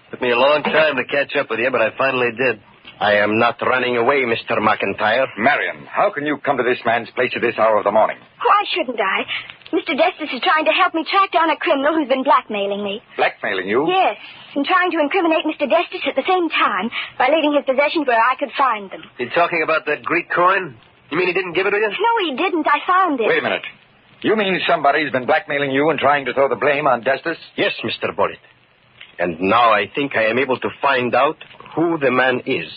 Took me a long time to catch up with you, but I finally did. I am not running away, Mr. McIntyre. Marion, how can you come to this man's place at this hour of the morning? Why shouldn't I? Mr. Destus is trying to help me track down a criminal who's been blackmailing me. Blackmailing you? Yes, and trying to incriminate Mr. Destus at the same time by leaving his possessions where I could find them. You talking about that Greek coin? You mean he didn't give it to you? No, he didn't. I found it. Wait a minute. You mean somebody's been blackmailing you and trying to throw the blame on Destus? Yes, Mr. Bullitt. And now I think I am able to find out who the man is.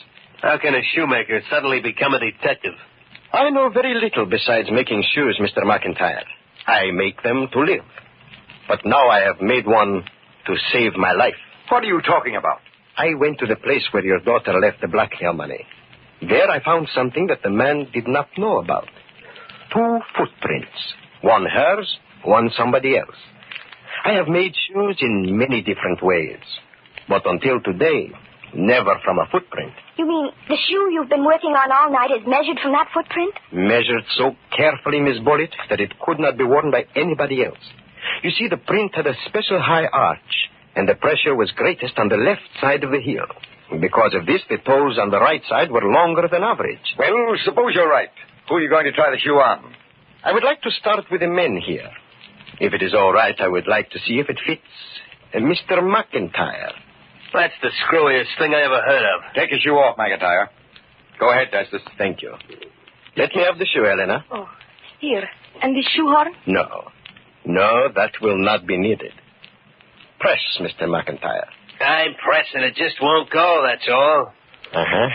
How can a shoemaker suddenly become a detective? I know very little besides making shoes, Mr. McIntyre. I make them to live. But now I have made one to save my life. What are you talking about? I went to the place where your daughter left the blackmail money. There I found something that the man did not know about. 2 footprints. One hers, one somebody else. I have made shoes in many different ways. But until today, never from a footprint. You mean the shoe you've been working on all night is measured from that footprint? Measured so carefully, Miss Bullitt, that it could not be worn by anybody else. You see, the print had a special high arch, and the pressure was greatest on the left side of the heel. Because of this, the toes on the right side were longer than average. Well, suppose you're right. Who are you going to try the shoe on? I would like to start with the men here. If it is all right, I would like to see if it fits Mr. McIntyre. That's the screwiest thing I ever heard of. Take your shoe off, McIntyre. Go ahead, Destus. Thank you. Let me have the shoe, Helena. Oh, here. And the shoehorn? No. No, that will not be needed. Press, Mr. McIntyre. I'm pressing. It just won't go, that's all. Uh-huh.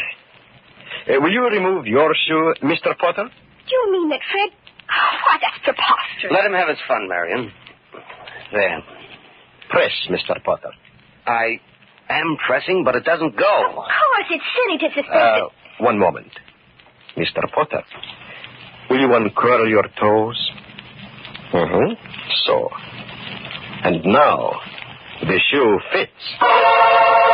Will you remove your shoe, Mr. Potter? Do you mean that Fred... Oh, why, that's preposterous. Let him have his fun, Marion. There. Press, Mr. Potter. I am pressing, but it doesn't go. Of course, it's silly to suspect it. One moment. Mr. Potter, will you uncurl your toes? Mm-hmm. So. And now, the shoe fits.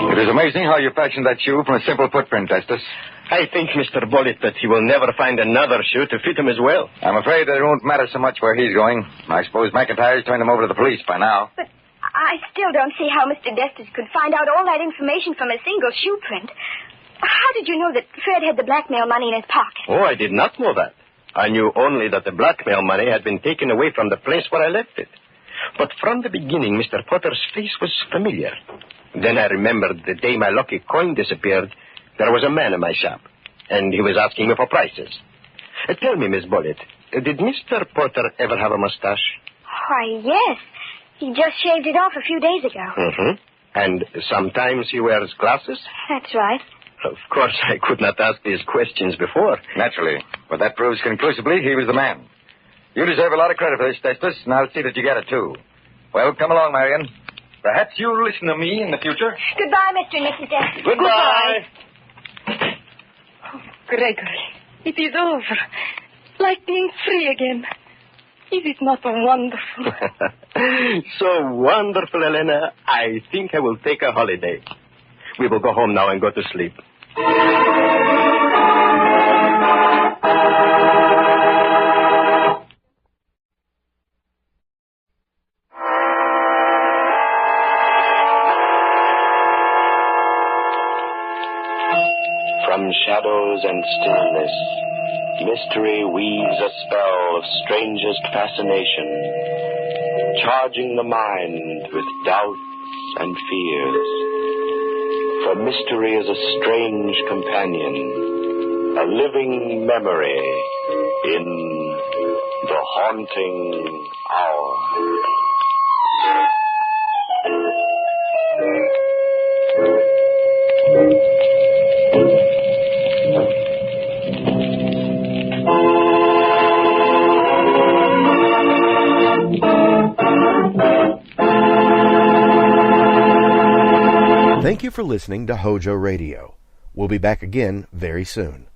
It is amazing how you fashioned that shoe from a simple footprint, Destus. I think, Mr. Bullitt, that he will never find another shoe to fit him as well. I'm afraid that it won't matter so much where he's going. I suppose McIntyre's turned him over to the police by now. But I still don't see how Mr. Destus could find out all that information from a single shoe print. How did you know that Fred had the blackmail money in his pocket? Oh, I did not know that. I knew only that the blackmail money had been taken away from the place where I left it. But from the beginning, Mr. Potter's face was familiar. Then I remembered the day my lucky coin disappeared, there was a man in my shop, and he was asking me for prices. Tell me, Miss Bullitt, did Mr. Potter ever have a mustache? Why, yes. He just shaved it off a few days ago. Mm-hmm. And sometimes he wears glasses? That's right. Of course, I could not ask these questions before. Naturally. But that proves conclusively he was the man. You deserve a lot of credit for this, Destus, and I'll see that you get it, too. Well, come along, Marion. Perhaps you'll listen to me in the future. Goodbye, Mr. and Mrs. Destus. Goodbye. Oh, Gregory, it is over. Like being free again. Is it not wonderful? So wonderful, Helena. I think I will take a holiday. We will go home now and go to sleep. From shadows and stillness, mystery weaves a spell of strangest fascination, charging the mind with doubts and fears. For mystery is a strange companion, a living memory in the haunting hour. Thank you for listening to HOJO Radio. We'll be back again very soon.